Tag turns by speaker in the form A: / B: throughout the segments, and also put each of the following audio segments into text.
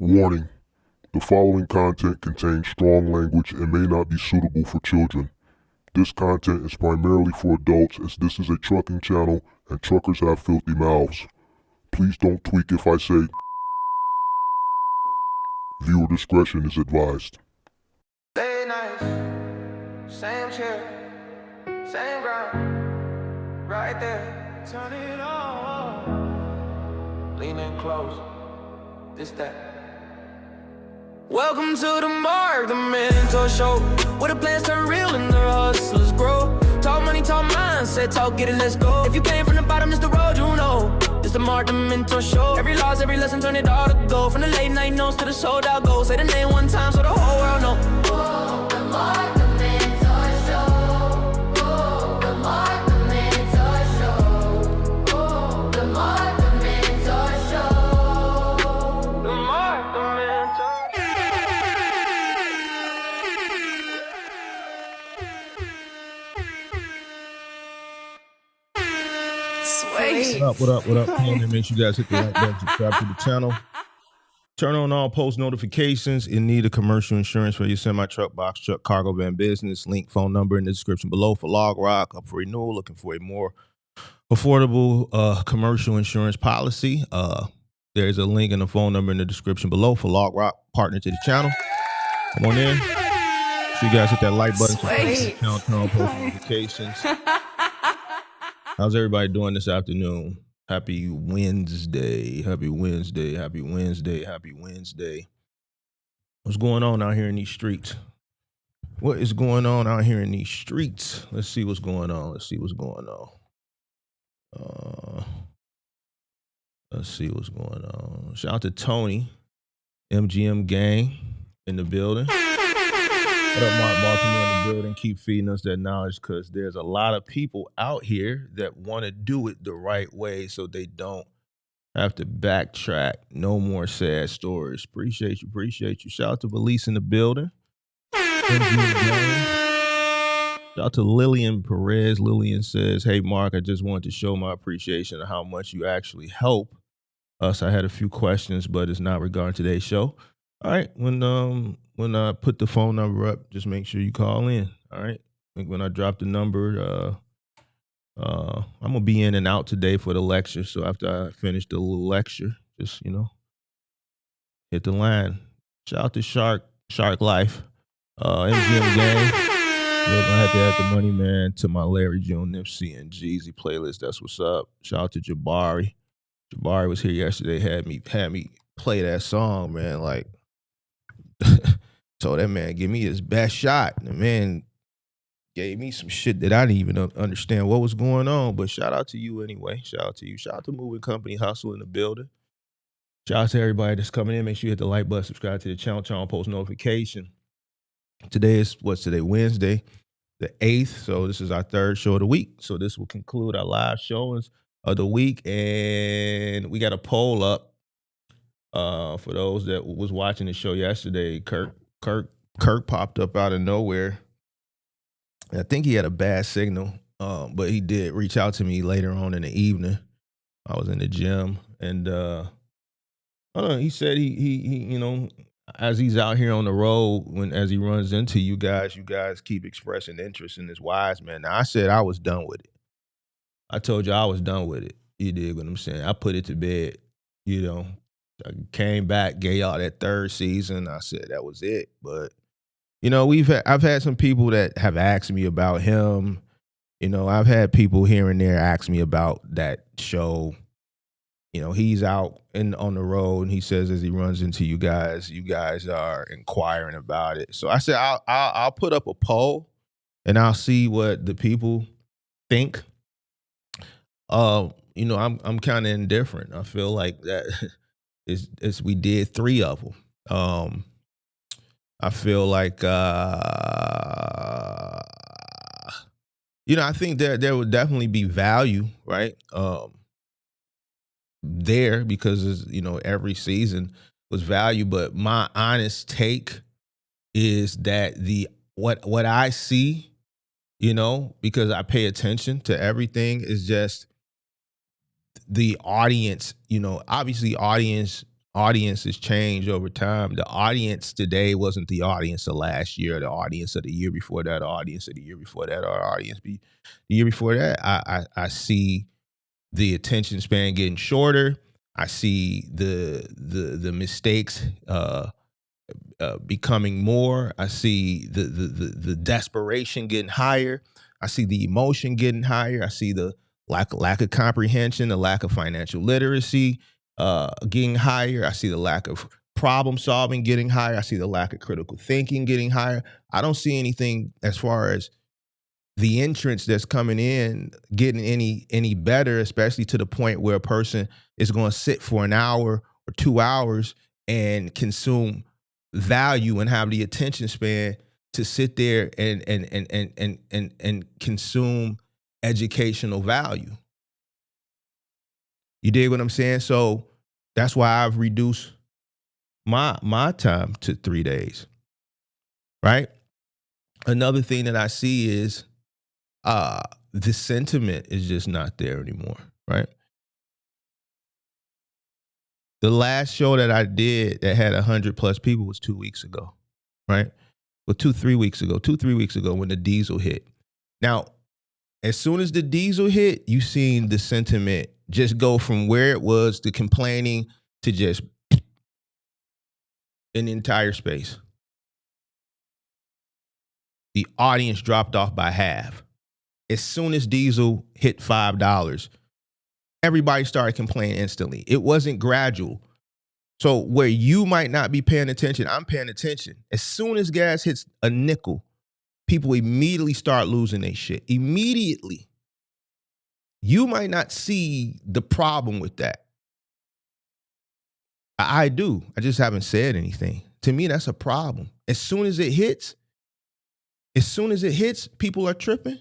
A: Warning: the following content contains strong language and may not be suitable for children. This content is primarily for adults, as this is a trucking channel and truckers have filthy mouths. Please don't tweak if I say. Viewer discretion is advised.
B: Late nights, same chair, same ground, right there. Turn it on, leaning close, this that. Welcome to the mark, the mentor show, where the plans turn real and the hustlers grow. Talk money, talk mindset, talk get it, let's go. If you came from the bottom, it's the road you know. It's the mark, the mentor show. Every loss, every lesson, turn it all to gold. From the late night notes to the sold out goals. Say the name one time so the whole world know.
C: Whoa, the mark, the mentor show. Whoa, the mark, the mentor show. Whoa, the mark, the mentor show.
B: The mark, the mentor.
D: What up, what up, what up? Come on in, make sure you guys hit the like button, subscribe to the channel. Turn on all post notifications. In need of commercial insurance for your semi-truck, box truck, cargo van business. Link phone number in the description below for Log Rock. Up for renewal, looking for a more affordable commercial insurance policy. There's a link and a phone number in the description below for Log Rock, partner to the channel. Come on in. So you guys hit that like button, subscribe to the channel, turn on post notifications. How's everybody doing this afternoon? Happy Wednesday. Happy Wednesday. Happy Wednesday. Happy Wednesday. What's going on out here in these streets? What is going on out here in these streets? Let's see what's going on. Let's see what's going on. Let's see what's going on. Shout out to Tony, MGM gang in the building. What up, Mark Baltimore in the building? Keep feeding us that knowledge, because there's a lot of people out here that want to do it the right way so they don't have to backtrack. No more sad stories. Appreciate you. Appreciate you. Shout out to Valise in the building. Shout out to Lillian Perez. Lillian says, hey, Mark, I just wanted to show my appreciation of how much you actually help us. I had a few questions, but it's not regarding today's show. All right, when I put the phone number up, just make sure you call in. All right, when I drop the number, I'm gonna be in and out today for the lecture. So after I finish the little lecture, just hit the line. Shout out to Shark Life, MGM gang. We're gonna have to add the money man to my Larry June, Nipsey, and Jeezy playlist. That's what's up. Shout out to Jabari. Jabari was here yesterday. Had me play that song, man. Like. So that man give me his best shot. The man gave me some shit that I didn't even understand what was going on. But shout out to you anyway. Shout out to you. Shout out to Moving Company Hustle in the building. Shout out to everybody that's coming in. Make sure you hit the like button, subscribe to the channel, turn on post notification. Today is Wednesday, the 8th. So this is our third show of the week. So this will conclude our live showings of the week. And we got a poll up. For those that was watching the show yesterday, Kirk popped up out of nowhere. I think he had a bad signal, but he did reach out to me later on in the evening. I was in the gym, and he said he as he's out here on the road, as he runs into you guys keep expressing interest in this wise man. Now I said I was done with it. I told you I was done with it. You dig what I'm saying? I put it to bed. I came back, gave y'all that third season. I said that was it. But I've had some people that have asked me about him. I've had people here and there ask me about that show. He's out on the road, and he says as he runs into you guys are inquiring about it. So I said I'll put up a poll, and I'll see what the people think. I'm kind of indifferent. I feel like that. We did 3 of them. I feel like, I think there would definitely be value, right? There, because every season was value. But my honest take is that what I see, because I pay attention to everything, is just the audience, obviously audience audiences change over time. The audience today wasn't the audience of last year, the audience of the year before that, the audience of the year before that, or the year before that. I see the attention span getting shorter. I see the mistakes becoming more. I see the desperation getting higher. I see the emotion getting higher. I see the lack of comprehension, the lack of financial literacy getting higher. I see the lack of problem solving getting higher. I see the lack of critical thinking getting higher. I don't see anything as far as the entrance that's coming in getting any better, especially to the point where a person is going to sit for an hour or 2 hours and consume value and have the attention span to sit there and consume educational value. You dig what I'm saying? So that's why I've reduced my time to 3 days. Right? Another thing that I see is the sentiment is just not there anymore, right? The last show that I did that had 100+ people was 2 weeks ago, right? Well, 3 weeks ago when the diesel hit. Now, as soon as the diesel hit, you seen the sentiment just go from where it was to complaining to just in the entire space. The audience dropped off by half. As soon as diesel hit $5, everybody started complaining instantly. It wasn't gradual. So where you might not be paying attention, I'm paying attention. As soon as gas hits a nickel, people immediately start losing their shit. Immediately. You might not see the problem with that. I do. I just haven't said anything. To me, that's a problem. As soon as it hits, people are tripping.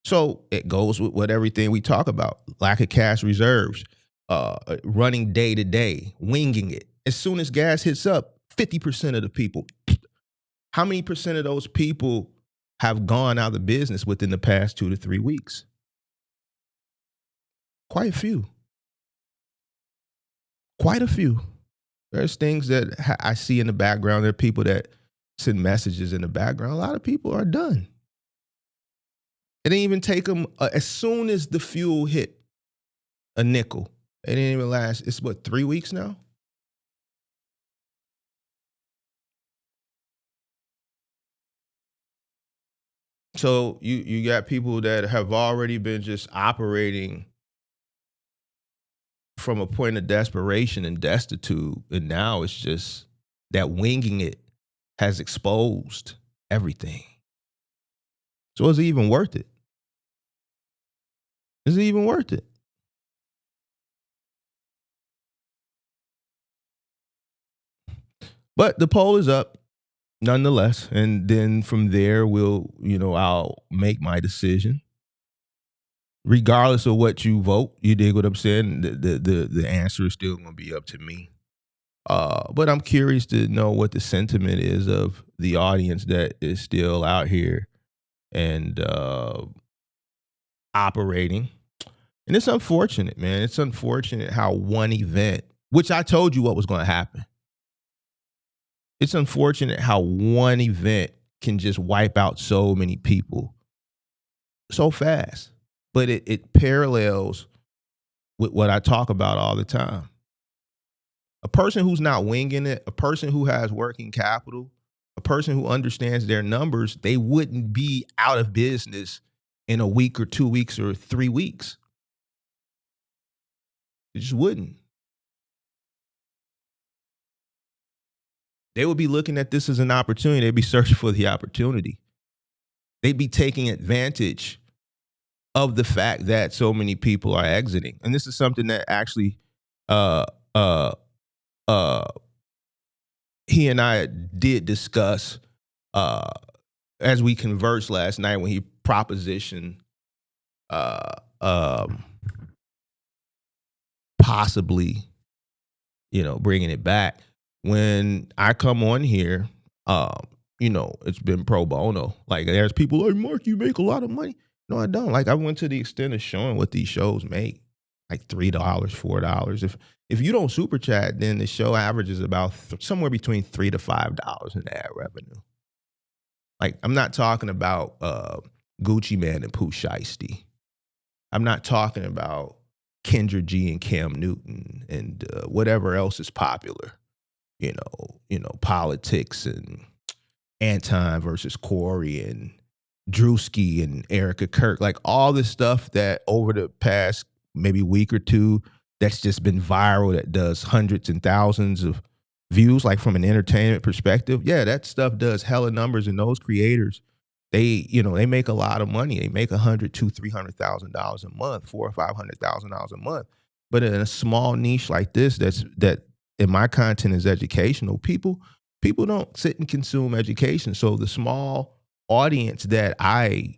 D: So it goes with what everything we talk about. Lack of cash reserves, running day to day, winging it. As soon as gas hits up, 50% of the people, how many percent of those people have gone out of business within the past 2 to 3 weeks? Quite a few. Quite a few. There's things that I see in the background. There are people that send messages in the background. A lot of people are done. It didn't even take them, as soon as the fuel hit a nickel, it didn't even last, it's what, 3 weeks now? So you got people that have already been just operating from a point of desperation and destitute, and now it's just that winging it has exposed everything. So is it even worth it? Is it even worth it? But the poll is up nonetheless. And then from there, I'll make my decision. Regardless of what you vote, you dig what I'm saying? The answer is still going to be up to me. But I'm curious to know what the sentiment is of the audience that is still out here and operating. And it's unfortunate, man. It's unfortunate how one event, which I told you what was going to happen. It's unfortunate how one event can just wipe out so many people so fast. But it parallels with what I talk about all the time. A person who's not winging it, a person who has working capital, a person who understands their numbers, they wouldn't be out of business in a week or 2 weeks or 3 weeks. They just wouldn't. They would be looking at this as an opportunity. They'd be searching for the opportunity. They'd be taking advantage of the fact that so many people are exiting. And this is something that actually he and I did discuss as we conversed last night when he propositioned possibly, bringing it back. When I come on here, it's been pro bono. Like, there's people like, Mark, you make a lot of money. No, I don't. Like, I went to the extent of showing what these shows make. like $3, $4. If you don't super chat, then the show averages about somewhere between $3 to $5 in ad revenue. Like, I'm not talking about Gucci Man and Pooh Shiesty. I'm not talking about Kendra G and Cam Newton and whatever else is popular. You know, politics and Anton versus Corey and Drewski and Erica Kirk, like all this stuff that over the past maybe week or two that's just been viral, that does hundreds and thousands of views, like from an entertainment perspective. Yeah, that stuff does hella numbers, and those creators, they make a lot of money. They make $100,000, $200,000, $300,000 a month, $400,000 or $500,000 a month. But in a small niche like this, that in my content is educational, people don't sit and consume education. So the small audience that I,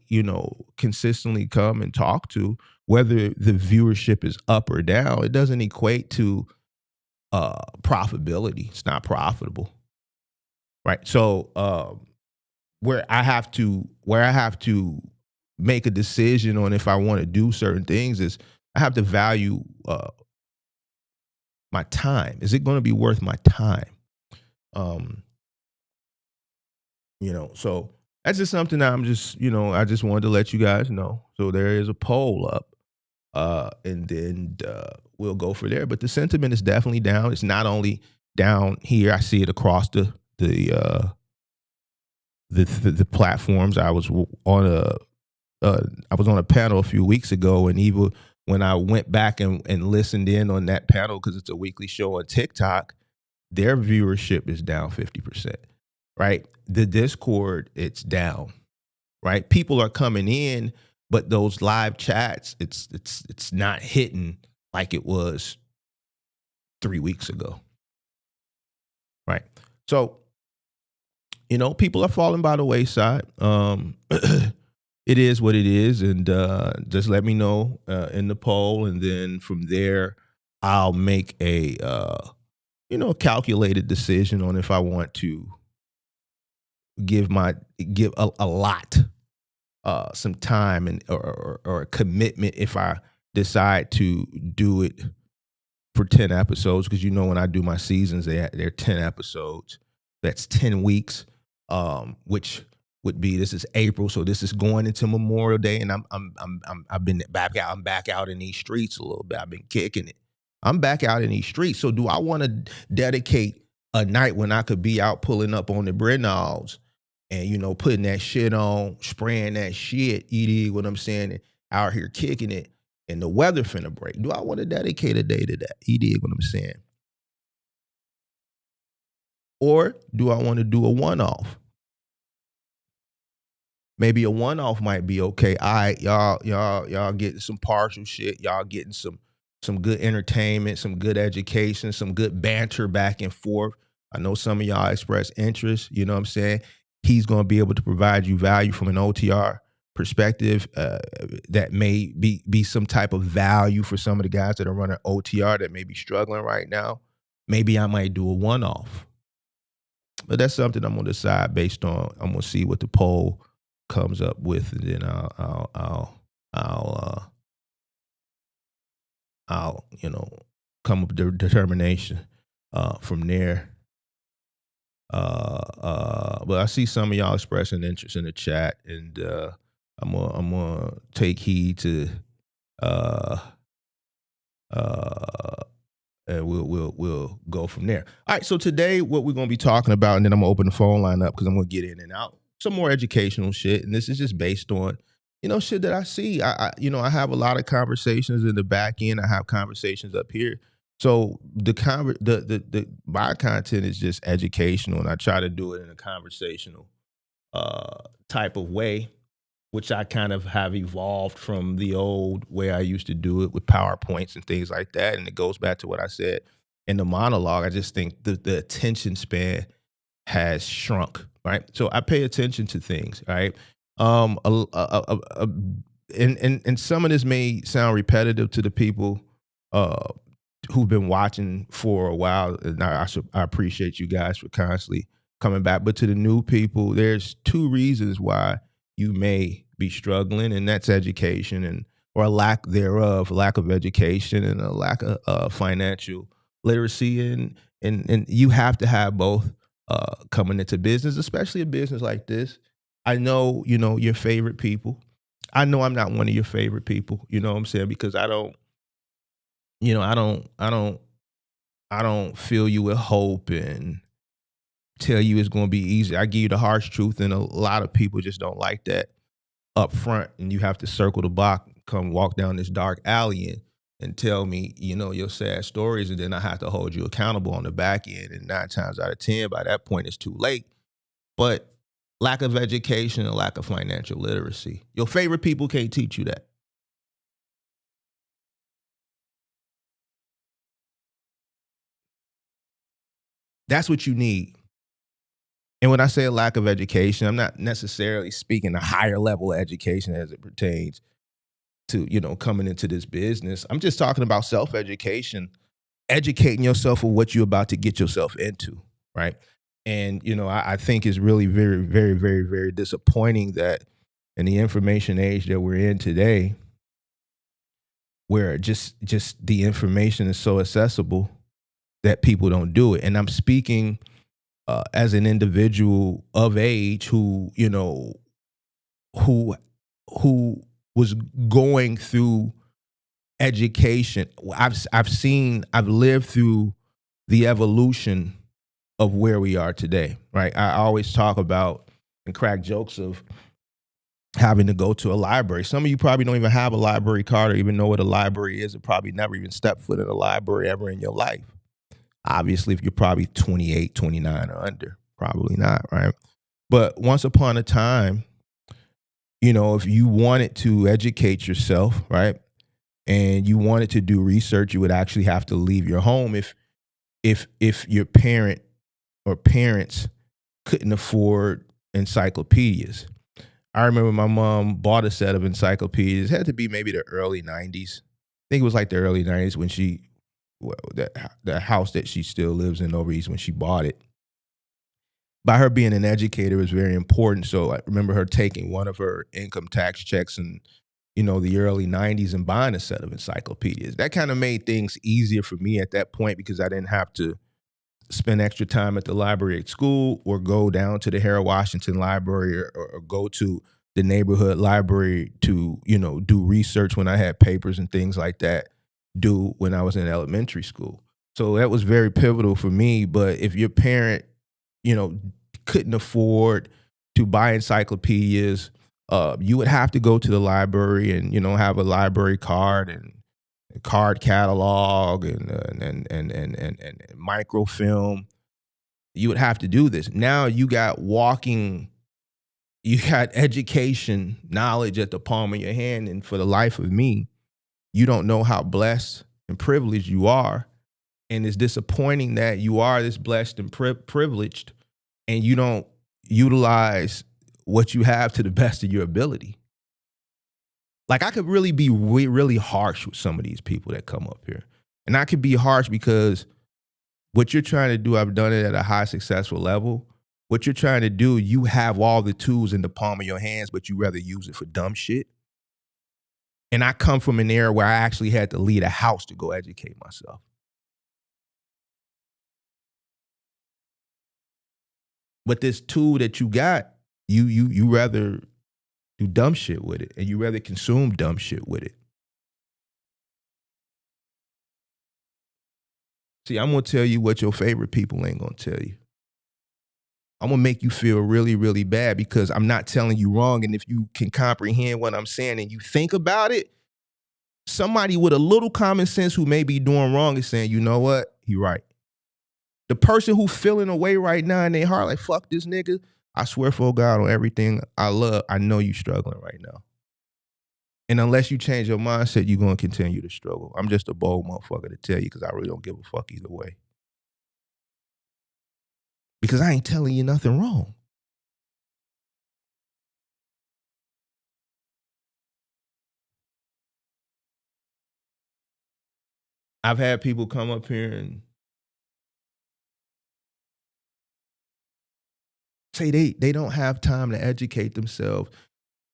D: consistently come and talk to, whether the viewership is up or down, it doesn't equate to profitability. It's not profitable. Right. So where I have to make a decision on if I want to do certain things is I have to value my time. Is it going to be worth my time? So that's just something that I'm just, I just wanted to let you guys know. So there is a poll up, and then we'll go for there. But the sentiment is definitely down. It's not only down here. I see it across the platforms. I was on a panel a few weeks ago, and even when I went back and listened in on that panel, because it's a weekly show on TikTok, their viewership is down 50%. Right? The Discord, it's down. Right? People are coming in, but those live chats, it's not hitting like it was 3 weeks ago. Right? So, people are falling by the wayside. It is what it is, and just let me know in the poll, and then from there, I'll make a calculated decision on if I want to give a lot, some time and or a commitment if I decide to do it for 10 episodes, because when I do my seasons, they're 10 episodes. That's 10 weeks, which would be, this is April, so this is going into Memorial Day, and I've been back out. I'm back out in these streets a little bit. I've been kicking it. I'm back out in these streets. So do I want to dedicate a night when I could be out pulling up on the Brennals and putting that shit on, spraying that shit? You dig what I'm saying? And out here kicking it, and the weather finna break. Do I want to dedicate a day to that? You dig what I'm saying? Or do I want to do a one-off? Maybe a one-off might be okay. All right, y'all getting some partial shit. Y'all getting some good entertainment, some good education, some good banter back and forth. I know some of y'all express interest. You know what I'm saying? He's going to be able to provide you value from an OTR perspective that may be some type of value for some of the guys that are running OTR that may be struggling right now. Maybe I might do a one-off. But that's something I'm going to decide based on, I'm going to see what the poll comes up with, and then I'll come up with a determination from there. But I see some of y'all expressing interest in the chat, and I'm gonna take heed to and we'll go from there. All right, so today what we're gonna be talking about, and then I'm gonna open the phone line up because I'm gonna get in and out. Some more educational shit, and this is just based on, shit that I see. I have a lot of conversations in the back end. I have conversations up here. So my content is just educational, and I try to do it in a conversational type of way, which I kind of have evolved from the old way I used to do it with PowerPoints and things like that. And it goes back to what I said in the monologue. I just think the attention span has shrunk. Right. So I pay attention to things. Right. And some of this may sound repetitive to the people who've been watching for a while. And I appreciate you guys for constantly coming back. But to the new people, there's two reasons why you may be struggling, and that's education. And or a lack thereof, lack of education and a lack of financial literacy, and you have to have both coming into business, especially a business like this. I know, your favorite people. I know I'm not one of your favorite people, you know what I'm saying? Because I don't, I don't fill you with hope and tell you it's going to be easy. I give you the harsh truth, and a lot of people just don't like that up front. And you have to circle the block, come walk down this dark alley and tell me, your sad stories, and then I have to hold you accountable on the back end. And 9 times out of 10, by that point, it's too late. But lack of education and lack of financial literacy, your favorite people can't teach you that. That's what you need. And when I say a lack of education, I'm not necessarily speaking a higher level of education as it pertains to, coming into this business. I'm just talking about self-education, educating yourself of what you're about to get yourself into, right? And, I think it's really very, very, very, very disappointing that in the information age that we're in today, where just the information is so accessible that people don't do it. And I'm speaking as an individual of age who who was going through education. I've lived through the evolution of where we are today, right? I always talk about and crack jokes of having to go to a library. Some of you probably don't even have a library card or even know what a library is, or probably never even stepped foot in a library ever in your life. Obviously, if you're probably 28, 29 or under, probably not, right? But once upon a time, if you wanted to educate yourself, right, and you wanted to do research, you would actually have to leave your home if your parent or parents couldn't afford encyclopedias. I remember my mom bought a set of encyclopedias. It had to be maybe the early 90s. I think it was like the early 90s when the house that she still lives in over east, when she bought it. By her being an educator was very important. So I remember her taking one of her income tax checks in, the early 90s and buying a set of encyclopedias. That kind of made things easier for me at that point because I didn't have to spend extra time at the library at school or go down to the Harold Washington Library or go to the neighborhood library to, do research when I had papers and things like that due when I was in elementary school. So that was very pivotal for me. But if your parent, couldn't afford to buy encyclopedias, you would have to go to the library and, have a library card and a card catalog and microfilm. You would have to do this. Now you got education, knowledge at the palm of your hand. And for the life of me, you don't know how blessed and privileged you are. And it's disappointing that you are this blessed and privileged and you don't utilize what you have to the best of your ability. Like, I could really be really harsh with some of these people that come up here. And I could be harsh because what you're trying to do, I've done it at a high successful level. What you're trying to do, you have all the tools in the palm of your hands, but you rather use it for dumb shit. And I come from an era where I actually had to leave a house to go educate myself. But this tool that you got, you rather do dumb shit with it, and you rather consume dumb shit with it. See, I'm gonna tell you what your favorite people ain't gonna tell you. I'm gonna make you feel really, really bad because I'm not telling you wrong. And if you can comprehend what I'm saying and you think about it, somebody with a little common sense who may be doing wrong is saying, you know what? He right. The person who feeling away right now in their heart, like, fuck this nigga, I swear for God on everything I love, I know you struggling right now. And unless you change your mindset, you're going to continue to struggle. I'm just a bold motherfucker to tell you because I really don't give a fuck either way. Because I ain't telling you nothing wrong. I've had people come up here and say they don't have time to educate themselves.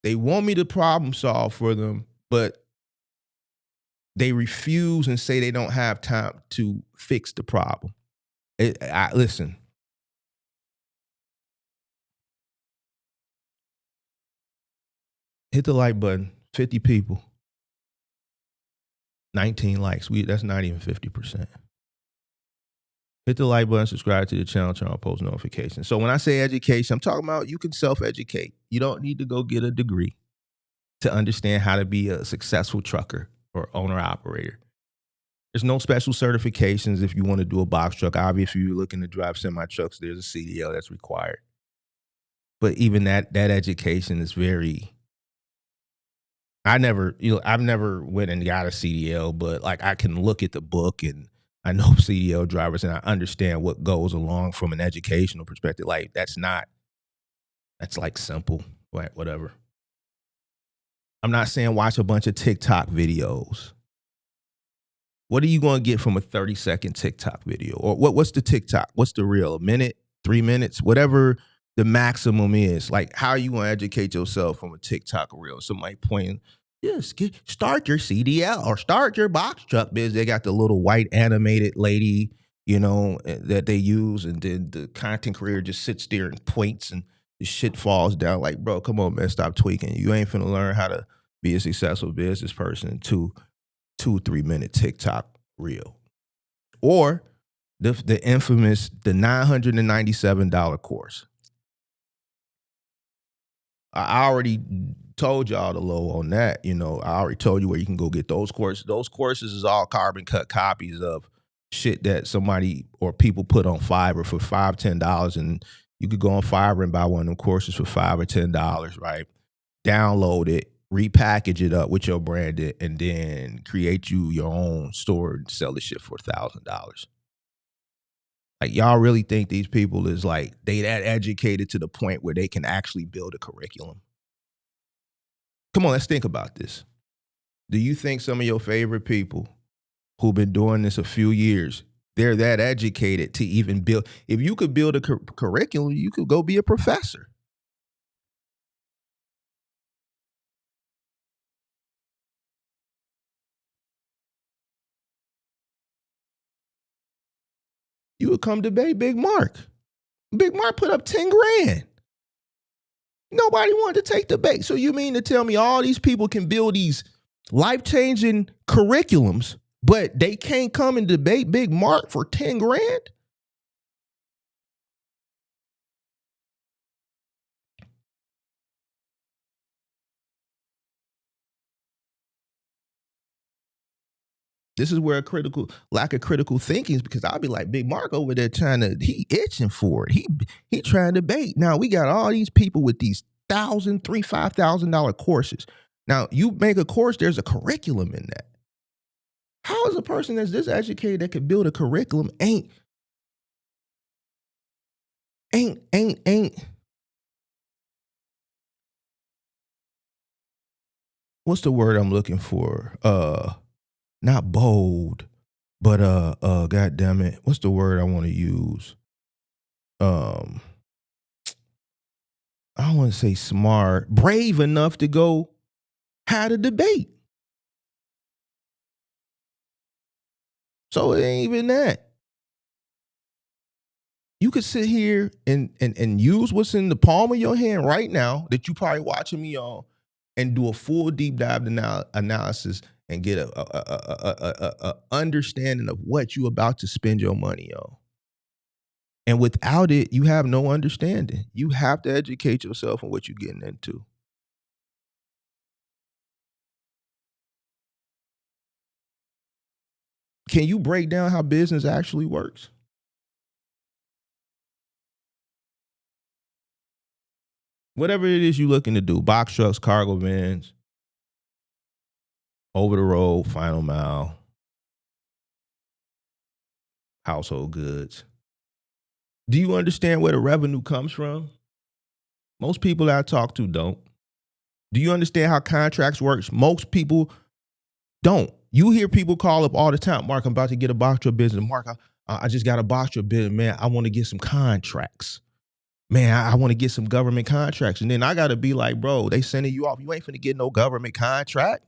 D: They want me to problem solve for them, but they refuse and say they don't have time to fix the problem. Listen. Hit the like button. 50 people. 19 likes. That's not even 50%. Hit the like button, subscribe to the channel, turn on post notifications. So when I say education, I'm talking about you can self-educate. You don't need to go get a degree to understand how to be a successful trucker or owner-operator. There's no special certifications if you want to do a box truck. Obviously, if you're looking to drive semi-trucks, there's a CDL that's required. But even that education is very... I've never went and got a CDL, but like I can look at the book and I know CDL drivers and I understand what goes along from an educational perspective. Like that's like simple, right? Whatever. I'm not saying watch a bunch of TikTok videos. What are you going to get from a 30-second TikTok video? Or what's the TikTok? What's the real? A minute, 3 minutes, whatever the maximum is. Like, how are you going to educate yourself from a TikTok reel? Somebody pointing, yes, start your CDL or start your box truck business. They got the little white animated lady, that they use. And then the content creator just sits there and points and the shit falls down. Like, bro, come on, man, stop tweaking. You ain't finna learn how to be a successful business person in 2-3 minute TikTok reel. Or the infamous, the $997 course. I already told y'all the low on that. I already told you where you can go get those courses. Those courses is all carbon cut copies of shit that somebody or people put on Fiverr for $5, $10. And you could go on Fiverr and buy one of them courses for $5 or $10, right? Download it, repackage it up with your brand, and then create you your own store and sell the shit for $1,000. Like, y'all really think these people is like, they that educated to the point where they can actually build a curriculum? Come on, let's think about this. Do you think some of your favorite people who've been doing this a few years, they're that educated to even build? If you could build a curriculum, you could go be a professor. You would come debate Big Mark. Big Mark put up 10 grand. Nobody wanted to take the bait. So you mean to tell me all these people can build these life-changing curriculums, but they can't come and debate Big Mark for 10 grand? This is where lack of critical thinking is, because I'll be like, Big Mark over there he itching for it. He trying to debate. Now we got all these people with these $1,000, $3,000, $5,000 courses. Now you make a course, there's a curriculum in that. How is a person that's this educated that could build a curriculum ain't what's the word I'm looking for? Not bold, but God damn it, what's the word I want to use? I don't want to say smart, brave enough to go have a debate. So it ain't even that. You could sit here and use what's in the palm of your hand right now that you probably watching me on, and do a full deep dive analysis and get a understanding of what you about to spend your money on. And without it, you have no understanding. You have to educate yourself on what you're getting into. Can you break down how business actually works? Whatever it is you're looking to do, box trucks, cargo vans, over the road, final mile, household goods. Do you understand where the revenue comes from? Most people that I talk to don't. Do you understand how contracts works? Most people don't. You hear people call up all the time, Mark, I'm about to get a box truck business. Mark, I just got a box truck business, man. I want to get some contracts. Man, I want to get some government contracts. And then I got to be like, bro, they sending you off. You ain't finna get no government contract.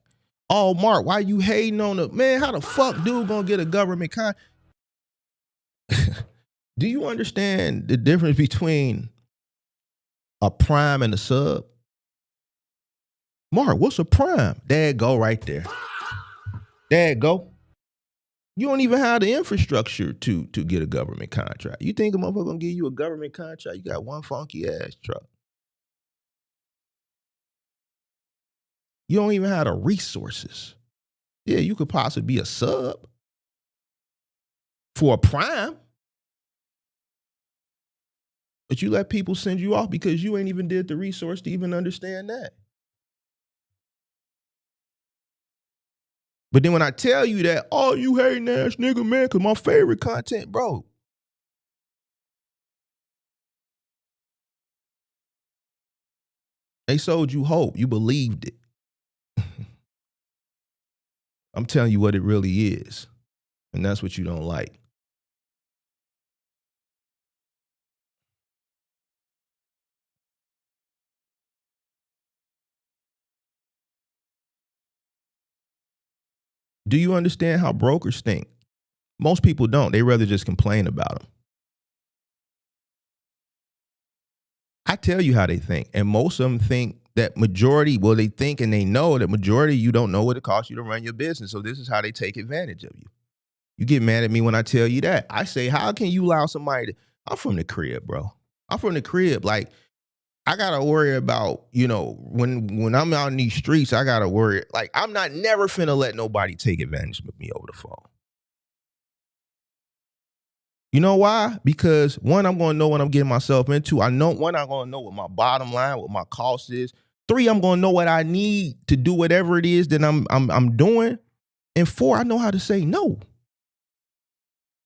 D: Oh, Mark, why you hating on the man? How the fuck dude gonna get a government Do you understand the difference between a prime and a sub? Mark, what's a prime? There it go right there. There it go. You don't even have the infrastructure to get a government contract. You think a motherfucker gonna give you a government contract? You got one funky ass truck. You don't even have the resources. Yeah, you could possibly be a sub for a prime, but you let people send you off because you ain't even did the resource to even understand that. But then when I tell you that, oh, you hating ass nigga, man, because my favorite content, bro. They sold you hope. You believed it. I'm telling you what it really is. And that's what you don't like. Do you understand how brokers think? Most people don't. They rather just complain about them. I tell you how they think. And most of them think that majority, well, they think and they know that majority, you don't know what it costs you to run your business. So this is how they take advantage of you. You get mad at me when I tell you that. I say, how can you allow somebody to, I'm from the crib, bro. I'm from the crib. Like, I gotta worry about, when I'm out in these streets, I gotta worry. Like, I'm not never finna let nobody take advantage of me over the phone. You know why? Because one, I'm gonna know what I'm getting myself into. I'm gonna know what my bottom line, what my cost is. 3, I'm gonna know what I need to do whatever it is that I'm doing. And 4, I know how to say no.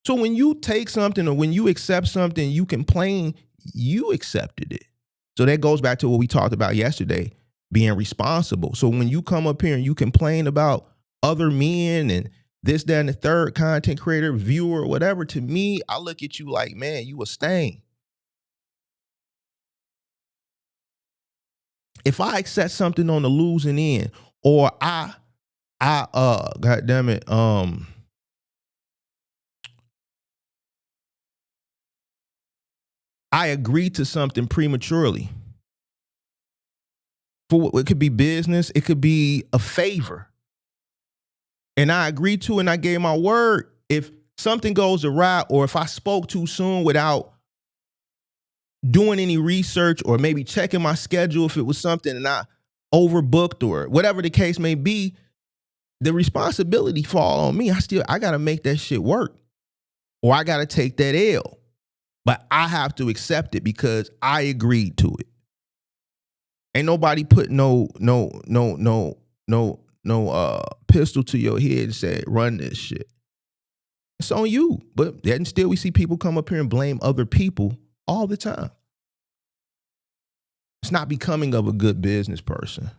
D: So when you take something or when you accept something, you complain, you accepted it. So that goes back to what we talked about yesterday, being responsible. So when you come up here and you complain about other men and this, that, and the third, content creator, viewer, whatever, to me, I look at you like, man, you a stain. If I accept something on the losing end, or God damn it, I agree to something prematurely. It could be business, it could be a favor. And I agreed to and I gave my word. If something goes awry or if I spoke too soon without doing any research or maybe checking my schedule, if it was something and I overbooked or whatever the case may be, the responsibility fall on me. I got to make that shit work or I got to take that L. But I have to accept it because I agreed to it. Ain't nobody put no pistol to your head and said, run this shit. It's on you. But yet and still we see people come up here and blame other people all the time. It's not becoming of a good business person.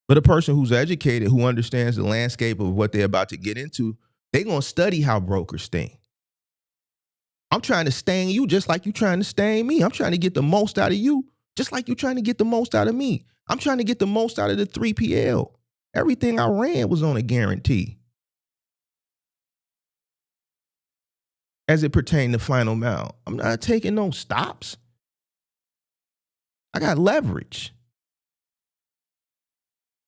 D: But a person who's educated, who understands the landscape of what they're about to get into, they're going to study how brokers think. I'm trying to stain you just like you trying to stain me. I'm trying to get the most out of you just like you trying to get the most out of me. I'm trying to get the most out of the 3PL. Everything I ran was on a guarantee. As it pertained to final mile, I'm not taking no stops. I got leverage.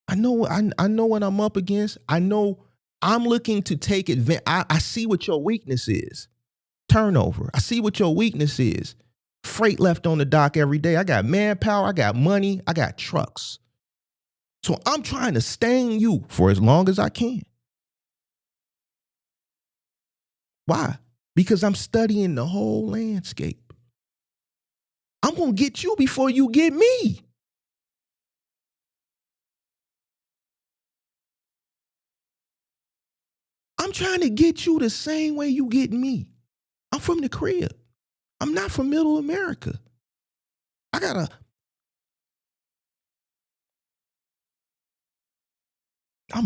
D: I know what I'm up against. I know I'm looking to take advantage. I see what your weakness is. Turnover. I see what your weakness is. Freight left on the dock every day. I got manpower. I got money. I got trucks. So I'm trying to stain you for as long as I can. Why? Because I'm studying the whole landscape. I'm going to get you before you get me. I'm trying to get you the same way you get me. I'm from the crib. I'm not from middle America. I'm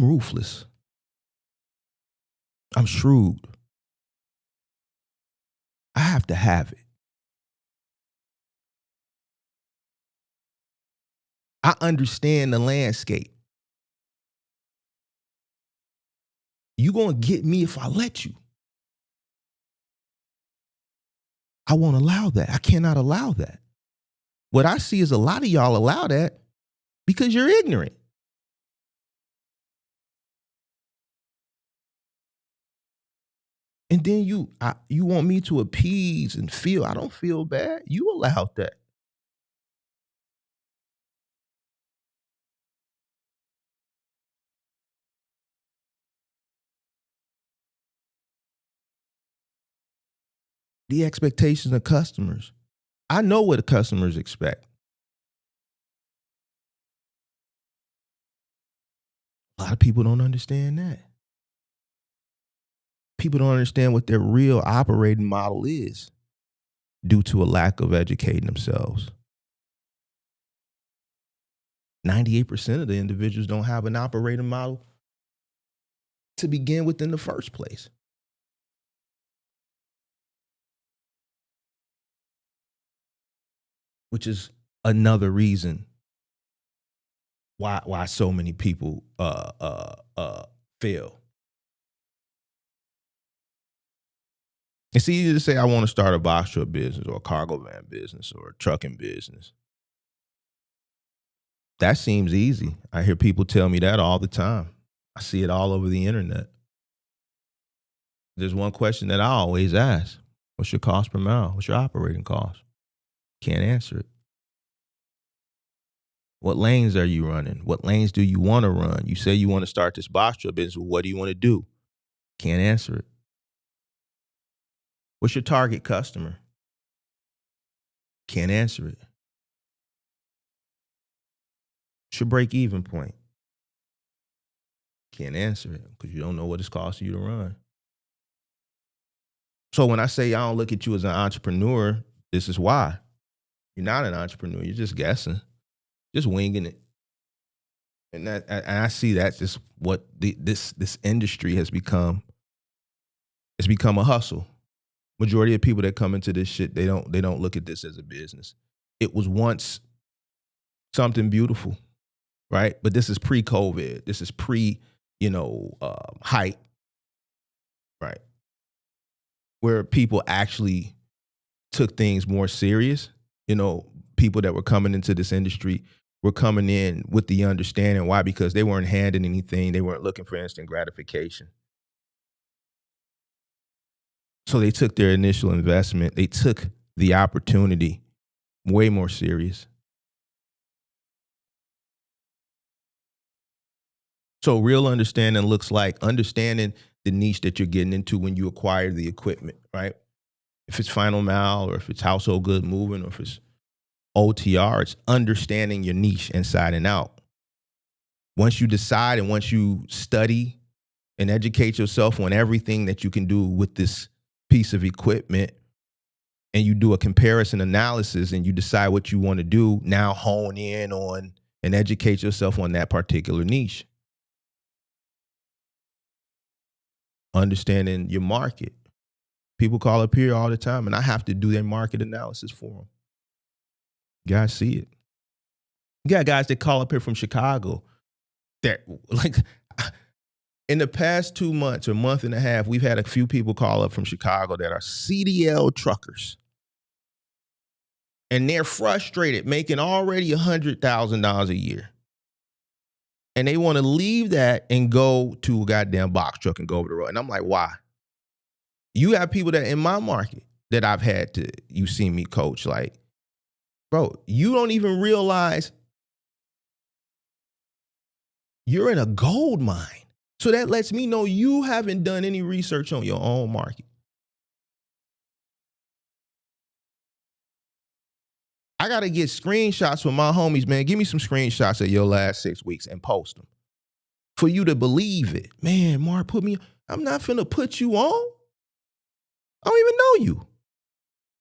D: ruthless. I'm shrewd. I have to have it. I understand the landscape. You gonna get me if I let you. I won't allow that. I cannot allow that. What I see is a lot of y'all allow that because you're ignorant. And then you want me to appease and feel, I don't feel bad. You allowed that. The expectations of customers. I know what the customers expect. A lot of people don't understand that. People don't understand what their real operating model is due to a lack of educating themselves. 98% of the individuals don't have an operating model to begin with in the first place. Which is another reason why so many people fail. It's easy to say I want to start a box truck business or a cargo van business or a trucking business. That seems easy. I hear people tell me that all the time. I see it all over the internet. There's one question that I always ask. What's your cost per mile? What's your operating cost? Can't answer it. What lanes are you running? What lanes do you want to run? You say you want to start this box truck business. What do you want to do? Can't answer it. What's your target customer? Can't answer it. What's your break-even point? Can't answer it because you don't know what it's costing you to run. So when I say I don't look at you as an entrepreneur, this is why. You're not an entrepreneur. You're just guessing, just winging it. And I see that's just what this industry has become. It's become a hustle. Majority of people that come into this shit, they don't look at this as a business. It was once something beautiful, right? But this is pre-COVID. This is hype, right? Where people actually took things more serious. People that were coming into this industry were coming in with the understanding. Why? Because they weren't handing anything. They weren't looking for instant gratification. So they took their initial investment. They took the opportunity way more serious. So real understanding looks like understanding the niche that you're getting into when you acquire the equipment, right? If it's final mile or if it's household good moving or if it's OTR, it's understanding your niche inside and out. Once you decide and once you study and educate yourself on everything that you can do with this piece of equipment and you do a comparison analysis and you decide what you want to do, now hone in on and educate yourself on that particular niche. Understanding your market. People call up here all the time and I have to do their market analysis for them. You guys see it. You got guys that call up here from Chicago that like in the past 2 months or month and a half, we've had a few people call up from Chicago that are CDL truckers. And they're frustrated making already $100,000 a year. And they want to leave that and go to a goddamn box truck and go over the road. And I'm like, why? You have people that in my market that I've had to, you see me coach, like, bro, you don't even realize you're in a gold mine. So that lets me know you haven't done any research on your own market. I got to get screenshots from my homies, man. Give me some screenshots of your last 6 weeks and post them for you to believe it. Man, Mark, I'm not finna put you on. I don't even know you.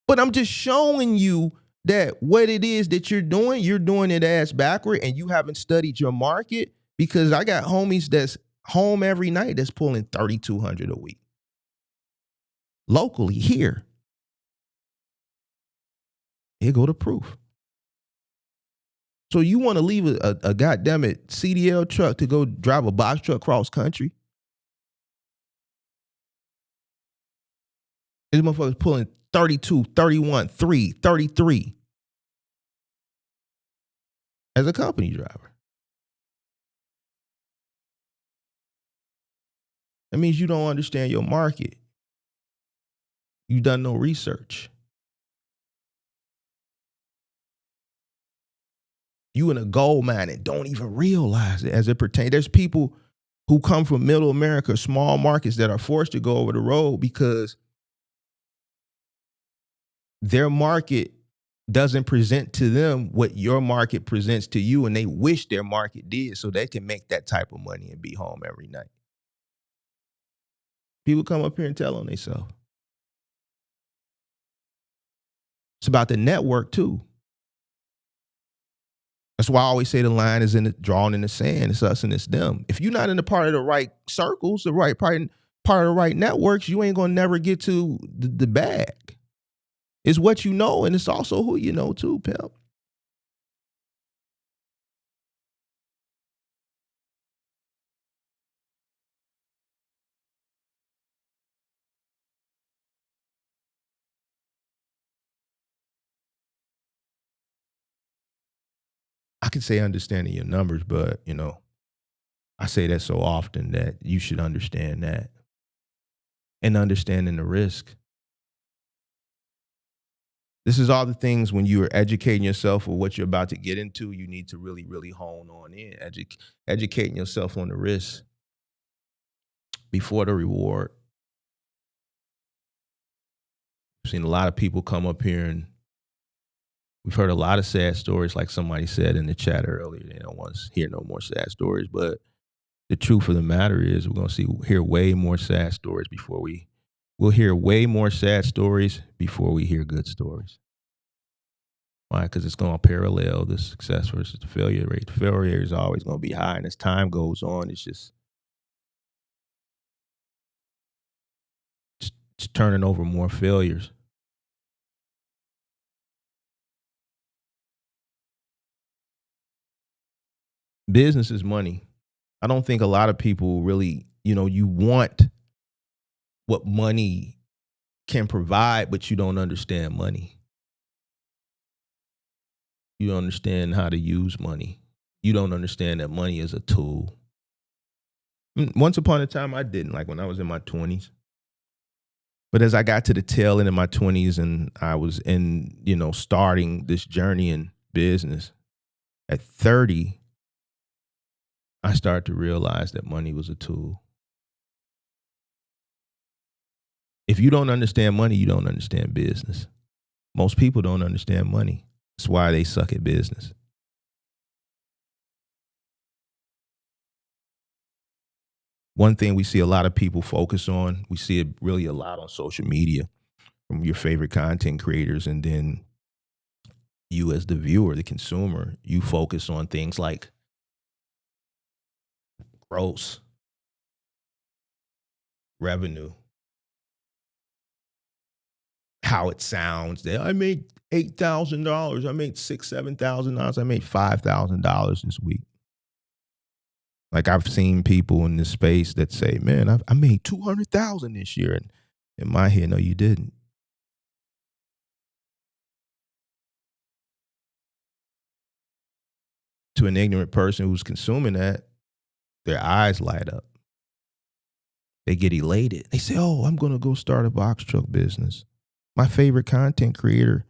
D: But I'm just showing you that what it is that you're doing it ass backward and you haven't studied your market because I got homies that's home every night that's pulling $3,200 a week. Locally here. Here go the proof. So you want to leave a goddamn it CDL truck to go drive a box truck cross country? These motherfuckers pulling 32, 31, 3, 33 as a company driver. That means you don't understand your market. You done no research. You in a gold mine and don't even realize it as it pertains. There's people who come from middle America, small markets that are forced to go over the road because their market doesn't present to them what your market presents to you, and they wish their market did so they can make that type of money and be home every night. People come up here and tell on themselves. It's about the network too. That's why I always say the line is drawn in the sand. It's us and it's them. If you're not in the part of the right circles, the right part of the right networks, you ain't gonna never get to the bag. It's what you know, and it's also who you know too, pimp. I can say understanding your numbers, but I say that so often that you should understand that. And understanding the risk. This is all the things when you are educating yourself for what you're about to get into, you need to really, really hone on in. Educating yourself on the risk before the reward. I've seen a lot of people come up here and we've heard a lot of sad stories, like somebody said in the chat earlier. They don't want to hear no more sad stories, but the truth of the matter is we're going to hear way more sad stories before we'll hear way more sad stories before we hear good stories. Why? Because it's going to parallel the success versus the failure rate. The failure rate is always going to be high, and as time goes on, it's turning over more failures. Business is money. I don't think a lot of people really, you want what money can provide, but you don't understand money. You don't understand how to use money. You don't understand that money is a tool. Once upon a time, I didn't, like when I was in my 20s. But as I got to the tail end of my 20s and I was starting this journey in business, at 30, I started to realize that money was a tool. If you don't understand money, you don't understand business. Most people don't understand money. That's why they suck at business. One thing we see a lot of people focus on, we see it really a lot on social media from your favorite content creators, and then you as the viewer, the consumer, you focus on things like gross revenue, how it sounds. That I made $8,000, I made $6,000, $7,000, I made $5,000 this week. Like I've seen people in this space that say, "Man, I made $200,000 this year," and in my head, no, you didn't. To an ignorant person who's consuming that, their eyes light up. They get elated. They say, "Oh, I'm going to go start a box truck business." My favorite content creator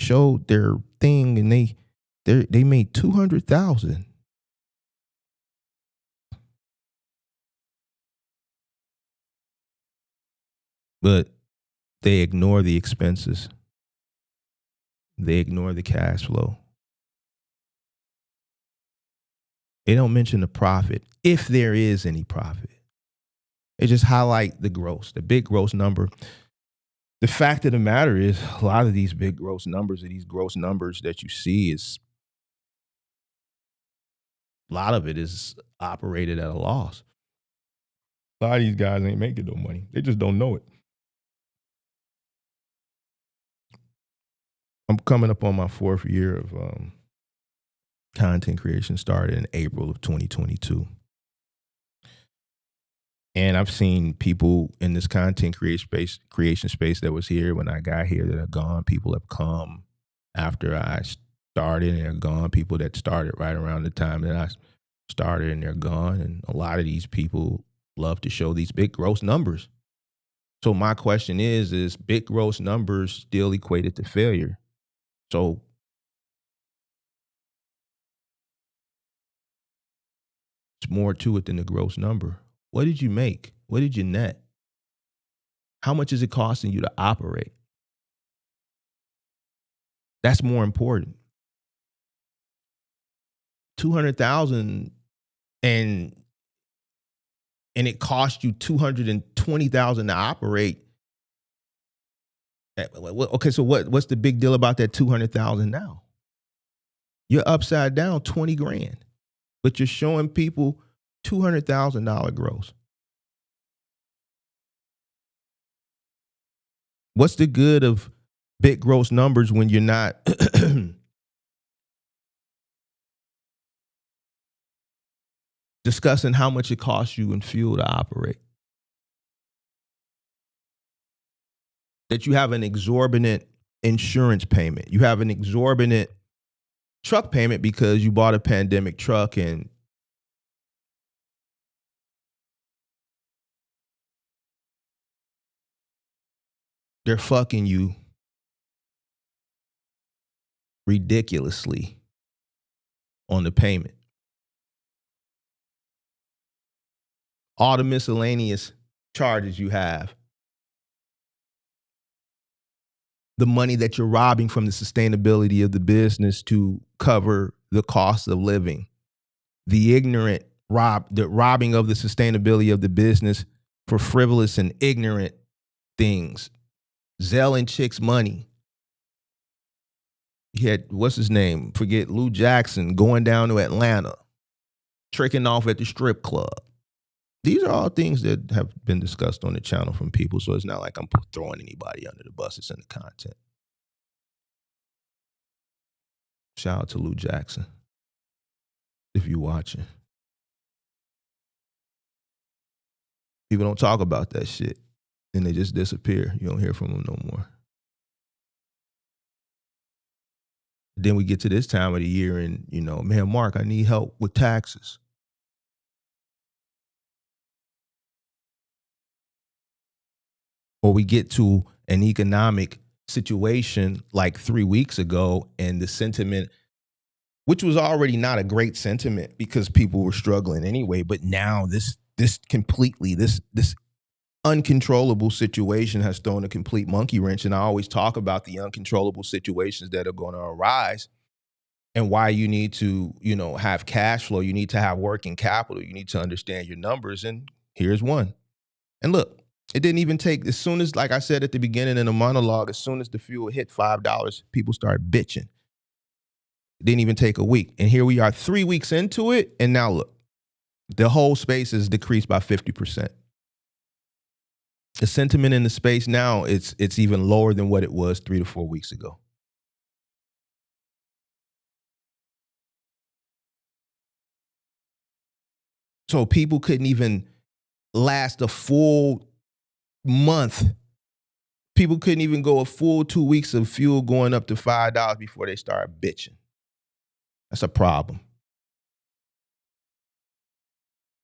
D: showed their thing, and they made $200,000. But they ignore the expenses. They ignore the cash flow. They don't mention the profit, if there is any profit. They just highlight the gross, the big gross number. The fact of the matter is, a lot of these big gross numbers, or these gross numbers that you see, a lot of it is operated at a loss. A lot of these guys ain't making no money. They just don't know it. I'm coming up on my 4th year of content creation started in April of 2022. And I've seen people in this content creation space that was here when I got here that are gone. People have come after I started and they're gone. People that started right around the time that I started and they're gone. And a lot of these people love to show these big gross numbers. So my question is big gross numbers still equated to failure? So it's more to it than the gross number. What did you make? What did you net? How much is it costing you to operate? That's more important. 200,000 and it cost you 220,000 to operate. Okay, so what's the big deal about that 200,000 now? You're upside down 20 grand, but you're showing people $200,000 gross. What's the good of big gross numbers when you're not discussing how much it costs you in fuel to operate? That you have an exorbitant insurance payment. You have an exorbitant truck payment because you bought a pandemic truck and they're fucking you ridiculously on the payment. All the miscellaneous charges you have. The money that you're robbing from the sustainability of the business to cover the cost of living. The robbing of the sustainability of the business for frivolous and ignorant things. Zelling chicks' money. He had, what's his name? Forget Lou Jackson going down to Atlanta, tricking off at the strip club. These are all things that have been discussed on the channel from people, so it's not like I'm throwing anybody under the bus. It's in the content. Shout out to Lou Jackson, if you're watching. People don't talk about that shit, and they just disappear. You don't hear from them no more. Then we get to this time of the year and, man, Mark, I need help with taxes. Or we get to an economic situation like 3 weeks ago and the sentiment, which was already not a great sentiment because people were struggling anyway, but now this uncontrollable situation has thrown a complete monkey wrench. And I always talk about the uncontrollable situations that are going to arise and why you need to, have cash flow. You need to have working capital. You need to understand your numbers. And here's one. And look, it didn't even take, as soon as, like I said at the beginning in the monologue, as soon as the fuel hit $5, people started bitching. It didn't even take a week. And here we are 3 weeks into it. And now look, the whole space is decreased by 50%. The sentiment in the space now, it's even lower than what it was 3 to 4 weeks ago. So people couldn't even last a full month. People couldn't even go a full 2 weeks of fuel going up to $5 before they start bitching. That's a problem.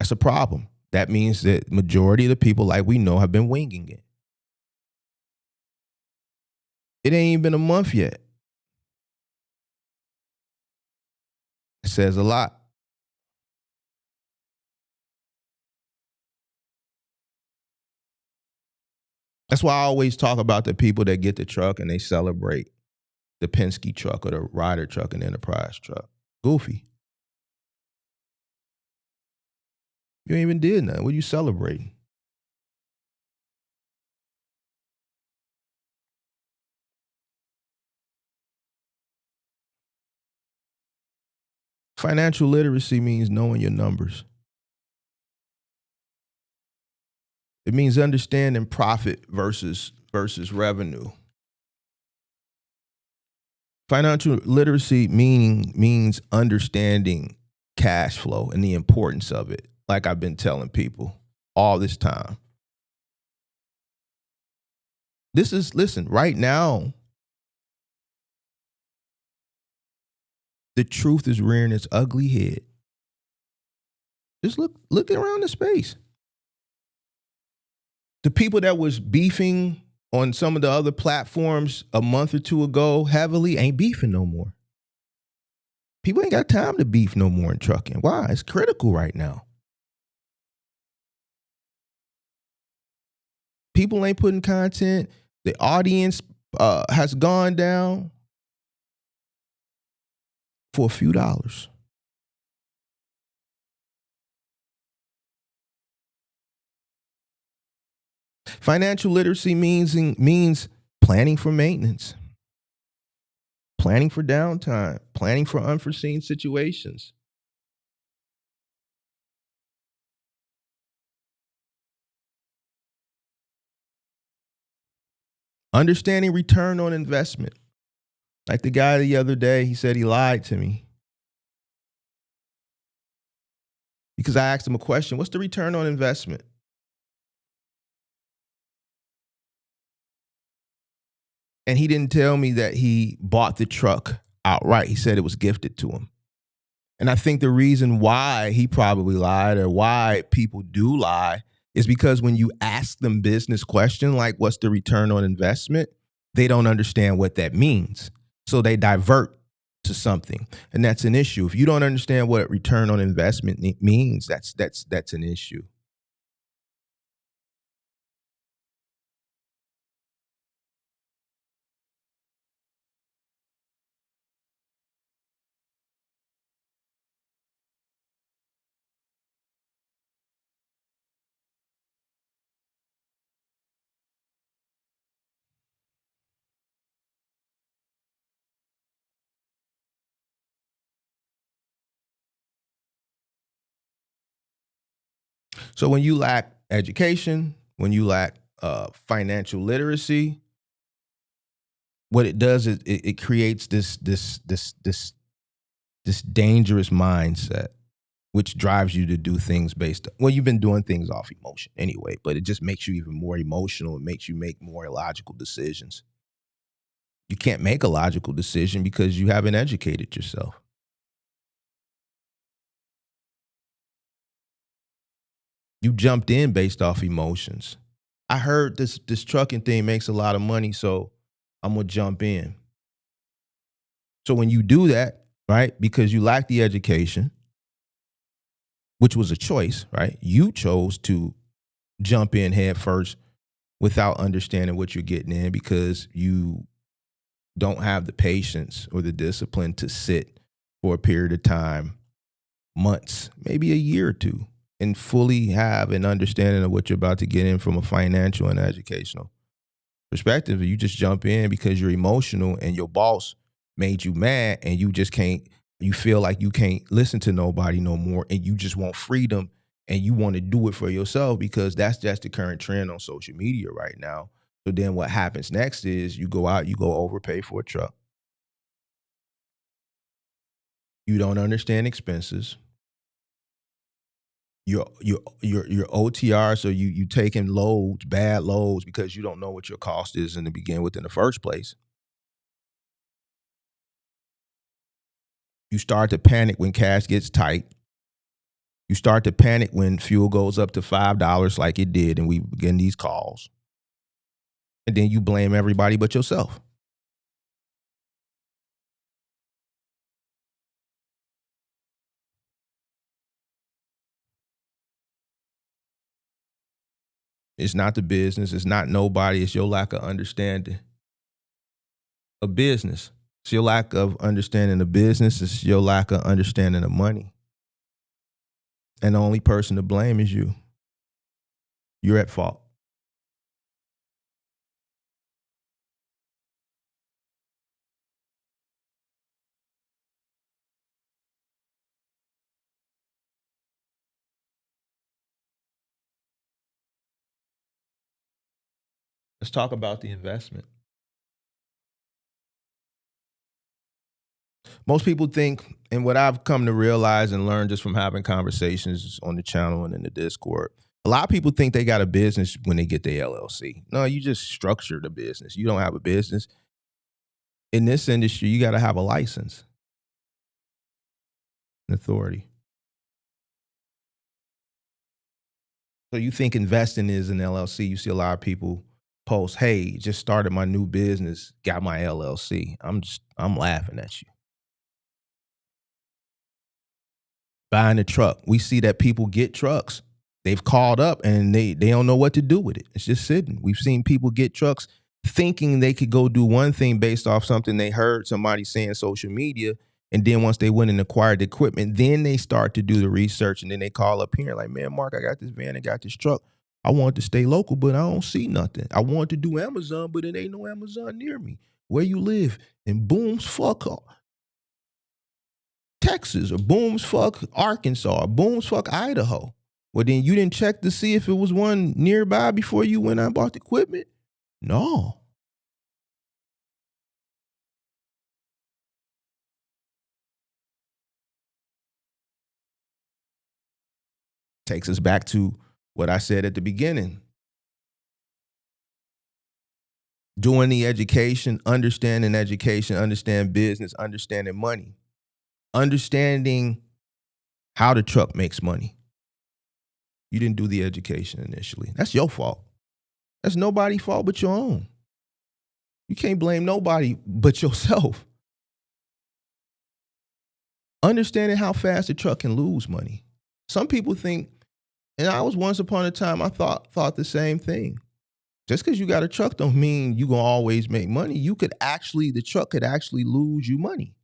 D: That's a problem. That means that majority of the people, like we know, have been winging it. It ain't even been a month yet. It says a lot. That's why I always talk about the people that get the truck and they celebrate the Penske truck or the Ryder truck and the Enterprise truck. Goofy. You ain't even did nothing. What are you celebrating? Financial literacy means knowing your numbers. It means understanding profit versus revenue. Financial literacy means understanding cash flow and the importance of it, like I've been telling people all this time. Listen, right now, the truth is rearing its ugly head. Just look around the space. The people that was beefing on some of the other platforms a month or two ago heavily ain't beefing no more. People ain't got time to beef no more in trucking. Why? It's critical right now. People ain't putting content. The audience has gone down for a few dollars. Financial literacy means planning for maintenance, planning for downtime, planning for unforeseen situations. Understanding return on investment. Like the guy the other day, he said he lied to me. Because I asked him a question, what's the return on investment? And he didn't tell me that he bought the truck outright. He said it was gifted to him. And I think the reason why he probably lied or why people do lie is because when you ask them business question like what's the return on investment, they don't understand what that means. So they divert to something. And that's an issue. If you don't understand what return on investment means, that's an issue. So when you lack education, when you lack financial literacy, what it does is it creates this dangerous mindset, which drives you to do things based on, well, you've been doing things off emotion anyway, but it just makes you even more emotional. It makes you make more illogical decisions. You can't make a logical decision because you haven't educated yourself. You jumped in based off emotions. I heard this trucking thing makes a lot of money, so I'm gonna jump in. So when you do that, right, because you lack the education, which was a choice, right? You chose to jump in head first without understanding what you're getting in because you don't have the patience or the discipline to sit for a period of time, months, maybe a year or two, and fully have an understanding of what you're about to get in from a financial and educational perspective. You just jump in because you're emotional and your boss made you mad and you just can't, you feel like you can't listen to nobody no more and you just want freedom and you want to do it for yourself because that's just the current trend on social media right now. So then what happens next is you go out, you go overpay for a truck. You don't understand expenses. Your OTR, so you taking loads, bad loads, because you don't know what your cost is in the begin with in the first place. You start to panic when cash gets tight. You start to panic when fuel goes up to $5 like it did, and we begin these calls. And then you blame everybody but yourself. It's not the business. It's not nobody. It's your lack of understanding of business. It's your lack of understanding of business. It's your lack of understanding of money. And the only person to blame is you. You're at fault. Let's talk about the investment. Most people think, and what I've come to realize and learn just from having conversations on the channel and in the Discord, a lot of people think they got a business when they get their LLC. No, you just structure the business. You don't have a business. In this industry, you got to have a license, an authority. So you think investing is an LLC. You see a lot of people post, hey, just started my new business, got my LLC. I'm laughing at you. Buying a truck. We see that people get trucks. They've called up and they don't know what to do with it. It's just sitting. We've seen people get trucks thinking they could go do one thing based off something they heard somebody say on social media. And then once they went and acquired the equipment, then they start to do the research and then they call up here like, man, Mark, I got this van, I got this truck. I want to stay local, but I don't see nothing. I want to do Amazon, but it ain't no Amazon near me. Where you live? And booms, fuck Texas, or booms, fuck Arkansas, or booms, fuck Idaho. Well, then you didn't check to see if it was one nearby before you went out and bought the equipment? No. Takes us back to what I said at the beginning. Doing the education, understand business, understanding money, understanding how the truck makes money. You didn't do the education initially. That's your fault. That's nobody's fault but your own. You can't blame nobody but yourself. Understanding how fast a truck can lose money. Some people think, and I was once upon a time, I thought the same thing. Just because you got a truck don't mean you're going to always make money. The truck could actually lose you money.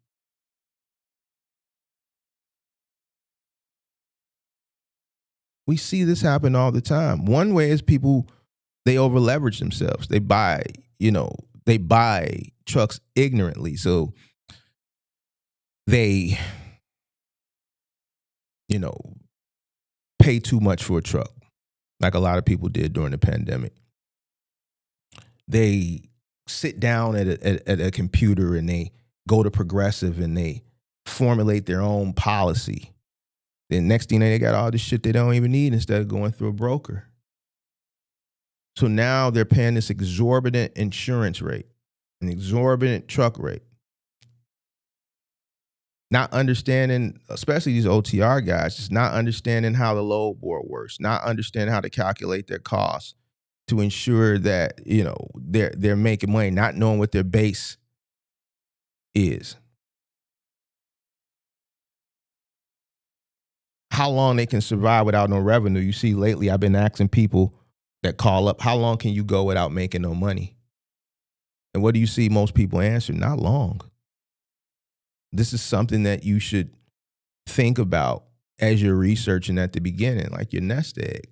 D: We see this happen all the time. One way is people, they over leverage themselves. They buy trucks ignorantly. So they, pay too much for a truck, like a lot of people did during the pandemic. They sit down at a computer and they go to Progressive and they formulate their own policy. Then next thing they got all this shit they don't even need instead of going through a broker. So now they're paying this exorbitant insurance rate, an exorbitant truck rate. Not understanding, especially these OTR guys, just not understanding how the load board works, not understanding how to calculate their costs to ensure that, they're making money, not knowing what their base is. How long they can survive without no revenue. You see, lately I've been asking people that call up, how long can you go without making no money? And what do you see most people answer? Not long. This is something that you should think about as you're researching at the beginning, like your nest egg,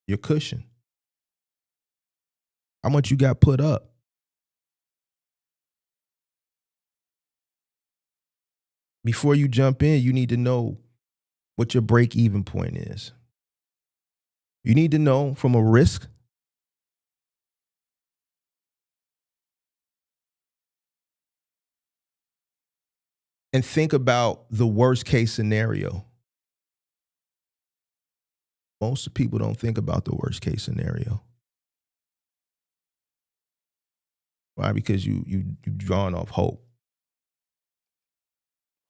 D: your cushion. How much you got put up? Before you jump in, you need to know what your break-even point is. You need to know from a risk and think about the worst case scenario. Most people don't think about the worst case scenario. Why? Because you're drawing off hope.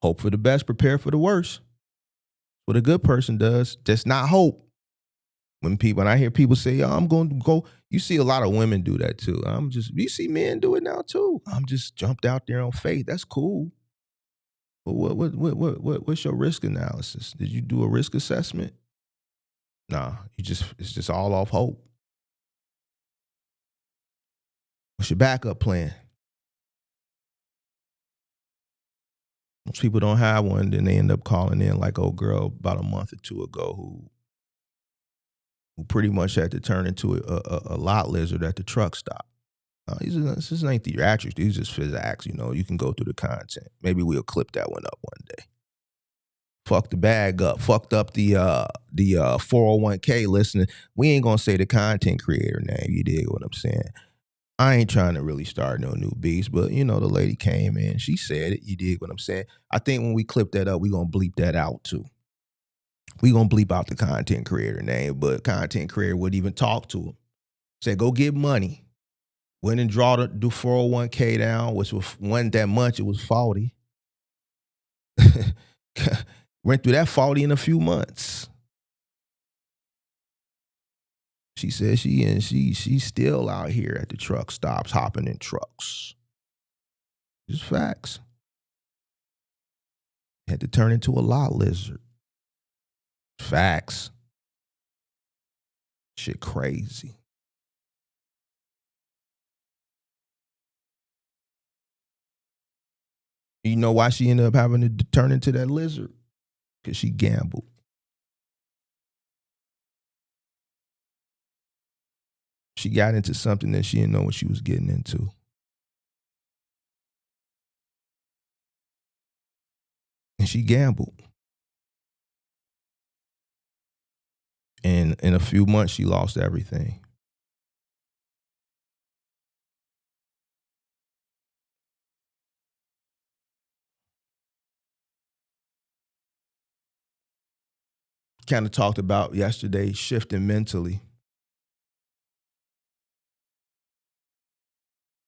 D: Hope for the best, prepare for the worst. What a good person does, just not hope. When I hear people say, I'm going to go, you see a lot of women do that too. You see men do it now too. I'm just jumped out there on faith. That's cool. But what's your risk analysis? Did you do a risk assessment? Nah, it's just all off hope. What's your backup plan? Most people don't have one, then they end up calling in like old girl about a month or two ago who pretty much had to turn into a lot lizard at the truck stop. This ain't theatrics. These just physics. You can go through the content. Maybe we'll clip that one up one day. Fucked the bag up. Fucked up the 401k listening. We ain't gonna say the content creator name. You dig what I'm saying? I ain't trying to really start no new beats, but the lady came in, she said it. You dig what I'm saying? I think when we clip that up, we gonna bleep that out too. We gonna bleep out the content creator name, but content creator wouldn't even talk to him. Said, go get money. Went and do 401k down, which wasn't that much. It was 40. Went through that 40 in a few months. She said she's still out here at the truck stops hopping in trucks. Just facts. Had to turn into a lot lizard. Facts. Shit crazy. You know why she ended up having to turn into that lizard? Because she gambled. She got into something that she didn't know what she was getting into. And she gambled. And in a few months, she lost everything. Kind of talked about yesterday shifting mentally.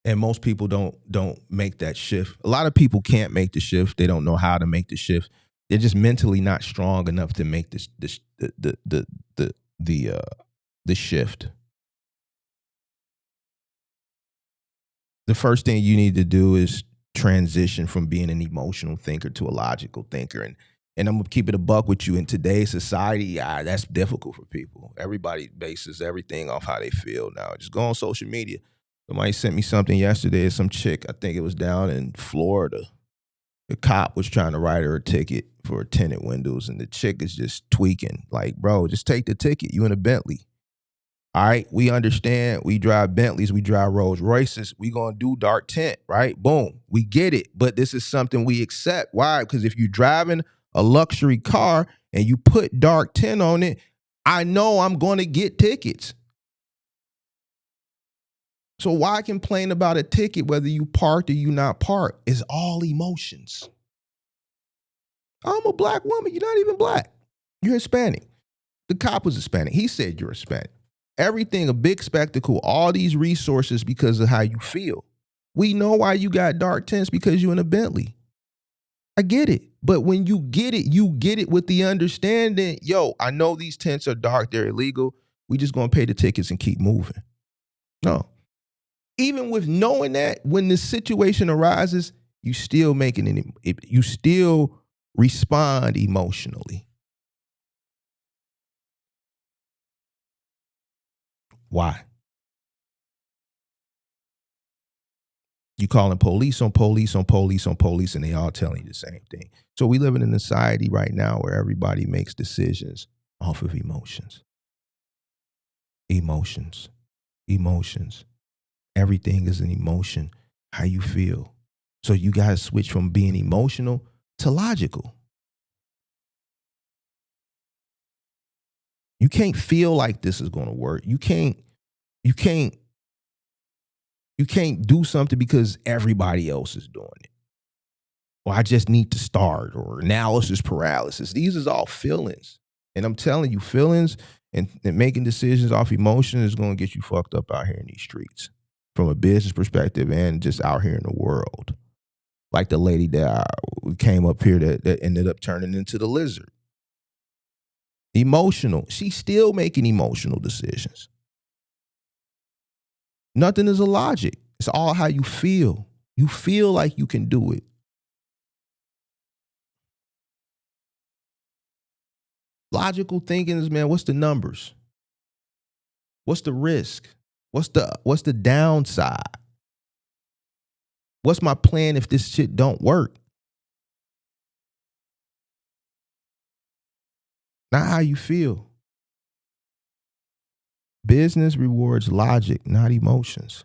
D: And most people don't make that shift. A lot of people can't make the shift. They don't know how to make the shift. They're just mentally not strong enough to make the shift. The first thing you need to do is transition from being an emotional thinker to a logical thinker. And I'm gonna keep it a buck with you. In today's society, that's difficult for people. Everybody bases everything off how they feel now. Just go on social media. Somebody sent me something yesterday. Some chick, I think it was down in Florida. The cop was trying to write her a ticket for tinted windows, and the chick is just tweaking. Like, bro, just take the ticket. You in a Bentley. All right, we understand. We drive Bentleys. We drive Rolls Royces. We gonna do dark tint, right? Boom. We get it. But this is something we accept. Why? Because if you're driving a luxury car and you put dark tint on it, I know I'm going to get tickets. So why complain about a ticket whether you parked or you not parked? It's all emotions. I'm a black woman. You're not even black. You're Hispanic. The cop was Hispanic. He said you're Hispanic. Everything a big spectacle, all these resources because of how you feel. We know why you got dark tints because you're in a Bentley. I get it. But when you get it with the understanding, I know these tints are dark, they're illegal. We just gonna pay the tickets and keep moving. No. Even with knowing that, when the situation arises, you still you still respond emotionally. Why? You calling police on police on police on police, and they all telling you the same thing. So we live in a society right now where everybody makes decisions off of emotions. Emotions. Everything is an emotion, how you feel. So you got to switch from being emotional to logical. You can't feel like this is going to work. You can't do something because everybody else is doing it. Or I just need to start, or analysis paralysis. These is all feelings. And I'm telling you, feelings and making decisions off emotion is going to get you fucked up out here in these streets from a business perspective and just out here in the world. Like the lady that came up here that ended up turning into the lizard. Emotional. She's still making emotional decisions. Nothing is a logic. It's all how you feel. You feel like you can do it. Logical thinking is, man, what's the numbers? What's the risk? What's the downside? What's my plan if this shit don't work? Not how you feel. Business rewards logic, not emotions.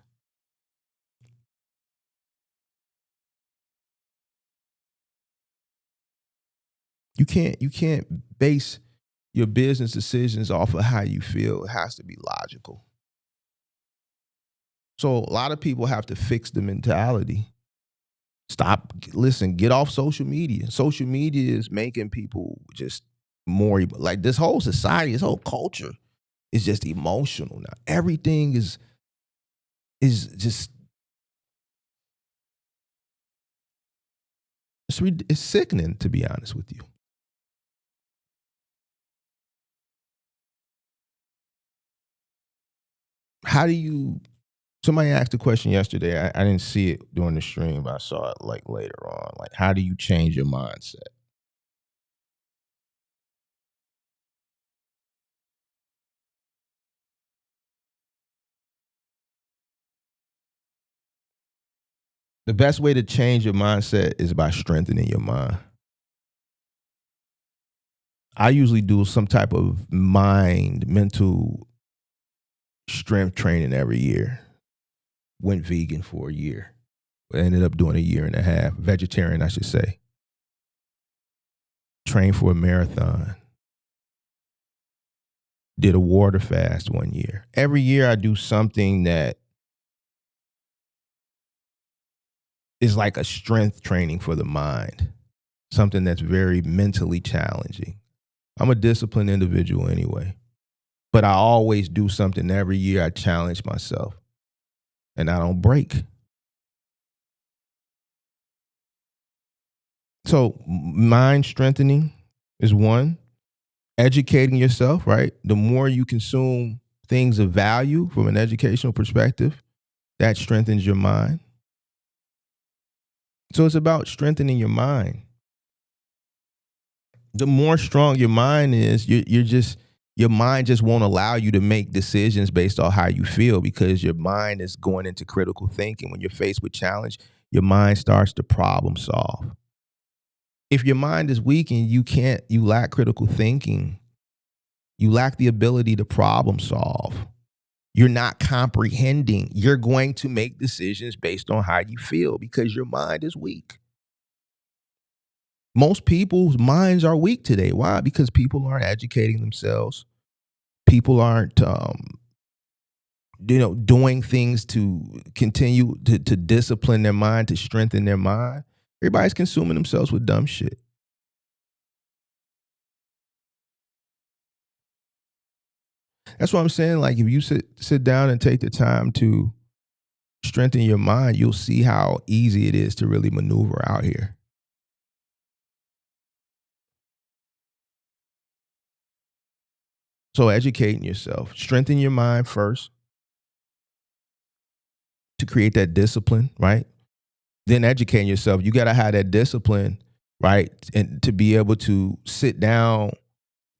D: You can't base your business decisions off of how you feel. It has to be logical. So a lot of people have to fix the mentality. Get off social media. Social media is making people just more like this whole society, this whole culture is just emotional now. Everything is just it's sickening, to be honest with you. How do you? Somebody asked a question yesterday. I didn't see it during the stream, but I saw it like later on. Like, how do you change your mindset? The best way to change your mindset is by strengthening your mind. I usually do some type of mental strength training every year. Went vegan for a year. I ended up doing a year and a half. Vegetarian, I should say. Trained for a marathon. Did a water fast 1 year. Every year I do something that is like a strength training for the mind. Something that's very mentally challenging. I'm a disciplined individual anyway. But I always do something every year. I challenge myself. And I don't break. So mind strengthening is one. Educating yourself, right? The more you consume things of value from an educational perspective, that strengthens your mind. So it's about strengthening your mind. The more strong your mind is, your mind just won't allow you to make decisions based on how you feel, because your mind is going into critical thinking. When you're faced with challenge, your mind starts to problem solve. If your mind is weak and you lack critical thinking, you lack the ability to problem solve. You're not comprehending. You're going to make decisions based on how you feel because your mind is weak. Most people's minds are weak today. Why? Because people aren't educating themselves. People aren't, doing things to continue to discipline their mind, to strengthen their mind. Everybody's consuming themselves with dumb shit. That's what I'm saying. Like, if you sit down and take the time to strengthen your mind, you'll see how easy it is to really maneuver out here. So educating yourself, strengthen your mind first to create that discipline, right? Then educating yourself. You got to have that discipline, right? And to be able to sit down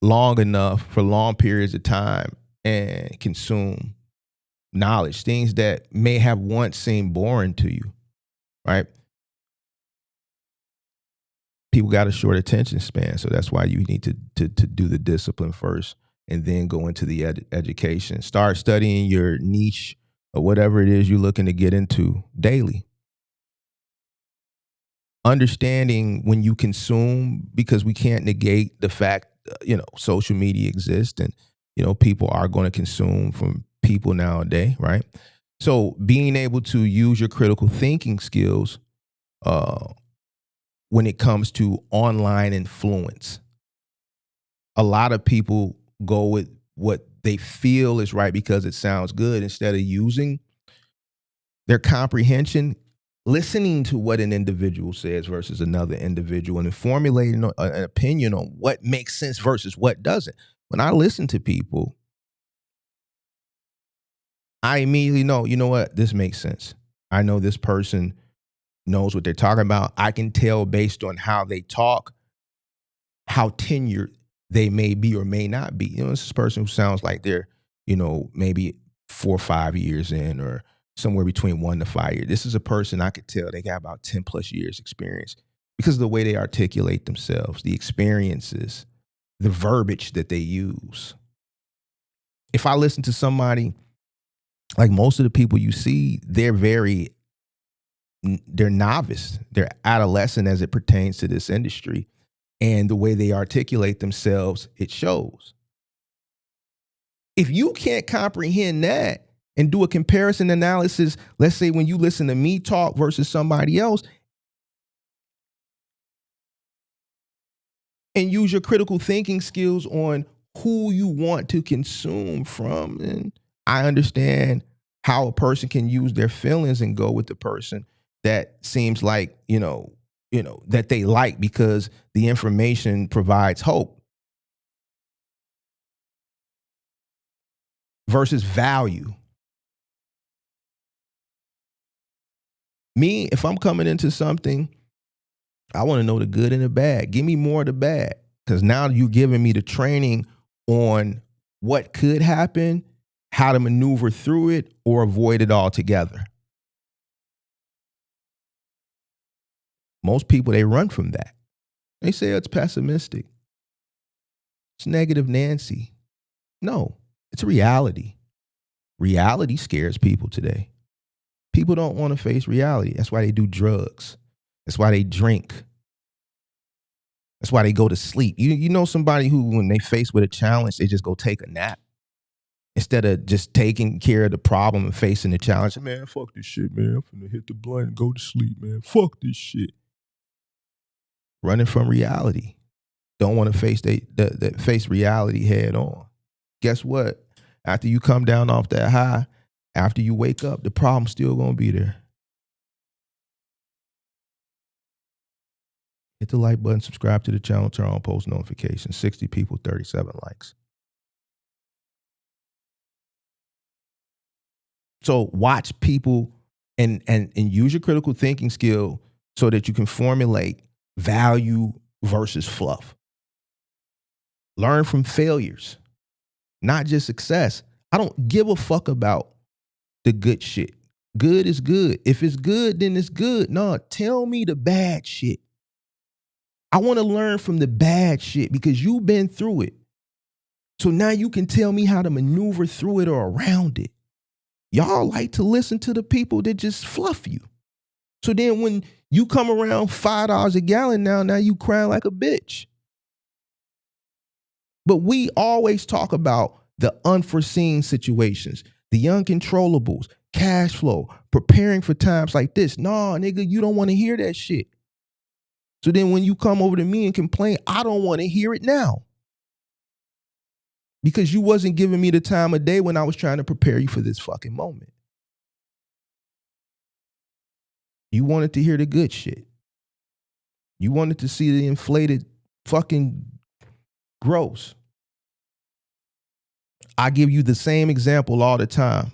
D: long enough for long periods of time and consume knowledge, things that may have once seemed boring to you, right? People got a short attention span, so that's why you need to do the discipline first and then go into the education. Start studying your niche or whatever it is you're looking to get into daily. Understanding when you consume, because we can't negate the fact, social media exists and, people are going to consume from people nowadays, right? So being able to use your critical thinking skills when it comes to online influence. A lot of people go with what they feel is right because it sounds good instead of using their comprehension, listening to what an individual says versus another individual, and formulating an opinion on what makes sense versus what doesn't. When I listen to people, I immediately know, you know what, this makes sense. I know this person knows what they're talking about. I can tell based on how they talk, how tenured they may be or may not be. This is a person who sounds like they're, maybe 4 or 5 years in, or somewhere between 1 to 5 years. This is a person I could tell they got about 10 plus years experience because of the way they articulate themselves, the experiences, the verbiage that they use. If I listen to somebody, like most of the people you see, they're novice, they're adolescent as it pertains to this industry. And the way they articulate themselves, it shows. If you can't comprehend that, and do a comparison analysis. Let's say when you listen to me talk versus somebody else, and use your critical thinking skills on who you want to consume from. And I understand how a person can use their feelings and go with the person that seems like, that they like because the information provides hope versus value. Me, if I'm coming into something, I want to know the good and the bad. Give me more of the bad, because now you're giving me the training on what could happen, how to maneuver through it, or avoid it altogether. Most people, they run from that. They say it's pessimistic. It's negative Nancy. No, it's reality. Reality scares people today. People don't want to face reality. That's why they do drugs. That's why they drink. That's why they go to sleep. You know somebody who, when they faced with a challenge, they just go take a nap instead of just taking care of the problem and facing the challenge. Man, fuck this shit, man. I'm finna hit the blunt and go to sleep, man. Fuck this shit. Running from reality. Don't want to face face reality head on. Guess what? After you come down off that high, after you wake up, the problem's still gonna be there. Hit the like button, subscribe to the channel, turn on post notifications. 60 people, 37 likes. So watch people and use your critical thinking skill so that you can formulate value versus fluff. Learn from failures, not just success. I don't give a fuck about the good shit. Good is good. If it's good, then it's good. No, tell me the bad shit. I want to learn from the bad shit because you've been through it. So now you can tell me how to maneuver through it or around it. Y'all like to listen to the people that just fluff you. So then when you come around $5 a gallon now you crying like a bitch. But we always talk about the unforeseen situations, the uncontrollables, cash flow, preparing for times like this. Nah, nigga, you don't want to hear that shit. So then when you come over to me and complain, I don't want to hear it now. Because you wasn't giving me the time of day when I was trying to prepare you for this fucking moment. You wanted to hear the good shit. You wanted to see the inflated fucking gross. I give you the same example all the time.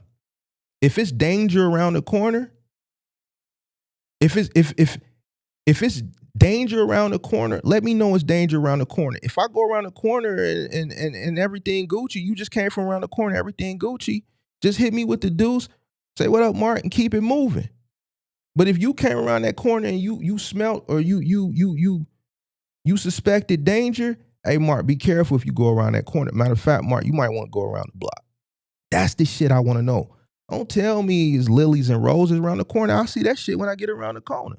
D: If it's danger around the corner, if it's danger around the corner, let me know it's danger around the corner. If I go around the corner and everything Gucci, you just came from around the corner, everything Gucci, just hit me with the deuce, say what up, Mark, and keep it moving. But if you came around that corner and you smelt or you suspected danger, hey, Mark, be careful if you go around that corner. Matter of fact, Mark, you might want to go around the block. That's the shit I want to know. Don't tell me it's lilies and roses around the corner. I'll see that shit when I get around the corner.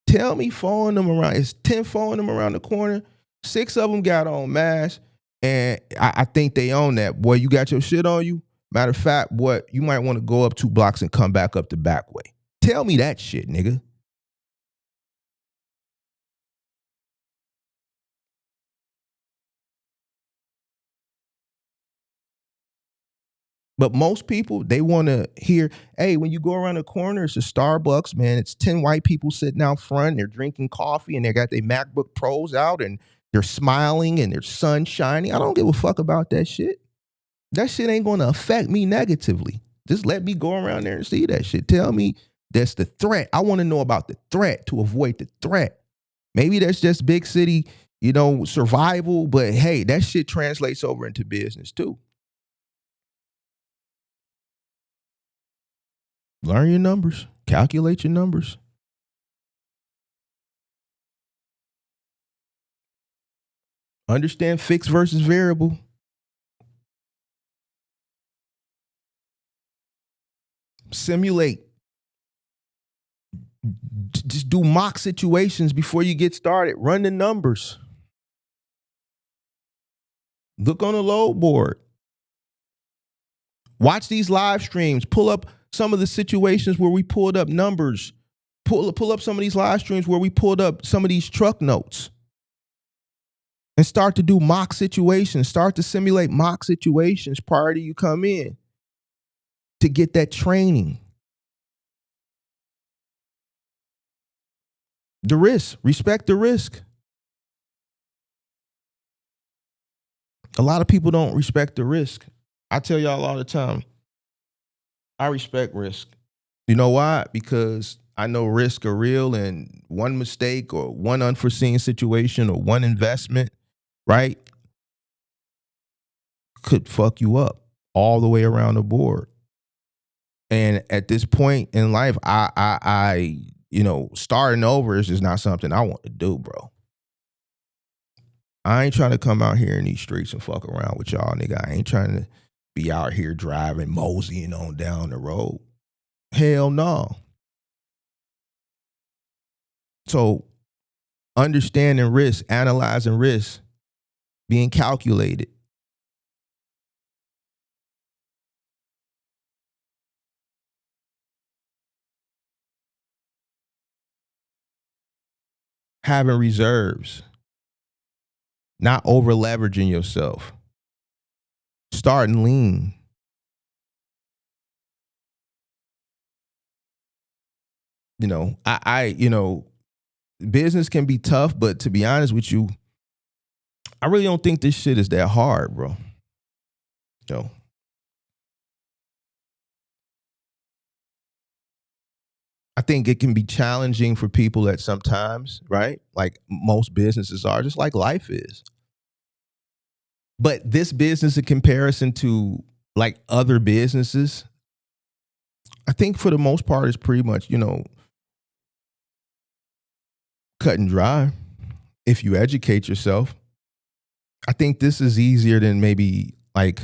D: Tell me following them around. It's 10 following them around the corner. 6 of them got on masks. And I think they own that. Boy, you got your shit on you? Matter of fact, boy, you might want to go up 2 blocks and come back up the back way. Tell me that shit, nigga. But most people, they want to hear, hey, when you go around the corner, it's a Starbucks, man. It's 10 white people sitting out front. And they're drinking coffee and they got their MacBook Pros out and they're smiling and their sun shining. I don't give a fuck about that shit. That shit ain't going to affect me negatively. Just let me go around there and see that shit. Tell me that's the threat. I want to know about the threat to avoid the threat. Maybe that's just big city, survival. But hey, that shit translates over into business too. Learn your numbers. Calculate your numbers. Understand fixed versus variable. Simulate. Just do mock situations before you get started. Run the numbers. Look on the load board. Watch these live streams. Pull up some of the situations where we pulled up numbers. Pull up some of these live streams where we pulled up some of these truck notes. And start to do mock situations. Start to simulate mock situations prior to you come in to get that training. The risk. Respect the risk. A lot of people don't respect the risk. I tell y'all all the time, I respect risk. You know why? Because I know risks are real, and one mistake or one unforeseen situation or one investment, right, could fuck you up all the way around the board. And at this point in life, I starting over is just not something I want to do, bro. I ain't trying to come out here in these streets and fuck around with y'all, nigga. I ain't trying to be out here driving, moseying on down the road. Hell no. So understanding risk, analyzing risk, being calculated. Having reserves. Not over leveraging yourself. Starting lean. Business can be tough, but to be honest with you, I really don't think this shit is that hard, bro. I think it can be challenging for people at some times, right? Like most businesses are, just like life is. But this business in comparison to like other businesses, I think for the most part is pretty much, cut and dry if you educate yourself. I think this is easier than maybe like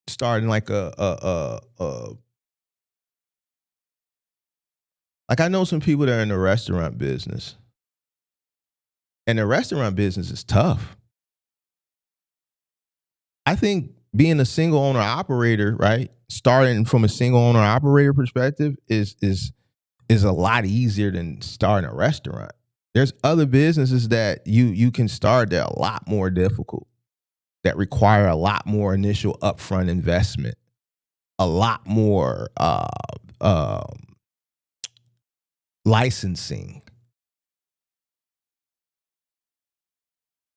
D: starting like like I know some people that are in the restaurant business. And the restaurant business is tough. I think being a single owner operator, right? Starting from a single owner operator perspective is a lot easier than starting a restaurant. There's other businesses that you can start that are a lot more difficult, that require a lot more initial upfront investment, a lot more licensing,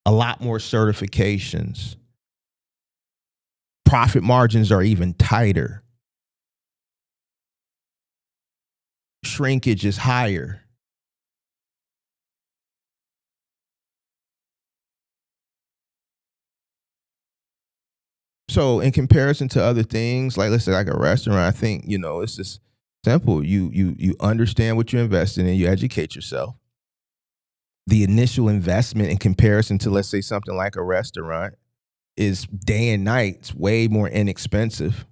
D: a lot more certifications. Profit margins are even tighter. Shrinkage is higher. So in comparison to other things, like let's say like a restaurant, I think, it's just simple. You understand what you're investing in, you educate yourself. The initial investment in comparison to, let's say, something like a restaurant is day and night. It's way more inexpensive.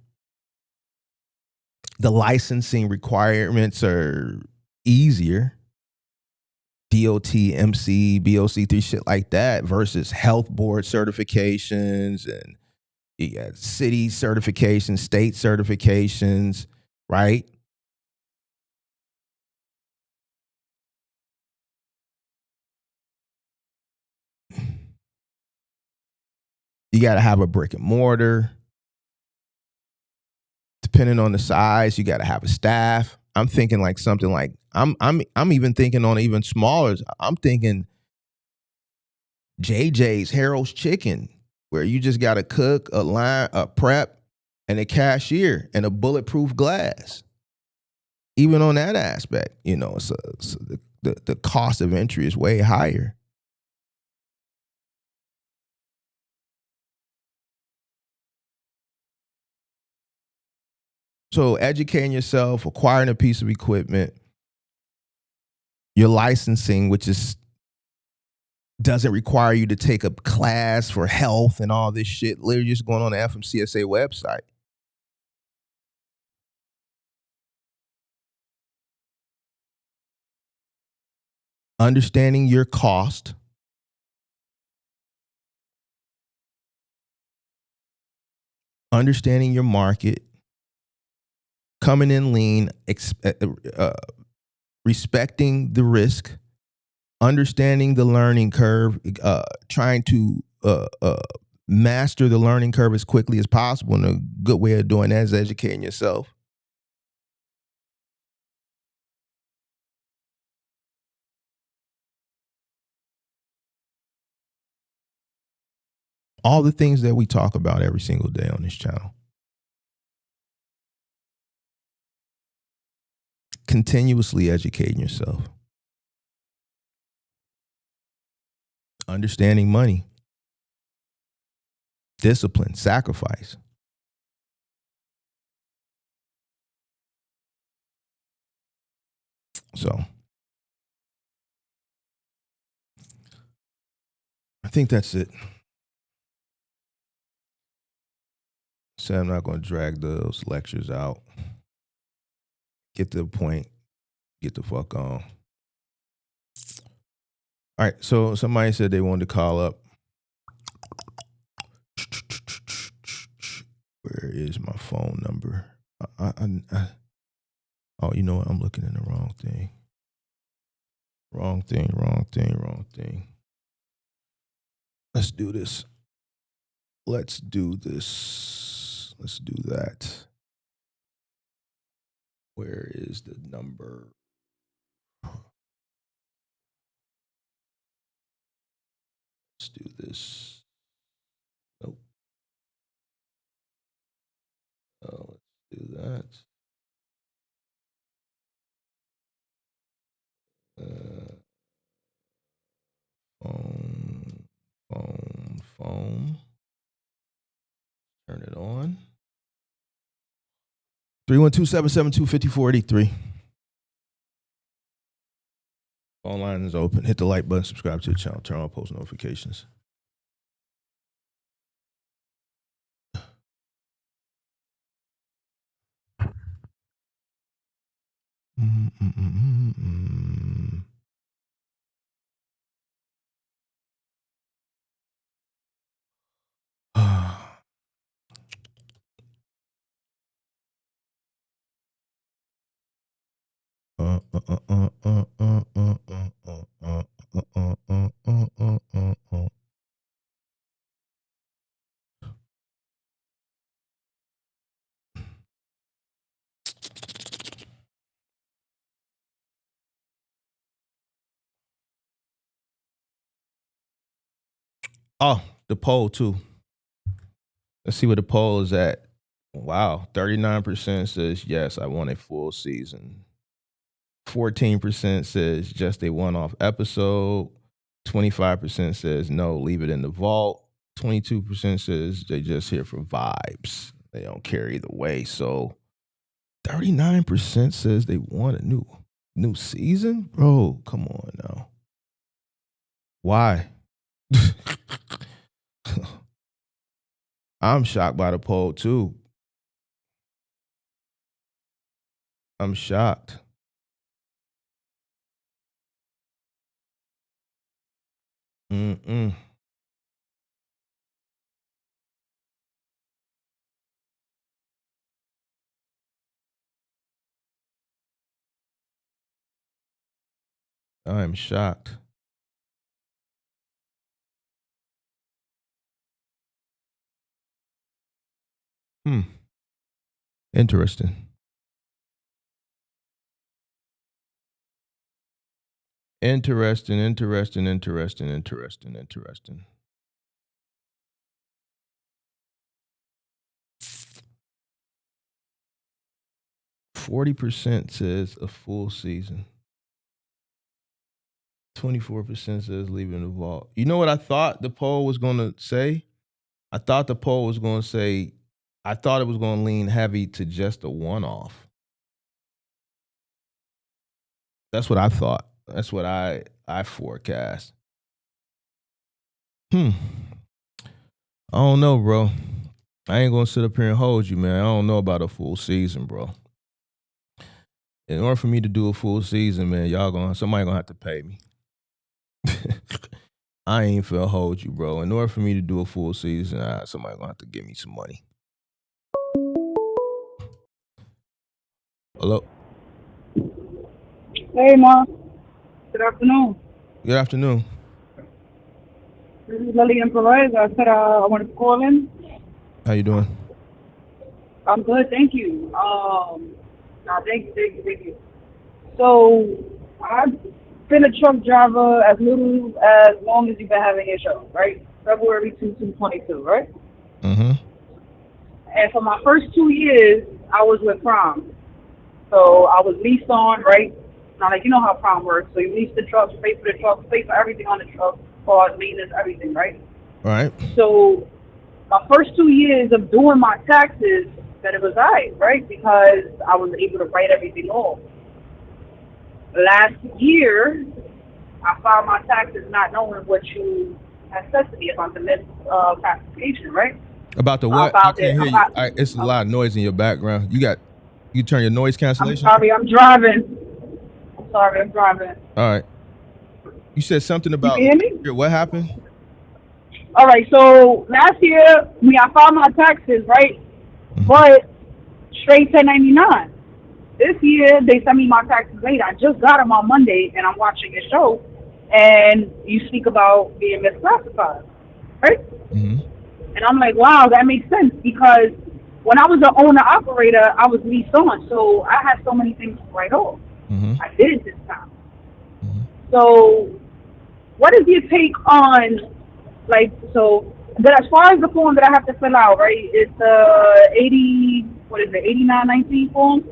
D: The licensing requirements are easier. DOT, MC, BOC3, shit like that, versus health board certifications and you got city certifications, state certifications, right? You got to have a brick and mortar. Depending on the size, you got to have a staff. I'm thinking like something like I'm even thinking on even smaller. I'm thinking JJ's Harold's Chicken, where you just got to cook, a line, a prep, and a cashier and a bulletproof glass. Even on that aspect, so the cost of entry is way higher. So educating yourself, acquiring a piece of equipment, your licensing, which doesn't require you to take a class for health and all this shit. Literally just going on the FMCSA website. understanding your cost, understanding your market, coming in lean, respecting the risk, understanding the learning curve, trying to master the learning curve as quickly as possible. And a good way of doing that is educating yourself. All the things that we talk about every single day on this channel. Continuously educating yourself. Understanding money. Discipline, sacrifice. So I think that's it. So I'm not going to drag those lectures out. Get to the point. Get the fuck on. All right. So somebody said they wanted to call up. Where is my phone number? Oh, you know what? I'm looking in the wrong thing. Wrong thing. Let's do this. Let's do that. Where is the number? Let's do this. Nope. Oh, let's do that. Phone. Turn it on. 312-772-5483. Phone line is open. Hit the like button, subscribe to the channel, turn on post notifications. Oh, the poll too. Let's see where the poll is at. Wow, 39% says yes, I want a full season. 14% says just a one-off episode. 25% says no, leave it in the vault. 22% says they just here for vibes. They don't care either way. So 39% says they want a new season? Bro, come on now. Why? I'm shocked by the poll too. I'm shocked. I am shocked. Interesting. 40% says a full season. 24% says leave it in the vault. You know what I thought the poll was going to say? I thought the poll was going to say, I thought it was going to lean heavy to just a one-off. That's what I thought. That's what I forecast. I don't know, bro. I ain't going to sit up here and hold you, man. I don't know about a full season, bro. In order for me to do a full season, man, somebody going to have to pay me. I ain't finna hold you, bro. In order for me to do a full season, somebody gonna have to give me some money. Hello.
E: Hey, Ma. Good afternoon.
D: Good afternoon.
E: This is Lillian Perez. I said I wanted to call in.
D: How you doing?
E: I'm good, thank you. Thank you. So, I've been a truck driver as long as you've been having your show, right? February 2022, right?
D: Mm-hmm.
E: And for my first 2 years, I was with Prime. So, I was leased on, right? Now, like, you know how Prime works. So, you lease the truck, pay for the truck, pay for everything on the truck, cars, maintenance, everything, right?
D: All right.
E: So, my first 2 years of doing my taxes, that it was right? Because I was able to write everything off. Last year, I filed my taxes not knowing what you had said to me about the misclassification, right?
D: About the what? I can't hear you. It's a lot of noise in your background. You turn your noise
E: I'm
D: cancellation?
E: sorry, I'm driving. All
D: right. You said something about
E: you can hear me?
D: what happened?
E: All right, so last year, I filed my taxes, right?
D: Mm-hmm.
E: But straight 1099. This year, they sent me my taxes late. I just got them on Monday, and I'm watching your show, and you speak about being misclassified, right?
D: Mm-hmm.
E: And I'm like, wow, that makes sense, because when I was an owner-operator, I was leased on, so I had so many things to write off.
D: Mm-hmm.
E: I did it this time.
D: Mm-hmm.
E: So what is your take on, like, so that as far as the form that I have to fill out, right, it's 8919 form?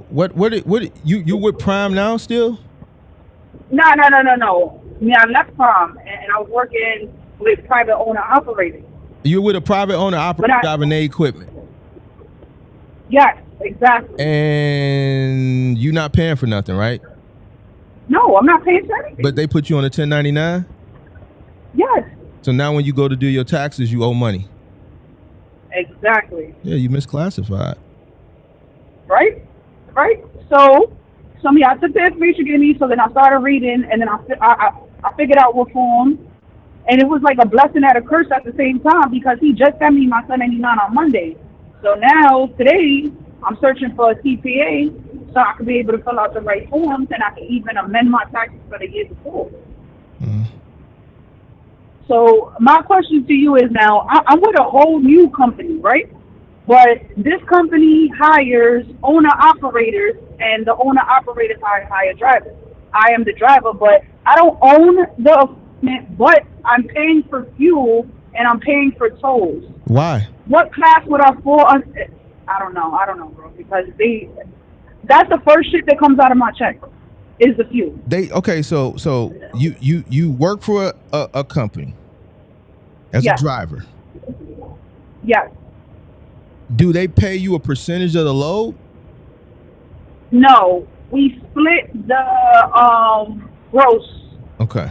D: What you with Prime now still?
E: No. I left Prime, and I was working with private owner-operating.
D: You're with a private owner operator driving their equipment?
E: Yes, exactly.
D: And you're not paying for nothing, right?
E: No, I'm not paying for anything.
D: But they put you on a 1099?
E: Yes.
D: So now when you go to do your taxes, you owe money.
E: Exactly.
D: Yeah, you misclassified.
E: Right? So I took the information you gave me, so then I started reading, and then I figured out what form, and it was like a blessing and a curse at the same time, because he just sent me my 1099 on Monday. So now, today, I'm searching for a CPA so I can be able to fill out the right forms, and I can even amend my taxes for the year before.
D: Mm-hmm.
E: So my question to you is now, I'm with a whole new company, right? But this company hires owner-operators, and the owner-operators hire drivers. I am the driver, but I don't own the equipment, but I'm paying for fuel, and I'm paying for tolls.
D: Why?
E: What class would I fall under? I don't know, bro, because that's the first shit that comes out of my check is the fuel.
D: So you work for a company as a driver.
E: Yes.
D: Do they pay you a percentage of the load?
E: No, we split the gross.
D: Okay.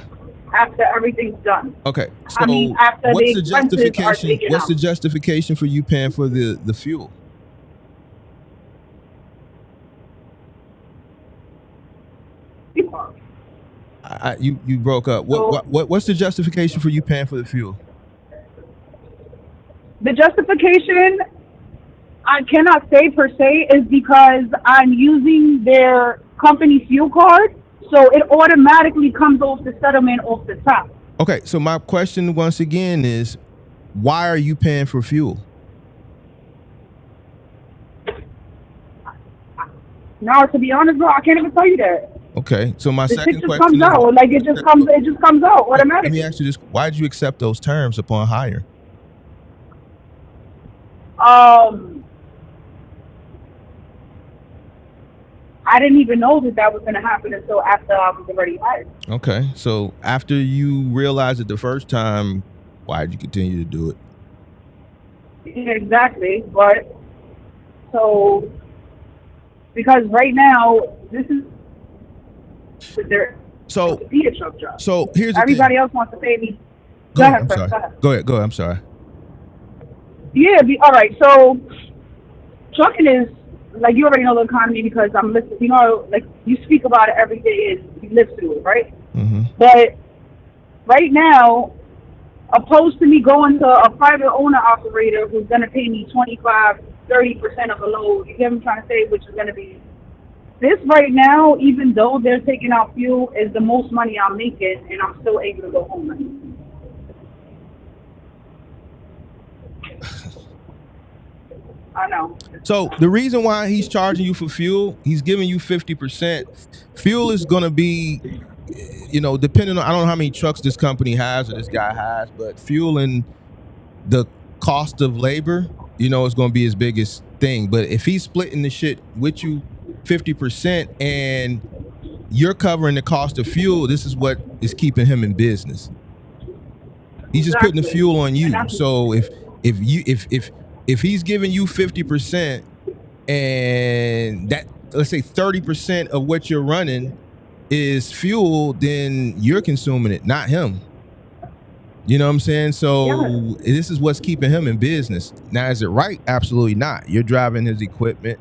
E: After everything's done.
D: Okay. So
E: after
D: what's
E: the
D: the justification? What's the
E: out.
D: justification for you paying for the fuel? You broke up. What's the justification for you paying for the fuel?
E: The justification, I cannot say per se, is because I'm using their company fuel card, so it automatically comes off the settlement off the top.
D: Okay, so my question once again is, why are you paying for fuel?
E: Now, to be honest, bro, I can't even tell you that.
D: Okay, so my second
E: just
D: question
E: comes out. Like it just comes out automatically.
D: Let me ask you this: why did you accept those terms upon hire?
E: I didn't even know that was going to happen until after I was already hired.
D: Okay, so after you realized it the first time, why did you continue to do it?
E: Yeah, exactly, but so because right now this is there.
D: So
E: be a truck job.
D: So here's the
E: everybody
D: thing.
E: else wants to pay me.
D: Go ahead. Go ahead. I'm sorry.
E: Yeah. All right. So trucking is, like, you already know the economy because I'm listening. You know, like, you speak about it every day and you live through it, right?
D: Mm-hmm.
E: But right now, opposed to me going to a private owner operator who's going to pay me 25-30% of a load, you get what I'm trying to say, which is going to be this right now, even though they're taking out fuel, is the most money I'm making, and I'm still able to go home. I know.
D: So the reason why he's charging you for fuel, he's giving you 50%. Fuel is going to be, depending on, I don't know how many trucks this company has or this guy has, but fuel and the cost of labor, is going to be his biggest thing. But if he's splitting the shit with you 50% and you're covering the cost of fuel, this is what is keeping him in business. He's just putting the fuel on you. So if he's giving you 50% and that, let's say 30% of what you're running is fuel, then you're consuming it, not him. You know what I'm saying? So this is what's keeping him in business. Now, is it right? Absolutely not. You're driving his equipment.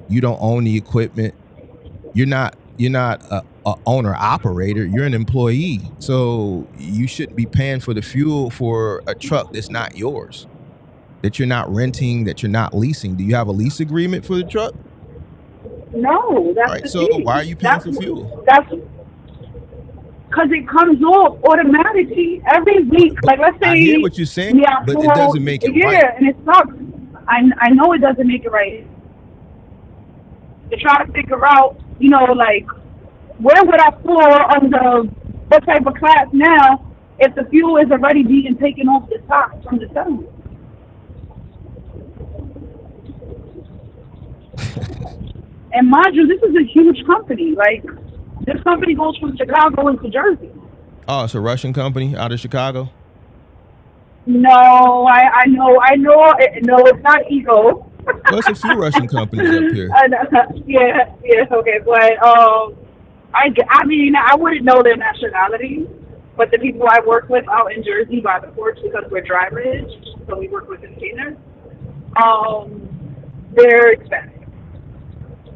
D: You don't own the equipment. You're not a owner operator. You're an employee. So you shouldn't be paying for the fuel for a truck that's not yours, that you're not renting, that you're not leasing. Do you have a lease agreement for the truck?
E: No, that's
D: right.
E: the
D: So
E: thing.
D: Why are you paying for fuel?
E: That's because it comes off automatically every week. Like, let's say
D: I hear what you're saying, but it doesn't make it right.
E: Yeah, and it sucks. I know it doesn't make it right. To try to figure out, like, where would I fall under what type of class now if the fuel is already being taken off the top from the settlement? And mind you, this is a huge company. Like, this company goes from Chicago into Jersey.
D: Oh, it's a Russian company out of Chicago?
E: No, I know. No, it's not Ego.
D: Well, there's a few Russian companies up here.
E: Yeah, okay. But I mean, I wouldn't know their nationality. But the people I work with out in Jersey by the ports, because we're drivers, so we work with containers, they're Hispanic.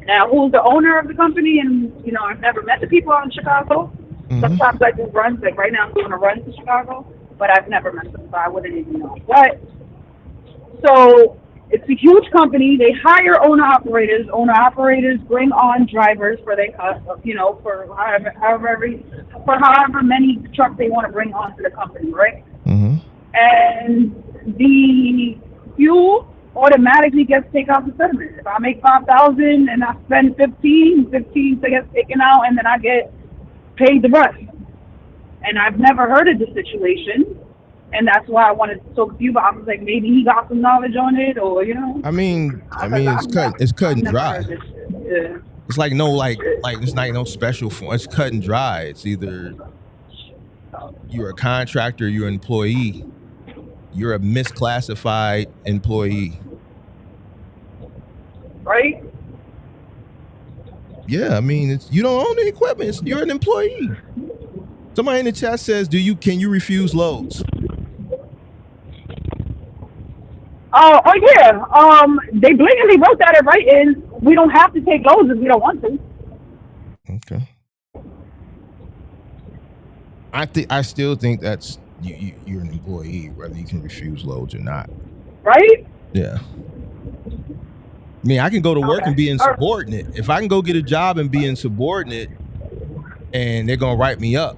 E: Now, who's the owner of the company? And, I've never met the people out in Chicago. Mm-hmm. Sometimes I do runs. Like right now I'm doing a run to Chicago, but I've never met them, so I wouldn't even know. But, so it's a huge company. They hire owner operators. Owner operators bring on drivers for their for however many trucks they want to bring onto the company, right?
D: Mm-hmm.
E: And the fuel automatically gets taken out the settlement. If I make 5,000 and I spend 15 gets taken out, and then I get paid the rest. And I've never heard of this situation, and that's why I wanted to talk to you. But I was like, maybe he got some knowledge on it, or
D: I mean, it's cut and dry.
E: Yeah.
D: It's like it's like no special form. It's cut and dry. It's either you're a contractor, you're an employee. You're a misclassified employee.
E: Right?
D: Yeah, I mean, you don't own the equipment. You're an employee. Somebody in the chat says, can you refuse loads?
E: Oh yeah. They blatantly wrote that in writing. We don't have to take loads if we don't want to.
D: Okay. I still think that's you're an employee, whether you can refuse loads or not.
E: Right?
D: Yeah. I mean, I can go to work and be insubordinate. If I can go get a job and be insubordinate, and they're gonna write me up.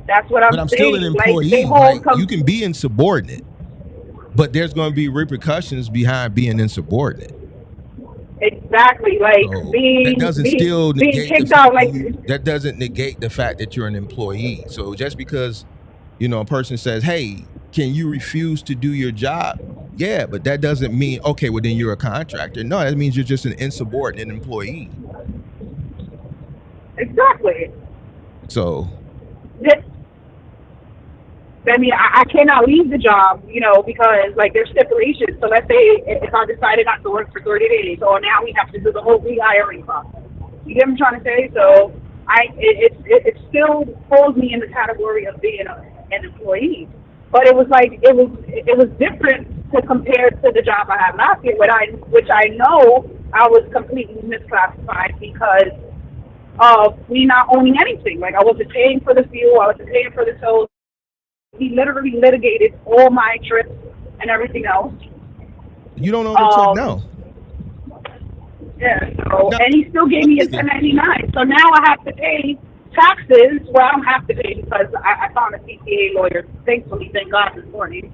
E: That's what I'm saying.
D: But I'm still an employee. Like, you can be insubordinate, but there's gonna be repercussions behind being insubordinate.
E: Exactly. Like
D: So
E: being
D: that doesn't still
E: being
D: negate
E: kicked
D: the
E: out.
D: fact
E: Like
D: that doesn't negate the fact that you're an employee. So just because a person says, "Hey, can you refuse to do your job?" Yeah, but that doesn't mean okay. Well, then you're a contractor. No, that means you're just an insubordinate employee.
E: Exactly.
D: So.
E: I mean, I cannot leave the job, because like there's stipulations. So let's say if I decided not to work for 30 days, so now we have to do the whole rehiring process. You get what I'm trying to say? So it still holds me in the category of being an employee. But it was like it was different to compare to the job I had last year, which I know I was completely misclassified because of me not owning anything. Like I wasn't paying for the fuel, I wasn't paying for the tolls. He literally litigated all my trips and everything else.
D: You don't own a truck now.
E: Yeah, so,
D: No.
E: and he still gave me a 1099. So now I have to pay taxes. Well, I don't have to pay because I found a CPA lawyer, thankfully, thank God, this morning.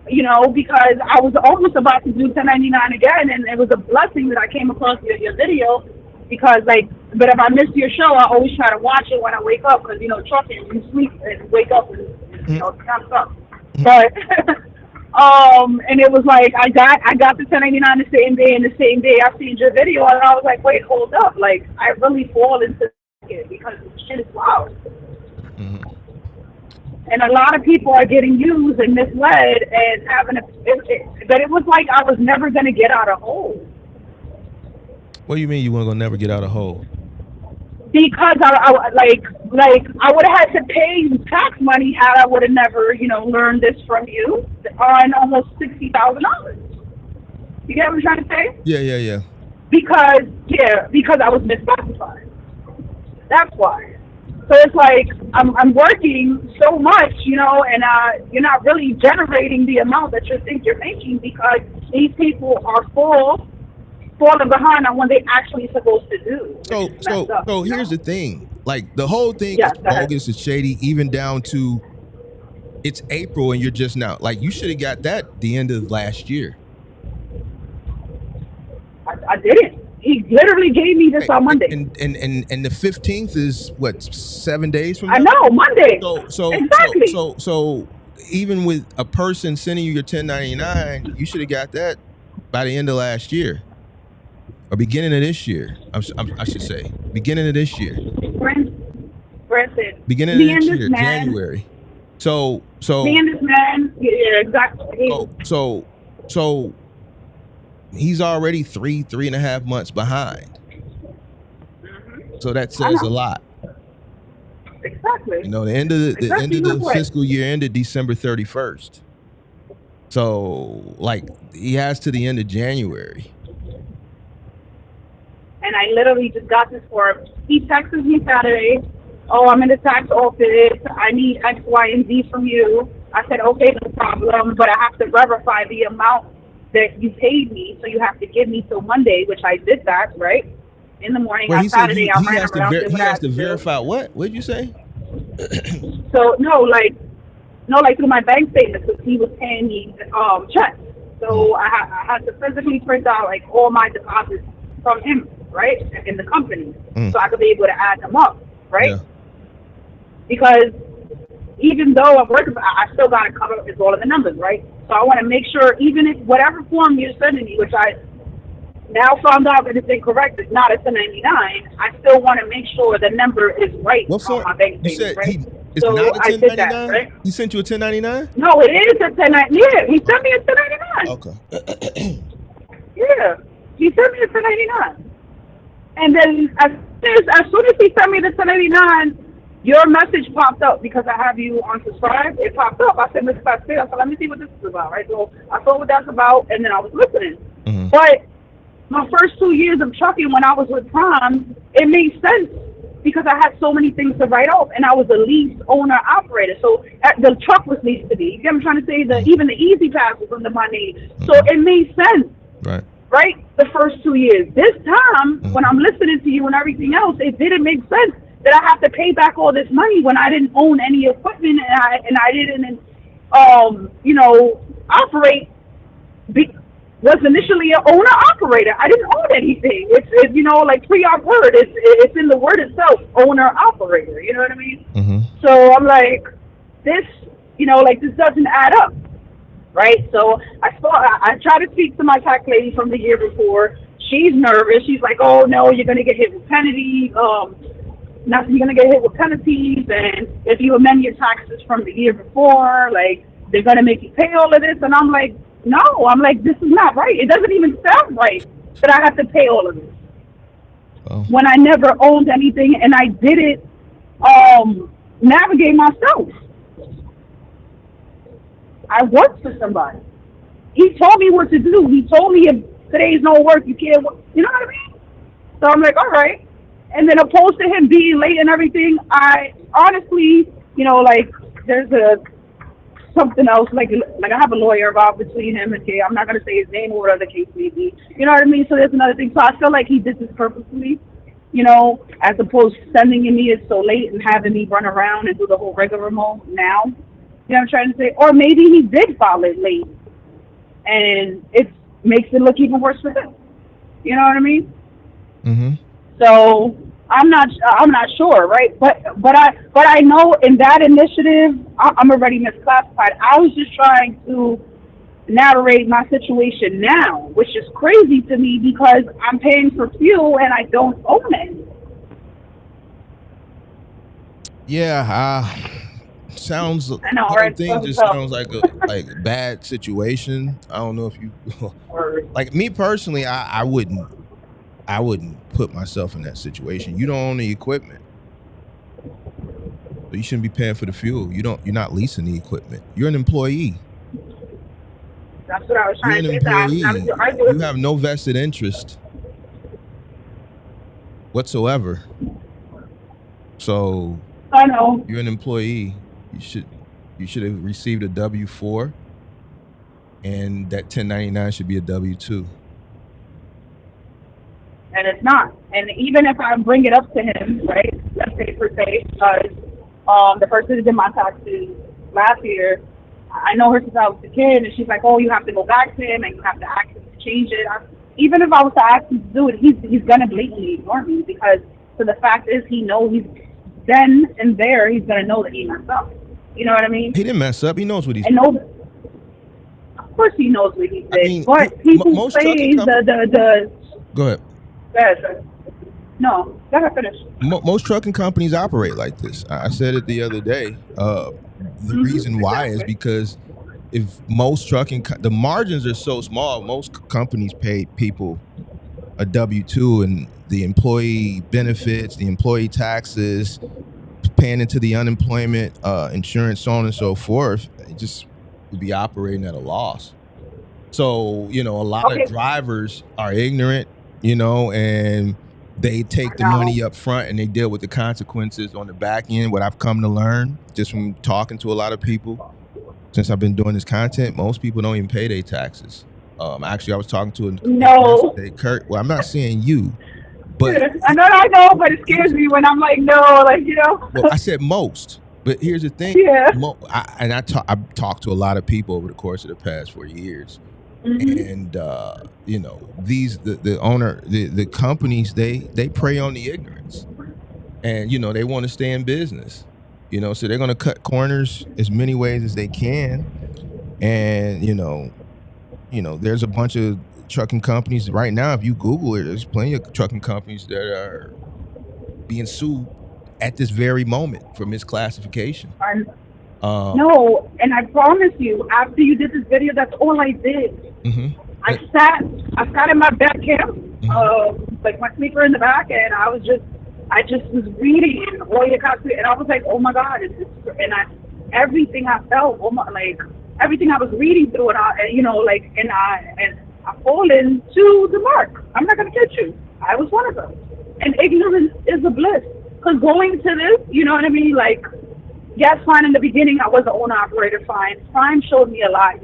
E: You know, because I was almost about to do 1099 again, and it was a blessing that I came across your video, because, like, but if I miss your show, I always try to watch it when I wake up, because, you know, trucking, you sleep and wake up and, you know, kind of stuff. But, and it was like, I got the 1099 the same day, and the same day I seen your video, and I was like, wait, hold up. Like, I really fall into it because shit is wild.
D: Mm-hmm.
E: And a lot of people are getting used and misled and having but it was like I was never going to get out of hole.
D: What do you mean you weren't gonna never get out of hole?
E: Because I would have had to pay you tax money had I would have never, you know, learned this from you on almost $60,000. You get what I'm trying to say?
D: Yeah.
E: Because I was misclassified. That's why. So it's like I'm working so much, you know, and you're not really generating the amount that you think you're making, because these people are falling behind on what they actually supposed to do.
D: So here's the thing. Like, the whole thing is bogus, is shady, even down to it's April and you're just now. Like, you should have got that the end of last year.
E: I didn't. He literally gave me this on Monday.
D: And the 15th is what, 7 days from now?
E: I know, Monday.
D: So
E: exactly.
D: So even with a person sending you your 1099, you should have got that by the end of last year. Or beginning of this year, I should say. Beginning of this year.
E: Granted.
D: Beginning of this year, January. So
E: me and this man, yeah, exactly.
D: So he's already 3.5 months behind.
E: Mm-hmm.
D: So that says a lot.
E: Exactly.
D: You know, the end of the fiscal year ended December 31st. So, like, he has to the end of January.
E: And I literally just got this for him. He texted me Saturday, oh, I'm in the tax office, I need X, Y, and Z from you. I said, okay, no problem, but I have to verify the amount that you paid me, so you have to give me till Monday, which I did that, right? In the morning, on Saturday,
D: he has to verify what? What did you say?
E: So, no, like through my bank statement, because he was paying me checks. So I had to physically print out, like, all my deposits from him, right, in the company, so I could be able to add them up, right? Yeah. Because even though I'm working, I still got to cover up all of the numbers, right? So I want to make sure, even if whatever form you're sending me, which I now found out that it's incorrect, it's not a 1099, I still want to make sure the number is right on my bank statement, right?
D: It's so not a 1099? I did that, right? He sent you a 1099?
E: No, it is a 1099. Yeah, he sent me a 1099.
D: Okay.
E: Yeah, he sent me a 1099. And then as soon as he sent me the 1099, your message popped up because I have you on subscribe. It popped up. I said, Ms. Pastel, so let me see what this is about, right? So I saw what that's about, and then I was listening. Mm-hmm. But my first 2 years of trucking, when I was with Prime, it made sense because I had so many things to write off, and I was a lease owner operator. So the truck was leased to me. You get what I'm trying to say? Even the Easy Pass was under my name. So it made sense. Right? The first 2 years. This time, when I'm listening to you and everything else, it didn't make sense that I have to pay back all this money when I didn't own any equipment and I didn't, operate. Was initially an owner operator. I didn't own anything. It's like pre-op word. It's in the word itself, owner operator. You know what I mean? Mm-hmm. So I'm like, this doesn't add up. Right, so I try to speak to my tax lady from the year before. She's nervous. She's like, "Oh no, you're gonna get hit with penalties. You're gonna get hit with penalties, and if you amend your taxes from the year before, like they're gonna make you pay all of this." And I'm like, "No, this is not right. It doesn't even sound right that I have to pay all of this when I never owned anything and I didn't navigate myself." I worked for somebody. He told me what to do. He told me if today's no work, you can't work. You know what I mean? So I'm like, all right. And then opposed to him being late and everything, I honestly, like there's something else, like I have a lawyer involved between him and Kay. I'm not gonna say his name or whatever the case may be. You know what I mean? So there's another thing. So I feel like he did this purposely, as opposed to sending me it so late and having me run around and do the whole rigmarole now. You know what I'm trying to say? Or maybe he did file it late, and it makes it look even worse for him. You know what I mean?
D: Mm-hmm.
E: So I'm not sure, right? But I know in that initiative, I'm already misclassified. I was just trying to narrate my situation now, which is crazy to me because I'm paying for fuel and I don't own it.
D: Yeah, sounds.
E: I know,
D: Whole
E: right?
D: thing just sounds like a bad situation. I don't know if you like me personally. I wouldn't put myself in that situation. You don't own the equipment, so you shouldn't be paying for the fuel. You're not leasing the equipment. You're an employee.
E: That's what I was trying
D: You're an
E: to say.
D: employee. You have no vested interest whatsoever. So
E: I know.
D: you're an employee. You should have received a W-4, and that 1099 should be a W-2.
E: And it's not. And even if I bring it up to him, right, let's say per se, because the person who did my taxes last year, I know her since I was a kid, and she's like, oh, you have to go back to him and you have to ask him to change it. Even if I was to ask him to do it, he's going to blatantly ignore me because so the fact is he's then and there he's going to know that he messed up. You know what I mean?
D: He didn't mess up. He knows what he's
E: doing. Of course he knows what he did.
D: I mean,
E: but people say the
D: Go ahead.
E: Go ahead, sir. No, let her finish.
D: Most trucking companies operate like this. I said it the other day. The reason why is because if most trucking, the margins are so small, most companies pay people a W-2 and the employee benefits, the employee taxes, paying into the unemployment insurance, so on and so forth. It just would be operating at a loss. So, a lot of drivers are ignorant, and they take the money up front and they deal with the consequences on the back end. What I've come to learn just from talking to a lot of people since I've been doing this content, most people don't even pay their taxes. Actually, I was talking to Kurt. Well, I'm not saying you, but
E: I know, but it scares me when I'm like, no,
D: Well, I said most, but here's the thing.
E: Yeah.
D: I've talked to a lot of people over the course of the past 4 years. And the companies they prey on the ignorance, and they want to stay in business, so they're going to cut corners as many ways as they can, and there's a bunch of trucking companies right now. If you Google it, there's plenty of trucking companies that are being sued at this very moment for misclassification.
E: No, and I promise you, after you did this video, that's all I did.
D: Mm-hmm.
E: I sat in my back camp, like my sleeper in the back, and I just was reading all your copy, and I was like, oh my God, everything I felt, everything I was reading through, and I fall into the mark. I'm not gonna get you. I was one of them, and ignorance is a bliss. Cause going to this, you know what I mean, yes, fine. In the beginning, I was an owner operator. Fine. Prime showed me a lot.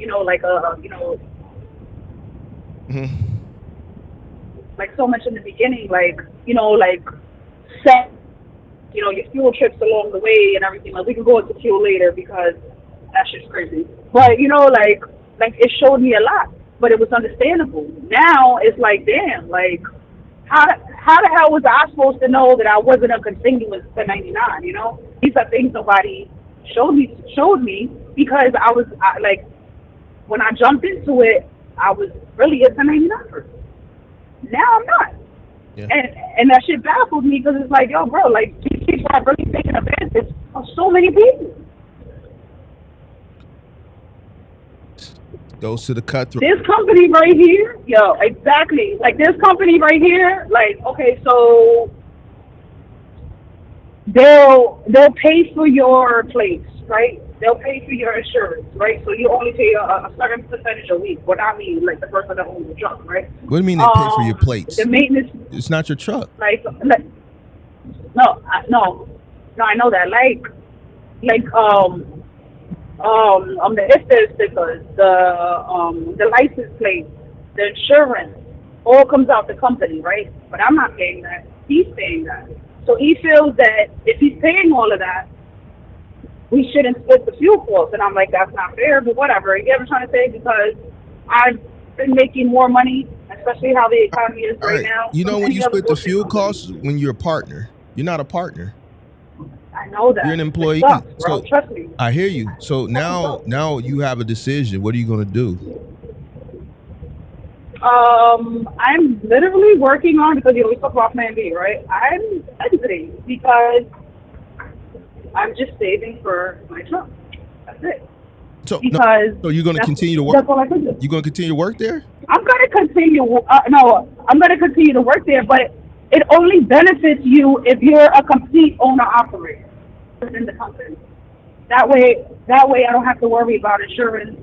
E: So much in the beginning, set, your fuel trips along the way and everything. We can go into fuel later because that shit's crazy. But it showed me a lot, but it was understandable. Now it's damn, how the hell was I supposed to know that I wasn't a continuous 1099? These are things nobody showed me because when I jumped into it, I was really a 1099 person. Now I'm not. Yeah. And that shit baffled me because it's yo, bro, these people are really taking advantage of so many people.
D: Goes to the cutthroat.
E: This company right here, exactly. This company right here, okay, so they'll pay for your plates, right? They'll pay for your insurance, right? So you only pay a certain percentage a week. What I mean, the person that owns the truck, right?
D: What do you mean they pay for your plates?
E: The maintenance.
D: It's not your truck.
E: No, I know that. The if stickers, the license plate, the insurance, all comes out the company, right? But I'm not paying that. He's paying that. So he feels that if he's paying all of that, we shouldn't split the fuel costs. And I'm like, that's not fair, but whatever. You get what I'm trying to say? Because I've been making more money, especially how the economy is
D: All
E: right
D: right.
E: now.
D: You know when you
E: Any other
D: split the
E: bullshit
D: fuel
E: company.
D: costs when you're a partner. You're not a partner.
E: I know that.
D: You're an employee.
E: It sucks, bro.
D: So
E: Trust me.
D: I hear you. So now you have a decision. What are you gonna do?
E: I'm literally working on, because you always talk about plan B, right? I'm exiting because I'm just saving for my truck. That's it.
D: So
E: Because
D: so you're gonna
E: that's-
D: continue to
E: That's
D: work.
E: all I can do.
D: You're gonna continue to work there?
E: I'm gonna continue. No, I'm gonna continue to work there, but it only benefits you if you're a complete owner operator within the company. That way, I don't have to worry about insurance,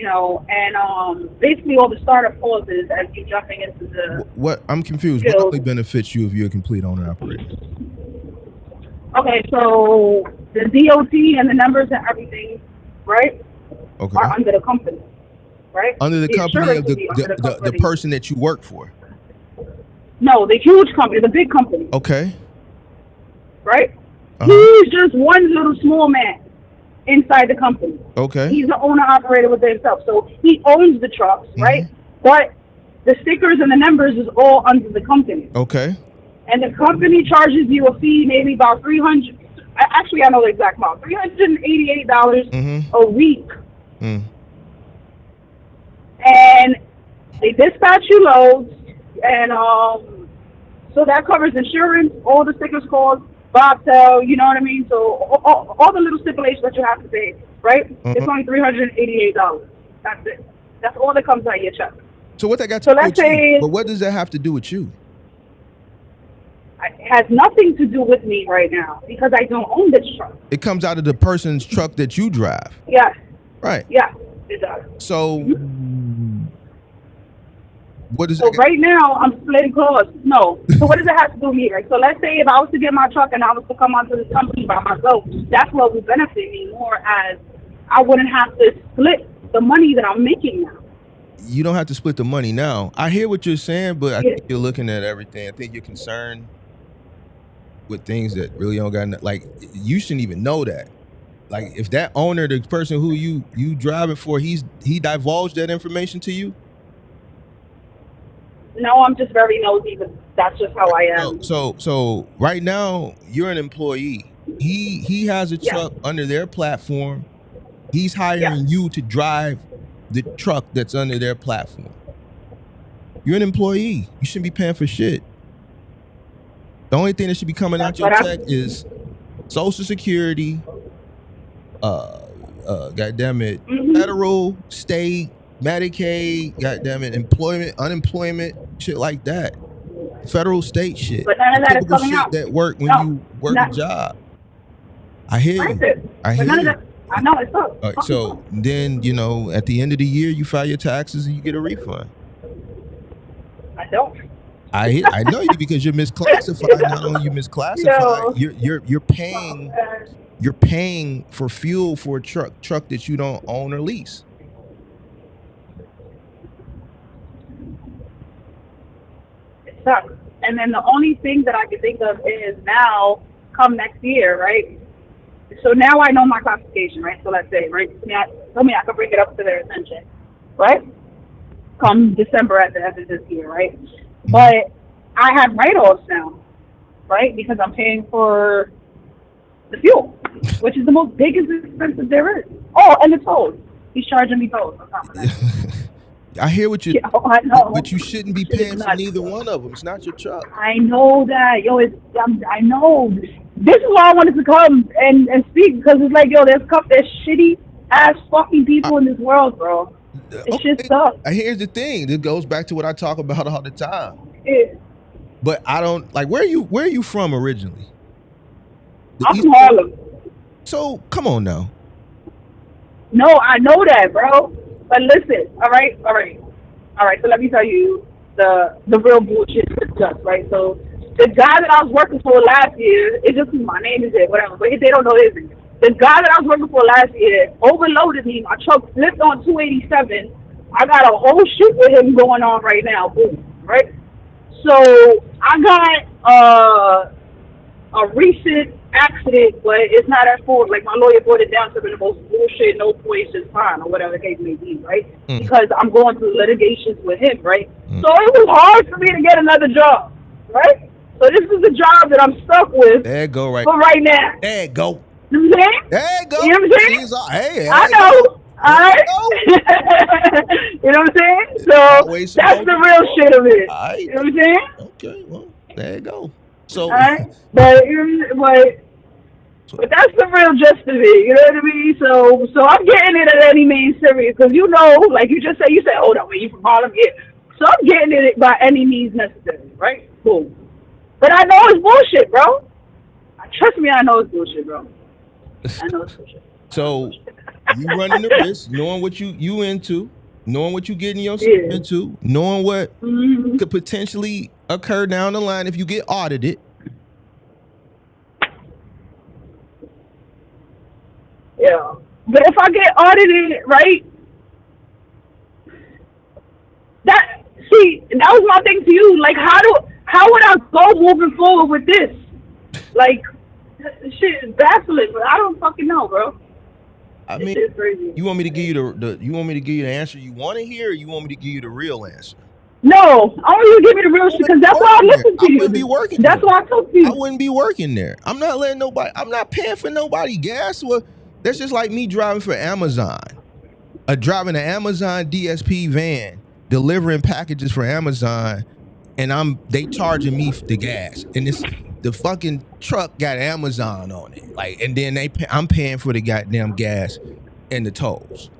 E: and basically all the startup clauses as you jumping into the.
D: What I'm confused. What only benefits you if you're a complete owner operator?
E: Okay, so the DOT and the numbers and everything, right,
D: Okay.
E: are under the company, right?
D: Under the company
E: insurance
D: of
E: will be under
D: the
E: company.
D: person that you work for.
E: No, the huge company, the big company,
D: Okay.
E: right?
D: Uh-huh.
E: He's just one little small man inside the company.
D: Okay.
E: He's the owner operator with himself, so he owns the trucks, right? But the stickers and the numbers is all under the company.
D: Okay.
E: And the company charges you a fee, maybe about $300. Actually, I know the exact amount. $388 a week,
D: Mm.
E: and they dispatch you loads, and so that covers insurance, all the stickers cost, bobtail, you know what I mean? So all the little stipulations that you have to pay, right? It's only $388. That's it. That's all that comes out of your check.
D: So what that got to
E: So
D: do
E: let's
D: with you?
E: say-
D: But what does that have to do with you?
E: It has nothing to do with me right now because I don't own this truck.
D: It comes out of the person's truck that you drive.
E: Yes,
D: Right.
E: yes, it does.
D: So what does
E: So
D: that got-
E: right now, I'm splitting costs. No. So what does it have to do here? So let's say if I was to get my truck and I was to come onto this company by myself, that's what would benefit me more, as I wouldn't have to split the money that I'm making now.
D: you don't have to split the money now. I hear what you're saying, but I
E: Yeah.
D: think you're looking at everything. I think you're concerned with things that really don't got like you shouldn't even know that. Like if that owner, the person who you driving for, he divulged that information to you.
E: No, I'm just very nosy, but that's just how I am.
D: So right now you're an employee. He has a
E: Yeah.
D: truck under their platform. He's hiring you to drive the truck that's under their platform. You're an employee. You shouldn't be paying for shit. The only thing that should be coming out
E: That's
D: your
E: what
D: check is Social Security, goddamn it, federal, state, Medicaid, goddamn it, employment, unemployment, shit like that. Federal, state shit.
E: But none of that is
D: Typical
E: coming
D: shit
E: out.
D: that work when
E: No,
D: you work a
E: not-
D: job. I hear you. I
E: But
D: hear
E: none of
D: you.
E: that, I know it's up.
D: All right, so then at the end of the year you file your taxes and you get a refund.
E: I don't.
D: I know you because you're misclassified. Not only you misclassified,
E: Yo.
D: you're paying for fuel for a truck that you don't own or lease.
E: It sucks. And then the only thing that I can think of is now, come next year, right? So now I know my classification, right? So let's say, right? Tell me I can bring it up to their attention, right? Come December at the end of this year, right? But I have write-offs now, right? Because I'm paying for the fuel, which is the most biggest expense there is. Oh, and the tolls. He's charging me tolls on top of that.
D: I hear what you,
E: Yeah, I know.
D: but you shouldn't be
E: Shit is
D: paying for
E: nuts.
D: neither one of them. It's not your truck.
E: I know that, yo. I know. This is why I wanted to come and speak, because it's like, yo, there's shitty ass fucking people in this world, bro. It shit sucks.
D: Here's the thing. It goes back to what I talk about all the time.
E: Yeah.
D: But I don't like where are you from originally? The
E: I'm
D: East
E: from
D: Coast?
E: Harlem.
D: So come on now.
E: No, I know that, bro. But listen, all right. So let me tell you the real bullshit is just right. So the guy that I was working for last year, it's just my name is it, whatever, but they don't know his name. The guy that I was working for last year overloaded me. My truck flipped on 287. I got a whole shoot with him going on right now, boom, right? So I got a recent accident, but it's not at fault. Like, my lawyer brought it down to the most bullshit, no points, just fine, or whatever the case may be, right? Because I'm going through litigations with him, right? So it was hard for me to get another job, right? So this is the job that I'm stuck with.
D: There you go, right?
E: For right now.
D: There you go.
E: You know what I'm saying?
D: There you go.
E: You know what I'm saying?
D: Hey,
E: I know. All right. You know what I'm saying? So that's the real shit of it.
D: Right.
E: You know what I'm saying?
D: Okay, well, there you go. So,
E: all right. But that's the real gist of it. You know what I mean? So I'm getting it at any means serious, because you know, like you just said, hold on, you from Harlem, yeah. So I'm getting it by any means necessary, right? Cool. But I know it's bullshit, bro. Trust me, I know it's bullshit, bro. I know it's bullshit.
D: So you running the risk, knowing what you into, knowing what you getting yourself into, knowing what could potentially occur down the line if you get audited.
E: Yeah. But if I get audited, right? That was my thing to you. Like, how would I go moving forward with this? Like, shit is baffling, but I don't fucking know, bro.
D: I mean, you want me to give you the answer you want to hear, or you want me to give you the real answer?
E: No, I want you to give me the real shit, because that's why I listen to you.
D: I wouldn't be working.
E: That's why I talk to you.
D: I wouldn't be working there. I'm not letting nobody. I'm not paying for nobody gas. Well, that's just like me driving for Amazon. Driving an Amazon DSP van, delivering packages for Amazon, and they charging me for the gas, and the fucking truck got Amazon on it, like, and then I'm paying for the goddamn gas and the tolls.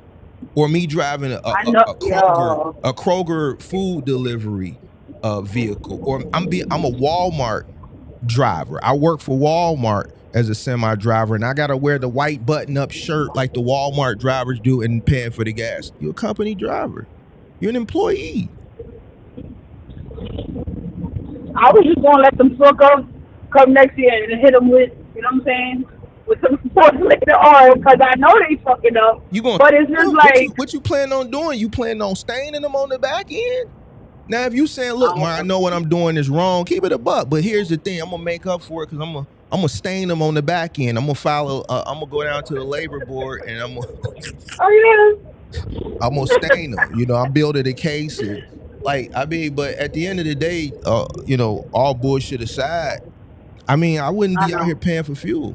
D: Or me driving a Kroger food delivery vehicle, or I'm a Walmart driver. I work for Walmart as a semi driver, and I gotta wear the white button up shirt like the Walmart drivers do, and paying for the gas. You're a company driver. You're an employee.
E: I was just gonna let them fuck up, come next year and hit them with, you know what I'm saying, with some support later on, because I know they fucking up. But it's just like,
D: what you plan on doing? You plan on staining them on the back end? Now, if you saying, look, man, I know what I'm doing is wrong, keep it a buck. But here's the thing, I'm gonna make up for it, because I'm gonna stain them on the back end. I'm gonna go down to the labor board, and I'm gonna stain them. You know, I'm building a case, and but at the end of the day, all bullshit aside, I mean, I wouldn't be out here paying for fuel.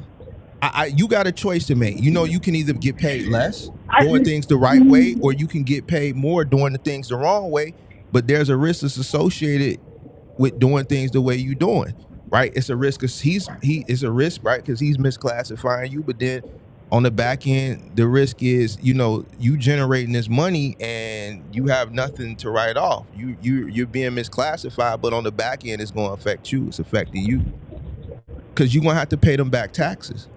D: You got a choice to make. You know, you can either get paid less doing things the right way, or you can get paid more doing the things the wrong way. But there's a risk that's associated with doing things the way you're doing, right? It's a risk because it's a risk, right? Because he's misclassifying you. But then on the back end, the risk is, you generating this money and you have nothing to write off. You're being misclassified, but on the back end, it's going to affect you. It's affecting you because you're going to have to pay them back taxes.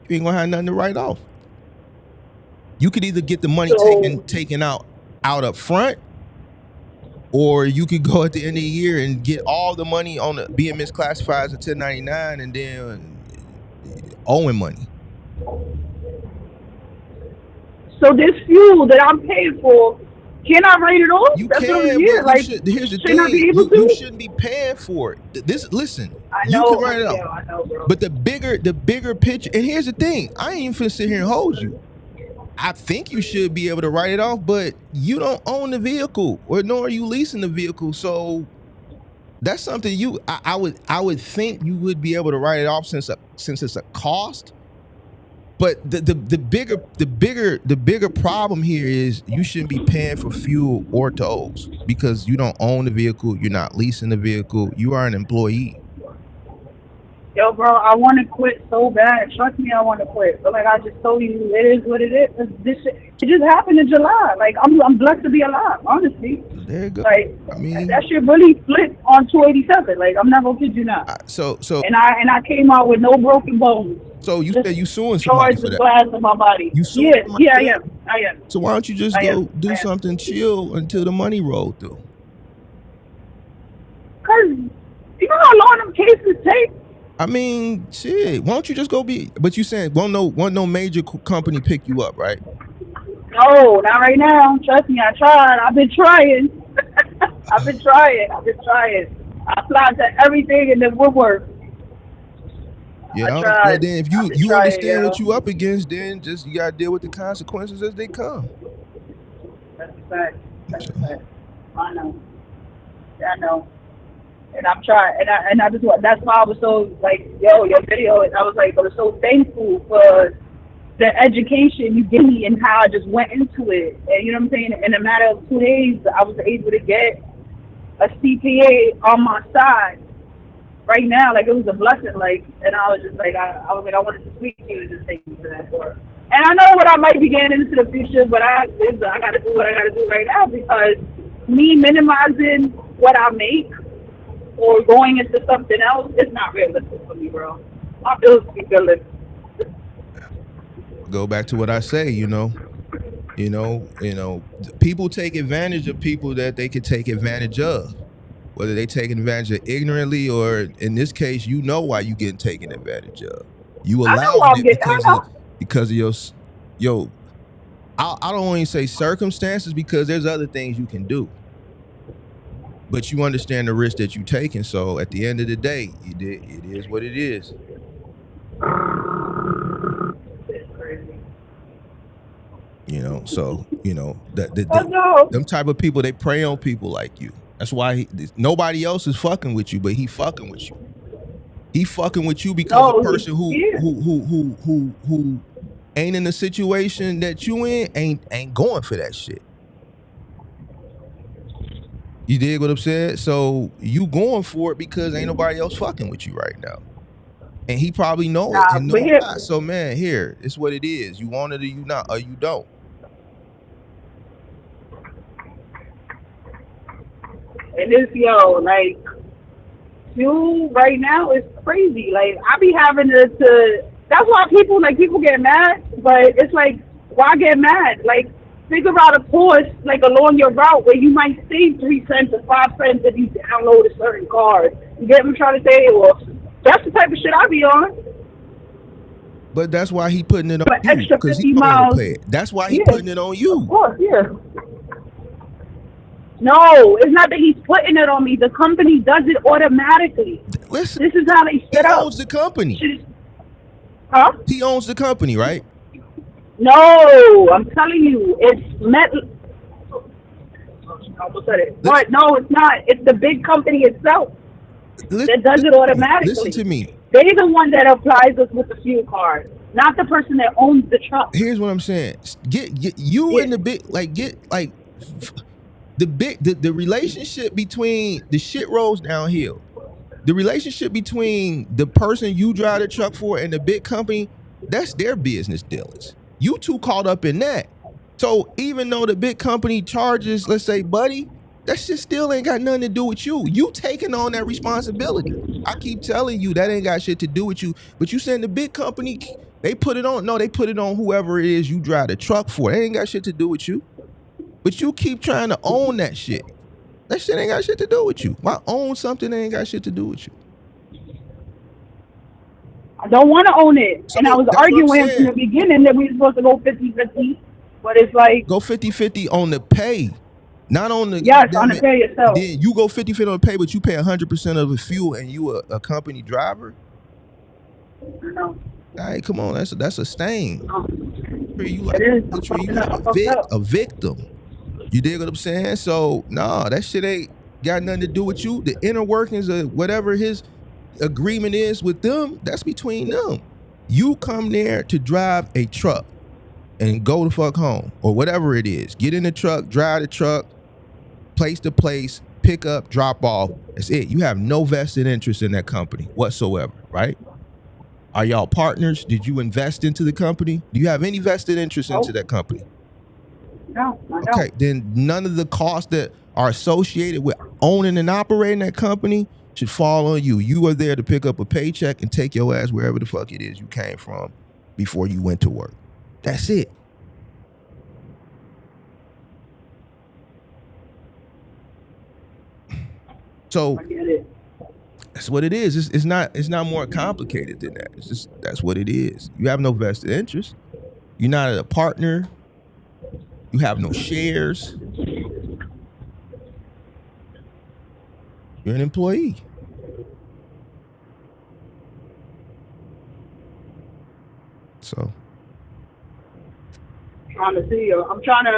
D: You ain't going to have nothing to write off. You could either get the money taken out up front, or you could go at the end of the year and get all the money on being misclassified as a 1099 and then owing money.
E: So this fuel that I'm paying for, can I write it off?
D: You
E: That's
D: can, here's the thing. You shouldn't be paying for it. Listen, you can write it off.
E: I know, bro.
D: But the bigger picture, and here's the thing, I ain't even finna sit here and hold you. I think you should be able to write it off, but you don't own the vehicle, nor are you leasing the vehicle. So that's something I would think you would be able to write it off since it's a cost. But the bigger problem here is you shouldn't be paying for fuel or tolls because you don't own the vehicle, you're not leasing the vehicle, you are an employee.
E: Yo, bro, I want to quit so bad. Trust me, I want to quit. But like I just told you, it is what it is. It just happened in July. Like I'm blessed to be alive, honestly.
D: There you go.
E: Like,
D: I mean,
E: that shit really flipped on 287. Like, I'm not gonna kid you now.
D: So
E: and I came out with no broken bones.
D: So you said you suing somebody for that?
E: Glass in my body.
D: You suing somebody?
E: Yeah, I am.
D: So why don't you just go do something chill until the money roll through?
E: Cause you know how long them cases take.
D: I mean, shit. Why don't you just go be? But you saying won't no major company pick you up, right?
E: No, not right now. Trust me, I tried. I've been trying. I've been trying. I applied to everything in the woodwork. I
D: Yeah. Well,
E: tried.
D: then if
E: I've
D: you
E: been
D: you
E: trying,
D: understand what
E: yo.
D: you up against, then just you gotta deal with the consequences as they come.
E: That's a fact. That's
D: So,
E: a fact. I know. I know. And I'm trying, and I just that's why I was so like, yo, your video. I was like, I was so thankful for the education you gave me and how I just went into it. And you know what I'm saying? In a matter of 2 days, I was able to get a CPA on my side right now. Like it was a blessing. Like, and I was just like, I was like, I wanted to speak to you and just thank you for that. And I know what I might be getting into the future, but I got to do what I got to do right now because me minimizing what I make or going into something else, it's not realistic for me, bro. My bills be billing.
D: go back to what I say. People take advantage of people that they could take advantage of. Whether they taking advantage of ignorantly or in this case, you know why you getting taken advantage of. You
E: I know
D: allowing
E: I'm
D: it
E: getting. I know.
D: because of your I don't want to say circumstances because there's other things you can do. But you understand the risk that you're taking. So at the end of the day, it is what it is.
E: It's crazy.
D: So
E: I know.
D: them type of people, they prey on people like you. That's why nobody else is fucking with you, but he fucking with you. He fucking with you because the
E: No,
D: person
E: yeah.
D: who ain't in the situation that you in ain't going for that shit. You dig what I'm saying? So you going for it because ain't nobody else fucking with you right now. And he probably know it
E: Nah,
D: and know
E: but here,
D: why. So man, here, it's what it is. You want it or you not, or you don't.
E: and this, yo, like, you right now is crazy. Like, I be having to that's why people get mad, but it's like, why get mad? Like, figure out a course, like, along your route where you might save 3 cents or 5 cents if you download a certain card. You get what I'm trying to say? Well, that's the type of shit I be on.
D: But that's why he putting it on
E: For
D: you,
E: extra
D: because he
E: 50
D: know how to
E: miles.
D: play it. That's why he
E: Yeah,
D: putting it on
E: of
D: you.
E: course, yeah. No, it's not that he's putting it on me. The company does it automatically.
D: Listen,
E: This is how they
D: he
E: set up.
D: owns the company.
E: Huh?
D: He owns the company, right?
E: No, I'm telling you, it's met. I almost said it.
D: Listen,
E: But no, it's not. It's the big company itself that does it
D: listen
E: automatically.
D: to me.
E: They're the one that applies us with the fuel card, not the person that owns the truck.
D: Here's what I'm saying. Get you
E: Yeah.
D: and the big the relationship between the shit rolls downhill. The relationship between the person you drive the truck for and the big company, that's their business dealings. You two caught up in that. So even though the big company charges, let's say, buddy, that shit still ain't got nothing to do with you. You taking on that responsibility. I keep telling you that ain't got shit to do with you. But you saying the big company, they put it on. No, they put it on whoever it is you drive the truck for. They ain't got shit to do with you. But you keep trying to own that shit. That shit ain't got shit to do with you. Why own something that ain't got shit to do with you?
E: I don't want to own it.
D: So
E: And I was
D: that's what I'm
E: arguing from
D: saying.
E: the beginning that we were supposed to go 50-50. But it's like,
D: Go 50-50 on the pay. Not on the
E: yes, on
D: goddamn
E: the
D: it.
E: pay yourself.
D: Then you go 50-50 on the pay, but you pay 100% of the fuel and you a company driver.
E: No.
D: All right, come on. That's a stain.
E: No.
D: You
E: It is. I'm
D: like
E: fucked up.
D: a victim. You dig what I'm saying? So no, that shit ain't got nothing to do with you. The inner workings of whatever his agreement is with them, that's between them. You come there to drive a truck and go the fuck home or whatever it is. Get in the truck, drive the truck, place to place, pick up, drop off. That's it. You have no vested interest in that company whatsoever, right? Are y'all partners? Did you invest into the company? Do you have any vested interest into that company?
E: No, I don't.
D: Okay, then none of the costs that are associated with owning and operating that company should fall on you. You are there to pick up a paycheck and take your ass wherever the fuck it is you came from before you went to work. That's it. So
E: I get it.
D: That's what it is. It's not more complicated than that. It's just that's what it is. You have no vested interest. You're not a partner. You have no shares. You're an employee. So
E: Trying to see you. I'm trying to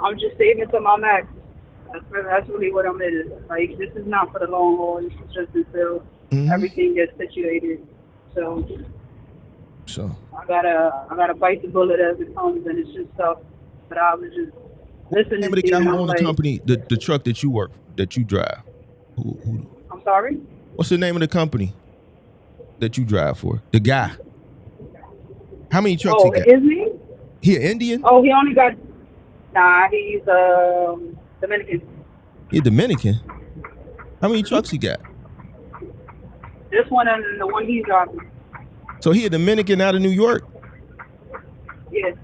E: I'm just saving to my max. That's really what I'm in. Like, this is not for the long haul. This is just until everything gets situated. So I gotta bite the bullet as it comes, and it's just tough. But I was just listening.
D: Name of the guy who owned the company, the truck that you drive. Who?
E: I'm sorry.
D: What's the name of the company that you drive for? The guy. How many trucks he got?
E: Is he?
D: He an Indian?
E: Oh, he only got. Nah, he's Dominican.
D: He Dominican. How many trucks he got?
E: This one and the one he's driving.
D: So he a Dominican out of New York?
E: Yes.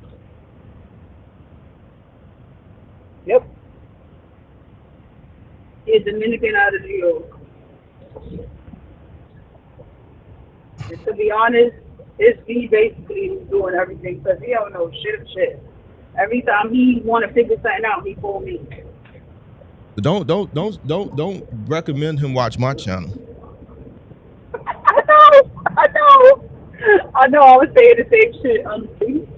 E: Yep. He's Dominican out of New York. And to be honest, it's me basically who's doing everything because he don't know shit. Every time he want to figure something out, he call me.
D: Don't recommend him watch my channel.
E: I know. I was saying the same shit, honestly.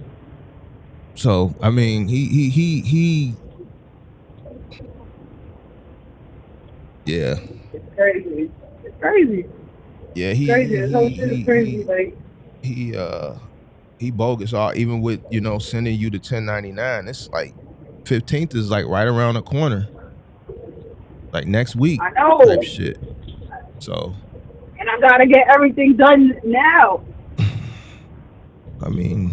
D: So I mean, he. Yeah.
E: It's crazy.
D: Yeah,
E: This whole shit is crazy. Like,
D: he bogus. Even with sending you the 1099, it's like 15th is like right around the corner, like next week.
E: I know.
D: Type shit. So.
E: And I gotta get everything done now.
D: I mean.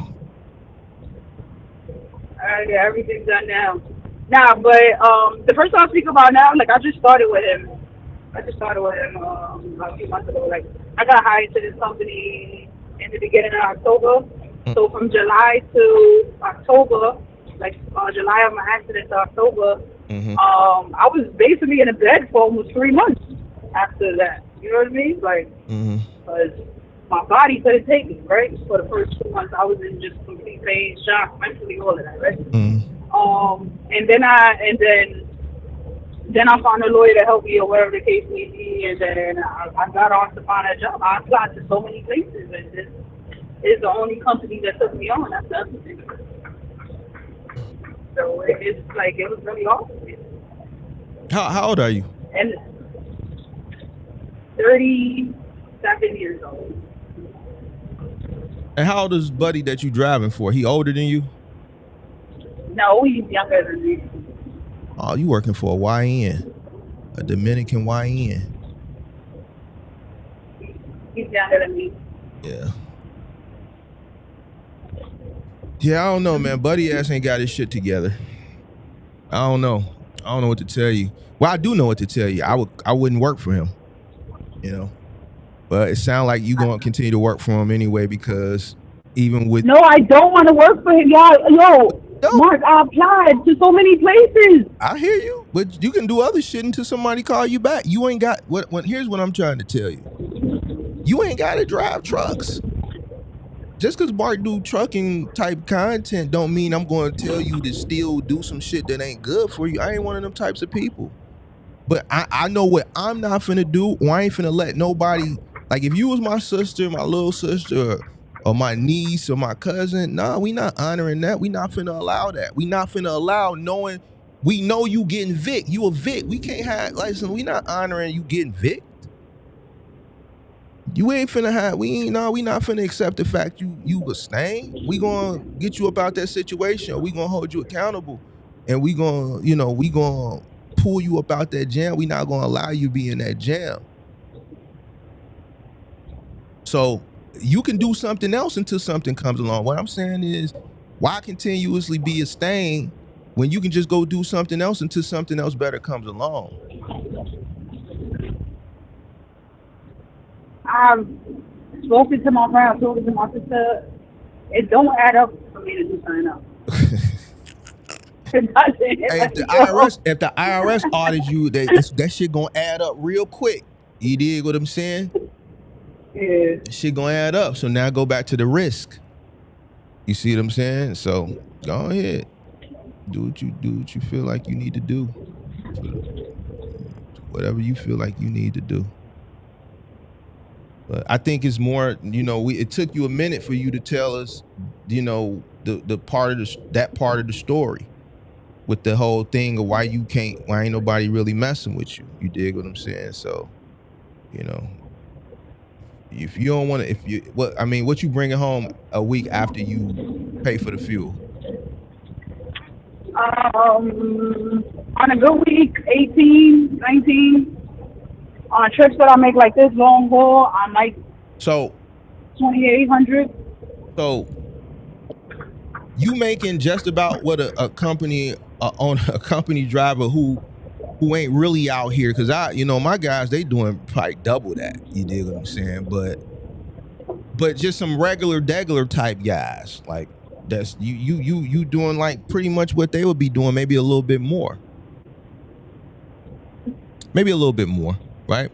E: I gotta get everything done now. Nah, but the person I speak about now, like I just started with him. A few months ago. Like I got hired to this company in the beginning of October. So from July to October, like July of my accident to October, I was basically in a bed for almost 3 months after that. You know what I mean? Like, because my body couldn't take it, right? For the first 2 months, I was in just complete pain, shock, mentally, all of that, right? Then I found a lawyer to help me or whatever the case may be, and then I got on to find a job. I applied to so many places, and this is the only company that took me on. That's the other thing. So it's like, it was really awesome.
D: How old are you?
E: And 37 years old.
D: And how old is buddy that you driving for? He older than you?
E: No, he's younger than me.
D: Oh, you working for a YN, a Dominican YN.
E: He's younger than me.
D: Yeah. Yeah, I don't know, man. Buddy ass ain't got his shit together. I don't know what to tell you. Well, I do know what to tell you. I wouldn't work for him, But it sounds like you gonna continue to work for him anyway because even with.
E: No, I don't want to work for him, y'all. Yo, Mark, I applied to so many places.
D: I hear you, but you can do other shit until somebody call you back. You ain't got here's what I'm trying to tell you. You ain't got to drive trucks. Just because Mark do trucking type content don't mean I'm going to tell you to still do some shit that ain't good for you. I ain't one of them types of people. But I know what I'm not finna do, or I ain't finna let nobody, like if you was my sister, my little sister, or my niece or my cousin, nah, we not honoring that. We not finna allow that. We not finna allow knowing, we know you getting Vic. You a Vic. We can't have, listen, we not honoring you getting Vic. You ain't finna have, we not finna accept the fact you a stain. We gonna get you up out that situation. We gonna hold you accountable. And we gonna pull you up out that jam. We not gonna allow you to be in that jam. So you can do something else until something comes along. What I'm saying is, why continuously be a stain when you can just go do something else until something else better comes along?
E: I've spoken to my friend, I've spoken to my sister. It don't add up for me to do something else.
D: Hey, if the IRS audits you, that shit gonna add up real quick. You dig what I'm saying?
E: Yeah.
D: Shit gonna add up. So now go back to the risk. You see what I'm saying? So go ahead. Do what you feel like you need to do. Whatever you feel like you need to do. But I think it's more, it took you a minute for you to tell us, the part of that part of the story with the whole thing of why ain't nobody really messing with you. You dig what I'm saying? So, if you don't want to, what you bringing home a week after you pay for the fuel?
E: On a good week, 18, 19. On trips that I make like this long haul, I'm like
D: So
E: 2,800.
D: So you making just about what a company on a company driver who ain't really out here, because my guys, they doing probably double that. You dig what I'm saying? But just some regular degular type guys, like that's you doing like pretty much what they would be doing, maybe a little bit more. Maybe a little bit more, right?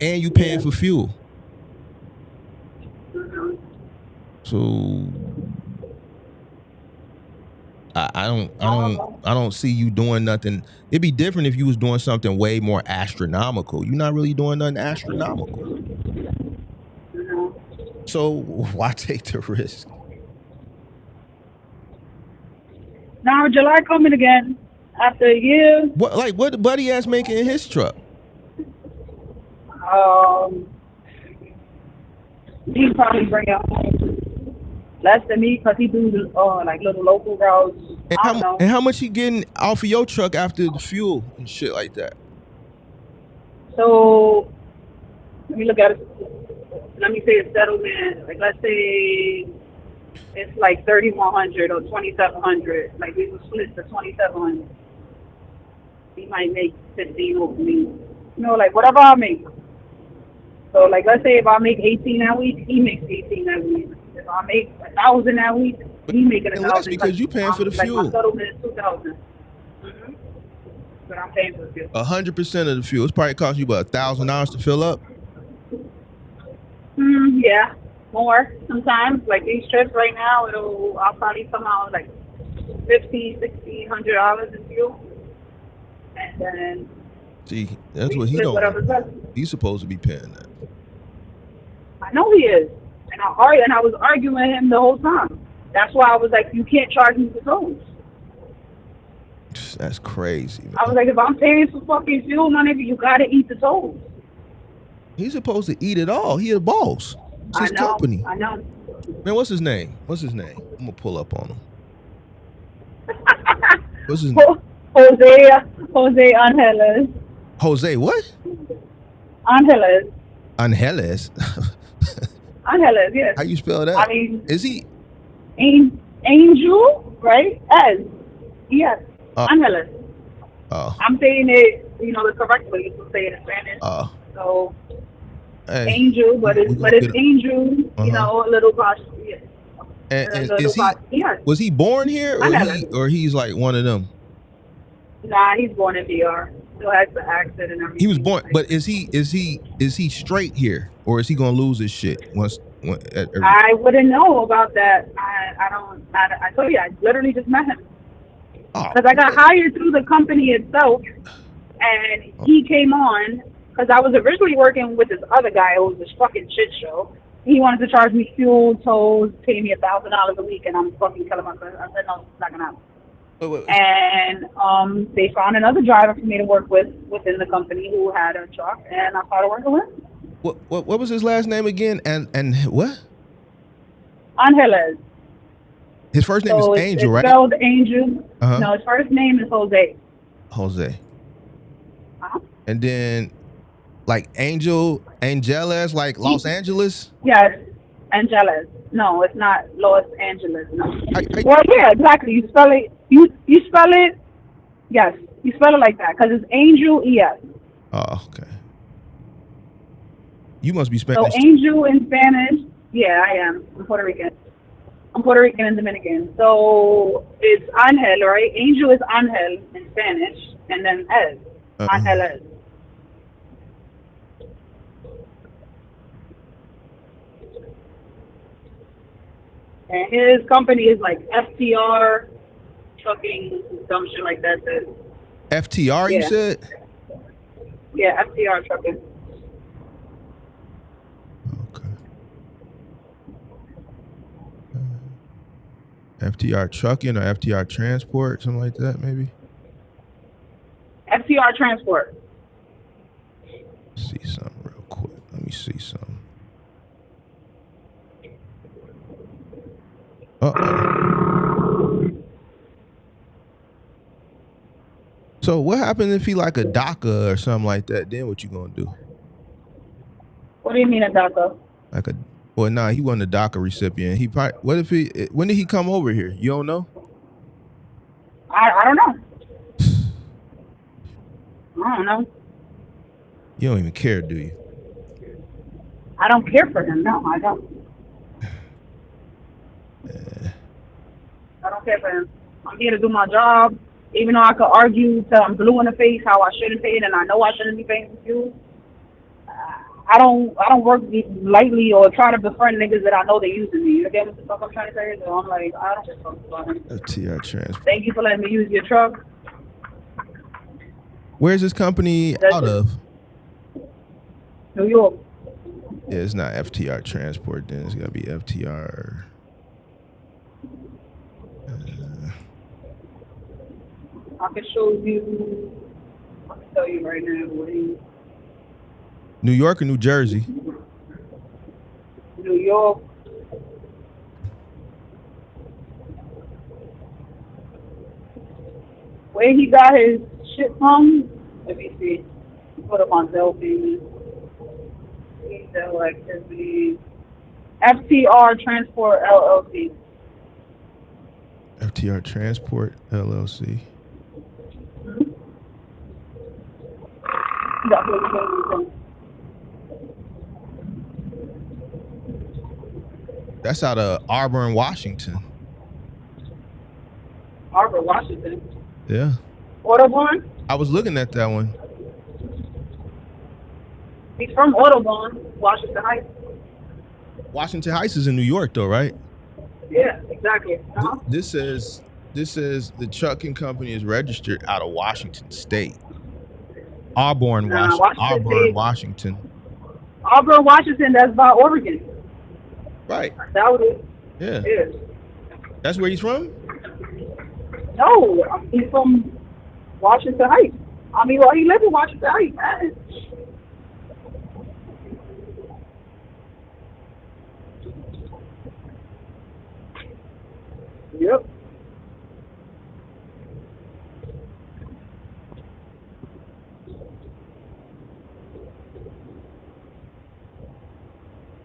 D: And you paying for fuel. So I don't see you doing nothing. It'd be different if you was doing something way more astronomical. You're not really doing nothing astronomical. So why take the risk?
E: Now July coming again after a year.
D: What the buddy ass making in his truck?
E: He probably bring out less than me because he do like little local routes.
D: And how much he getting off of your truck after the fuel and shit like that?
E: So let me look at it. Let me say a settlement. Like let's say it's like 3,100 or 2,700. Like we would split the 2,700. He might make 15 over me. Like whatever I make. So like let's say if I make 18 that week, he makes 18 that week. If I make 1,000 that week, he making 1,000.
D: That's because you paying for the fuel.
E: My settlement is 2,000. Mm-hmm. But I'm paying for the fuel.
D: 100% of the fuel. It's probably cost you about $1,000 to fill up.
E: Yeah, more sometimes. Like these trips right now, I'll probably come out like $1,500, $1,600 in fuel, and then.
D: See, that's what he don't. He's supposed to be paying that.
E: I know he is, and I was arguing with him the whole time. That's why I was like, you can't charge me for tolls.
D: That's crazy, man.
E: I was like, if I'm paying for fucking fuel, my nigga, you gotta eat the tolls.
D: He's supposed to eat it all. He a boss. It's his company.
E: I know.
D: Man, what's his name? I'm gonna pull up on him. What's his name?
E: Jose Angeles.
D: Jose what?
E: Angeles.
D: Angeles?
E: Angeles, yes.
D: How you spell that?
E: I mean,
D: is he
E: Angel, right? Yes. Angeles.
D: Oh.
E: I'm saying it, the correct way to say it in Spanish.
D: Oh.
E: So
D: hey,
E: Angel, but it's Angel, a little posh. Yeah.
D: And was he born here or he's like one of them?
E: Nah, he's born in DR. Still has the accent and everything.
D: He was born, but is he straight here, or is he gonna lose his shit once?
E: I wouldn't know about that. I told you, I literally just met him because I got hired through the company itself, and he came on because I was originally working with this other guy who was this fucking shit show. He wanted to charge me fuel, tolls, pay me $1,000 a week, and I'm fucking killing myself. I said no, it's not gonna happen. And they found another driver for me to work with within the company who had a truck, and I started working with him.
D: What was his last name again? And what?
E: Angeles.
D: His first name is Angel, right?
E: It's spelled Angel.
D: Uh-huh.
E: No, his first name is Jose.
D: Jose.
E: Uh-huh.
D: And then, like Angeles, like Los Angeles?
E: Yes, Angeles. No, it's not Los Angeles. No. Well, yeah, exactly. You spell it. You spell it. Yes, you spell it like that because it's Angel ES.
D: Oh, okay. You must be Spanish.
E: So Angel in Spanish. Yeah, I am. I'm Puerto Rican. I'm Puerto Rican and Dominican. So it's Angel, right? Angel is Angel in Spanish, and then El. Angeles. And his company is like FTR trucking, some shit like that.
D: FTR, you
E: Yeah.
D: said?
E: Yeah, FTR trucking.
D: Okay. FTR trucking or FTR transport, something like that, maybe?
E: FTR transport.
D: See something real quick. Let me see something. Uh-oh. So what happens if he like a DACA or something like that? Then what you gonna do?
E: What do you mean a DACA?
D: Like a well, nah, he wasn't a DACA recipient. He probably, what if he? When did he come over here? You don't know?
E: I don't know. I don't know.
D: You don't even care, do you?
E: I don't care for him. No, I don't. I don't care for him. I'm here to do my job. Even though I could argue till I'm blue in the face how I shouldn't pay it, and I know I shouldn't be paying for fuel. I don't work lightly or try to befriend niggas that I know they're using me. You get what the fuck I'm trying to say? So I'm like, I don't just talk about him.
D: FTR transport.
E: Thank you for letting me use your truck.
D: Where's this company out of?
E: New York.
D: Yeah, it's not FTR transport. Then it's gotta be FTR.
E: I can show you. I can tell you right now.
D: New York or New Jersey?
E: New York. Where he got his shit from? Let me see. Put up on Zell payment. Zell activity. FTR Transport LLC.
D: FTR Transport LLC.
E: That's what he came from.
D: That's out of Auburn, Washington.
E: Auburn, Washington.
D: Yeah.
E: Audubon?
D: I was looking at that one.
E: He's from Audubon, Washington Heights.
D: Washington Heights is in New York, though, right?
E: Yeah, exactly. Uh-huh.
D: This says the trucking company is registered out of Washington State. Auburn, Washington.
E: Auburn, Washington, that's by Oregon.
D: Right.
E: That what it
D: Yeah.
E: is.
D: That's where he's from?
E: No, he's from Washington Heights. I mean, well, he lives in Washington Heights. Man. Yep.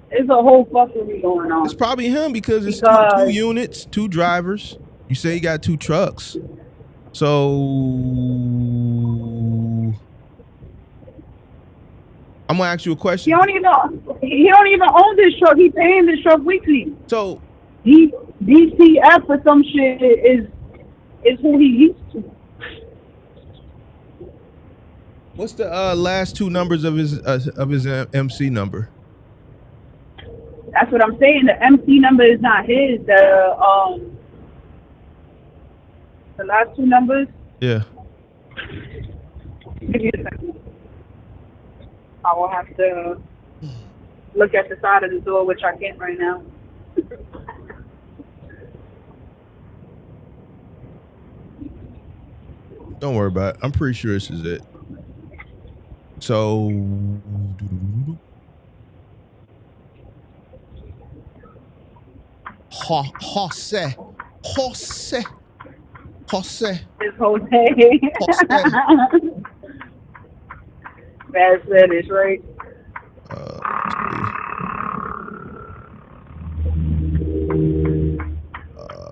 E: There's a whole fuckery going on.
D: It's probably him because it's two units, 2 drivers. You say he got 2 trucks. So I'm gonna ask you a question.
E: He don't even own this truck. He paying this truck weekly.
D: So
E: he DCF or some shit is who he used to.
D: what's the last 2 numbers of his MC number?
E: That's what I'm saying. The MC number is not his. The last 2 numbers.
D: Yeah.
E: Give me a second. I will have to look at the side of the door, which I can't right now.
D: Don't worry about it. I'm pretty sure this is it. So Jose.
E: It's Jose. Bad Spanish, right?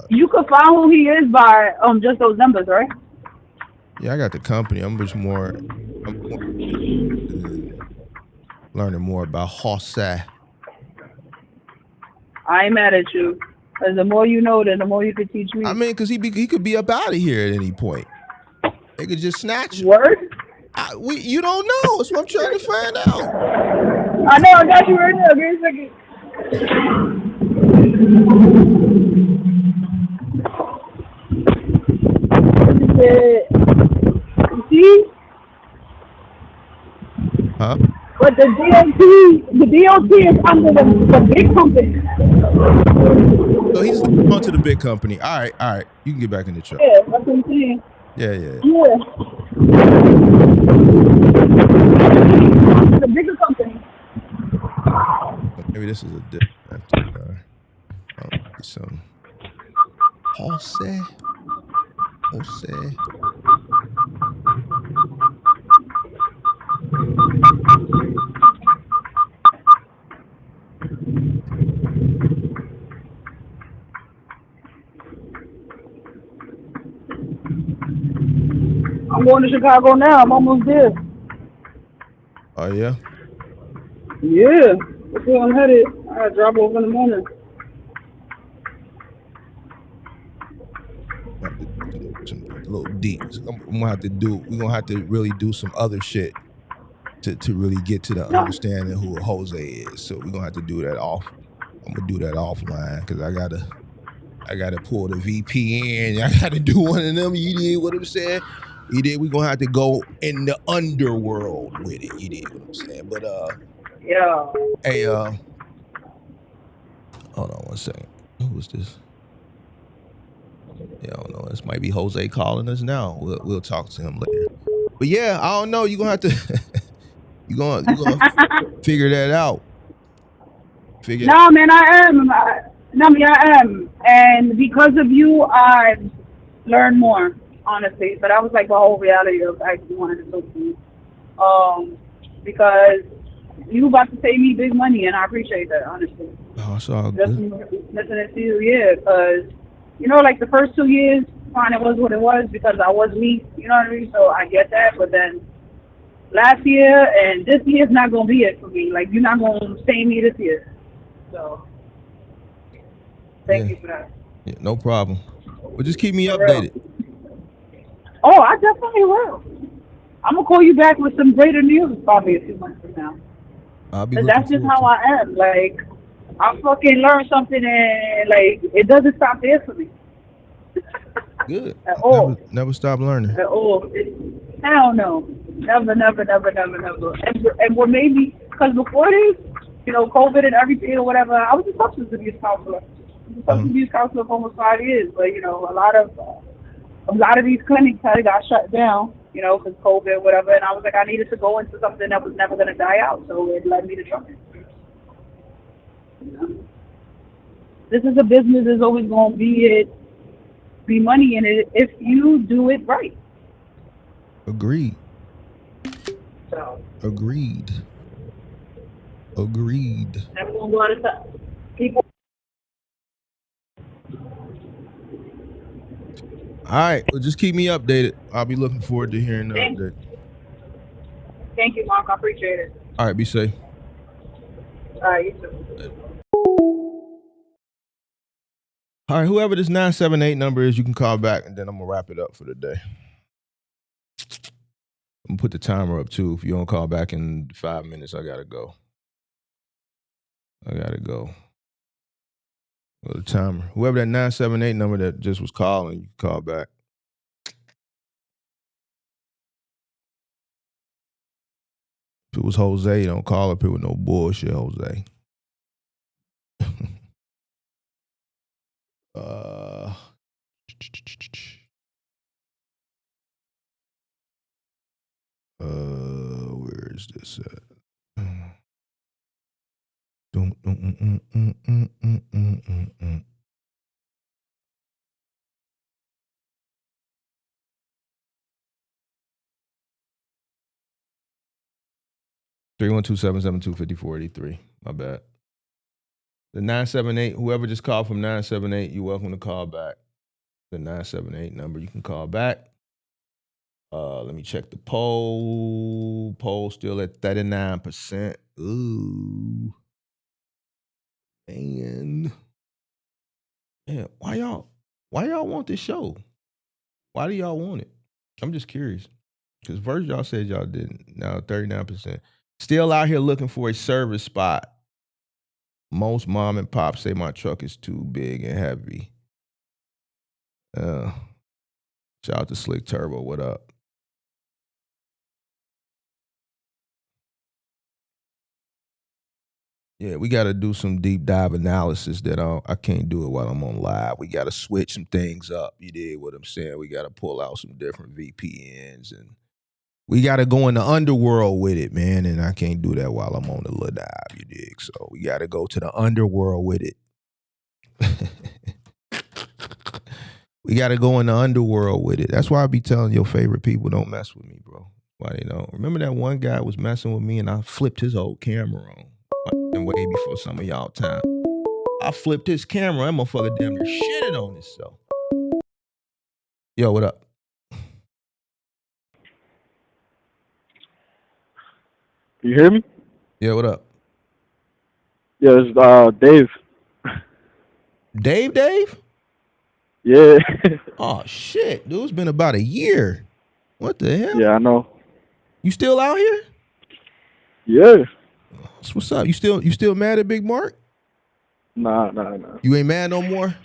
E: You could find who he is by just those numbers, right?
D: Yeah, I got the company. I'm learning more about Jose.
E: I ain't mad at you. Because the more you know, then the more you could teach me.
D: I mean, because he could be up out of here at any point. They could just snatch him.
E: Word?
D: You don't know. That's what I'm trying to find out.
E: I know. I got you right now. Give me a second. See,
D: Huh?
E: but the DOT is under the big company.
D: So he's on to the big company. All right. You can get back in the truck.
E: Yeah, that's what I'm saying.
D: Yeah.
E: Yeah, the bigger company.
D: Maybe this is a different. Some Jose.
E: I'm going to Chicago now. I'm almost there.
D: Oh yeah.
E: Yeah, that's where I'm headed. I gotta drop off in the morning.
D: Have to do some little deep. I'm gonna have to do. We're gonna have to really do some other shit to really get to the
E: No,
D: understanding who Jose is. So we're gonna have to do that off. I'm gonna do that offline because I gotta pull the VPN. I gotta do one of them. You did what I'm saying. You did. We're gonna have to go in the underworld with it. You did what I'm saying. But
E: yeah.
D: hey, hold on one second. Who was this? Yeah, I don't know. This might be Jose calling us now. We'll talk to him later. But yeah, I don't know. You're gonna have to you're gonna figure that out.
E: No, man, I am. No, man, I am. And because of you, I've learned more, honestly. So that was like the whole reality of actually wanting to talk to you. Because you about to save me big money, and I appreciate that, honestly.
D: Oh, it's all
E: Just
D: good.
E: listening to you, yeah, because, like the first 2 years, fine, it was what it was because I was weak, you know what I mean? So I get that, but then last year and this year's not going to be it for me. Like, you're not going to save me this year. So, thank you for that.
D: Yeah, no problem. But just keep me
E: For real.
D: updated.
E: Oh, I definitely will. I'm going to call you back with some greater news probably a few months from now.
D: I'll be
E: But
D: looking
E: that's just
D: forward
E: how
D: to
E: I am. Like, I fucking learn something and, like, it doesn't stop there for me.
D: it. Good.
E: At all.
D: Never stop learning.
E: At all. Hell no. Never. And what made me, because before this, COVID and everything or whatever, I was a substance abuse counselor. I was a substance abuse counselor for almost 5 years. But, a lot of these clinics had got shut down, because COVID or whatever. And I was like, I needed to go into something that was never going to die out. So it led me to trucking. This is a business. There's always going to be money in it if you do it right.
D: Agreed.
E: So
D: Agreed.
E: never gonna go out of time. People.
D: All right. Well, just keep me updated. I'll be looking forward to hearing the update.
E: Thank you, Mark. I appreciate it.
D: All right. Be safe.
E: All right, you too.
D: All right. Whoever this 978 number is, you can call back, and then I'm gonna wrap it up for the day. I'm gonna put the timer up too. If you don't call back in 5 minutes, I gotta go. Go the timer. Whoever that 978 number that just was calling, you can call back. If it was Jose, don't call up here with no bullshit, Jose. Where is this at? 312-772-5483. My bad. The 978, whoever just called from 978, you're welcome to call back. The 978 number, you can call back. Let me check the poll. Poll still at 39%. Ooh. Man, why y'all want this show? Why do y'all want it? I'm just curious. Because first y'all said y'all didn't. Now 39%. Still out here looking for a service spot. Most mom and pop say my truck is too big and heavy. Shout out to Slick Turbo. What up? Yeah, we got to do some deep dive analysis that I can't do it while I'm on live. We got to switch some things up. You dig what I'm saying? We got to pull out some different VPNs and we got to go in the underworld with it, man. And I can't do that while I'm on the little dive. You dig? So we got to go to the underworld with it. We got to go in the underworld with it. That's why I be telling your favorite people don't mess with me, bro. Why they don't? Remember that one guy was messing with me and I flipped his whole camera on. Way before some of y'all time. I flipped his camera. That motherfucker damn near shitted on himself. Yo, what up?
F: You hear me?
D: Yeah, what up?
F: Yeah, it's Dave.
D: Dave?
F: Yeah.
D: Oh, shit. Dude, it's been about a year. What the hell?
F: Yeah, I know.
D: You still out here?
F: Yeah.
D: What's up? You still mad at Big Mark?
F: Nah.
D: You ain't mad no more?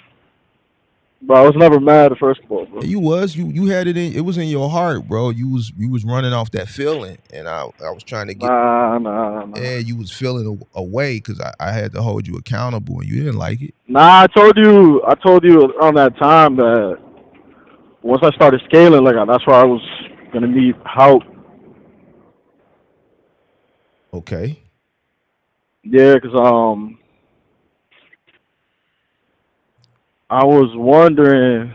F: But I was never mad, first of all, bro.
D: You was. You had it in. It was in your heart, bro. You was running off that feeling, and I was trying to get.
F: Nah.
D: Yeah, you was feeling away because I had to hold you accountable, and you didn't like it.
F: Nah, I told you around that time that once I started scaling, like that's where I was gonna need help.
D: Okay.
F: Yeah, cause I was wondering.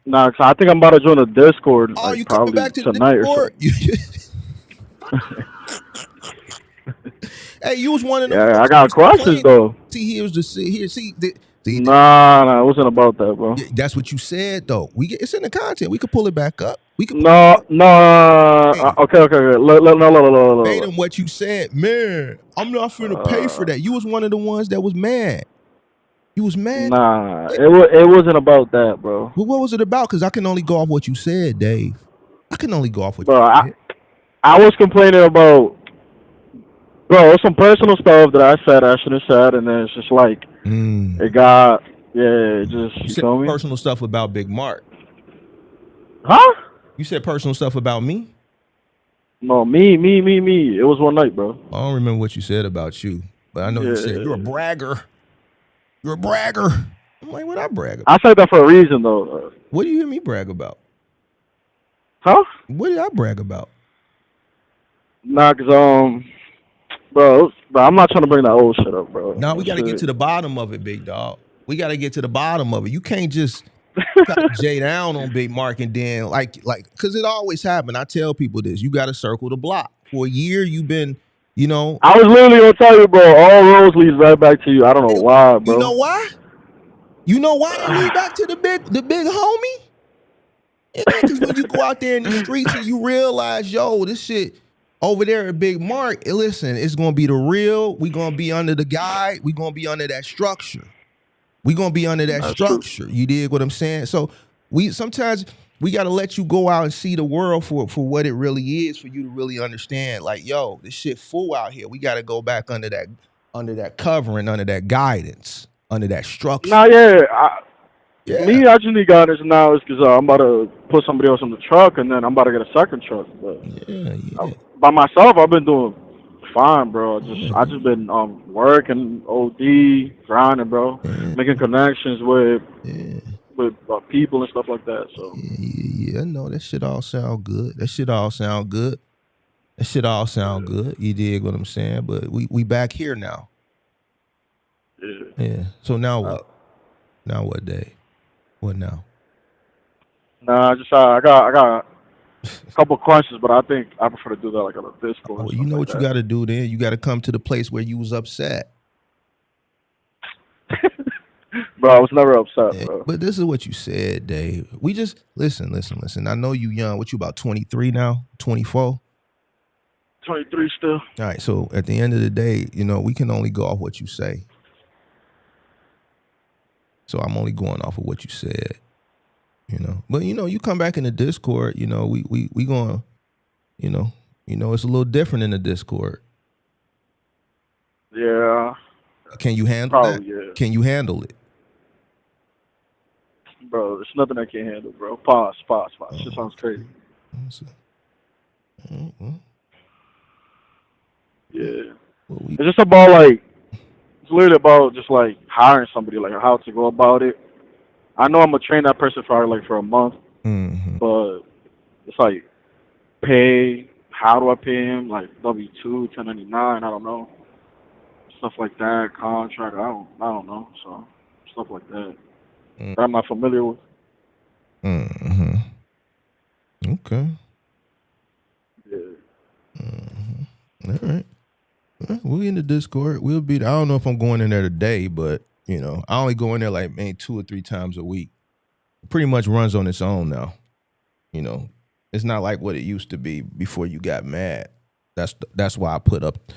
F: Nah, cause I think I'm about to join a Discord.
D: Oh,
F: like,
D: you coming back to the
F: tonight
D: Discord?
F: or
D: Hey, you was one of them.
F: Yeah, I got questions though.
D: See, here's the see.
F: Nah, it wasn't about that, bro.
D: That's what you said though. It's in the content. We could pull it back up. We could.
F: No. Okay. Look.
D: Them what you said, man. I'm not finna pay for that. You was one of the ones that was mad. You was mad.
F: Nah, it wasn't about that, bro.
D: Well, what was it about? Because I can only go off what you said, Dave. I can only go off what
F: you
D: said.
F: I was complaining about, bro, some personal stuff that I said I shouldn't have said, and then it's just like it got, yeah, just
D: you
F: said
D: feel me? Personal stuff about Big Mark.
F: Huh?
D: You said personal stuff about me?
F: No, me. It was one night, bro.
D: I don't remember what you said about you, but I know you said you're a bragger. You're a bragger. I'm like, what I brag about?
F: I said that for a reason, though.
D: What do you hear me brag about?
F: Huh?
D: What did I brag about?
F: Nah, cause bro, I'm not trying to bring that old shit up, bro.
D: Nah, we gotta get to the bottom of it, big dog. We gotta get to the bottom of it. You can't just J down on Big Mark and then like, cause it always happen. I tell people this: you gotta circle the block. For a year, you've been, you know.
F: I was literally gonna tell you, bro. All roads leads right back to you. I don't know why, bro.
D: You know why? You know why they lead back to the big homie? Because when you go out there in the streets and you realize, yo, this shit over there at Big Mark, listen, it's gonna be the real. We gonna be under the guide. We gonna be under that structure. We gonna be under that structure. True. You dig what I'm saying? So sometimes we gotta let you go out and see the world for what it really is, for you to really understand. Like, yo, this shit full out here. We gotta go back under that covering, under that guidance, under that structure.
F: Nah, me, I just need guidance now is because I'm about to put somebody else in the truck, and then I'm about to get a second truck. But by myself, I've been doing fine, bro. I just been working, OD, grinding, bro, making connections with people and stuff like that. So
D: yeah, no, that shit all sound good. You dig what I'm saying? But we back here now. Yeah. So now what? Now what, Dave? What now?
F: Nah, I got a couple questions, but I think I prefer to do that like on a Discord.
D: Oh, you know what you got to do then? You got to come to the place where you was upset.
F: Bro, I was never upset, bro.
D: But this is what you said, Dave. We just listen. I know you young. What, you about 23 now? 24?
F: 23 still.
D: All right. So at the end of the day, you know, we can only go off what you say. So I'm only going off of what you said, you know. But you know, you come back in the Discord, you know, we going, you know, it's a little different in the Discord.
F: Yeah.
D: Can you handle that?
F: Probably, yeah.
D: Can you handle it?
F: Bro, there's nothing I can't handle, bro. Pause. Shit sounds crazy. Yeah. It's just about like, it's literally about just like hiring somebody, like how to go about it. I know I'm gonna train that person for a month, but it's like pay. How do I pay him? Like W-2, 1099. I don't know. Stuff like that. Contract. I don't know. So stuff like that that I'm not familiar with.
D: Okay.
F: Yeah.
D: All right. We'll in the Discord. We'll be. I don't know if I'm going in there today, but I only go in there like maybe 2 or 3 times a week. It pretty much runs on its own now. It's not like what it used to be before you got mad. That's why I put up.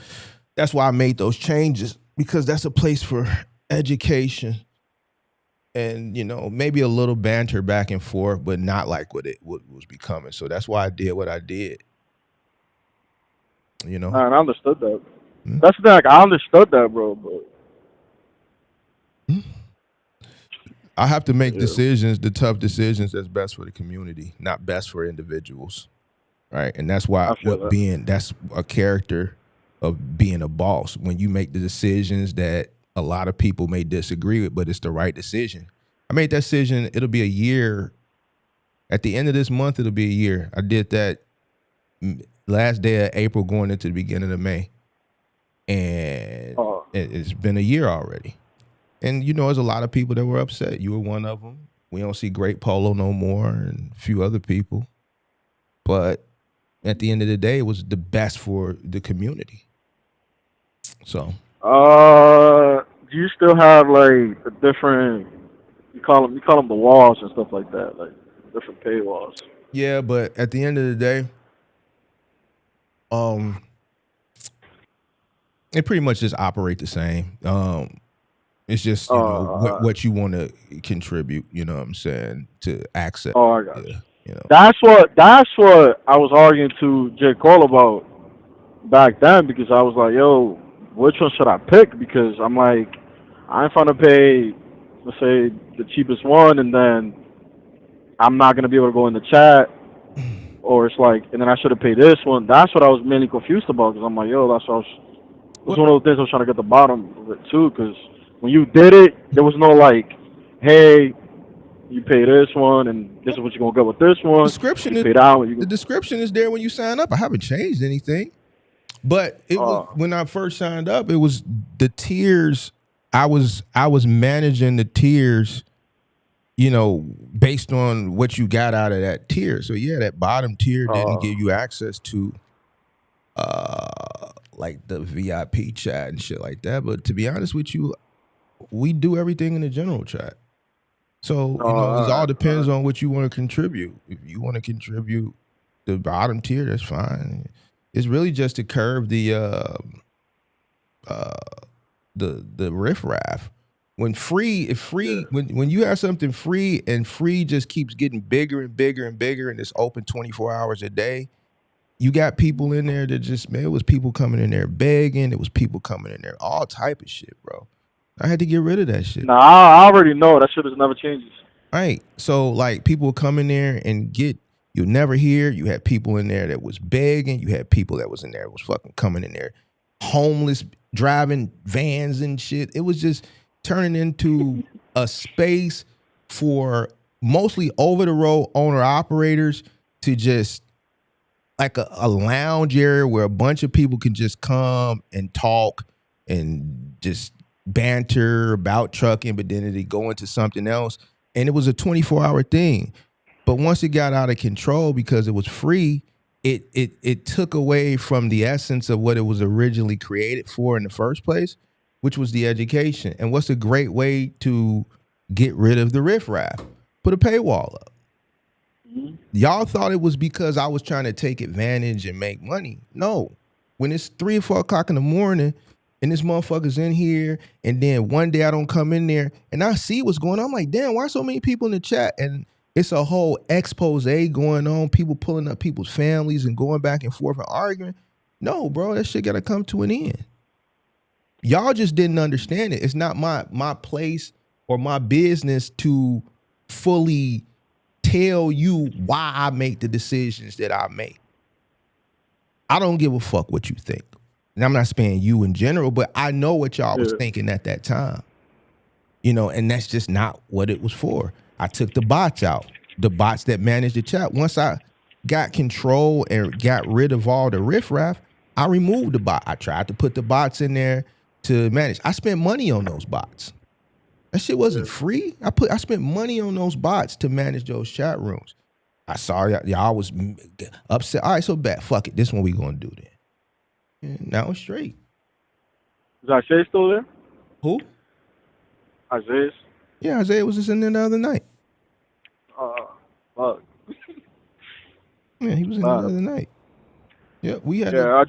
D: That's why I made those changes, because that's a place for education and maybe a little banter back and forth, but not like what was becoming. So that's why I did what I did.
F: And I understood that. That's the thing. Like, I understood that, bro. But
D: I have to make decisions, the tough decisions that's best for the community, not best for individuals, right? And that's why that's a character of being a boss. When you make the decisions that a lot of people may disagree with, but it's the right decision. I made that decision. It'll be a year. At the end of this month, it'll be a year. I did that last day of April going into the beginning of May. And it's been a year already. And, there's a lot of people that were upset. You were one of them. We don't see Great Polo no more and a few other people. But at the end of the day, it was the best for the community. So.
F: Do you still have like a different? You call them the walls and stuff like that, like different paywalls.
D: Yeah, but at the end of the day, it pretty much just operate the same. It's just what you want to contribute. You know what I'm saying, to access.
F: Oh, I got you. That's what I was arguing to J. Cole about back then, because I was like, yo, which one should I pick? Because I'm like, I ain't trying to pay, let's say, the cheapest one, and then I'm not gonna be able to go in the chat, or it's like, and then I should have paid this one. That's what I was mainly confused about, because I'm like, yo, that's what was one of the things I was trying to get the bottom of it too, because when you did it, there was no like, hey, you pay this one, and this is what you're gonna get with this one.
D: The description is there when you sign up. I haven't changed anything, but it was, when I first signed up, it was the tiers. I was managing the tiers, based on what you got out of that tier. So yeah, that bottom tier didn't give you access to like the VIP chat and shit like that. But to be honest with you, we do everything in the general chat. So, it all depends on what you want to contribute. If you want to contribute the bottom tier, that's fine. It's really just to curb the riffraff. When you have something free and free just keeps getting bigger and bigger and bigger, and it's open 24 hours a day, you got people in there that just, man, it was people coming in there begging. It was people coming in there, all type of shit, bro. I had to get rid of that shit.
F: Nah, I already know that shit just never changes.
D: Right. So like people would come in there and you'll never hear. You had people in there that was begging. You had people that was in there that was fucking coming in there homeless, driving vans and shit. It was just turning into a space for mostly over the road owner operators to just like a lounge area where a bunch of people can just come and talk and just banter about trucking, but then they go into something else. And it was a 24-hour thing. But once it got out of control because it was free, it took away from the essence of what it was originally created for in the first place, which was the education. And what's a great way to get rid of the riffraff? Put a paywall up. Y'all thought it was because I was trying to take advantage and make money. No. When it's 3 or 4 o'clock in the morning, and this motherfucker's in here, and then one day I don't come in there, and I see what's going on. I'm like, damn, why so many people in the chat? And it's a whole expose going on, people pulling up people's families and going back and forth and arguing. No, bro, that shit got to come to an end. Y'all just didn't understand it. It's not my place or my business to fully tell you why I make the decisions that I make. I don't give a fuck what you think. And I'm not saying you in general, but I know what y'all was thinking at that time. You know, and that's just not what it was for. I took the bots out, the bots that managed the chat. Once I got control and got rid of all the riffraff, I removed the bot. I tried to put the bots in there to manage. I spent money on those bots. That shit wasn't free. I spent money on those bots to manage those chat rooms. I saw y'all was upset. All right, so bad. Fuck it. This one we gonna do then. And now it's straight.
F: Is Isaiah still there?
D: Who?
F: Isaiah.
D: Yeah, Isaiah was just in there the other night.
F: Fuck.
D: Yeah, he was in there the other night. Yeah, we had.
F: Yeah, I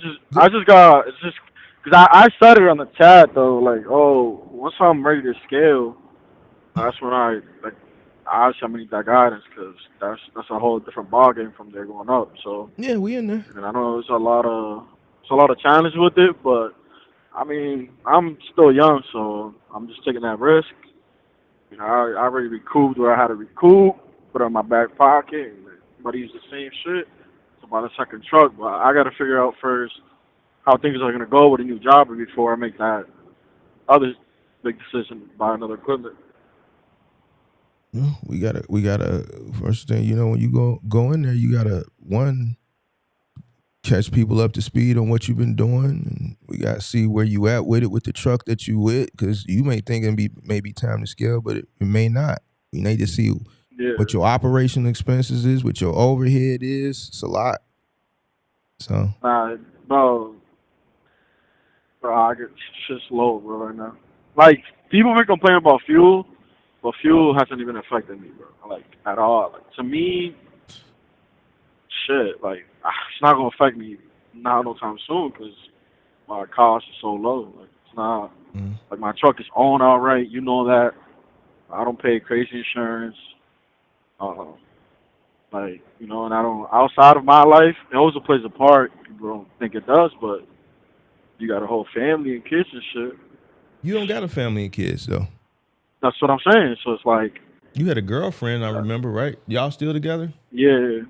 F: just got. It's just because I said it on the chat though. Like, oh, once I'm ready to scale, that's when I obviously I need that guidance because that's a whole different ballgame from there going up. So
D: yeah, we in there.
F: And I know there's a lot of challenge with it, but I mean I'm still young, so I'm just taking that risk. You know, I already recouped where I had to recoup, put it in my back pocket, and everybody use the same shit. It's about a second truck, but I got to figure out first how things are gonna go with a new job before I make that other big decision to buy another equipment.
D: We gotta first thing, you know, when you go in there, you gotta catch people up to speed on what you've been doing, and we gotta see where you at with it with the truck that you with, because you may think it maybe time to scale, but it may not. You need to see what your operational expenses is, what your overhead is. It's a lot. So
F: bro, I get shit's low, bro, right now. Like people been complaining about fuel. But fuel hasn't even affected me, bro. Like, at all. Like, to me, shit, like, it's not going to affect me not no time soon because my cost is so low. Like, it's not, like, my truck is owned all right. You know that. I don't pay crazy insurance. Like, you know, and I don't, outside of my life, it also plays a part. People don't think it does, but you got a whole family and kids and shit.
D: You don't got a family and kids, though.
F: That's what I'm saying. So it's like,
D: you had a girlfriend, I remember, right? Y'all still together?
F: Yeah.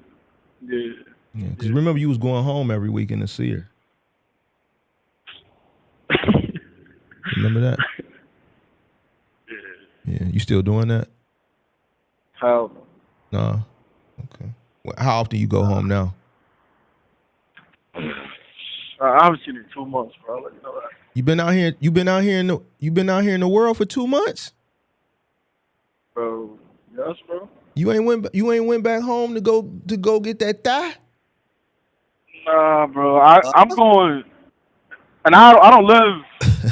D: Because remember, you was going home every weekend to see her. Remember that? Yeah. You still doing that?
F: How?
D: No. Okay. Well, how often you go home now?
F: I haven't seen her in 2 months, bro. I'll let you know that.
D: You been out here in the world for 2 months?
F: Bro, yes, bro.
D: You ain't went back home to go get that thigh?
F: Nah, bro. I'm going, and I don't live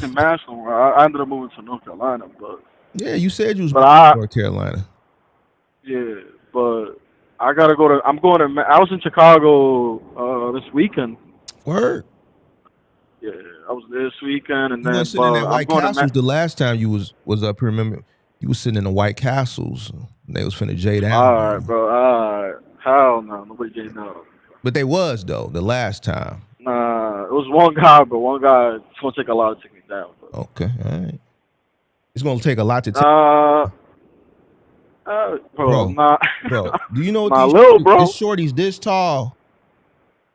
F: in Nashville. I ended up moving to North Carolina, but
D: yeah, you said you was going to North Carolina.
F: Yeah, but I gotta go to. I'm going to. I was in Chicago this weekend.
D: Word.
F: Yeah, I was there this weekend, and
D: you
F: then
D: sitting in that White Castles the last time you was up here. Remember, you was sitting in the White Castles. They was finna jade out.
F: All right, bro. All right. Hell no, nobody jading out.
D: But they was though the last time.
F: Nah, it was one guy, but one guy. It's gonna take a lot to take me down. But.
D: Okay, all right. It's gonna take a lot to take.
F: Bro, nah.
D: Bro, do you know
F: what
D: these shorties this tall,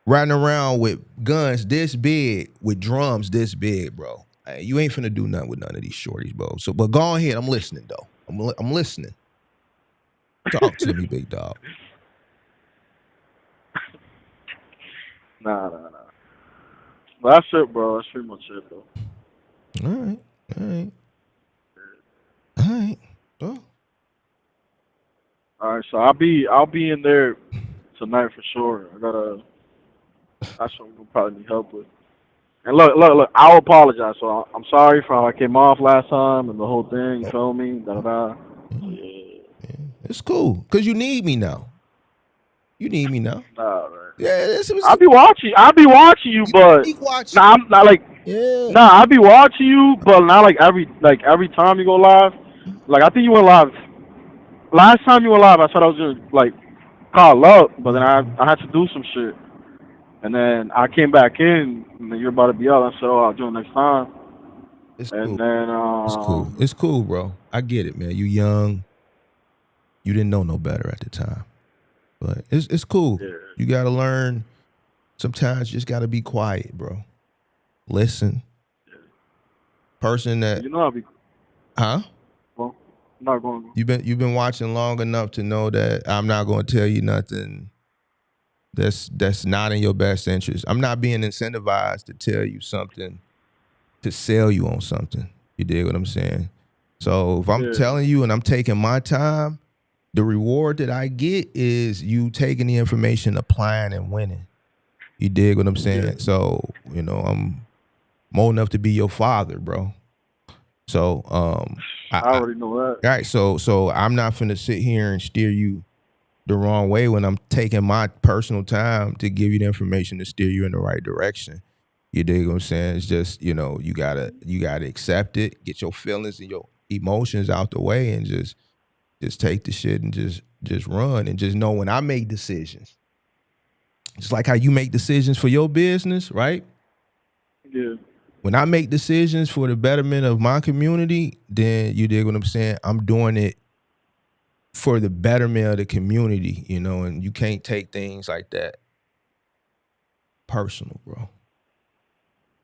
D: riding around with guns this big, with drums this big, bro? Hey, you ain't finna do nothing with none of these shorties, bro. So, but go ahead. I'm listening though. I'm listening. Talk to me, big dog.
F: Nah. But that's it, bro. That's pretty much it, though.
D: All right. Oh.
F: All right, so I'll be in there tonight for sure. That's what I'm gonna probably need help with. And look, I'll apologize. So I'm sorry for how I came off last time and the whole thing. You feel me? Yeah.
D: It's cool, cause you need me now.
F: Nah, man.
D: Yeah,
F: I'll be watching you, but nah, I'm not like.
D: Yeah.
F: Nah, I'll be watching you, but not like every time you go live. Like I think you went live. Last time you were live, I thought I was gonna like call up, but then I had to do some shit, and then I came back in, and then you're about to be out. I said, "Oh, I'll do it next time."
D: It's
F: And
D: cool.
F: then
D: It's cool. It's cool, bro. I get it, man. You young. You didn't know no better at the time. But it's cool.
F: yeah.
D: You gotta learn. Sometimes you just gotta be quiet, bro. Listen. Person that
F: You know I'll be
D: huh?
F: well. I'm not going.
D: You've been watching long enough to know that I'm not gonna tell you nothing that's not in your best interest. I'm not being incentivized to tell you something to sell you on something. You dig what I'm saying? So if I'm
F: Yeah.
D: telling you and I'm taking my time, the reward that I get is you taking the information, applying, and winning. You dig what I'm saying?
F: Yeah.
D: So, I'm old enough to be your father, bro. So,
F: I already know that.
D: all right, so I'm not finna sit here and steer you the wrong way when I'm taking my personal time to give you the information to steer you in the right direction. You dig what I'm saying? It's just, you gotta accept it, get your feelings and your emotions out the way, and just take the shit and just run, and just know when I make decisions. It's like how you make decisions for your business, right?
F: Yeah.
D: When I make decisions for the betterment of my community, then you dig what I'm saying? I'm doing it for the betterment of the community, and you can't take things like that personal, bro.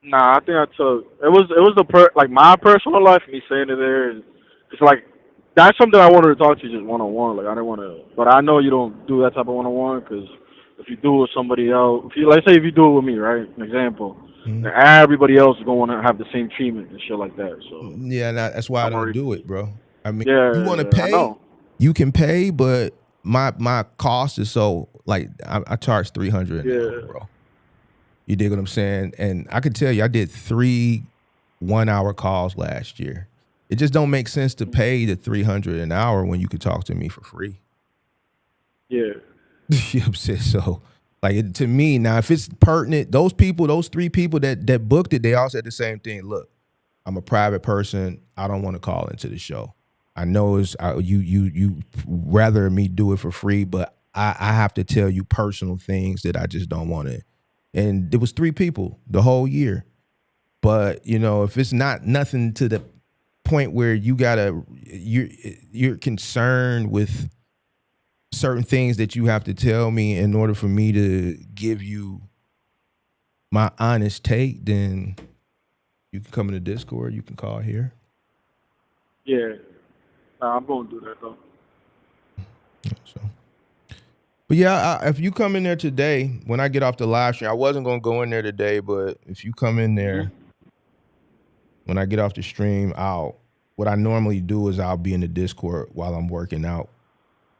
F: Nah, I think I took it was like my personal life. Me saying it there, it's like that's something I wanted to talk to you just one on one. Like I didn't want to, but I know you don't do that type of one on one because if you do it with somebody else, let's say if you do it with me, right? An example, then everybody else is going to have the same treatment and shit like that. So
D: Yeah, that's why I
F: I'm
D: don't
F: already,
D: do it, bro. I mean, you want to
F: yeah, I
D: pay,
F: know,
D: you can pay, but my cost is so like I charge $300 an hour,
F: yeah,
D: bro. You dig what I'm saying? And I could tell you, I did 3 1-hour calls last year. It just don't make sense to pay the $300 an hour when you could talk to me for free.
F: yeah,
D: You know what I'm saying? So, like, to me, now, if it's pertinent, those 3 people that booked it, they all said the same thing. Look, I'm a private person. I don't want to call into the show. I know you rather me do it for free, but I have to tell you personal things that I just don't want to. And it was 3 people the whole year. But if it's nothing to the point where you're concerned with certain things that you have to tell me in order for me to give you my honest take, then you can come in the Discord. You can call here.
F: yeah. Nah, I'm going to do that though.
D: So, but yeah, if you come in there today, when I get off the live stream, I wasn't gonna go in there today, but if you come in there when I get off the stream, what I normally do is I'll be in the Discord while I'm working out,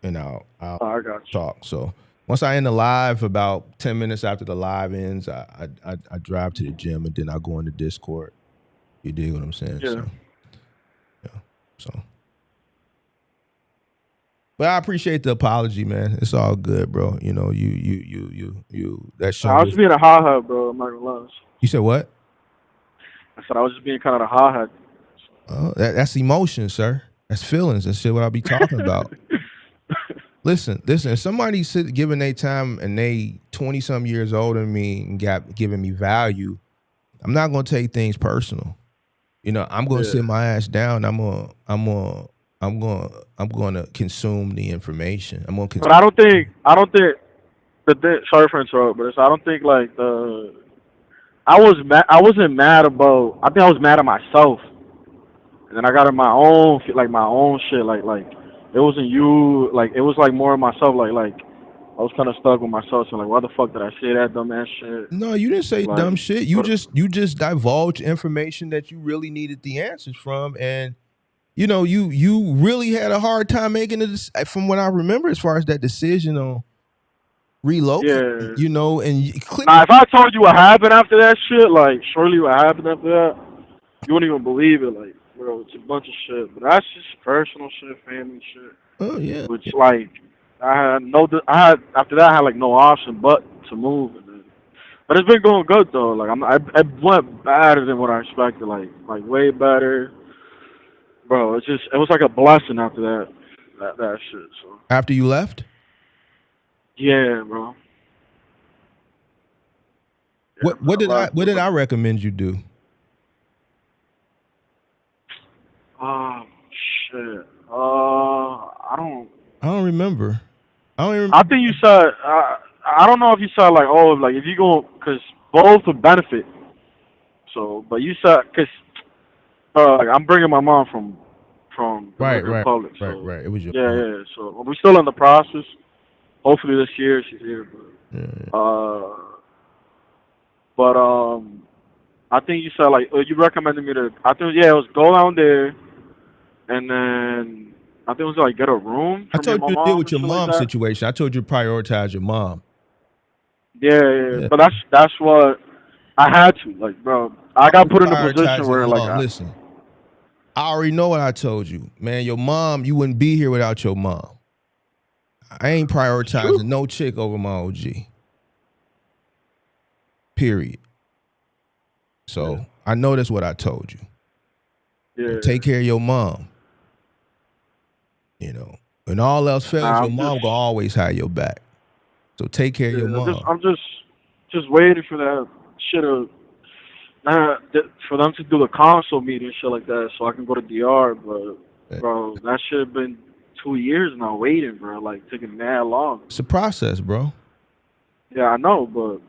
D: and I'll
F: I got you.
D: talk. So once I end the live, about 10 minutes after the live ends, I drive to the gym and then I go in the Discord. You dig what I'm saying?
F: Yeah.
D: So. But I appreciate the apology, man. It's all good, bro. You that show.
F: I was just being a hothead, bro. I'm not gonna lie.
D: You said what?
F: I said I was just being kind of a hothead.
D: Oh, that's emotion, sir. That's feelings. That's shit what I'll be talking about. Listen. If somebody giving their time and they 20-some years older than me and giving me value, I'm not gonna take things personal. I'm gonna sit my ass down. I'm gonna consume the information.
F: But I don't think sorry for interrupting, but I don't think like I wasn't mad about. I think I was mad at myself, and then I got in my own shit. Like it wasn't you. Like it was like more of myself. Like I was kind of stuck with myself. So like, why the fuck did I say that dumb ass shit?
D: No, you didn't say dumb shit. You just divulged information that you really needed the answers from, and you really had a hard time making it. From what I remember, as far as that decision on relocating, and clearly,
F: if I told you what happened after that shit, like surely what happened after that, you wouldn't even believe it. Like, bro, it's a bunch of shit, but that's just personal shit, family shit.
D: Oh yeah.
F: Which like after that I had like no option but to move. But it's been going good though. Like it went better than what I expected. Like way better, bro. It was like a blessing after that shit. So
D: after you left.
F: Yeah, bro. Yeah,
D: What did I recommend you do?
F: Shit. I
D: don't remember.
F: I think you said. I don't know if you said like, oh, like if you go, because both would benefit. So, but you said because I'm bringing my mom from Dominican Republic. So
D: right. It was your
F: yeah. So we're still in the process. Hopefully this year she's here. But I think you said like you recommended me to. I think it was go down there, and then I think it was like get a room.
D: I told
F: my
D: you to
F: mom
D: deal with your
F: like
D: mom
F: that.
D: situation. I told you to prioritize your mom.
F: Yeah. But that's what I had to, like, bro. I got put in a position where like
D: listen. I already know what I told you, man. Your mom, you wouldn't be here without your mom. I ain't prioritizing no chick over my OG. Period. So I know that's what I told you.
F: Yeah.
D: Take care of your mom. You know, when all else fails, your mom will always have your back. So take care of your mom.
F: I'm just waiting for that shit for them to do the console meeting and shit like that, so I can go to DR. But bro, that shit have been 2 years now waiting, bro. Like taking mad long.
D: It's a process, bro.
F: Yeah, I know, but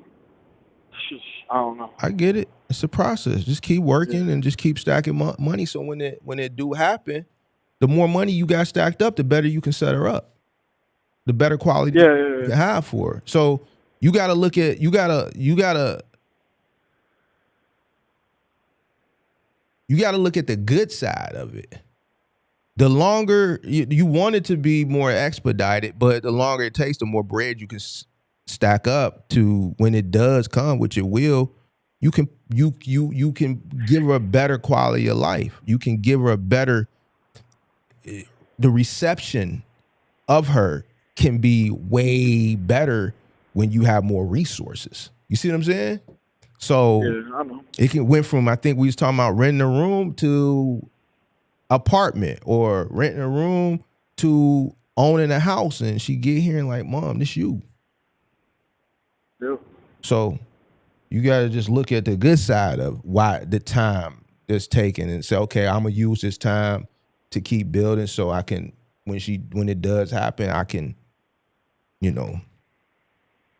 F: it's just I don't know.
D: I get it. It's a process. Just keep working and just keep stacking money. So when it do happen, the more money you got stacked up, the better you can set her up. The better quality you can have for her. So you gotta look at you gotta look at the good side of it. The longer you want it to be more expedited, but the longer it takes, the more bread you can stack up to when it does come, which it will. You can give her a better quality of life. You can give her a better. The reception of her can be way better when you have more resources. You see what I'm saying? So
F: I know.
D: It went from, I think we was talking about renting a room to apartment, or renting a room to owning a house, and she get here and like, Mom, this you.
F: Yeah. So
D: you gotta just look at the good side of why the time that's taken and say, okay, I'm gonna use this time to keep building so I can, when it does happen, I can,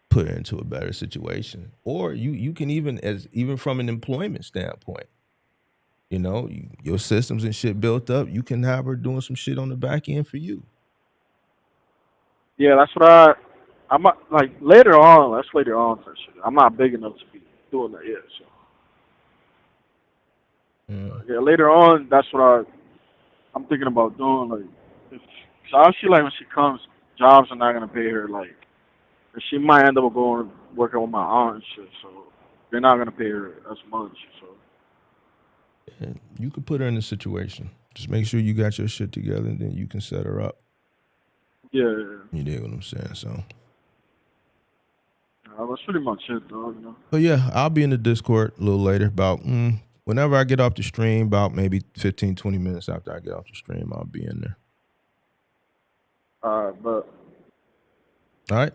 D: put her into a better situation. Or you can even from an employment standpoint, your systems and shit built up, you can have her doing some shit on the back end for you.
F: Yeah, that's what I'm like later on. That's later on for shit. I'm not big enough to be doing that yet. So yeah, later on, that's what I'm thinking about doing. Like, so I feel like when she comes, jobs are not gonna pay her. Like, she might end up going working with my aunt and shit. So they're not gonna pay her as much. So
D: yeah, you could put her in a situation. Just make sure you got your shit together, and then you can set her up.
F: Yeah.
D: You dig what I'm saying? So
F: that's pretty much it, though.
D: But yeah, I'll be in the Discord a little later. About whenever I get off the stream, about maybe 15, 20 minutes after I get off the stream, I'll be in there.
F: But.
D: All right.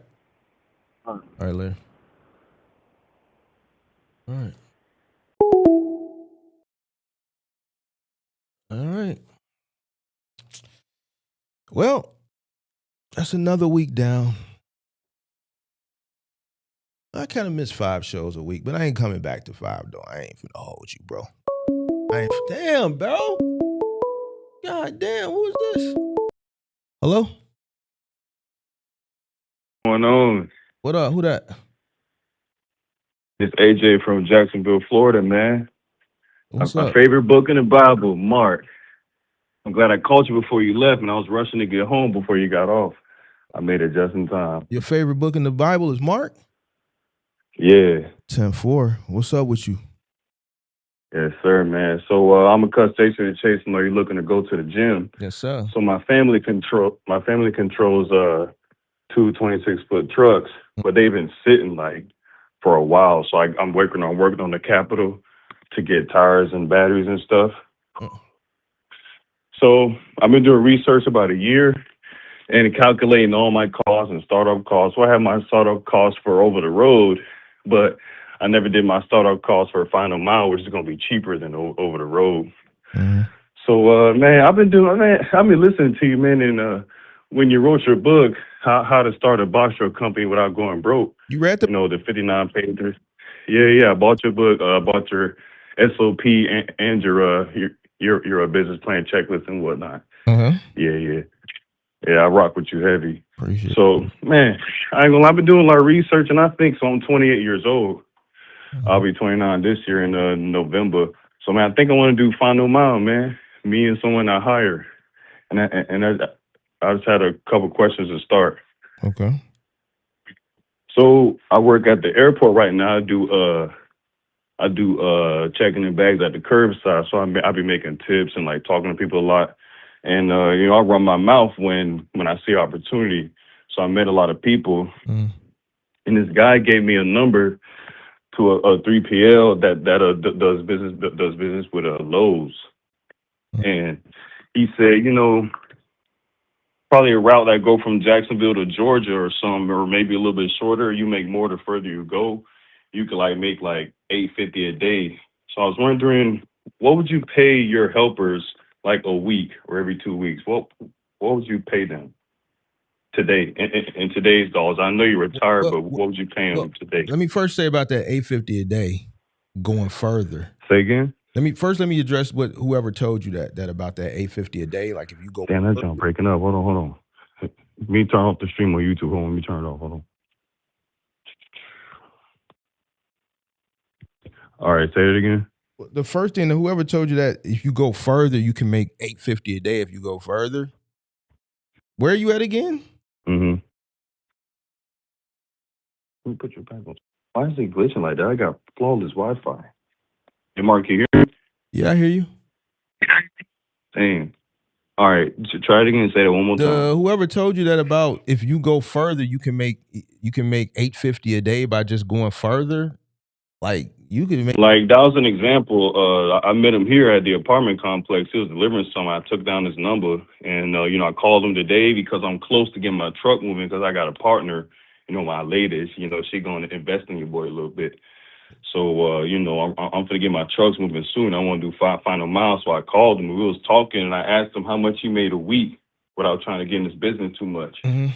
D: All right, later. All right. All right. Well, that's another week down. I kind of miss 5 shows a week, but I ain't coming back to 5 though. I ain't finna hold you, bro. Damn, bro. God damn, who is this? Hello?
G: What's going on?
D: What up? Who that?
G: It's AJ from Jacksonville, Florida, man.
D: What's
G: my
D: up?
G: favorite book in the Bible, Mark. I'm glad I called you before you left, and I was rushing to get home before you got off. I made it just in time.
D: Your favorite book in the Bible is Mark?
G: Yeah.
D: 10-4. What's up with you?
G: Yes, sir, man. So I'm a cut station to chase. I know you're looking to go to the gym.
D: Yes, sir.
G: So my family controls 2 26-foot trucks, but they've been sitting like for a while. So I'm working on the capital to get tires and batteries and stuff. So I've been doing research about a year and calculating all my costs and startup costs. So I have my startup costs for over the road, but I never did my startup costs for final mile, which is going to be cheaper than over the road.
D: Mm-hmm.
G: So, man, I've been listening to you, man, and when you wrote your book, how to start a box truck company without going broke.
D: You read the
G: The 59 pages. Yeah. I bought your book. Bought your SOP and your business plan checklist and whatnot. Yeah. I rock with you heavy.
D: Appreciate
G: So, man, I ain't gonna lie, I've been doing a lot of research, and I think so. I'm 28 years old. I'll be 29 this year in November. So, man, I think I want to do Final Mile, man. Me and someone I hire. And I just had a couple questions to start.
D: Okay.
G: So I work at the airport right now. I do checking in bags at the curbside. So I be making tips and like talking to people a lot. And I run my mouth when I see opportunity. So I met a lot of people. And this guy gave me a number to a 3PL that does business with Lowe's. And he said, probably a route that go from Jacksonville to Georgia or maybe a little bit shorter. You make more the further you go. You could make like $850 a day. So I was wondering, what would you pay your helpers like a week or every 2 weeks? What would you pay them today in today's dollars? I know you're retired, but what would you pay them today?
D: Let me first say about that $850 a day going further.
G: Say again?
D: Let me address what whoever told you that about that $850 a day. Like if you go.
G: Damn, that jump breaking up. Hold on. Let me turn off the stream on YouTube. Hold on, let me turn it off. Hold on. All right, say it again.
D: The first thing, whoever told you that if you go further, you can make $850 a day if you go further. Where are you at again?
G: Let me put your back on. Why is it glitching like that? I got flawless Wi-Fi. Hey, Mark, can you hear me?
D: Yeah, I hear you.
G: Dang. All right, try it again and say that one more time.
D: Whoever told you that about if you go further, you can make $850 a day by just going further. Like you could make.
G: Like that was an example. I met him here at the apartment complex. He was delivering something. I took down his number, and I called him today because I'm close to getting my truck moving because I got a partner. My latest. She going to invest in your boy a little bit. So, I'm going to get my trucks moving soon. I want to do Final Mile. So I called him. We was talking, and I asked him how much he made a week without trying to get in this business too much. And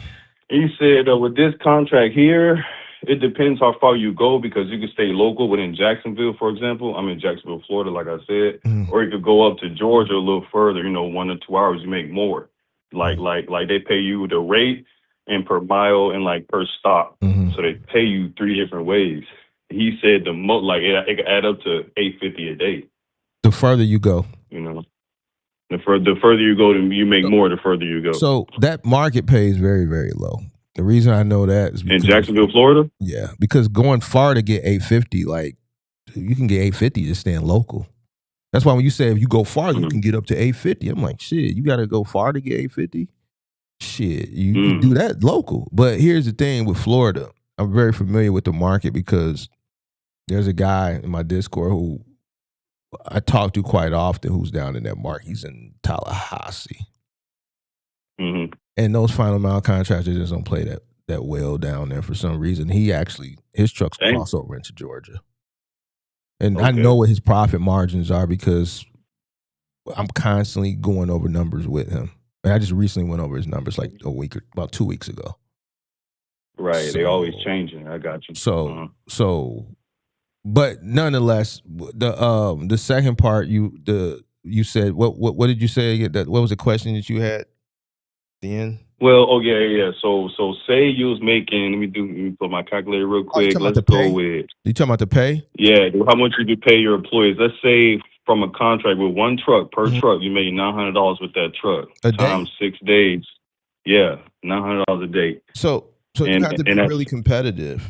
G: he said, with this contract here, it depends how far you go because you can stay local within Jacksonville, for example. I'm in Jacksonville, Florida, like I said. Or you could go up to Georgia a little further, 1 or 2 hours, you make more. Like they pay you the rate and per mile and like per stop. So they pay you 3 different ways. He said the most, it could add up to $850 a day.
D: The further you go,
G: the further you go, you make more. The further you go.
D: So that market pays very, very low. The reason I know that is because,
G: in Jacksonville, Florida.
D: Yeah, because going far to get $850, like you can get $850 just staying local. That's why when you say if you go far, you can get up to $850. I'm like, shit, you got to go far to get $850. Shit, you can do that local. But here's the thing with Florida. I'm very familiar with the market because there's a guy in my Discord who I talk to quite often who's down in that market. He's in Tallahassee. And those Final Mile contractors just don't play that well down there for some reason. His trucks cross over into Georgia. And I know what his profit margins are because I'm constantly going over numbers with him. And I just recently went over his numbers like about 2 weeks ago.
G: Right, they always changing. I got you.
D: But nonetheless, the second part you said what did you say? What was the question that you had at the end?
G: Well, yeah. So say you was making. Let me put my calculator real quick. Let's go with.
D: You talking about the pay?
G: Yeah, how much you pay your employees? Let's say from a contract with one truck per truck, you made $900 with that truck times 6 days. Yeah, $900 a day.
D: So you have to be really competitive,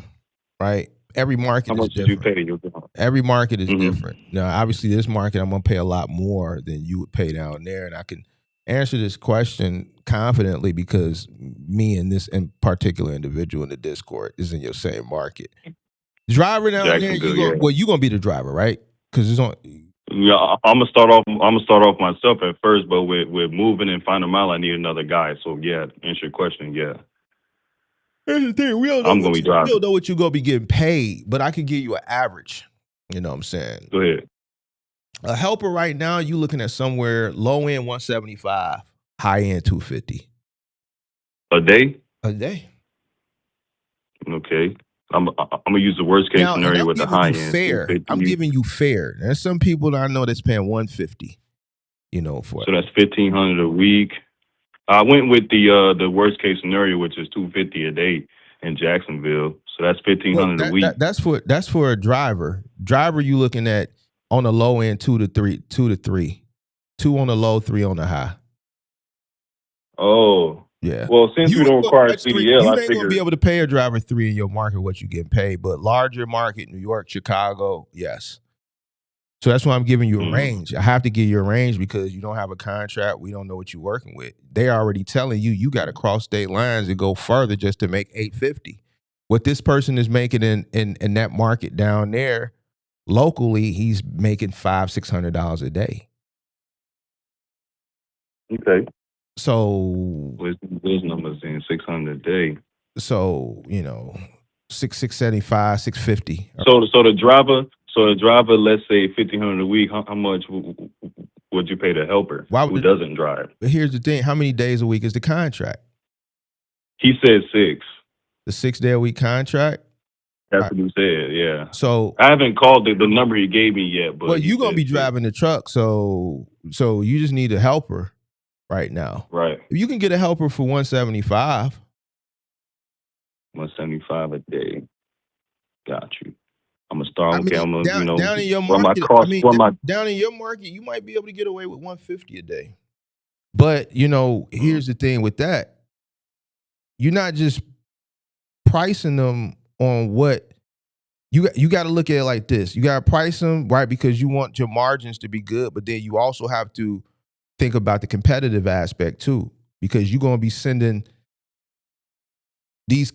D: right? Every market is different.
G: How much did you pay?
D: Every market is different. Now, obviously, this market, I'm going to pay a lot more than you would pay down there. And I can answer this question confidently because me and this in particular individual in the Discord is in your same market. Driver down there, you're going to be the driver, right? Because it's on.
G: Yeah, I'm gonna start off myself at first, but with moving and Final Mile, I need another guy. So yeah, answer your question. Yeah.
D: Here's the thing. We don't know what you're going to be getting paid, but I could give you an average. You know what I'm saying?
G: Go ahead.
D: A helper right now, you looking at somewhere low end 175, high end 250
G: a day.
D: a day.
G: Okay. I'm gonna use the worst case
D: Now, and
G: scenario
D: I'm
G: with the
D: giving
G: high
D: you
G: end
D: fair.
G: 250.
D: I'm giving you fair. There's some people that I know that's paying 150. For
G: So that's 1,500 a week. I went with the worst case scenario, which is 250 a day in Jacksonville. So that's 1,500 a week.
D: that's for a driver. Driver, you looking at on the low end 2 to 3, 2 on the low, 3 on the high.
G: Oh,
D: yeah.
G: Well, since we don't require CDL,
D: you
G: I
D: ain't gonna be
G: figured.
D: able to pay a driver 3 in your market what you getting paid, but larger market, New York, Chicago, yes. So that's why I'm giving you a range. I have to give you a range because you don't have a contract. We don't know what you're working with. They're already telling you got to cross state lines and go further just to make 850. What this person is making in that market down there, locally, he's making $500-$600 a day.
G: Okay.
D: So
G: those numbers in 600 a day.
D: So 675, 650.
G: So the driver, let's say 1,500 a week. How much would you pay the helper who doesn't drive?
D: But here's the thing: how many days a week is the contract?
G: He said 6.
D: The 6-day-a-week contract.
G: That's what he said. Yeah.
D: So
G: I haven't called the number he gave me yet. But
D: you're gonna be driving the truck, so you just need a helper right now.
G: Right.
D: If you can get a helper for 175.
G: 175 a day. Got you. I'm gonna start.
D: Down in your market, you might be able to get away with 150 a day. But here's the thing with that: you're not just pricing them on what you got to look at it like this. You got to price them right because you want your margins to be good, but then you also have to think about the competitive aspect too, because you're gonna be sending these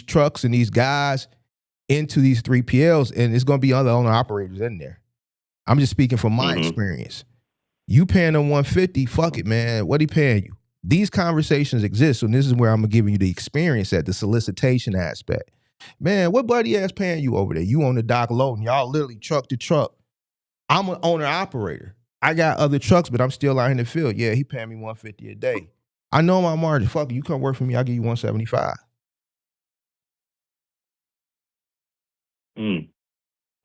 D: trucks and these guys into these 3PLs, and it's going to be other owner operators in there. I'm just speaking from my experience. You paying them 150, fuck it, man. What he paying you? These conversations exist, so this is where I'm giving you the experience at the solicitation aspect. Man, what buddy ass paying you over there? You on the dock loading, y'all literally truck to truck. I'm an owner operator. I got other trucks, but I'm still out in the field. Yeah, he paying me 150 a day. I know my margin. Fuck it, you come work for me, I'll give you 175.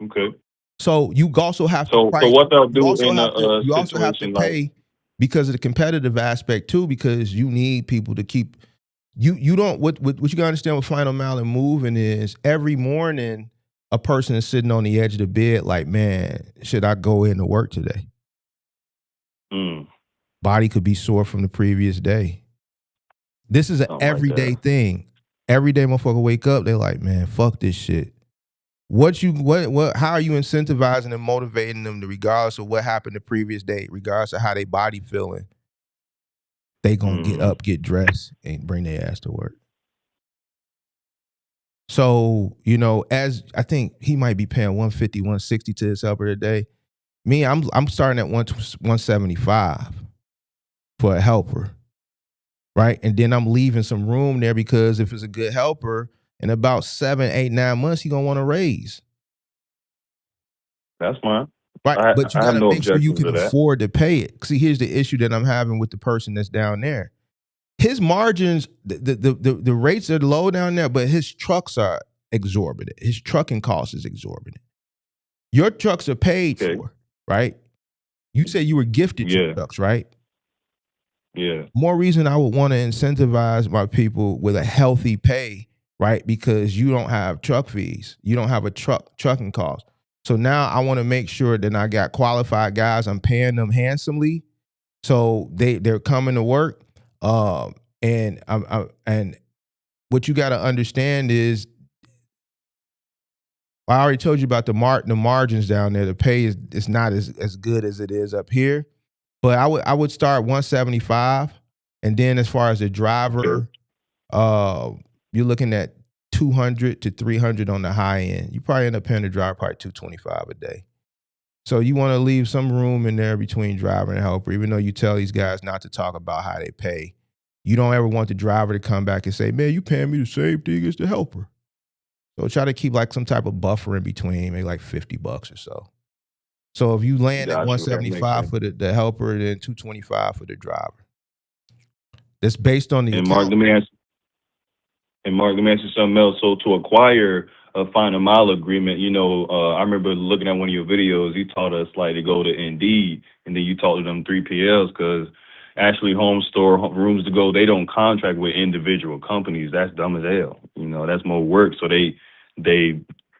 G: Okay.
D: So you also have to price.
G: So what they'll do
D: you also have to pay because of the competitive aspect too, because you need people to keep you don't what you gotta understand with final mile and moving is every morning a person is sitting on the edge of the bed like, man, should I go in to work today? Body could be sore from the previous day. This is an everyday thing. Every day motherfucker wake up, they're like, man, fuck this shit. How are you incentivizing and motivating them to, regardless of what happened the previous day, regardless of how they body feeling, they gonna get up, get dressed, and bring their ass to work. So, as I think he might be paying 150, 160 to his helper today. Me, I'm starting at 175 for a helper. Right? And then I'm leaving some room there because if it's a good helper, in about 7, 8, 9 months, he gonna want to raise.
G: That's fine.
D: Right. But you gotta make sure you can afford to pay it. See, here's the issue that I'm having with the person that's down there. His margins, the rates are low down there, but his trucks are exorbitant. His trucking cost is exorbitant. Your trucks are paid for, right? You say you were gifted your trucks, right?
G: Yeah.
D: More reason I would want to incentivize my people with a healthy pay, right? Because you don't have truck fees. You don't have a trucking cost. So now I want to make sure that I got qualified guys. I'm paying them handsomely. So they're coming to work. And what you got to understand is, I already told you about the margins down there. The pay is not as good as it is up here. But I would start 175, and then as far as the driver, you're looking at 200 to 300 on the high end. You probably end up paying the driver probably 225 a day. So you want to leave some room in there between driver and helper, even though you tell these guys not to talk about how they pay. You don't ever want the driver to come back and say, man, you paying me the same thing as the helper. So try to keep like some type of buffer in between, maybe like $50 or so. So if you land at
G: Gotcha. That makes
D: 175
G: sense.
D: for the helper, then 225 for the driver. That's based on the
G: And Mark,
D: account.
G: let me ask you something else. So to acquire a final mile agreement, I remember looking at one of your videos. You taught us like to go to Indeed, and then you taught them 3PLs because actually Home Store, Rooms to Go, they don't contract with individual companies. That's dumb as hell. That's more work. So they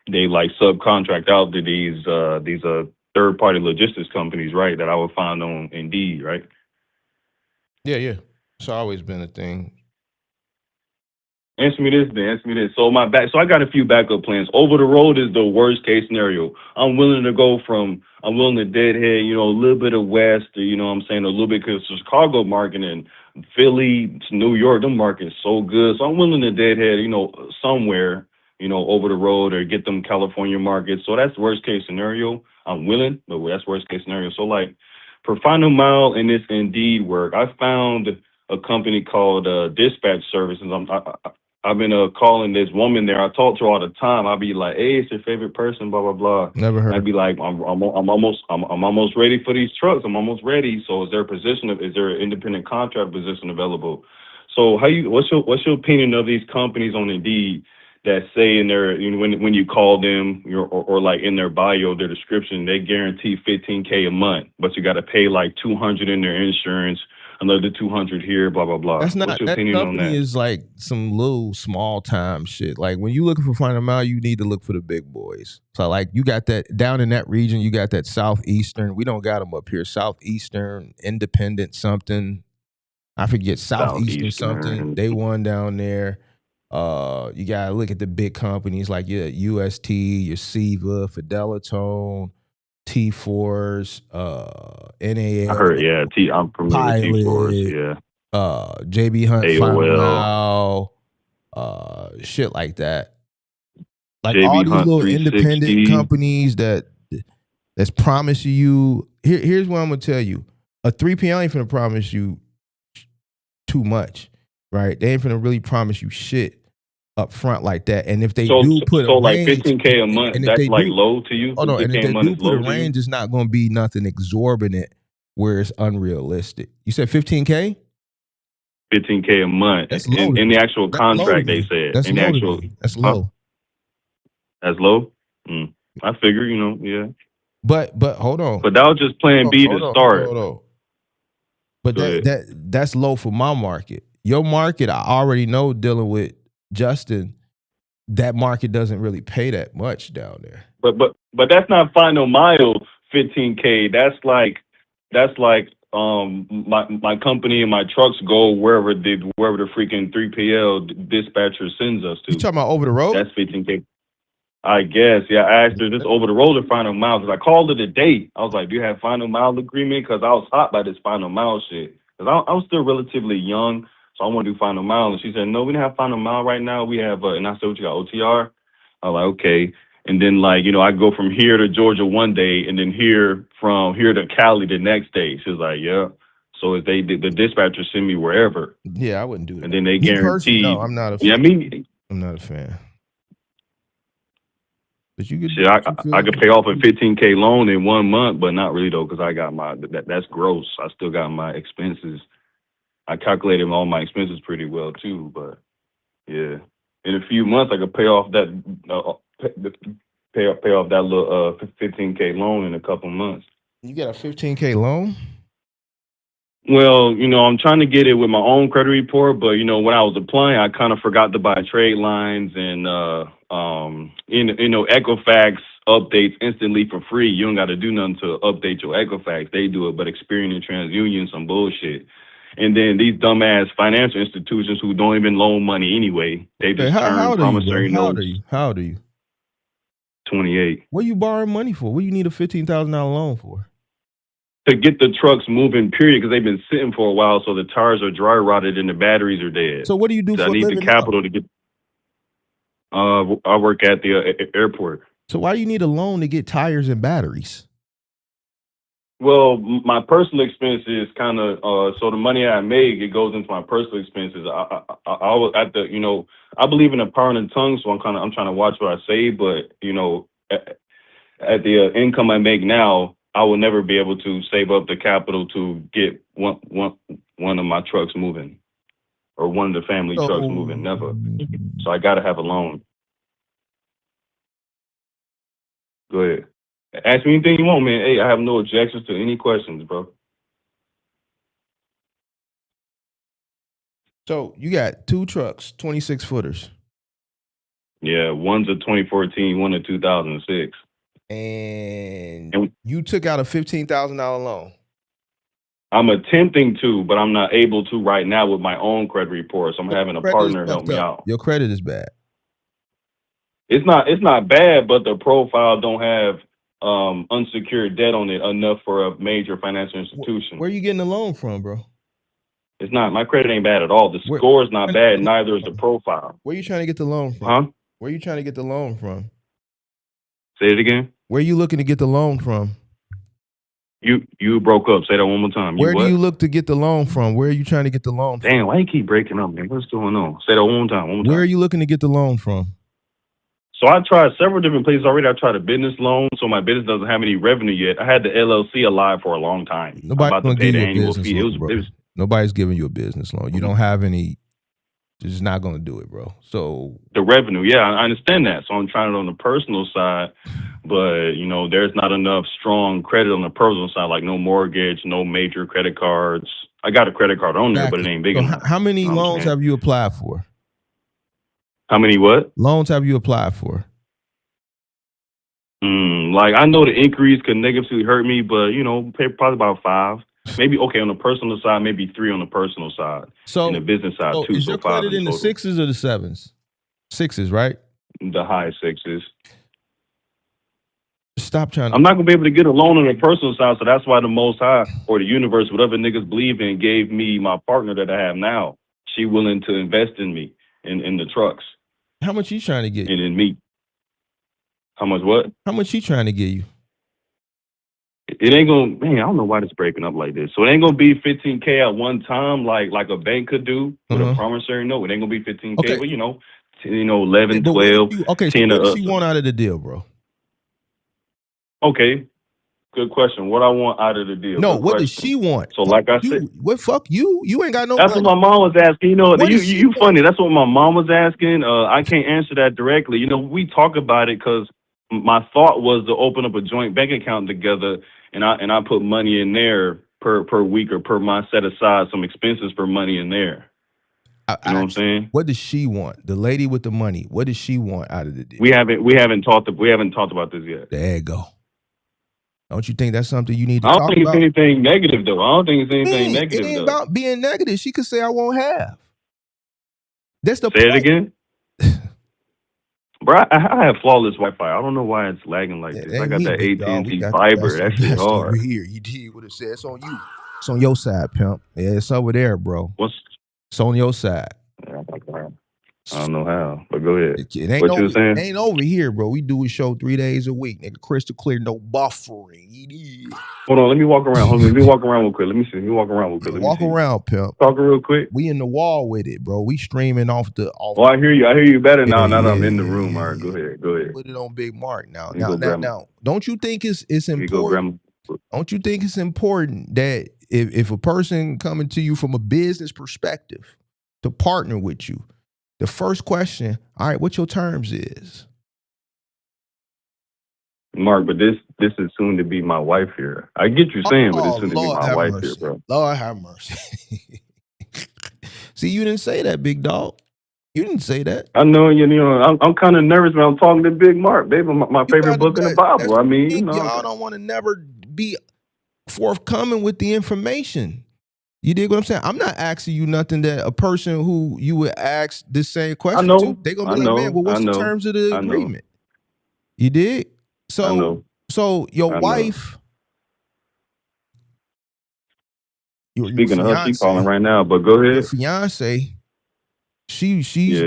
G: like subcontract out to these third party logistics companies, right? That I would find on Indeed, right?
D: Yeah. It's always been a thing.
G: Answer me this, then. Answer me this. So I got a few backup plans. Over the road is the worst case scenario. I'm willing to deadhead, a little bit of west, or, what I'm saying, a little bit, because the Chicago market and Philly, New York, them markets so good. So I'm willing to deadhead, somewhere, over the road, or get them California markets. So that's worst case scenario. I'm willing, but that's worst case scenario. So like for final mile and this Indeed work, I found a company called Dispatch Services. I've been calling this woman there. I talk to her all the time. I'll be like, "Hey, it's your favorite person?" Blah blah blah.
D: Never heard.
G: I'd be like, "I'm almost ready for these trucks. I'm almost ready." So, is there an independent contract position available? So, what's your opinion of these companies on Indeed that say in their when you call them or like in their bio, their description, they guarantee $15K a month, but you got to pay like $200 in their insurance, another 200 here, blah blah blah.
D: That's not
G: What's your
D: that
G: opinion on
D: company
G: that?
D: is like some little small time shit. Like when you looking for final mile, you need to look for the big boys. So like you got that down in that region, you got that southeastern. We don't got them up here. Southeastern, independent something. I forget southeastern something.
G: Southeastern.
D: They won down there. You gotta look at the big companies like your UST, your Seva, Fidelitone, T4s,
G: I heard,
D: NAL,
G: yeah. I'm familiar with T4s,
D: Pilot,
G: yeah.
D: JB Hunt, Final
G: AOL,
D: Mile, shit like that. Like all
G: JB
D: these
G: Hunt
D: little independent
G: 360.
D: companies that's promising you. Here's what I'm gonna tell you: a 3PL ain't finna promise you too much, right? They ain't finna really promise you shit up front like that. And if they do put a
G: Like
D: range,
G: 15K a month,
D: and if
G: that's
D: they
G: like
D: do,
G: low to you?
D: hold on, and if
G: 15K a
D: they
G: month
D: do
G: is
D: put a
G: low to you?
D: range, it's not gonna be nothing exorbitant where it's unrealistic. You said 15K?
G: 15K a month.
D: That's low to
G: In
D: me.
G: the actual
D: That's low to
G: contract, they
D: me.
G: said.
D: That's
G: In the
D: low to
G: actual,
D: me. That's
G: huh?
D: low.
G: That's low? I figure, yeah.
D: But hold on.
G: But that was just plan B to start.
D: Hold on. But
G: Go ahead.
D: that's low for my market. Your market, I already know dealing with Justin, that market doesn't really pay that much down there.
G: But that's not final mile 15K. That's like my company and my trucks go wherever the freaking 3PL dispatcher sends us to.
D: You talking about over the road?
G: That's 15K. I guess. Yeah, I asked her this over the road or final mile because I called her today. I was like, "Do you have final mile agreement?" Because I was hot by this final mile shit. Because I was still relatively young, so I want to do final mile. And she said, "No, we don't have final mile right now. We have," and I said, "What you got, OTR?" I was like, "Okay." And then I go from here to Georgia one day, and then from here to Cali the next day. She was like, "Yeah." So if the dispatcher send me wherever,
D: Yeah, I wouldn't do that.
G: and then they
D: Me personally, no,
G: guaranteed.
D: I'm not a
G: Yeah, I
D: fan.
G: mean.
D: I'm not a fan. But you could
G: Shit, I could pay off a 15K loan in 1 month, but not really though, because I got that's gross. I still got my expenses. I calculated all my expenses pretty well too, but yeah, in a few months I could pay off that pay off that little 15K loan in a couple months.
D: You got a 15K loan?
G: Well, I'm trying to get it with my own credit report, but when I was applying, I kind of forgot to buy trade lines and Equifax updates instantly for free. You don't got to do nothing to update your Equifax. They do it, but Experian and TransUnion some bullshit. And then these dumbass financial institutions who don't even loan money anyway, they just
D: How
G: turn
D: old are you,
G: promissory
D: bro?
G: notes.
D: How old are you?
G: 28.
D: What you borrowing money for? What do you need a $15,000 loan for?
G: To get the trucks moving, period, because they've been sitting for a while, so the tires are dry rotted and the batteries are dead.
D: So what do you do
G: So
D: for
G: I
D: a
G: need the
D: living now?
G: capital to get. I work at the airport.
D: So why do you need a loan to get tires and batteries?
G: Well, my personal expenses kind of so the money I make, it goes into my personal expenses. I was at the I believe in the power of the tongue, so I'm trying to watch what I say, but at the income I make now, I will never be able to save up the capital to get one of my trucks moving, or one of the family trucks moving. Never. So I got to have a loan. Go ahead. Ask me anything you want, man. Hey, I have no objections to any questions, bro.
D: So you got 2 trucks, 26 footers.
G: Yeah, one's a 2014, one a 2006.
D: And you took out a $15,000 loan.
G: I'm attempting to, but I'm not able to right now with my own credit report. So I'm having a partner help me out.
D: Your credit is bad.
G: It's not bad, but the profile don't have unsecured debt on it enough for a major financial institution.
D: Where are you getting the loan from, bro?
G: It's not. My credit ain't bad at all. The score is not bad. Neither is the profile.
D: Where are you trying to get the loan from?
G: Huh?
D: Where are you trying to get the loan from?
G: Say it again.
D: Where are you looking to get the loan from?
G: You broke up. Say that one more time.
D: Where do you look to get the loan from? Where are you trying to get the loan from?
G: Damn, why you keep breaking up, man? What's going on? Say that one more time.
D: Where are you looking to get the loan from?
G: So I tried several different places already. I tried a business loan, so my business doesn't have any revenue yet. I had the LLC alive for a long time.
D: Nobody's going to pay the annual fee. Nobody's giving you a business loan. You don't have any. You're just not going to do it, bro. So
G: the revenue, yeah, I understand that. So I'm trying it on the personal side, but there's not enough strong credit on the personal side, like no mortgage, no major credit cards. I got a credit card on there, but it ain't big enough.
D: How many loans have you applied for?
G: How many what?
D: Loans have you applied for?
G: Like I know the inquiries could negatively hurt me, but probably about 5. Maybe on the personal side, maybe 3 on the personal side. So in the business side, 2.
D: Is your credit in the 6s or the 7s? 6s, right?
G: The high 6s.
D: Stop trying.
G: I'm not gonna be able to get a loan on the personal side, so that's why the Most High or the universe, whatever niggas believe in, gave me my partner that I have now. She willing to invest in me in the trucks.
D: How much she trying to get you?
G: And in me. How much what?
D: How much she trying to get you?
G: It ain't gonna, man, I don't know why it's breaking up like this. So it ain't gonna be $15K at one time like a bank could do with a promissory note. It ain't gonna be $15K, but 11, 12, 10.
D: So what does she want out of the deal, bro?
G: Okay. Good question. What I want out of the deal?
D: No, what does she want?
G: So like I said,
D: what fuck you? You ain't got no.
G: That's what my mom was asking. You funny. That's what my mom was asking. I can't answer that directly. We talk about it because my thought was to open up a joint bank account together, and I put money in there per week or per month, set aside some expenses for money in there. You know what I'm saying?
D: What does she want? The lady with the money. What does she want out of the deal?
G: We haven't talked about this yet.
D: There you go. Don't you think that's something you need to talk about?
G: I don't think it's anything negative, though. I don't think it's anything negative,
D: It ain't about being negative. She could say, I won't have. That's the point.
G: Say it again? Bro, I have flawless Wi-Fi. I don't know why it's lagging like this. I got that AT&T fiber. That shit hard.
D: Over here. You did what it said. It's on you. It's on your side, pimp. Yeah, it's over there, bro. It's on your side.
G: Yeah, I don't know how, but go ahead.
D: It ain't
G: what you saying?
D: It ain't over here, bro. We do a show 3 days a week, nigga. Crystal clear, no buffering.
G: Hold on, let me walk around. Let me walk around real quick. Let me see. Let me walk around real quick.
D: Walk around, pimp.
G: Talking real quick.
D: We in the wall with it, bro. We streaming off the.
G: Well, I hear you. I hear you better now. Now that I'm in the room. All right, go ahead. Go ahead.
D: Put it on Big Mark now. Now. Don't you think it's important? Don't you think it's important that if a person coming to you from a business perspective to partner with you, the first question, all right, what your terms is?
G: Mark, but this is soon to be my wife here. I get you saying, but it's soon to be my wife here, bro.
D: Lord have mercy. See, you didn't say that, big dog. You didn't say that.
G: I know, I'm kind of nervous when I'm talking to Big Mark, baby. My favorite book in the Bible. I mean,
D: y'all don't want to never be forthcoming with the information. You dig what I'm saying? I'm not asking you nothing that a person who you would ask this same question to, they're going to be like, man, well, what's the terms of the agreement? You dig? So your wife,
G: speaking of her, she's calling right now, but go ahead.
D: Your fiance, she's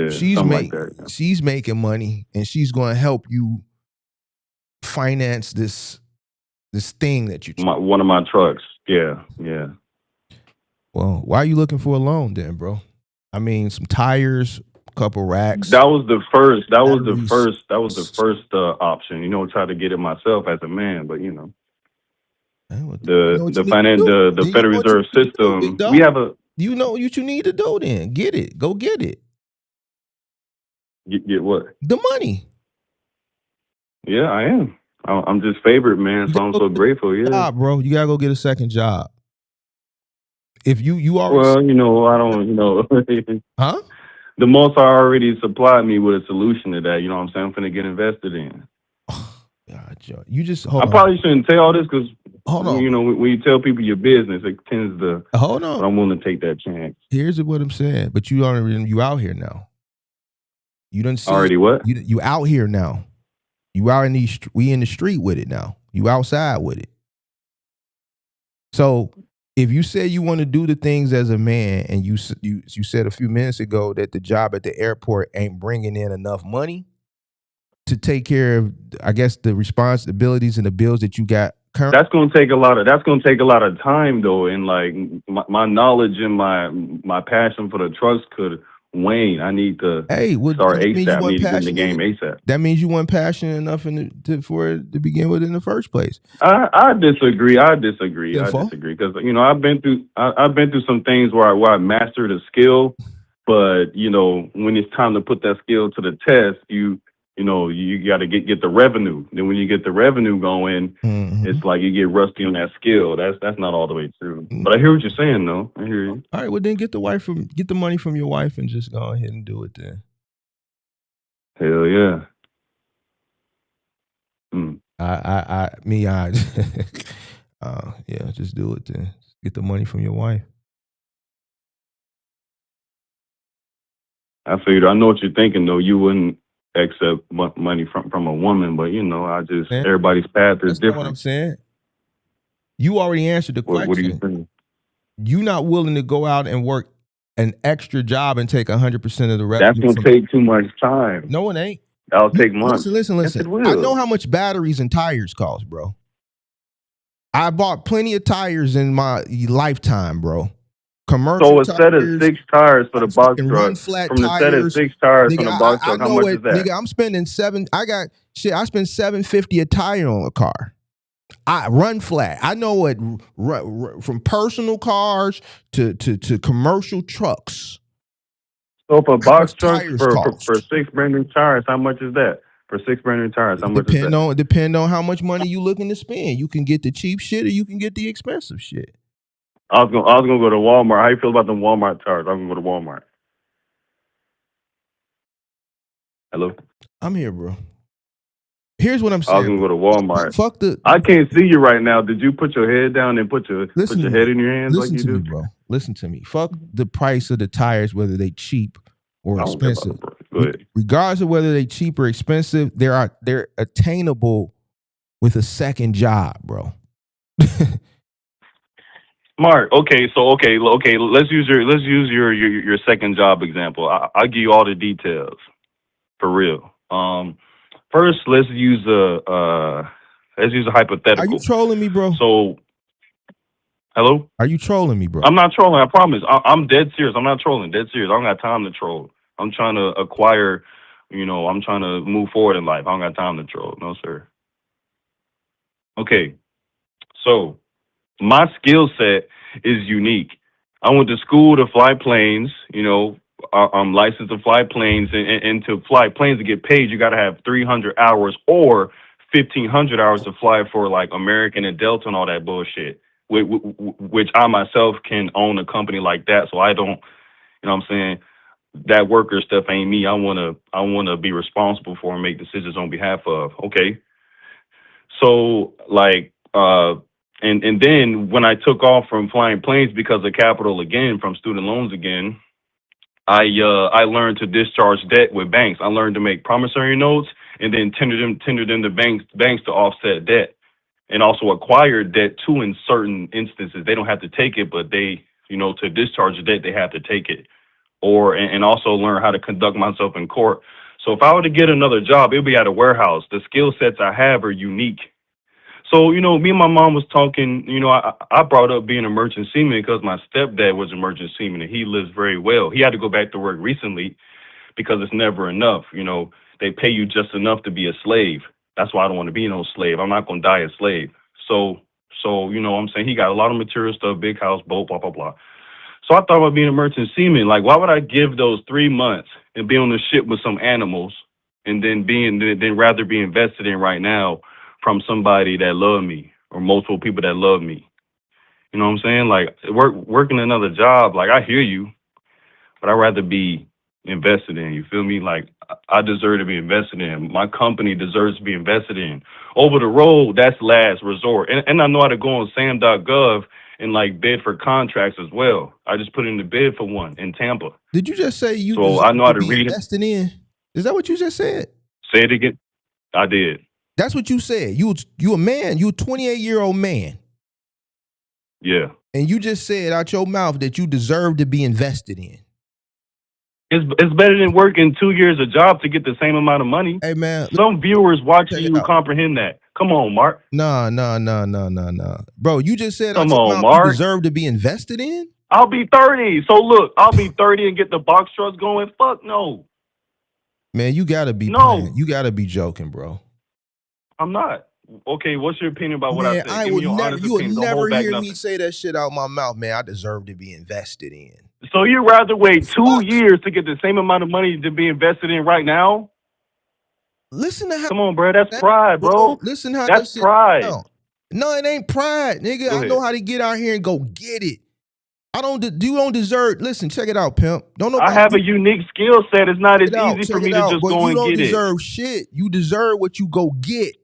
D: making money, and she's going to help you finance this thing that you
G: one of my trucks. Yeah.
D: Well, why are you looking for a loan then, bro? I mean, some tires, a couple racks.
G: That was the first. That was the first option. Try to get it myself as a man, but the Federal Reserve System. We have a
D: you know what you need to do. Then get it. Go get it.
G: Get what?
D: The money.
G: Yeah, I am. I'm just favored, man. So I'm so grateful. Yeah,
D: job, bro. You gotta go get a second job. If you already,
G: well, you know, I don't, you know,
D: huh?
G: The most I already supplied me with a solution to that. You know what I'm saying? I'm finna get invested in.
D: God, Joe, you just hold
G: I
D: on.
G: probably shouldn't tell all this because,
D: Hold on.
G: you know, when you tell people your business, it tends to.
D: Hold on.
G: But I'm willing to take that chance.
D: Here's what I'm saying. But you already, you out here now. You done see
G: already what?
D: You out here now. You out in these. We in the street with it now. You outside with it. So if you say you want to do the things as a man, and you said a few minutes ago that the job at the airport ain't bringing in enough money to take care of, I guess, the responsibilities and the bills that you got currently.
G: That's gonna take a lot of time though, and like my knowledge and my passion for the trucks could wane. I need to start ASAP. I need to get in the game ASAP.
D: That means you weren't passionate enough for it to begin with in the first place.
G: I disagree. Because you know I've been through some things where I mastered a skill, but you know when it's time to put that skill to the test, you got to get the revenue. Then when you get the revenue going, it's like you get rusty on that skill. That's not all the way true. But I hear what you're saying, though. I hear you.
D: All right, well then get the money from your wife and just go ahead and do it then.
G: Hell yeah.
D: Yeah, just do it then. Get the money from your wife.
G: I figured. I know what you're thinking, though. You wouldn't accept money from a woman, but you know, everybody's path is different.
D: That's what I'm saying. You already answered the question.
G: What are you saying?
D: You not willing to go out and work an extra job and take 100% of the revenue.
G: That's gonna take too much time.
D: No, it ain't.
G: That'll take months.
D: Listen.
G: Yes, it will.
D: I know how much batteries and tires cost, bro. I bought plenty of tires in my lifetime, bro. Commercial
G: so a set of 6 tires for the box truck. From the set of 6 tires from the box truck, how much is that?
D: Nigga, I'm spending I spend $750 a tire on a car. I run flat. I know what from personal cars to commercial trucks.
G: So for box trucks for 6 brand new tires, how much is that? For 6 brand new tires, how much is that?
D: Depend on how much money you looking to spend. You can get the cheap shit or you can get the expensive shit.
G: I was gonna go to Walmart. How you feel about the Walmart tires? I'm gonna go to Walmart. Hello?
D: I'm here, bro. Here's what I'm saying.
G: I was gonna go to Walmart.
D: Fuck
G: I can't see you right now. Did you put your head down and put your head in your hands like you do?
D: Listen to me, bro. Listen to me. Fuck the price of the tires, whether they cheap or expensive.
G: Go ahead.
D: Regardless of whether they cheap or expensive, they're attainable with a second job, bro.
G: Mark, let's use your second job example. I'll give you all the details for real. First, let's use a hypothetical.
D: Are you trolling me, bro?
G: So, hello?
D: Are you trolling me, bro?
G: I'm not trolling. I promise. I'm dead serious. I'm not trolling. Dead serious. I don't got time to troll. I'm trying to acquire. I'm trying to move forward in life. I don't got time to troll. No, sir. Okay, so. My skill set is unique. I went to school to fly planes, I'm licensed to fly planes, and to fly planes to get paid, you got to have 300 hours or 1,500 hours to fly for like American and Delta and all that bullshit, which I myself can own a company like that. So I don't, what I'm saying? That worker stuff ain't me. I want to be responsible for and make decisions on behalf of. Okay. So like, and then when I took off from flying planes because of capital again, from student loans again, I learned to discharge debt with banks. I learned to make promissory notes and then tender them to banks to offset debt, and also acquire debt too. In certain instances, they don't have to take it, but they, to discharge the debt, they have to take it, and also learn how to conduct myself in court. So if I were to get another job, it'll be at a warehouse. The skill sets I have are unique. So, me and my mom was talking, I brought up being a merchant seaman because my stepdad was a merchant seaman and he lives very well. He had to go back to work recently because it's never enough. They pay you just enough to be a slave. That's why I don't want to be no slave. I'm not going to die a slave. So So, you know what I'm saying? He got a lot of material stuff, big house, boat, blah, blah, blah. So I thought about being a merchant seaman. Like, why would I give those 3 months and be on the ship with some animals and then rather be invested in right now from somebody that loved me or multiple people that love me? You know what I'm saying? Like, working another job, like, I hear you, but I'd rather be invested in. You feel me? Like, I deserve to be invested in. My company deserves to be invested in. Over the road, that's last resort. And I know how to go on sam.gov and like bid for contracts as well. I just put in the bid for one in Tampa.
D: Did you just say you
G: So I
D: deserve
G: know how
D: to
G: to
D: be
G: read it.
D: invested in? Is that what you just said?
G: Say it again. I did.
D: That's what you said. You a man. You a 28-year-old man.
G: Yeah.
D: And you just said out your mouth that you deserve to be invested in.
G: It's better than working 2 years a job to get the same amount of money.
D: Hey man,
G: Some viewers watching you comprehend that. Come on, Mark.
D: Nah. Bro, you just said
G: Come
D: out your
G: on,
D: mouth
G: Mark.
D: you deserve to be invested in?
G: I'll be 30. So look, I'll be 30 and get the box trucks going. Fuck no.
D: Man, you gotta be playing. You gotta be joking, bro.
G: I'm not. Okay, what's your opinion about what
D: Man,
G: I said? Give me your honest
D: you will
G: opinion. Don't
D: never
G: hold back
D: hear
G: nothing.
D: me say that shit out my mouth, man. I deserve to be invested in.
G: So you'd rather wait 2 years to get the same amount of money to be invested in right now?
D: Listen to how.
G: Come on, bro. That's pride, bro.
D: Listen how
G: that's
D: that
G: pride.
D: Shit, no, it ain't pride, nigga. I know how to get out here and go get it. You don't deserve. Listen, check it out, pimp.
G: I have a unique skill set. It's not as easy for me to just go and get it.
D: You don't deserve shit. You deserve what you go get.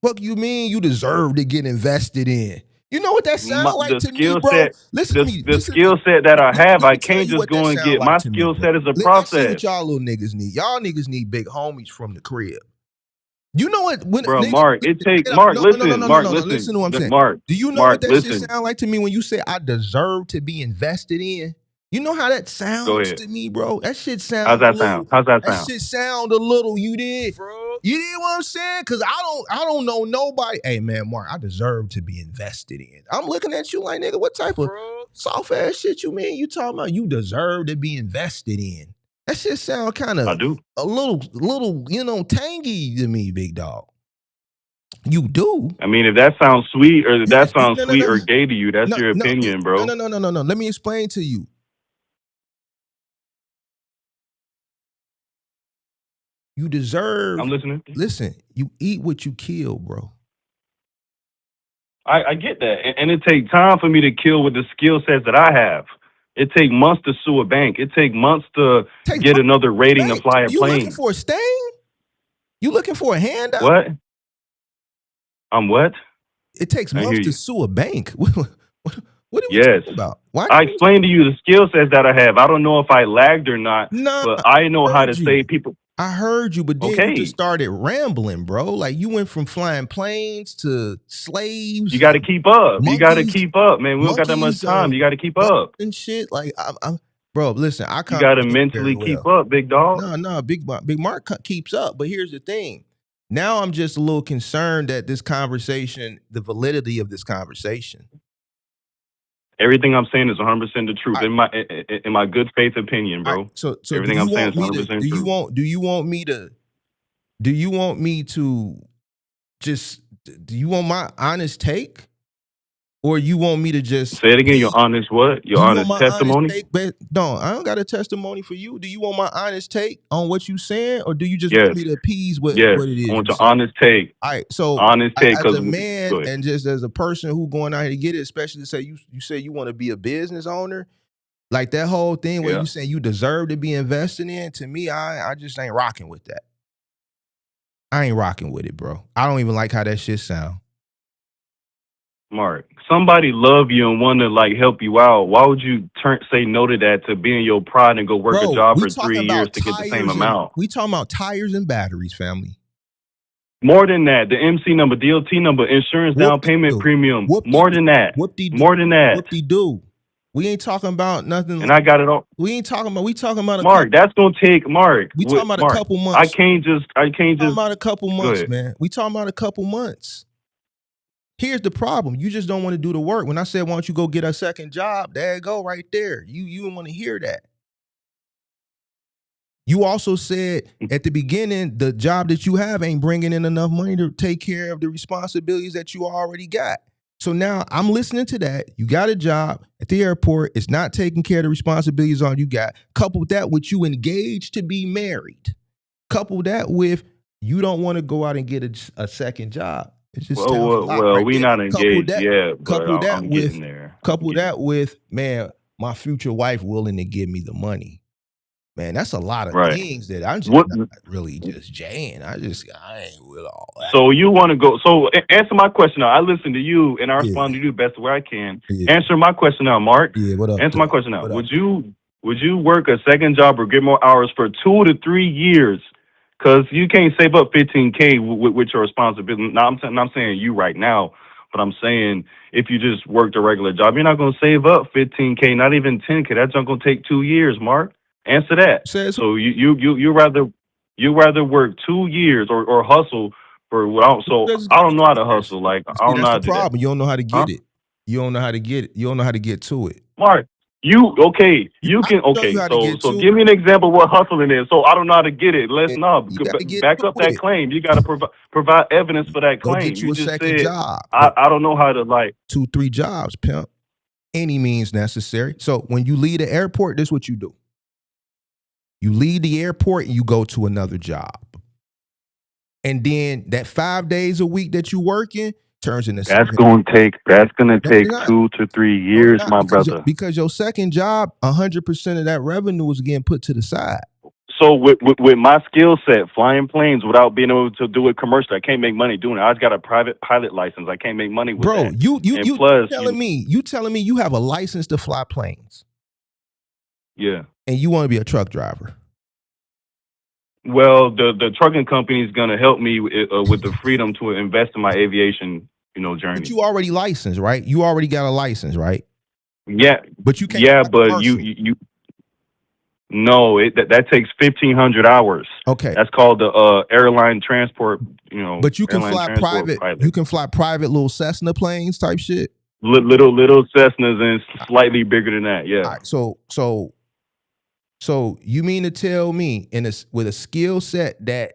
D: Fuck you mean you deserve to get invested in? You know what that sounds like to me, bro? Listen to me.
G: The skill set that I have, I can't just go and get. My
D: skill
G: skill set is a
D: Let's see
G: process.
D: what y'all little niggas need. Y'all niggas need big homies from the crib. You know what?
G: Bro, Mark, listen to what I'm saying. Mark,
D: do you know what that shit sound like to me when you say I deserve to be invested in? You know how that sounds to me, bro? That shit sounds.
G: How's that sound?
D: That shit sound a little. You did, bro. You did what I'm saying? Because I don't know nobody. Hey man, Mark, I deserve to be invested in. I'm looking at you like, nigga, what type of soft ass shit you mean? You talking about you deserve to be invested in? That shit sound kind of a little, you know, tangy to me, big dog. You do.
G: I mean, if that sounds sweet or sweet or gay to you, that's your opinion, bro.
D: No. Let me explain to you. You deserve.
G: I'm listening.
D: Listen, you eat what you kill, bro.
G: I get that. And it takes time for me to kill with the skill sets that I have. It takes months to sue a bank. It takes months to get another rating to fly a plane.
D: You looking for a stain? You looking for a handout?
G: What? I'm what?
D: It takes months to sue a bank. What are we talking about?
G: I explained to you the skill sets that I have. I don't know if I lagged or not, but I know how to save people.
D: I heard you, but then you just started rambling, bro. Like you went from flying planes to slaves.
G: You got to keep up. You got to keep up, man. We don't got that much time. You got to keep up
D: and shit. Like, bro, listen,
G: you got to mentally keep up, big dog.
D: No, Big Mark keeps up. But here's the thing. Now I'm just a little concerned that this conversation, the validity of this conversation.
G: Everything I'm saying is 100% the truth in my good faith opinion, bro.
D: So
G: everything I'm saying is 100% true.
D: Do you want me to just? Do you want my honest take, or you want me to just
G: say it again? Your honest what? Your honest testimony?
D: No, I don't got a testimony for you. Do you want my honest take on what you saying, or do you just want me to appease what it is?
G: I want your honest take.
D: All right, so
G: honest take,
D: as a man and just as a person who going out here to get it, especially to say you say you want to be a business owner, like that whole thing where you saying you deserve to be invested in. To me, I just ain't rocking with that. I ain't rocking with it, bro. I don't even like how that shit sound.
G: Mark, somebody love you and want to like help you out. Why would you say no to that, to be in your pride and go work a job for 3 years to get the same amount?
D: We talking about tires and batteries, family.
G: More than that, the MC number, DOT number, insurance, down payment, premium. More than that. More than that.
D: What they do? We ain't talking about nothing.
G: And I got it all.
D: We talking about
G: Mark. That's gonna take Mark.
D: We talking about a couple months.
G: I can't just.
D: Talking about a couple months, man. We talking about a couple months. Here's the problem. You just don't want to do the work. When I said, why don't you go get a second job? There you go, right there. You don't want to hear that. You also said at the beginning, the job that you have ain't bringing in enough money to take care of the responsibilities that you already got. So now I'm listening to that. You got a job at the airport. It's not taking care of the responsibilities on you got. Couple that with you engaged to be married. Couple that with you don't want to go out and get a second job. It just sounds a lot right
G: we
D: there.
G: not engaged yet, but I'm getting there.
D: Couple that with, man, my future wife willing to give me the money. Man, that's a lot of things that I'm just not really just jaying. I ain't with all that.
G: So you want to go? So answer my question now. I listen to you and I respond to you the best way I can. Yeah. Answer my question now, Mark.
D: Yeah, what up?
G: Answer my question now. Would you work a second job or get more hours for 2 to 3 years? Because you can't save up $15K with your responsibility. Now I'm saying you right now, but I'm saying if you just worked a regular job, you're not going to save up $15K, not even $10K. That's not going to take 2 years, Mark. Answer that. So you rather work 2 years or hustle for what? I don't know how to hustle. Like I don't know how to do that.
D: You don't know how to get it. You don't know how to get it. You don't know how to get to it.
G: Mark, you can So give me an example of what hustling is. So I don't know how to get it. Back up that claim. You got to provide evidence for that claim.
D: Get you a
G: just
D: second job.
G: I don't know how to
D: 2-3 jobs, pimp. Any means necessary. So when you leave the airport, this is what you do. You leave the airport and you go to another job. And then that 5 days a week that you working turns into
G: That's gonna take 2 to 3 years, my brother.
D: Because your second job, 100% of that revenue is getting put to the side.
G: So with my skill set, flying planes without being able to do it commercially, I can't make money doing it. I just got a private pilot license. I can't make money with that.
D: You telling me you have a license to fly planes?
G: Yeah.
D: And you want to be a truck driver?
G: Well, the trucking company is going to help me with the freedom to invest in my aviation, journey.
D: But you already licensed, right? You already got a license, right?
G: Yeah.
D: But you can't.
G: Yeah, but you. No, that takes 1,500 hours.
D: Okay.
G: That's called the airline transport.
D: But you can fly private. You can fly private little Cessna planes type shit.
G: Little Cessnas and slightly bigger than that. Yeah.
D: All right, so you mean to tell me with a skill set that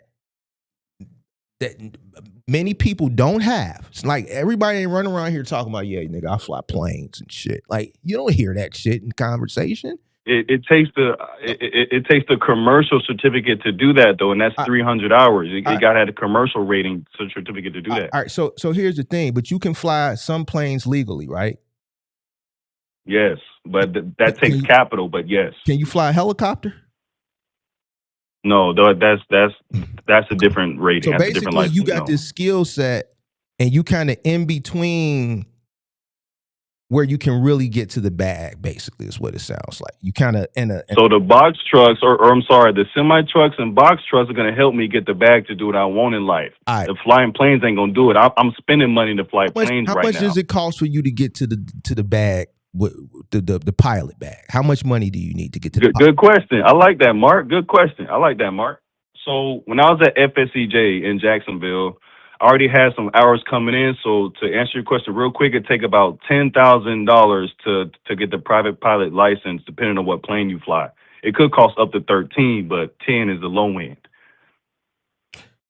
D: many people don't have? It's like everybody ain't running around here talking about, yeah, nigga, I fly planes and shit. Like you don't hear that shit in conversation.
G: It takes the commercial certificate to do that though, and that's 300 hours. You got to have a commercial rating certificate to do that.
D: All right, so here's the thing, but you can fly some planes legally, right?
G: Yes, but that takes capital. But yes,
D: can you fly a helicopter?
G: No, that's a different rating.
D: So basically, you got this skill set, and you kind of in between where you can really get to the bag. Basically, is what it sounds like. You kind of
G: So the box trucks, the semi trucks and box trucks are going to help me get the bag to do what I want in life. The flying planes ain't going to do it. I'm spending money to fly planes right now.
D: How much does it cost for you to get to the bag? The pilot bag. How much money do you need to get to the pilot?
G: Good question. I like that, Mark. Good question. I like that, Mark. So when I was at FSCJ in Jacksonville, I already had some hours coming in. So to answer your question real quick, it'd take about $10,000 to get the private pilot license, depending on what plane you fly. It could cost up to 13, but 10 is the low end.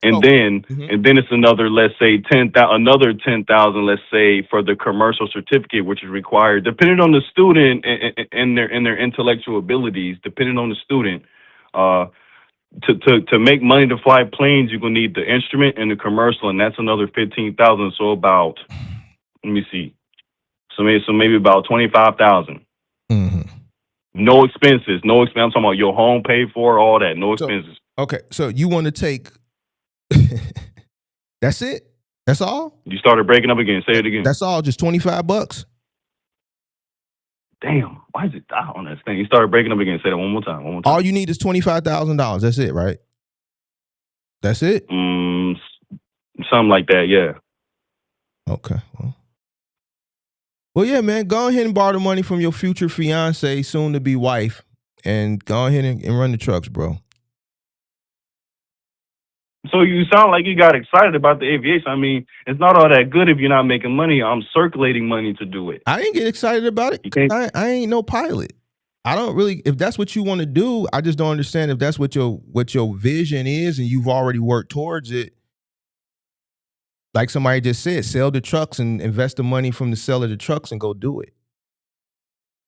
G: And then it's another, let's say another 10,000, let's say, for the commercial certificate, which is required, depending on the student and their intellectual abilities, depending on the student. To make money to fly planes, you're gonna need the instrument and the commercial, and that's another 15,000. So about, let me see, so maybe about 25,000. No expenses. I'm talking about your home paid for, all that, no expenses.
D: Okay, so you want to take. That's it? That's all?
G: You started breaking up again. Say it again.
D: That's all? Just $25?
G: Damn. Why is it die on that thing? You started breaking up again. Say that one more time.
D: All you need is $25,000. That's it, right? That's it?
G: Something like that, yeah.
D: Okay. Well, yeah, man. Go ahead and borrow the money from your future fiance, soon to be wife, and go ahead and run the trucks, bro.
G: So you sound like you got excited about the aviation. I mean, it's not all that good if you're not making money. I'm circulating money to do it.
D: I didn't get excited about it. I ain't no pilot. I don't really. If that's what you want to do, I just don't understand if that's what your vision is, and you've already worked towards it. Like somebody just said, sell the trucks and invest the money from the sale of the trucks and go do it.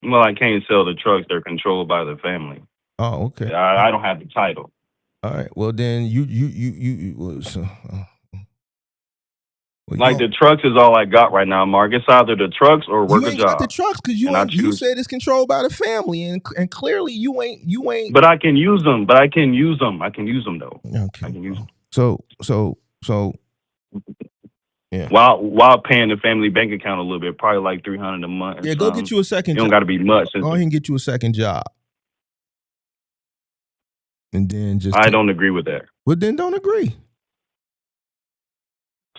G: Well, I can't sell the trucks. They're controlled by the family.
D: Oh, okay.
G: I don't have the title.
D: All right. Well, then
G: Like the trucks is all I got right now, Mark. It's either the trucks or work
D: you
G: a
D: ain't
G: job.
D: got the trucks because you said it's controlled by the family, and clearly you ain't.
G: But I can use them. I can use them though.
D: Okay.
G: I can use them.
D: So. Yeah.
G: While paying the family bank account a little bit, probably like $300 a month.
D: Yeah, go get you a second.
G: It don't got to be much.
D: Go ahead and get you a second job, and then just.
G: I don't agree with that.
D: Well, then don't agree.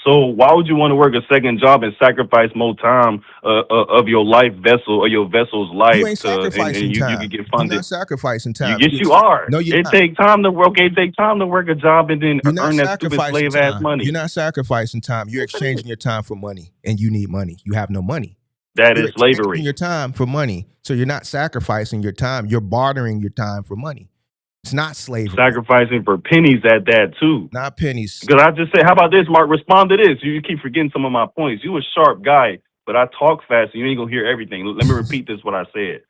G: So why would you want to work a second job and sacrifice more time of your life vessel or your vessel's life?
D: You ain't sacrificing time.
G: You can get funded.
D: You're not sacrificing time.
G: Yes, you are.
D: No,
G: it takes time to work. It takes time to work a job and then earn that stupid slave ass money.
D: You're not sacrificing time. You're exchanging your time for money, and you need money. You have no money.
G: That is slavery.
D: Your time for money. So you're not sacrificing your time. You're bartering your time for money. It's not slavery.
G: Sacrificing for pennies at that too.
D: Not pennies.
G: Because I just say, how about this, Mark? Respond to this. You keep forgetting some of my points. You a sharp guy, but I talk fast and you ain't gonna hear everything. Let me repeat this, what I said.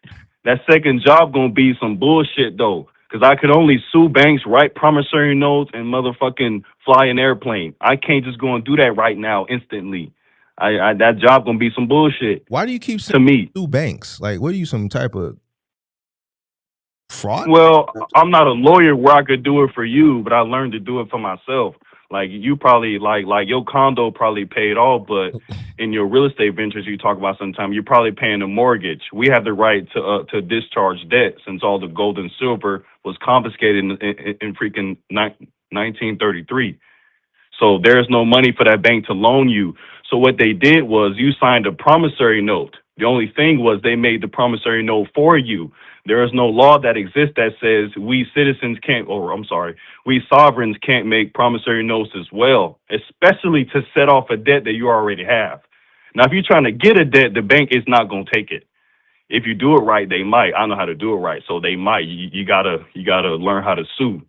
G: That second job gonna be some bullshit though. Because I could only sue banks, write promissory notes, and motherfucking fly an airplane. I can't just go and do that right now instantly. That job gonna be some bullshit.
D: Why do you keep saying sue banks? Like, what are you, some type of fraud?
G: Well, I'm not a lawyer where I could do it for you, but I learned to do it for myself. Like you probably like your condo probably paid off, but in your real estate ventures you talk about sometimes you're probably paying a mortgage. We have the right to discharge debt since all the gold and silver was confiscated in freaking 1933. So there's no money for that bank to loan you. So what they did was you signed a promissory note. The only thing was they made the promissory note for you. There is no law that exists that says we sovereigns can't make promissory notes as well, especially to set off a debt that you already have. Now, if you're trying to get a debt, the bank is not going to take it. If you do it right, they might. I know how to do it right, so they might. You gotta learn how to sue.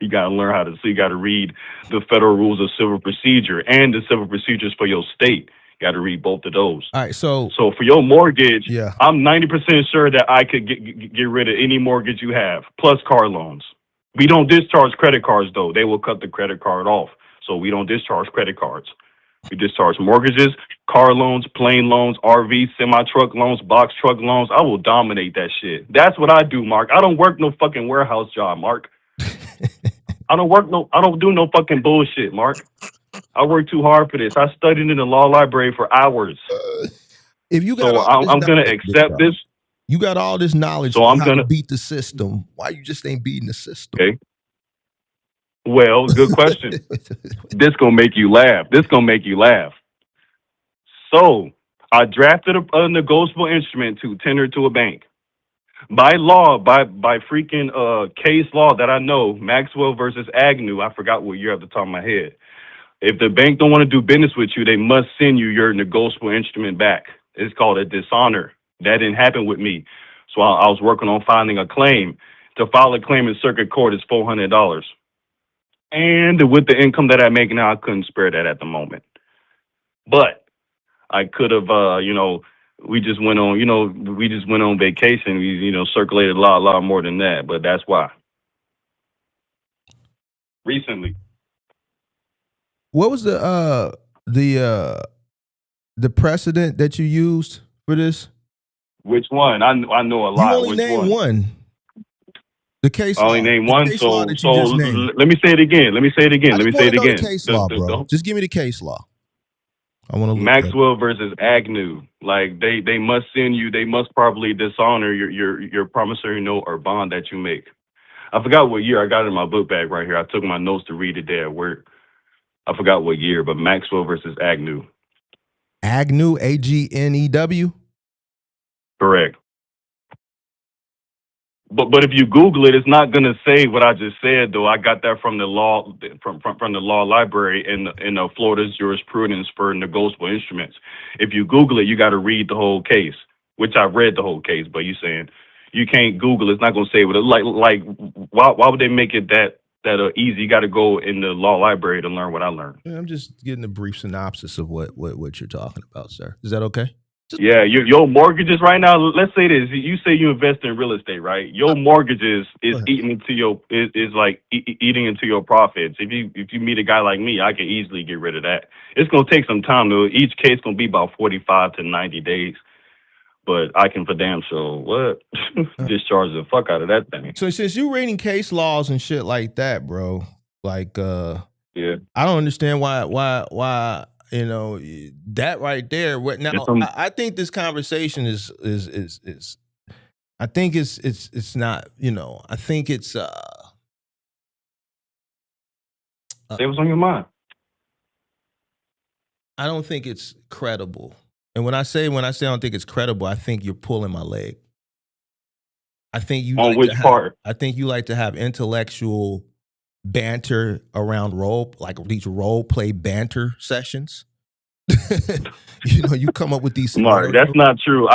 G: You gotta learn how to sue. You gotta read the federal rules of civil procedure and the civil procedures for your state. Got to read both of those.
D: All right, so
G: for your mortgage,
D: yeah,
G: I'm 90% sure that I could get rid of any mortgage you have, plus car loans. We don't discharge credit cards, though. They will cut the credit card off. So we don't discharge credit cards. We discharge mortgages, car loans, plane loans, RV, semi-truck loans, box truck loans. I will dominate that shit. That's what I do, Mark. I don't work no fucking warehouse job, Mark. I don't do no fucking bullshit, Mark. I work too hard for this. I studied in the law library for hours.
D: If you got
G: I'm going to accept this.
D: You got all this knowledge. So I'm going to beat the system. Why you just ain't beating the system?
G: Okay. Well, good question. This going to make you laugh. So I drafted a negotiable instrument to tender to a bank. By law, by freaking case law that I know, Maxwell versus Agnew. I forgot what year at the top of my head. If the bank don't want to do business with you, they must send you your negotiable instrument back. It's called a dishonor. That didn't happen with me. So I was working on filing a claim. To file a claim in circuit court is $400. And with the income that I make now, I couldn't spare that at the moment. But I could have, we just went on vacation. We, circulated a lot more than that. But that's why. Recently.
D: What was the precedent that you used for this?
G: Which one? I know a lot.
D: You only named one. The case law.
G: I only named one. So let me say it again.
D: Case law, bro. Just give me the case law. I want to
G: Maxwell versus Agnew. Like they must send you. They must probably dishonor your promissory note or bond that you make. I forgot what year. I got it in my book bag right here. I took my notes to read it there at work. I forgot what year, but Maxwell versus Agnew.
D: Agnew, Agnew?
G: Correct. But if you Google it, it's not gonna say what I just said though. I got that from the law from the law library in Florida's jurisprudence for negotiable instruments. If you Google it, you got to read the whole case, which I read the whole case. But you saying you can't Google, it's not gonna say what it like. Why would they make it that that easy. You got to go in the law library to learn what I learned.
D: I'm just getting a brief synopsis of what you're talking about, sir. Is that okay?
G: Yeah, your mortgages right now. Let's say this: you say you invest in real estate, right? Your mortgages is eating into your is like eating into your profits. If you meet a guy like me, I can easily get rid of that. It's gonna take some time though. Each case gonna be about 45 to 90 days, but I can for damn sure discharge the fuck out of that thing.
D: So since you reading case laws and shit like that, bro, like
G: yeah,
D: I don't understand why. You know that right there. What now? I think this conversation is. I think it's not. You know, I think it's.
G: Say what's on your mind.
D: I don't think it's credible. And when I say I don't think it's credible, I think you're pulling my leg. I think you
G: on which part?
D: I think you like to have intellectual banter around these role play banter sessions. You know, you come up with these
G: scenarios. Mark, that's not true.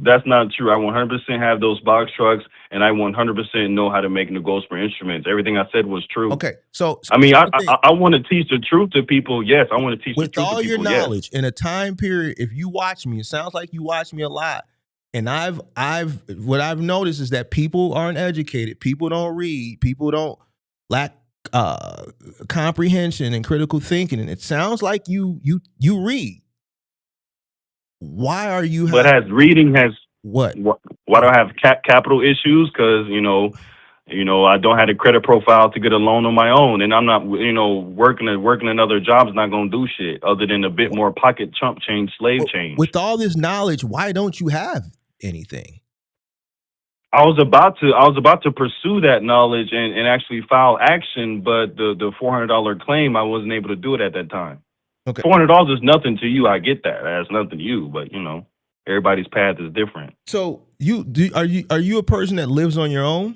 G: That's not true. I 100% have those box trucks, and I 100% know how to make negotiable instruments. Everything I said was true.
D: Okay, so
G: I mean, I want to teach the truth to people. Yes, I want to teach the truth to people.
D: With all your knowledge in a time period, if you watch me, it sounds like you watch me a lot. And what I've noticed is that people aren't educated. People don't read. People don't lack comprehension and critical thinking. And it sounds like you read. Why are you?
G: But reading has
D: what?
G: Why do I have capital issues? Because you know, I don't have a credit profile to get a loan on my own, and I'm not, working another job is not going to do shit other than a bit more pocket chump change, slave change.
D: With all this knowledge, why don't you have anything?
G: I was about to pursue that knowledge and actually file action, but the $400 claim, I wasn't able to do it at that time. Okay. $400 is nothing to you. I get that. That's nothing to you, but everybody's path is different.
D: So are you a person that lives on your own?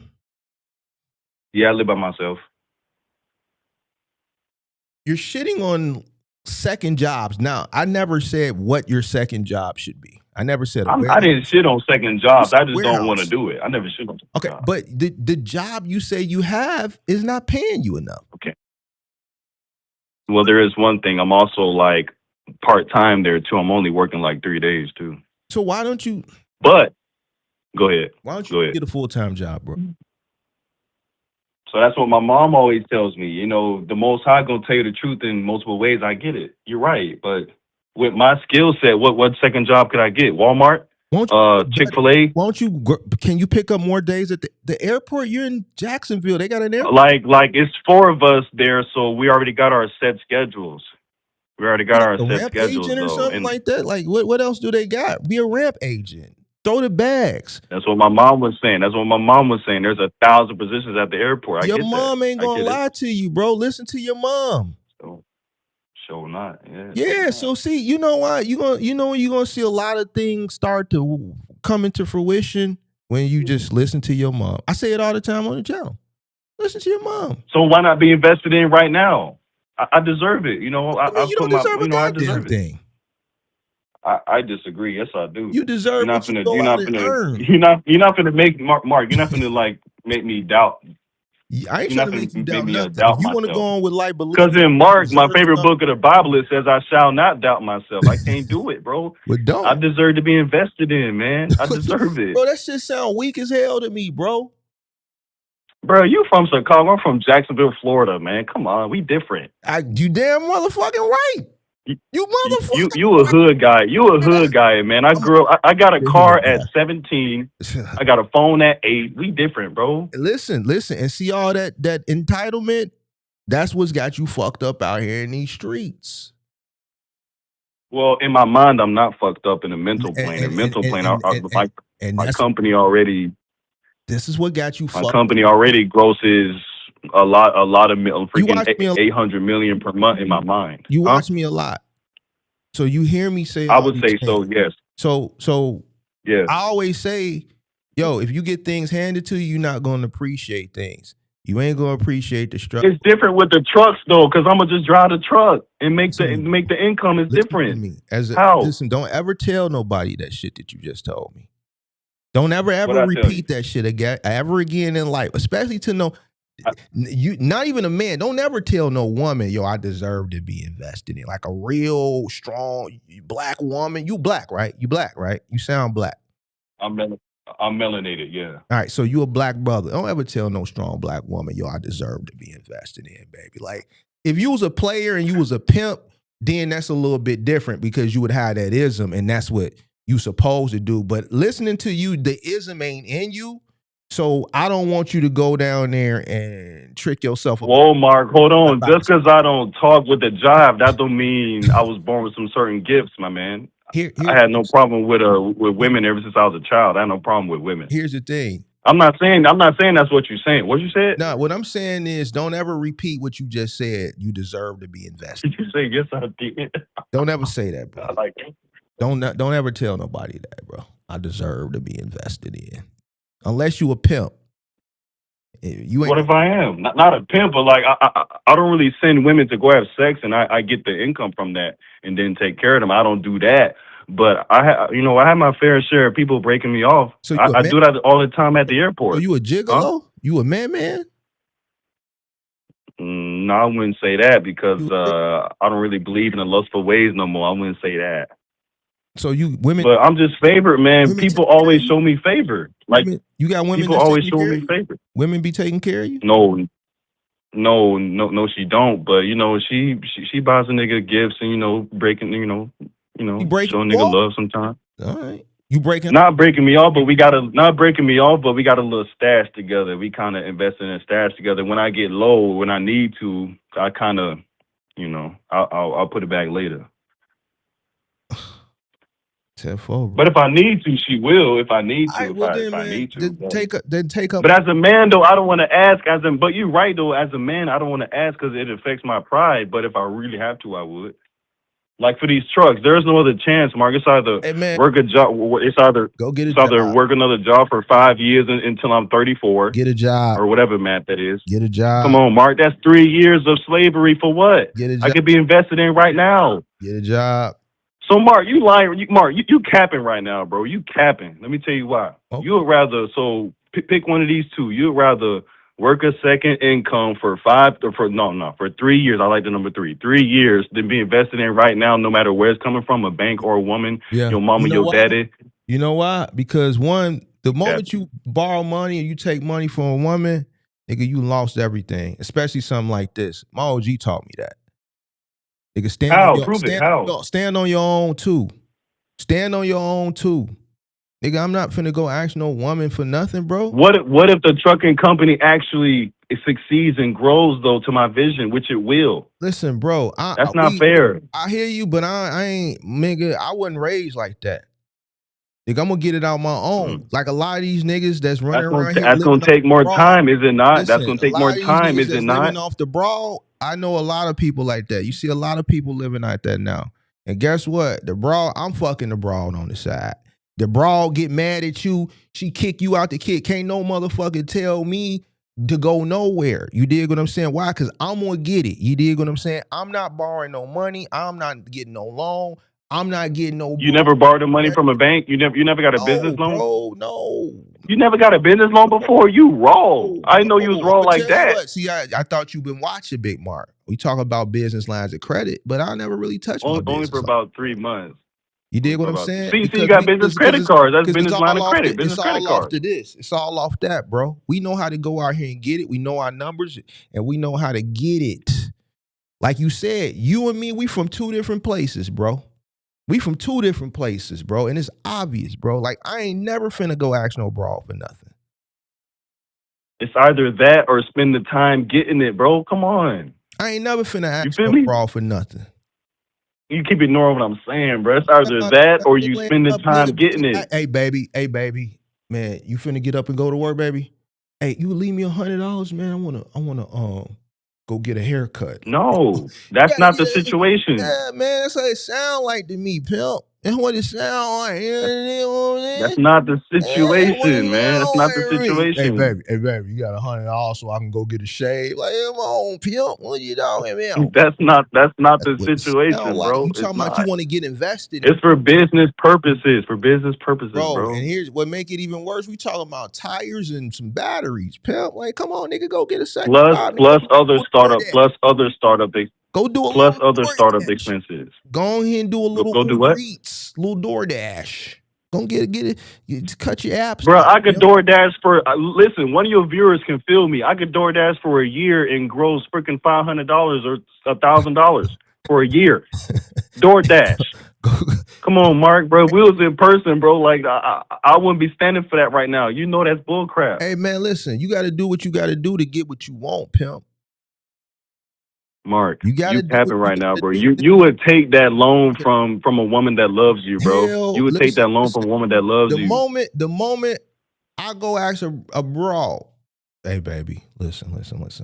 G: Yeah, I live by myself.
D: You're shitting on second jobs. Now, I never said what your second job should be. I never said
G: I didn't shit on second jobs. I just don't want to do it. I never shit on second jobs.
D: But the job you say you have is not paying you enough.
G: Okay. Well, there is one thing. I'm also like part-time there too. I'm only working like 3 days too.
D: So why don't you?
G: But go ahead.
D: Why don't you get a full-time job, bro?
G: So that's what my mom always tells me. The Most High gonna tell you the truth in multiple ways. I get it. You're right. But with my skill set, what second job could I get? Walmart? Chick-fil-A?
D: Can you pick up more days at the airport? You're in Jacksonville. They got an airport.
G: Like it's 4 of us there, so we already got our set schedules. We already got our set schedules.
D: Agent or something like that. Like what else do they got? Be a ramp agent. Throw the bags.
G: That's what my mom was saying. There's 1,000 positions at the airport.
D: Your mom ain't gonna lie to you, bro. Listen to your mom.
G: Sure not.
D: Yeah. So see, you know why you're gonna see a lot of things start to come into fruition when you just listen to your mom. I say it all the time on the channel. Listen to your mom.
G: So why not be invested in right now? I deserve it.
D: You don't deserve a goddamn thing.
G: I disagree. Yes, I do.
D: You deserve what you go out and earn.
G: You're not gonna make Mark. You're not gonna like make me doubt.
D: I ain't trying to make you doubt nothing. You want to go on with life, believe.
G: Because in Mark, my favorite book of the Bible, it says, "I shall not doubt myself." I can't do it, bro.
D: But don't.
G: I deserve to be invested in, man. I deserve it.
D: Bro, that shit sound weak as hell to me, bro.
G: Bro, you from Chicago? I'm from Jacksonville, Florida, man. Come on, we different.
D: You damn motherfucking right. You motherfucker.
G: You a hood guy. You a hood guy, man. I grew up. I got a car at 17. I got a phone at 8. We different, bro.
D: Listen, and see all that entitlement. That's what's got you fucked up out here in these streets.
G: Well, in my mind, I'm not fucked up in a mental plane. My company already.
D: This is what got you.
G: My company already grosses a lot of freaking 800 million per month in my mind.
D: You watch me a lot, so you hear me say.
G: I would say so. Yes.
D: So
G: yeah.
D: I always say, yo, if you get things handed to you, you're not going to appreciate things. You ain't gonna appreciate the struggle.
G: It's different with the trucks though, because I'm gonna just drive the truck and make the income is different.
D: Listen, don't ever tell nobody that shit that you just told me. Don't ever repeat that shit again in life, especially to know. You not even a man. Don't ever tell no woman, yo, I deserve to be invested in. Like a real strong black woman. You black, right? You black, right? You sound black.
G: I'm melanated, yeah.
D: All right, so you a black brother. Don't ever tell no strong black woman, yo, I deserve to be invested in, baby. Like, if you was a player and you was a pimp, then that's a little bit different because you would have that ism, and that's what you supposed to do. But listening to you, the ism ain't in you. So I don't want you to go down there and trick yourself.
G: Whoa, Mark, hold on. Just because I don't talk with the jive, that don't mean I was born with some certain gifts, my man. I had no problem with women ever since I was a child. I had no problem with women.
D: Here's the thing.
G: I'm not saying that's what you're saying. What you said?
D: No, what I'm saying is don't ever repeat what you just said. You deserve to be invested.
G: Did you say yes I did?
D: Don't ever say that, bro.
G: I like it.
D: Don't ever tell nobody that, bro. I deserve to be invested in. Unless you a pimp. You ain't.
G: What if I am? Not a pimp, but like I don't really send women to go have sex and I get the income from that and then take care of them. I don't do that. But I have my fair share of people breaking me off. So I do that all the time at the airport.
D: So you a gigolo? Huh? You a man?
G: No, I wouldn't say that because I don't really believe in the lustful ways no more. I wouldn't say that.
D: So you women,
G: but I'm just favored, man. People always show me favor. Like
D: you got women.
G: People always show me favor.
D: Women be taking care of you?
G: No, she don't. But she buys a nigga gifts and breaking, showing nigga love sometimes.
D: All right, you breaking?
G: Not breaking me off, but we got a little stash together. We kind of invest in a stash together. When I get low, when I need to, I kind of, I'll put it back later.
D: Tenfold.
G: But if I need to, she will. If I need to, if I need to,
D: then take up.
G: But as a man, though, I don't want to ask. But you're right, though. As a man, I don't want to ask because it affects my pride. But if I really have to, I would. Like for these trucks, there's no other chance, Mark. It's either work a job. It's either
D: go get a
G: job. Either work another job for 5 years until I'm 34.
D: Get a job
G: or whatever math that is.
D: Get a job.
G: Come on, Mark. That's 3 years of slavery for what?
D: Get a job.
G: I could be invested in right now.
D: Get a job.
G: So, Mark, you lying. You capping right now, bro. You capping. Let me tell you why. Okay. You would rather, pick one of these two. You would rather work a second income for 3 years. I like the number 3. 3 years than be invested in right now, no matter where it's coming from, a bank or a woman, your mama, your daddy.
D: You know why? Because the moment you borrow money and you take money from a woman, nigga, you lost everything, especially something like this. My OG taught me that. Nigga, stand on your own too. Stand on your own too. Nigga, I'm not finna go ask no woman for nothing, bro.
G: What if the trucking company actually succeeds and grows though to my vision, which it will?
D: Listen, bro,
G: that's not fair.
D: I hear you, but I ain't, nigga. I wasn't raised like that. Nigga, I'm gonna get it out my own. Like a lot of these niggas that's running around here.
G: That's gonna take more time, is it not? That's gonna take more time, is it not?
D: Living off the broad. I know a lot of people like that. You see a lot of people living like that now. And guess what? The broad, I'm fucking the broad on the side. The broad get mad at you. She kick you out the kid. Can't no motherfucker tell me to go nowhere. You dig what I'm saying? Why? Because I'm gonna get it. You dig what I'm saying? I'm not borrowing no money. I'm not getting no loan. I'm not getting no.
G: You never borrowed the money from a bank? You never got a business loan?
D: Bro, no.
G: You never got a business loan before? You raw. I didn't know you was raw like that.
D: See, I thought you've been watching Big Mark. We talk about business lines of credit, but I never really touched my business.
G: Only for about 3 months.
D: You dig what I'm saying?
G: See, you got business credit cards. That's business line of credit. Business credit cards.
D: It's all off to this. It's all off that, bro. We know how to go out here and get it. We know our numbers, and we know how to get it. Like you said, you and me, we from 2 different places, bro. We from 2 different places, bro. And it's obvious, bro. Like, I ain't never finna go ask no broad for nothing.
G: It's either that or spend the time getting it, bro. Come on.
D: I ain't never finna ask no broad for nothing.
G: You keep ignoring what I'm saying, bro. It's either that or you spend the time getting it.
D: Hey, baby. Man, you finna get up and go to work, baby? Hey, you leave me $100, man? I wanna go get a haircut.
G: No, that's not the situation.
D: Yeah, man, that's how it sound like to me, pimp. That's what it sound like.
G: That's not the
D: What
G: situation,
D: it
G: man. That's not the
D: sound like.
G: situation.
D: Hey baby, you got $100 so I can go get a shave. Like, come on, pimp. What you talking about?
G: That's not the
D: What it sound
G: situation,
D: like.
G: bro.
D: You
G: It's
D: talking about you
G: not.
D: want to get invested in,
G: It's for business purposes. For business purposes,
D: bro.
G: bro.
D: And here's what make it even worse. We talking about tires and some batteries, pimp. Like, come on, nigga, go get a second job, nigga.
G: Plus other
D: Go do
G: startup.
D: that.
G: Plus other startup.
D: Go do a
G: Plus
D: little
G: other startup
D: DoorDash.
G: expenses.
D: Go ahead and do a little
G: Go do
D: Uber
G: what?
D: Eats, little DoorDash. Go get it. You cut your apps
G: Bro,
D: out.
G: I could DoorDash for listen. One of your viewers can feel me. I could DoorDash for a year and gross freaking $500 or $1,000 for a year. DoorDash. Come on, Mark, bro. If we was in person, bro, like I wouldn't be standing for that right now. You know that's bull crap.
D: Hey man, listen. You got to do what you got to do to get what you want, pimp.
G: Mark,
D: You got to do
G: capping
D: what
G: right
D: you
G: now,
D: got
G: bro.
D: to do.
G: You would take that loan from a woman that loves you, bro.
D: Hell,
G: You would take that loan
D: listen.
G: from a woman that loves
D: The
G: you.
D: moment I go ask a bro, hey baby, listen.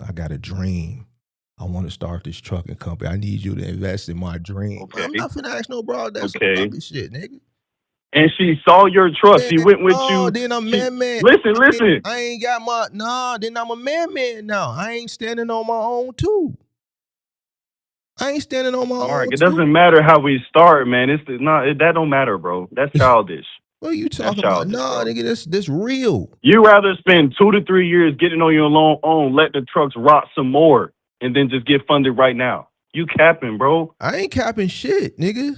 D: I got a dream. I want to start this trucking company. I need you to invest in my dream.
G: Okay.
D: I'm not finna ask no bro. That's some
G: Okay.
D: puppy shit, nigga.
G: And she saw your truck. She went with you.
D: Then I'm
G: She,
D: man.
G: listen.
D: I ain't got my then I'm a man now. I ain't standing on my own too. I ain't standing on my
G: Mark,
D: own
G: it
D: too.
G: doesn't matter how we start, man. It's not that don't matter, bro. That's childish.
D: What are you
G: That's
D: talking about?
G: childish, bro.
D: Nigga, this real.
G: You rather spend 2 to 3 years getting on your own, let the trucks rot some more, and then just get funded right now. You capping, bro.
D: I ain't capping shit, nigga.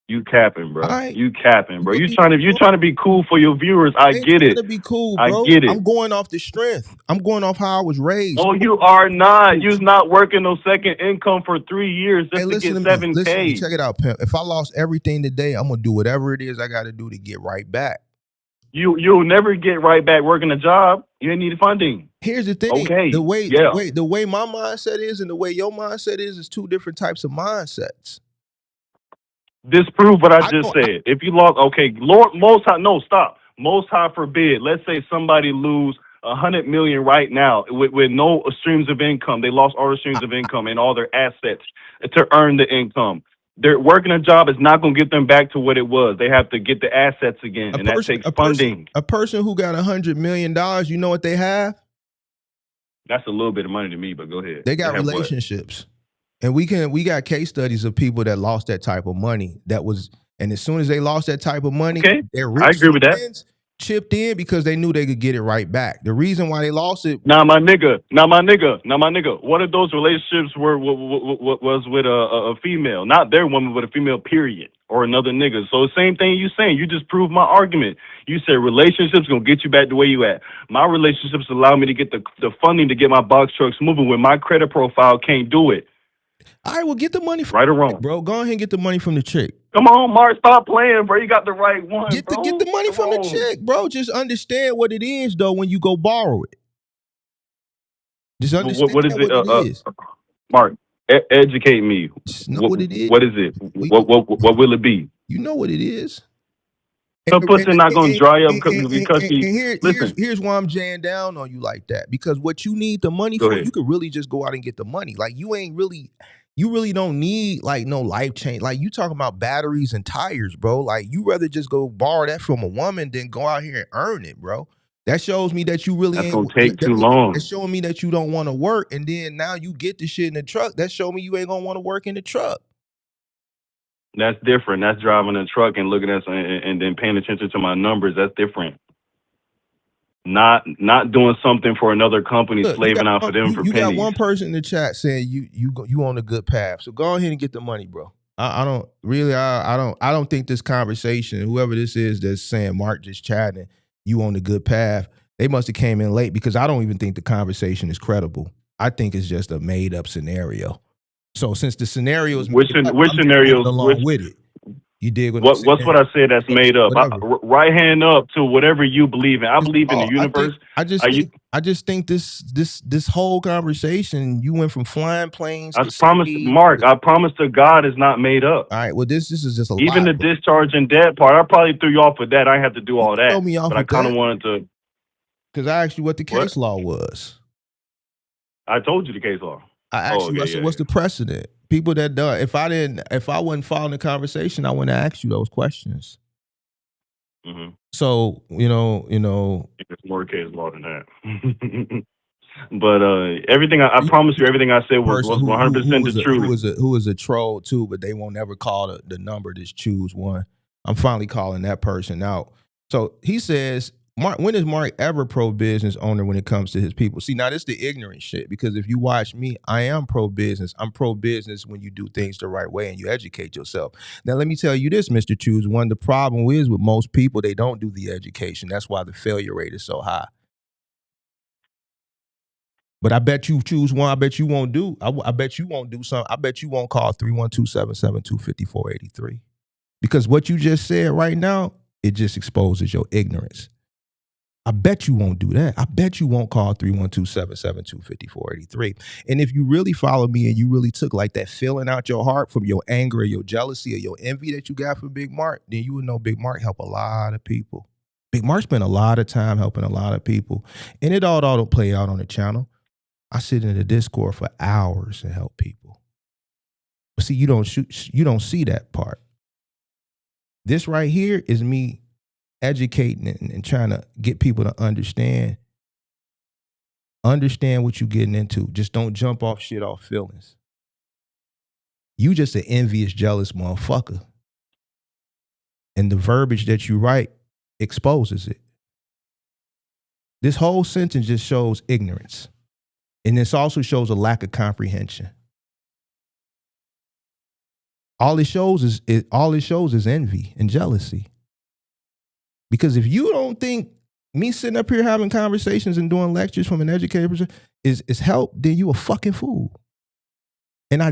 G: You capping, bro.
D: Right.
G: You capping, bro. You trying to be cool for your viewers. I get it.
D: To be cool,
G: I
D: bro.
G: get it.
D: I'm going off the strength. I'm going off how I was raised.
G: No, you are not. You're not working no second income for 3 years just to get 7K.
D: Listen to me. Check it out, pimp. If I lost everything today, I'm gonna do whatever it is I got to do to get right back.
G: You'll never get right back working a job. You need funding.
D: Here's the thing.
G: Okay.
D: The way my mindset is and the way your mindset is two different types of mindsets.
G: Disprove what I just said. If you lost, okay, Lord, Most High, no, stop. Most High forbid. Let's say somebody lose $100 million right now with no streams of income. They lost all the streams of income and all their assets to earn the income. They're working a job is not going to get them back to what it was. They have to get the assets again, and that takes funding.
D: A person who got $100 million, you know what they have?
G: That's a little bit of money to me, but go ahead.
D: They got relationships. And we got case studies of people that lost that type of money. And as soon as they lost that type of money, their rich
G: I agree with that.
D: Chipped in because they knew they could get it right back. The reason why they lost it.
G: Now my nigga. One of those relationships was with a female, not their woman, but a female. Period, or another nigga. So the same thing you saying. You just proved my argument. You said relationships gonna get you back the way you at. My relationships allow me to get the funding to get my box trucks moving when my credit profile can't do it.
D: All right, well, get the money from
G: right or wrong,
D: bro. Go ahead and get the money from the chick.
G: Come on, Mark, stop playing, bro. You got the right one.
D: Get the money from the chick, bro. Just understand what it is, though. When you go borrow it, just understand
G: what is
D: it is.
G: Mark, educate me.
D: What it is.
G: What is it? What will it be?
D: You know what it is.
G: Some pussy not gonna dry up because
D: here's why I'm jaying down on you like that. Because what you need the money for, you could really just go out and get the money. Like you really don't need like no life change. Like you talking about batteries and tires, bro. Like you rather just go borrow that from a woman than go out here and earn it, bro. That shows me that you really
G: ain't gonna take too long.
D: It's showing me that you don't want to work, and then now you get the shit in the truck. That show me you ain't gonna want to work in the truck.
G: That's different. That's driving a truck and looking at and then paying attention to my numbers. That's different. Not doing something for another company, slaving out for them for pennies.
D: You got one person in the chat saying you on a good path. So go ahead and get the money, bro. I don't think this conversation, whoever this is that's saying Mark just chatting, you on a good path. They must have came in late because I don't even think the conversation is credible. I think it's just a made up scenario. So since the scenario is
G: which scenarios
D: along with it, you dig
G: what's what I said that's made up. Right hand up to whatever you believe in. I believe in the universe.
D: I just think this whole conversation, you went from flying planes.
G: I promise to God is not made up.
D: All right, well this is just a
G: even
D: lie,
G: the discharge and debt part. I probably threw you off with that. I didn't have to do all that,
D: throw me off
G: but I kind of wanted to.
D: Because I asked you what the case law was.
G: I told you the case law.
D: I asked you. I said, "What's the precedent?" People that done. If I wasn't following the conversation, I wouldn't ask you those questions.
G: Mm-hmm.
D: So you know.
G: It's more case law than that. But everything I promise you, everything I said was 100% the truth.
D: Who is a troll too, but they won't ever call the number. Just choose one. I'm finally calling that person out. So he says, Mark, when is Mark ever pro-business owner when it comes to his people? See, now this is the ignorant shit, because if you watch me, I am pro-business. I'm pro-business when you do things the right way and you educate yourself. Now, let me tell you this, Mr. Choose One, the problem is with most people, they don't do the education. That's why the failure rate is so high. But I bet you choose one. I bet you won't do. I bet you won't do something. I bet you won't call 312-772-5483. Because what you just said right now, it just exposes your ignorance. I bet you won't do that. I bet you won't call 312-772-5483. And if you really follow me and you really took like that feeling out your heart from your anger or your jealousy or your envy that you got for Big Mark, then you would know Big Mark help a lot of people. Big Mark spent a lot of time helping a lot of people. And it all don't play out on the channel. I sit in the Discord for hours and help people. But see, you don't see that part. This right here is me educating and trying to get people to understand what you're getting into. Just don't jump off shit off feelings. You just an envious, jealous motherfucker. And the verbiage that you write exposes it. This whole sentence just shows ignorance. And this also shows a lack of comprehension. All it shows is envy and jealousy. Because if you don't think me sitting up here having conversations and doing lectures from an educator is help, then you a fucking fool. And I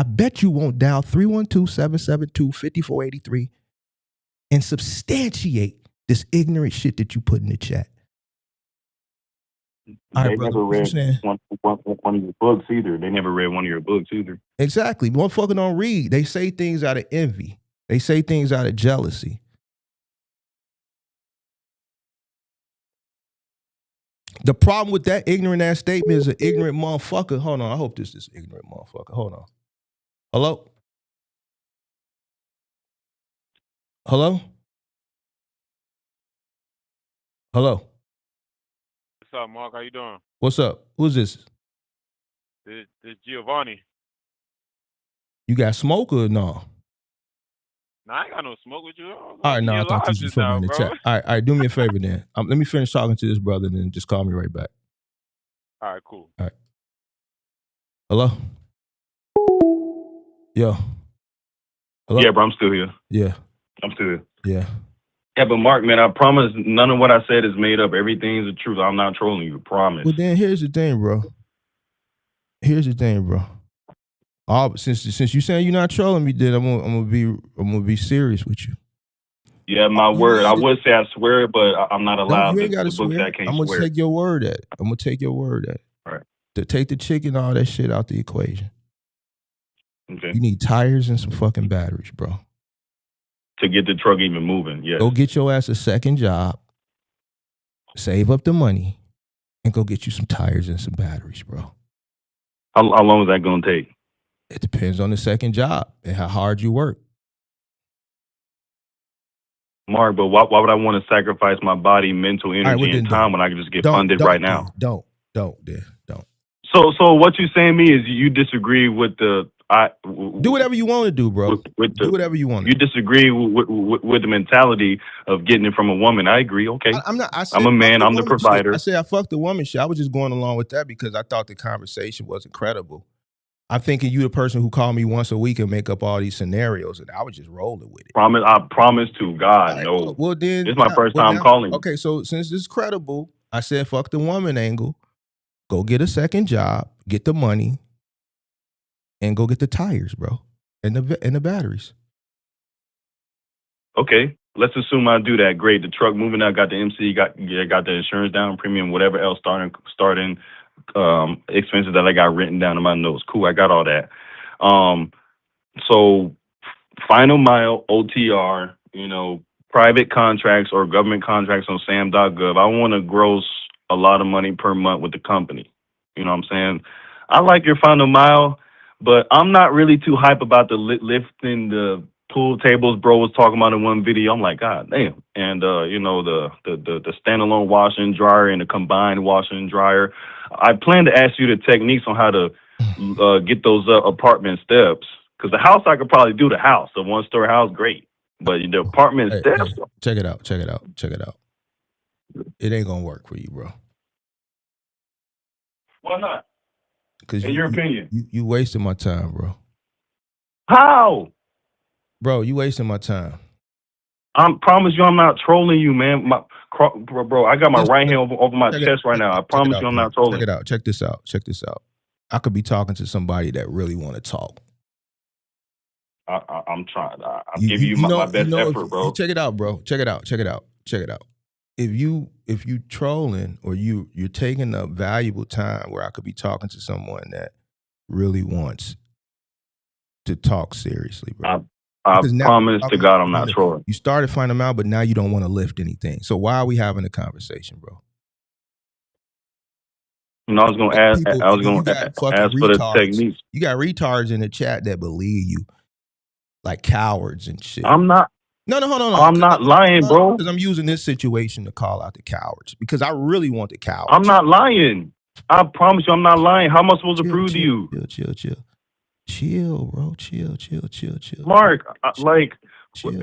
D: bet you won't dial 312-772-5483 and substantiate this ignorant shit that you put in the chat.
G: They never read one of your books either. They never read one of your books either.
D: Exactly. Motherfucker don't read. They say things out of envy. They say things out of jealousy. The problem with that ignorant ass statement is an ignorant motherfucker. Hold on. I hope this is ignorant motherfucker. Hold on. Hello? Hello? Hello?
H: What's up, Mark? How you doing?
D: What's up? Who's this?
H: This Giovanni.
D: You got smoke or no?
H: Nah, I ain't got no smoke with you.
D: All right, no, I thought you was filming in the chat. All right, do me a favor then. Let me finish talking to this brother and then just call me right back.
H: All right, cool.
D: All right. Hello? Yo. Hello?
G: Yeah, bro, I'm still here.
D: Yeah.
G: I'm still here.
D: Yeah.
G: Yeah, but Mark, man, I promise none of what I said is made up. Everything's the truth. I'm not trolling you. Promise.
D: Well, then here's the thing, bro. Since you saying you're not trolling me, then I'm gonna be serious with you.
G: Yeah, my word. I would say I swear, but I'm not allowed.
D: You ain't gotta swear. I'm gonna take your word at it. I'm gonna take your word at it.
G: All right.
D: To take the chicken, all that shit out the equation.
G: Okay.
D: You need tires and some fucking batteries, bro.
G: To get the truck even moving, yeah.
D: Go get your ass a second job, save up the money, and go get you some tires and some batteries, bro.
G: How long is that going to take?
D: It depends on the second job and how hard you work.
G: Mark, but why would I want to sacrifice my body, mental energy, and time when I can just get funded right now?
D: Don't.
G: So what you're saying to me is you disagree with the...
D: do whatever you want to do, bro. Do whatever you want.
G: You disagree with the mentality of getting it from a woman. I agree. Okay, I'm a man. I'm the provider.
D: I said I fucked the woman shit. I was just going along with that because I thought the conversation wasn't credible. I'm thinking you the person who called me once a week and make up all these scenarios, and I was just rolling with it.
G: I promise to God, right, no.
D: Well, then
G: this is my first time calling.
D: Okay, so since this is credible, I said fuck the woman angle. Go get a second job, get the money, and go get the tires, bro, and the batteries.
G: Okay, let's assume I do that. Great, the truck moving out, got the MC, got the insurance down, premium, whatever else, starting expenses that I got written down in my notes. Cool, I got all that. So final mile, OTR, private contracts or government contracts on SAM.gov. I want to gross a lot of money per month with the company. You know what I'm saying? I like your final mile, but I'm not really too hype about the lifting the pool tables bro was talking about in one video. I'm like, God damn. And you know, the standalone washer and dryer and the combined washer and dryer. I plan to ask you the techniques on how to get those apartment steps. Because the house, I could probably do the house. A one-story house, great. But the apartment steps.
D: Check it out. Check it out. Check it out. It ain't gonna work for you, bro.
G: Why not?
D: Because
G: in your opinion,
D: you wasting my time, bro.
G: How?
D: Bro, you wasting my time.
G: I promise you, I'm not trolling you, man. Bro, I got my right hand over my chest right now. I promise you, I'm not trolling.
D: Check it out. Check this out. Check this out. I could be talking to somebody that really want to talk.
G: I'm trying. I'm giving you my best effort, bro.
D: Check it out, bro. Check it out. Check it out. Check it out. If you trolling or you're taking up valuable time where I could be talking to someone that really wants to talk seriously, bro.
G: I promise to God I'm not trolling.
D: You started finding them out, but now you don't want to lift anything. So why are we having a conversation, bro?
G: You know, I was going to ask. I was going to ask for the techniques.
D: You got retards in the chat that believe you, like cowards and shit.
G: I'm not.
D: No, hold on.
G: I'm not lying, bro.
D: Because I'm using this situation to call out the cowards because I really want the cowards.
G: I'm not lying. I promise you, I'm not lying. How am I supposed to prove to you?
D: Chill, bro. Chill.
G: Mark,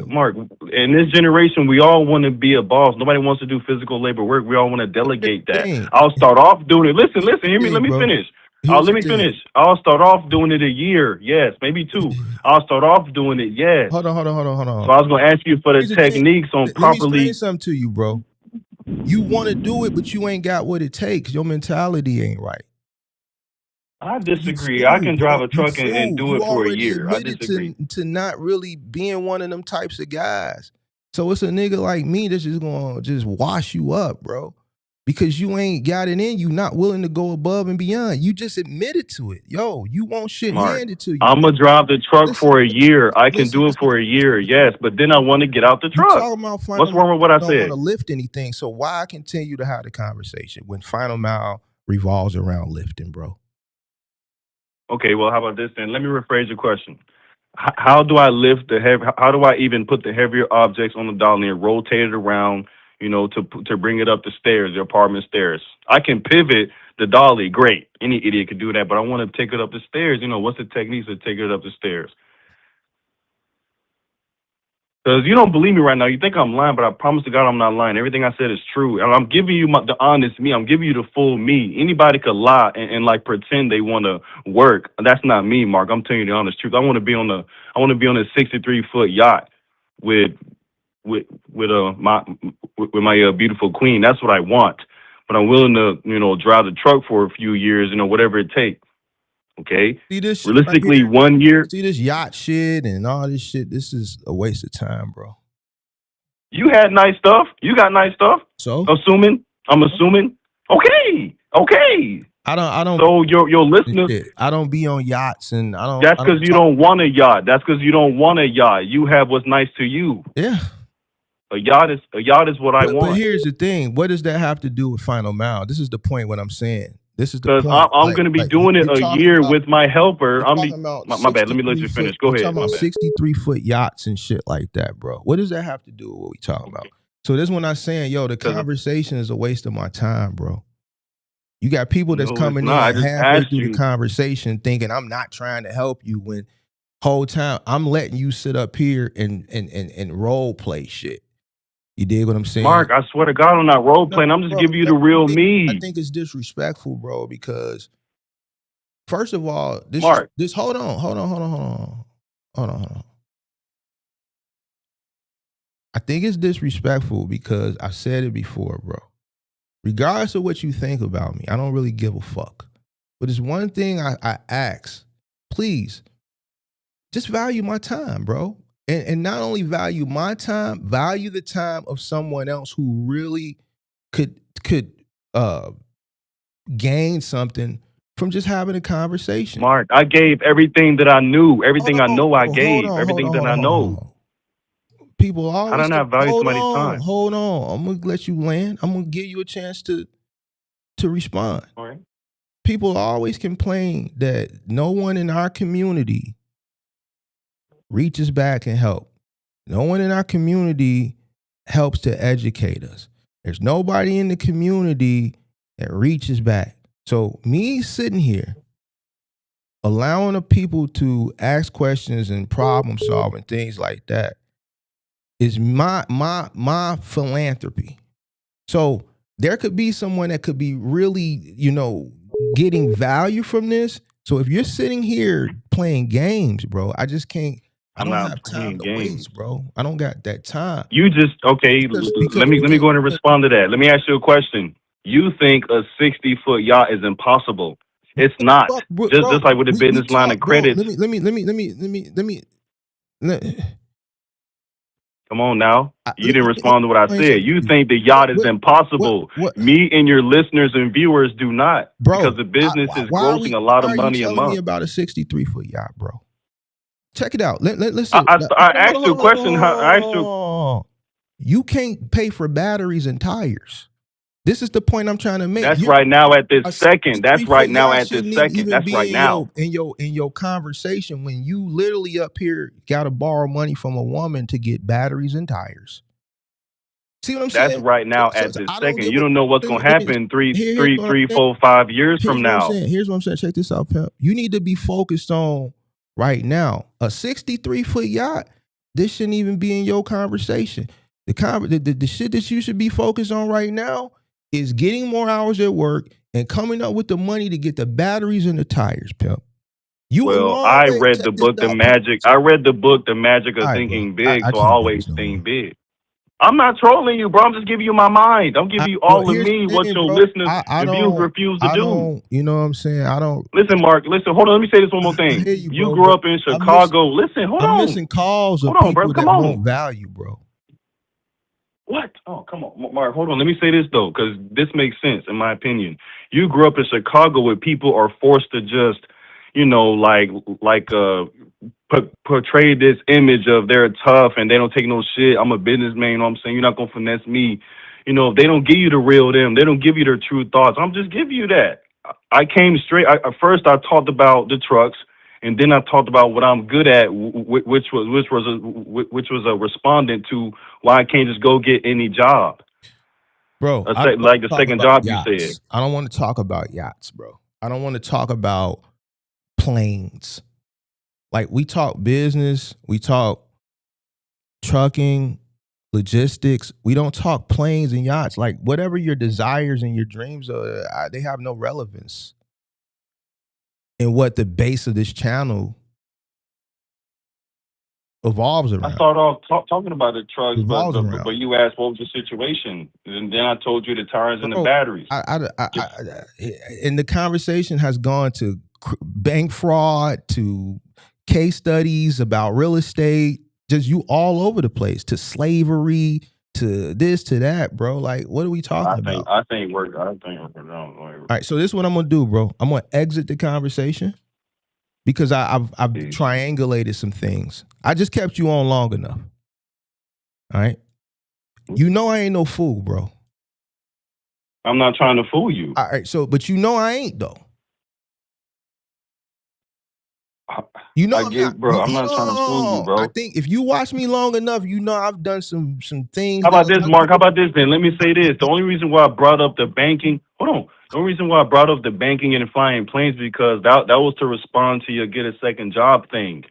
G: Mark, in this generation, we all want to be a boss. Nobody wants to do physical labor work. We all want to delegate that. I'll start off doing it. Listen, hear me. Let me finish. Let me finish. I'll start off doing it a year. Yes, maybe 2. I'll start off doing it. Yes.
D: Hold on.
G: So I was going to ask you for the techniques on properly.
D: Let me explain something to you, bro. You want to do it, but you ain't got what it takes. Your mentality ain't right.
G: I disagree. I can drive a truck and do it for a year. I disagree.
D: To not really being one of them types of guys. So it's a nigga like me that's just going to just wash you up, bro. Because you ain't got it in you, not willing to go above and beyond. You just admitted to it. Yo, you want shit handed to you.
G: I'm going to drive the truck for a year. I can do it for a year, yes. But then I want to get out the truck. What's wrong with what I said?
D: I don't want to lift anything. So why continue to have the conversation when final mile revolves around lifting, bro?
G: Okay, well, how about this then? Let me rephrase your question. How do I lift the heavy? How do I even put the heavier objects on the dolly and rotate it around, you know, to bring it up the stairs, the apartment stairs? I can pivot the dolly, great. Any idiot could do that, but I want to take it up the stairs. You know, what's the techniques to take it up the stairs? Because you don't believe me right now. You think I'm lying, but I promise to God I'm not lying. Everything I said is true. And I'm giving you the honest me. I'm giving you the full me. Anybody could lie and like pretend they want to work. That's not me, Mark. I'm telling you the honest truth. I want to be on a 63-foot yacht with my beautiful queen. That's what I want. But I'm willing to, you know, drive the truck for a few years, you know, whatever it takes. Okay.
D: See this
G: realistically, right 1 year.
D: See this yacht shit and all this shit. This is a waste of time, bro.
G: You had nice stuff. You got nice stuff.
D: So
G: I'm assuming. Okay.
D: I don't.
G: So your listeners.
D: I don't be on yachts and I don't.
G: That's because you don't want a yacht. That's because you don't want a yacht. You have what's nice to you.
D: Yeah.
G: A yacht is what I want.
D: But here's the thing. What does that have to do with final mile? This is the point. What I'm saying. This is the point.
G: I'm going to be doing it a year with my helper. My bad. Let me let you finish. Go ahead.
D: Talking about 63-foot yachts and shit like that, bro. What does that have to do with what we talking about? So this when I'm saying, yo, the conversation is a waste of my time, bro. You got people that's coming in halfway through the conversation thinking I'm not trying to help you when whole time I'm letting you sit up here and role play shit. You dig what I'm saying?
G: Mark, I swear to God, I'm not role playing. I'm just giving you the real me.
D: I think it's disrespectful, bro, because first of all,
G: Mark,
D: hold on. I think it's disrespectful because I said it before, bro. Regardless of what you think about me, I don't really give a fuck. But it's one thing I ask, please, just value my time, bro. And not only value my time, value the time of someone else who really could gain something from just having a conversation.
G: Mark, I gave everything that I knew. Everything I know I gave. Everything that I know.
D: People always...
G: I don't have value somebody's time.
D: Hold on. I'm going to let you land. I'm going to give you a chance to respond.
G: All right.
D: people always complain that no one in our community reaches back and help. No one in our community helps to educate us. There's nobody in the community that reaches back. So me sitting here, allowing the people to ask questions and problem solve and things like that is my philanthropy. So there could be someone that could be really, getting value from this. So if you're sitting here playing games, bro, I just can't. I
G: I'm
D: don't
G: not
D: have
G: playing
D: time to
G: games.
D: waste, bro. I don't got that time.
G: You just okay.
D: Because
G: let me go ahead and respond to that. Let me ask you a question. You think a 60-foot yacht is impossible? It's not. Just like with the business line of credit. Come on now. You didn't respond to what I said. You think the yacht is impossible. Me and your listeners and viewers do not.
D: Bro,
G: because the business is grossing a lot of money a month.
D: Why are you telling me about a 63-foot yacht, bro? Check it out. Let's.
G: I asked you a question. I asked you.
D: You can't pay for batteries and tires. This is the point I'm trying to make.
G: That's right now at this second. That's right now at this second. That's right now.
D: In your conversation, when you literally up here got to borrow money from a woman to get batteries and tires. See what I'm saying?
G: That's right now at this second. You don't know what's going to happen 3, 4, 5 years from now.
D: Here's what I'm saying. Check this out, pimp. You need to be focused on right now. A 63-foot yacht, this shouldn't even be in your conversation. The shit that you should be focused on right now is getting more hours at work and coming up with the money to get the batteries and the tires, pimp.
G: I read the book, The Magic. I read the book, The Magic of Thinking Big, so I always think big. I'm not trolling you, bro. I'm just giving you my mind. I'm giving you all of me, what your listeners and viewers refuse to do.
D: You know what I'm saying? I don't.
G: Listen, Mark, listen, hold on. Let me say this one more thing. You grew up in Chicago. Listen, hold on.
D: I'm missing calls of people that won't value, bro.
G: What? Oh, come on, Mark, hold on. Let me say this, though, because this makes sense, in my opinion. You grew up in Chicago where people are forced to just, portray this image of they're tough and they don't take no shit. I'm a businessman, you know what I'm saying? You're not going to finesse me. They don't give you the real them. They don't give you their true thoughts. I'm just giving you that. I came straight. First, I talked about the trucks, and then I talked about what I'm good at, which was a respondent to why I can't just go get any job.
D: Bro,
G: like the second job yachts. You said.
D: I don't want to talk about yachts, bro. I don't want to talk about planes. Like, we talk business, we talk trucking, logistics. We don't talk planes and yachts. Like, whatever your desires and your dreams are, they have no relevance in what the base of this channel evolves around.
G: I started off talking about the trucks, but you asked what was the situation, and then I told you the tires and the batteries.
D: And the conversation has gone to bank fraud, to case studies about real estate, just you all over the place, to slavery, to this, to that, bro. Like, what are we talking about?
G: I think we're done.
D: All right, so this is what I'm gonna do, bro. I'm gonna exit the conversation because I've triangulated some things. I just kept you on long enough. All right, I ain't no fool, bro.
G: I'm not trying to fool you.
D: All right, but I ain't though.
G: I'm not trying to fool you, bro.
D: I think if you watch me long enough, I've done some things.
G: How about this, Mark? How about this then? Let me say this. The only reason why I brought up the banking, the only reason why I brought up the banking and flying planes because that was to respond to your get a second job thing.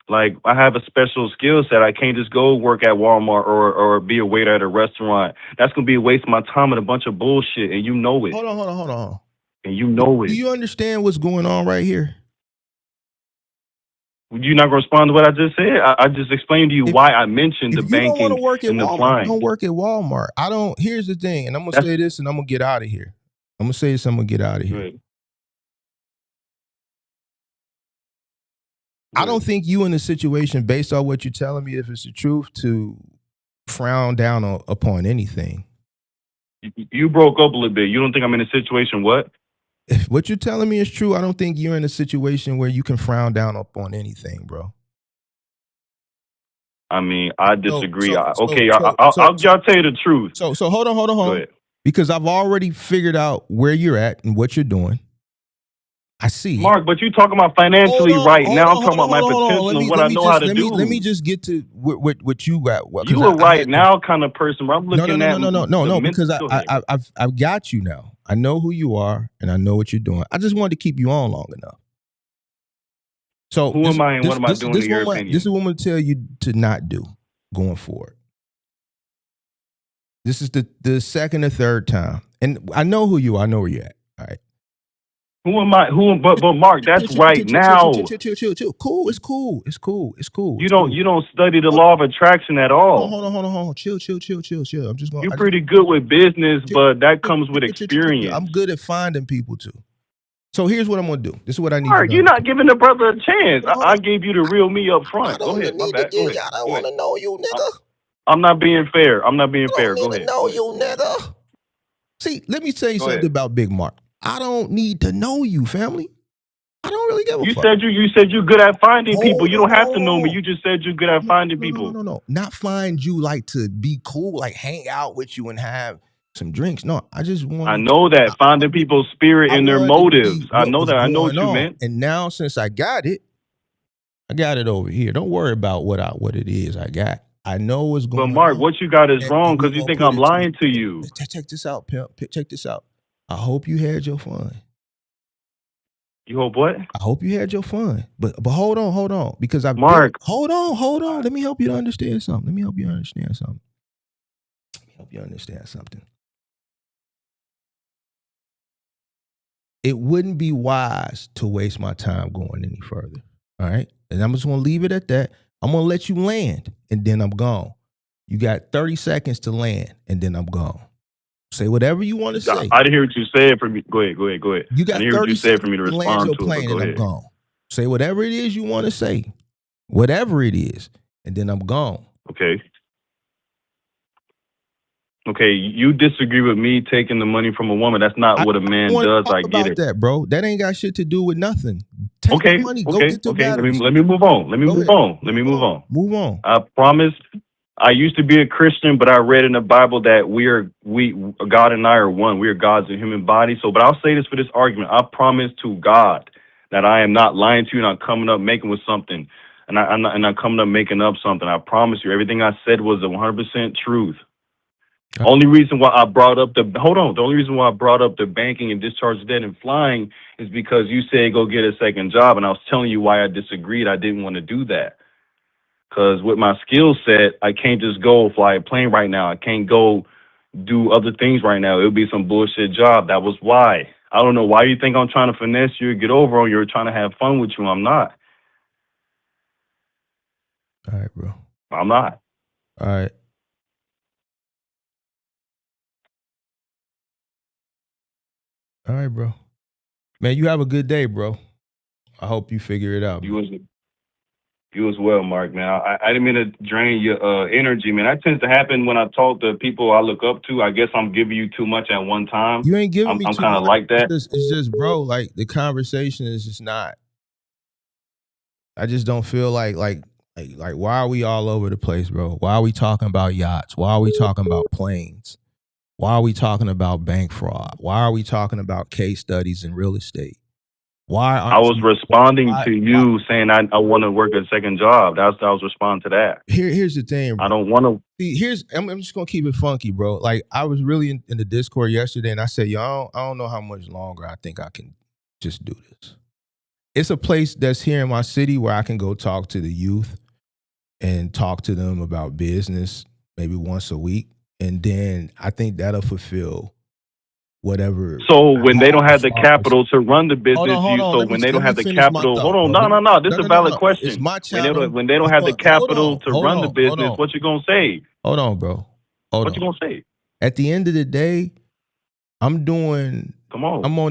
G: Like, I have a special skill set. I can't just go work at Walmart or be a waiter at a restaurant. That's gonna be a waste of my time and a bunch of bullshit, and you know it.
D: Hold on.
G: And you know it.
D: Do you understand what's going on right here?
G: You're not going to respond to what I just said? I just explained to you why I mentioned the banking and the flying.
D: Don't work at Walmart. Here's the thing, and I'm going to say this and I'm going to get out of here. Right. I don't think you in a situation, based on what you're telling me, if it's the truth, to frown down upon anything.
G: You broke up a little bit. You don't think I'm in a situation what?
D: If what you're telling me is true, I don't think you're in a situation where you can frown down upon anything, bro.
G: I mean, I disagree. I'll tell you the truth.
D: So hold on. Because I've already figured out where you're at and what you're doing. I see.
G: Mark, but you talking about financially right now. I'm talking about my potential and what I know how to do.
D: Let me just get to what you got.
G: You a right now kind of person, but I'm looking at
D: no, because I've got you now. I know who you are and I know what you're doing. I just wanted to keep you on long enough. So
G: who am I and what am I doing in your opinion?
D: This is what I'm going to tell you to not do going forward. This is the second or third time. And I know who you are. I know where you're at. All right.
G: Who am I? But Mark, that's right now.
D: Chill. Cool. It's cool.
G: You don't study the law of attraction at all.
D: Hold on. Chill. I'm just going.
G: You're pretty good with business, but that comes with experience.
D: I'm good at finding people too. So here's what I'm gonna do. This is what I need.
G: Mark, you're not giving the brother a chance. I gave you the real me up front. Go ahead. My bad. Go ahead.
D: I don't want to know you, nigga.
G: I'm not being fair. Go ahead.
D: Know you, nigga. See, let me tell you something about Big Mark. I don't need to know you, family. I don't really give a fuck.
G: You said you're good at finding people. You don't have to know me. You just said you're good at finding people.
D: No. Not find you like to be cool, like hang out with you and have some drinks. No, I just want.
G: I know that finding people's spirit and their motives. I know that. I know what you meant.
D: And now, since I got it over here. Don't worry about what it is I got. I know what's going on.
G: But Mark, what you got is wrong because you think I'm lying to you.
D: Check this out, pimp. Check this out. I hope you had your fun.
G: You hope what?
D: I hope you had your fun. But hold on. Because
G: Mark.
D: Hold on. Let me help you to understand something. It wouldn't be wise to waste my time going any further. All right? And I'm just going to leave it at that. I'm going to let you land, and then I'm gone. You got 30 seconds to land, and then I'm gone. Say whatever you want to say.
G: I didn't hear what you said for me. Go ahead.
D: You got 30 seconds for me to
G: respond
D: to it, and I'm gone. Say whatever it is you want to say. Whatever it is, and then I'm gone.
G: Okay, you disagree with me taking the money from a woman. That's not what a man does. I get it.
D: That, bro. That ain't got shit to do with nothing. Take the money. Go get the batteries.
G: Let me move on.
D: Move on.
G: I promise. I used to be a Christian, but I read in the Bible that God and I are one. We are God's in human body. So, but I'll say this for this argument. I promise to God that I am not lying to you, not coming up making with something, and I'm not coming up making up something. I promise you, everything I said was 100% truth. Okay. Only reason why I brought up the banking and discharge debt and flying is because you said go get a second job, and I was telling you why I disagreed. I didn't want to do that because with my skill set, I can't just go fly a plane right now. I can't go do other things right now. It would be some bullshit job. That was why. I don't know why you think I'm trying to finesse you, get over on you, or trying to have fun with you. I'm not.
D: All right, bro.
G: I'm not.
D: All right. All right, bro. Man, you have a good day, bro. I hope you figure it out.
G: You as well, Mark, man. I didn't mean to drain your energy, man. That tends to happen when I talk to people I look up to. I guess I'm giving you too much at one time.
D: You ain't giving me too much. I'm
G: kind of like that.
D: It's just, bro, like the conversation is just not. I just don't feel like why are we all over the place, bro? Why are we talking about yachts? Why are we talking about planes? Why are we talking about bank fraud? Why are we talking about case studies in real estate?
G: I was responding to you saying I want to work a second job. I was responding to that.
D: Here's the thing, bro.
G: I don't want to.
D: See, I'm just gonna keep it funky, bro. Like I was really in the Discord yesterday, and I said, yo, I don't know how much longer I think I can just do this. It's a place that's here in my city where I can go talk to the youth and talk to them about business maybe once a week. And then I think that'll fulfill whatever.
G: So when they don't have the capital to run the business, when they don't have the capital, hold on, no, this is a valid question.
D: It's my channel.
G: When they don't have the capital to run the business, what you gonna say?
D: Hold on, bro.
G: What you gonna say?
D: At the end of the day, I'm on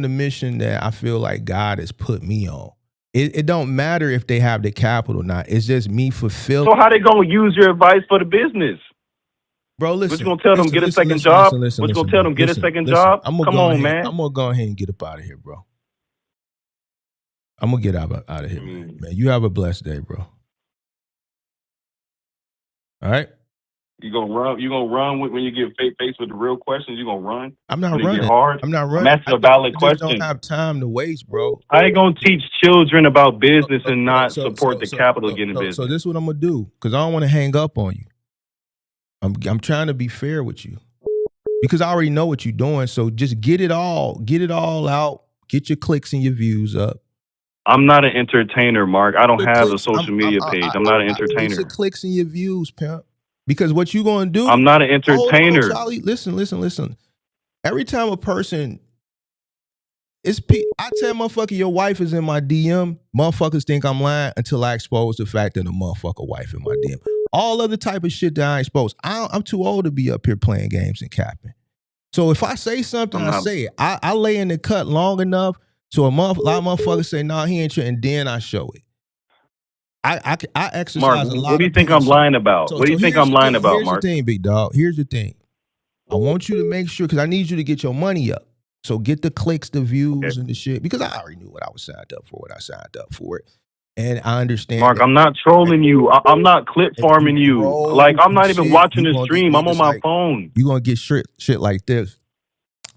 D: the mission that I feel like God has put me on. It don't matter if they have the capital or not. It's just me fulfilling.
G: So how they gonna use your advice for the business?
D: Bro, listen.
G: What you gonna tell them? Get a second job? What you gonna tell them? Get a second job? Come on, man.
D: I'm gonna go ahead and get up out of here, bro. I'm gonna get out of here, man. You have a blessed day, bro. All right?
G: You gonna run? You gonna run when you get faced with the real questions? You gonna run?
D: I'm not
G: When it get
D: running.
G: hard?
D: I'm not
G: I'm
D: running.
G: asking a valid
D: I just don't
G: question.
D: have time to waste, bro.
G: I ain't gonna teach children about business and not
D: So
G: support the capital to get in
D: so
G: business.
D: this is what I'm gonna do, because I don't want to hang up on you. I'm trying to be fair with you, because I already know what you're doing. So just get it all out. Get your clicks and your views up.
G: I'm not an entertainer, Mark. I don't
D: Your
G: have a
D: clicks,
G: social media page. I'm not an
D: Get your
G: entertainer.
D: clicks and your views, pimp. Because what you gonna do?
G: I'm not an
D: Hold on,
G: entertainer.
D: Charlie. Listen. Every time a person, I tell motherfucker your wife is in my DM, motherfuckers think I'm lying until I expose the fact that a motherfucker wife in my DM. All other type of shit that I expose. I'm too old to be up here playing games and capping. So if I say something, I say it. I lay in the cut long enough so a lot of motherfuckers say, nah, he ain't true, and then I show it. I exercise
G: Mark,
D: a lot of
G: what do you think I'm
D: patience.
G: lying about? What do you think I'm lying about, Mark?
D: Here's the thing, big dog. Here's the thing. I want you to make sure, because I need you to get your money up. So get the clicks, the views, and the shit, because I already knew what I was signed up for when I signed up for it. And I understand.
G: Mark, I'm not trolling you. I'm not clip farming you. Like, I'm not even watching the stream. I'm on my phone.
D: You're going to get shit like this.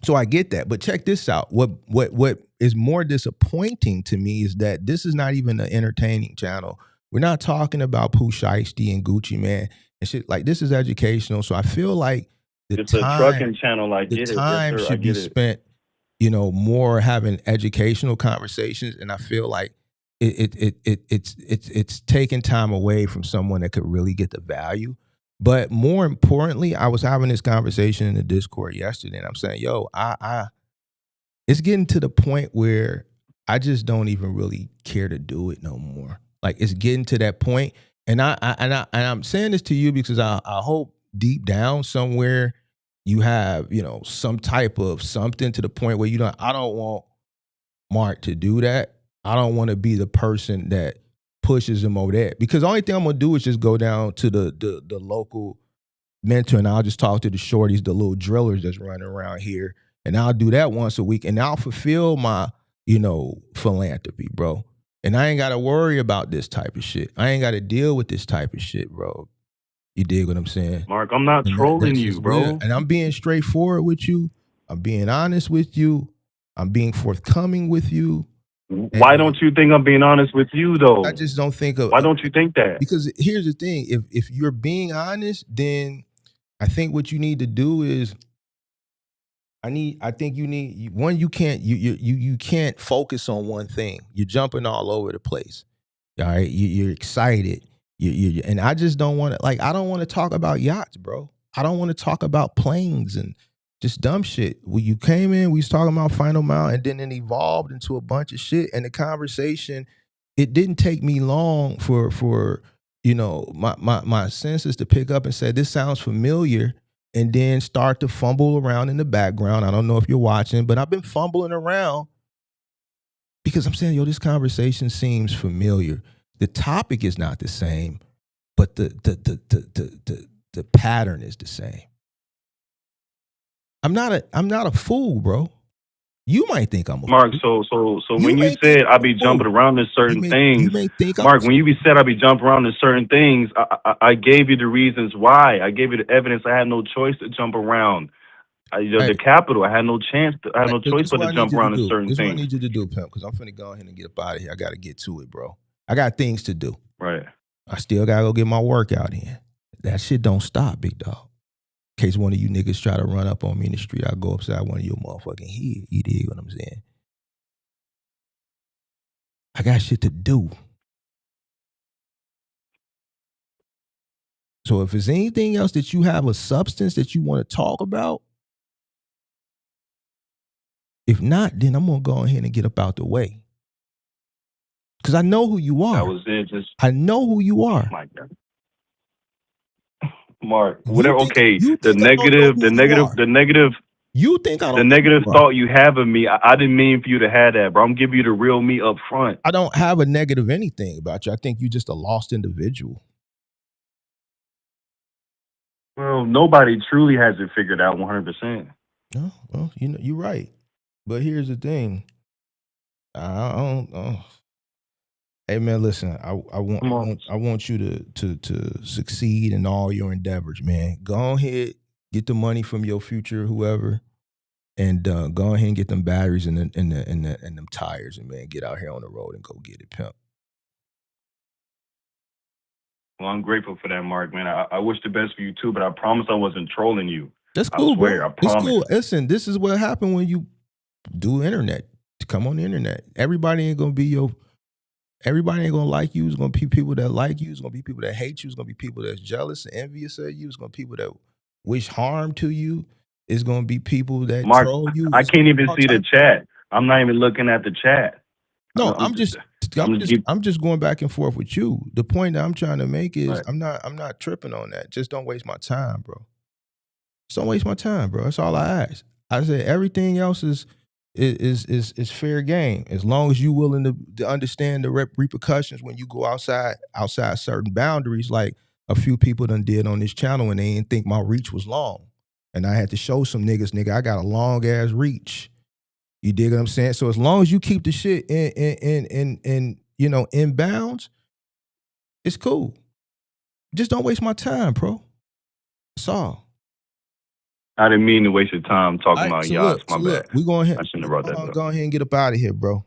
D: So I get that. But check this out. What is more disappointing to me is that this is not even an entertaining channel. We're not talking about Pooh Shiesty and Gucci Man and shit. Like, this is educational. So I feel like
G: it's a trucking channel. I get it.
D: Time should be spent, more having educational conversations. And I feel like it's taking time away from someone that could really get the value. But more importantly, I was having this conversation in the Discord yesterday, and I'm saying, yo, it's getting to the point where I just don't even really care to do it no more. Like, it's getting to that point, and I'm saying this to you because I hope deep down somewhere you have, some type of something to the point where I don't want Mark to do that. I don't want to be the person that pushes him over there, because the only thing I'm gonna do is just go down to the local mentor, and I'll just talk to the shorties, the little drillers that's running around here, and I'll do that once a week, and I'll fulfill my philanthropy, bro. And I ain't gotta worry about this type of shit. I ain't gotta deal with this type of shit, bro. You dig what I'm saying?
G: Mark, I'm not trolling you, bro.
D: Weird. And I'm being straightforward with you. I'm being honest with you. I'm being forthcoming with you.
G: Why don't you think I'm being honest with you, though?
D: I just don't think of.
G: Why don't you think that?
D: Because here's the thing: if you're being honest, then I think what you need to do is, you can't focus on one thing. You're jumping all over the place. All right, you're excited. And I just don't want to. I don't want to talk about yachts, bro. I don't want to talk about planes and just dumb shit. When you came in, we was talking about Final Mile, and then it evolved into a bunch of shit. And the conversation, it didn't take me long for my senses to pick up and say, this sounds familiar, and then start to fumble around in the background. I don't know if you're watching, but I've been fumbling around because I'm saying, yo, this conversation seems familiar. The topic is not the same, but the pattern is the same. I'm not a fool, bro. You might think I'm a
G: Mark,
D: fool.
G: So when you said I be jumping around to certain things, Mark, when you said I be jumping around to certain things, I gave you the reasons why. I gave you the evidence. I had no choice to jump around. The capital, I had no chance. I had no choice but to jump around to certain things.
D: This is what I need you to do, pimp, because I'm finna go ahead and get up out of here. I got to get to it, bro. I got things to do.
G: Right.
D: I still got to go get my workout in. That shit don't stop, big dog. In case one of you niggas try to run up on me in the street, I'll go upside one of your motherfucking head. You dig what I'm saying? I got shit to do. So if there's anything else that you have a substance that you want to talk about, if not, then I'm going to go ahead and get up out the way. Because I know who you are.
G: That was it.
D: I know who you are.
G: Oh my God. Mark, whatever. Okay, the negative.
D: You think I don't?
G: The negative thought you have of me, I didn't mean for you to have that, bro. I'm giving you the real me up front.
D: I don't have a negative anything about you. I think you're just a lost individual.
G: Well, nobody truly has it figured out 100%.
D: No, well, you're right. But here's the thing. I don't. Hey man, listen. I want you to succeed in all your endeavors, man. Go ahead, get the money from your future whoever, and go ahead and get them batteries and them tires, and man, get out here on the road and go get it, pimp.
G: Well, I'm grateful for that, Mark, man. I wish the best for you too, but I promise I wasn't trolling you.
D: That's cool,
G: I swear,
D: bro.
G: I promise.
D: It's cool. Listen, this is what happened when you do internet. Come on the internet. Everybody ain't gonna be everybody ain't gonna like you. It's gonna be people that like you. It's gonna be people that hate you. It's gonna be people that's jealous and envious of you. It's gonna be people that wish harm to you. It's gonna be people that
G: Mark,
D: troll you.
G: I
D: It's
G: can't even
D: all
G: see the
D: type-
G: chat. I'm not even looking at the chat.
D: No, I'm just going back and forth with you. The point that I'm trying to make is
G: Right.
D: I'm not tripping on that. Just don't waste my time, bro. Just don't waste my time, bro. That's all I ask. I said everything else is fair game as long as you willing to understand the repercussions when you go outside certain boundaries, like a few people done did on this channel, and they didn't think my reach was long, and I had to show some nigga, I got a long ass reach. You dig what I'm saying? So as long as you keep the shit in in bounds, it's cool. Just don't waste my time, bro. That's all.
G: I didn't mean to waste your time talking about yachts. My bad.
D: We going ahead.
G: I shouldn't have brought that up.
D: Go ahead and get up out of here, bro.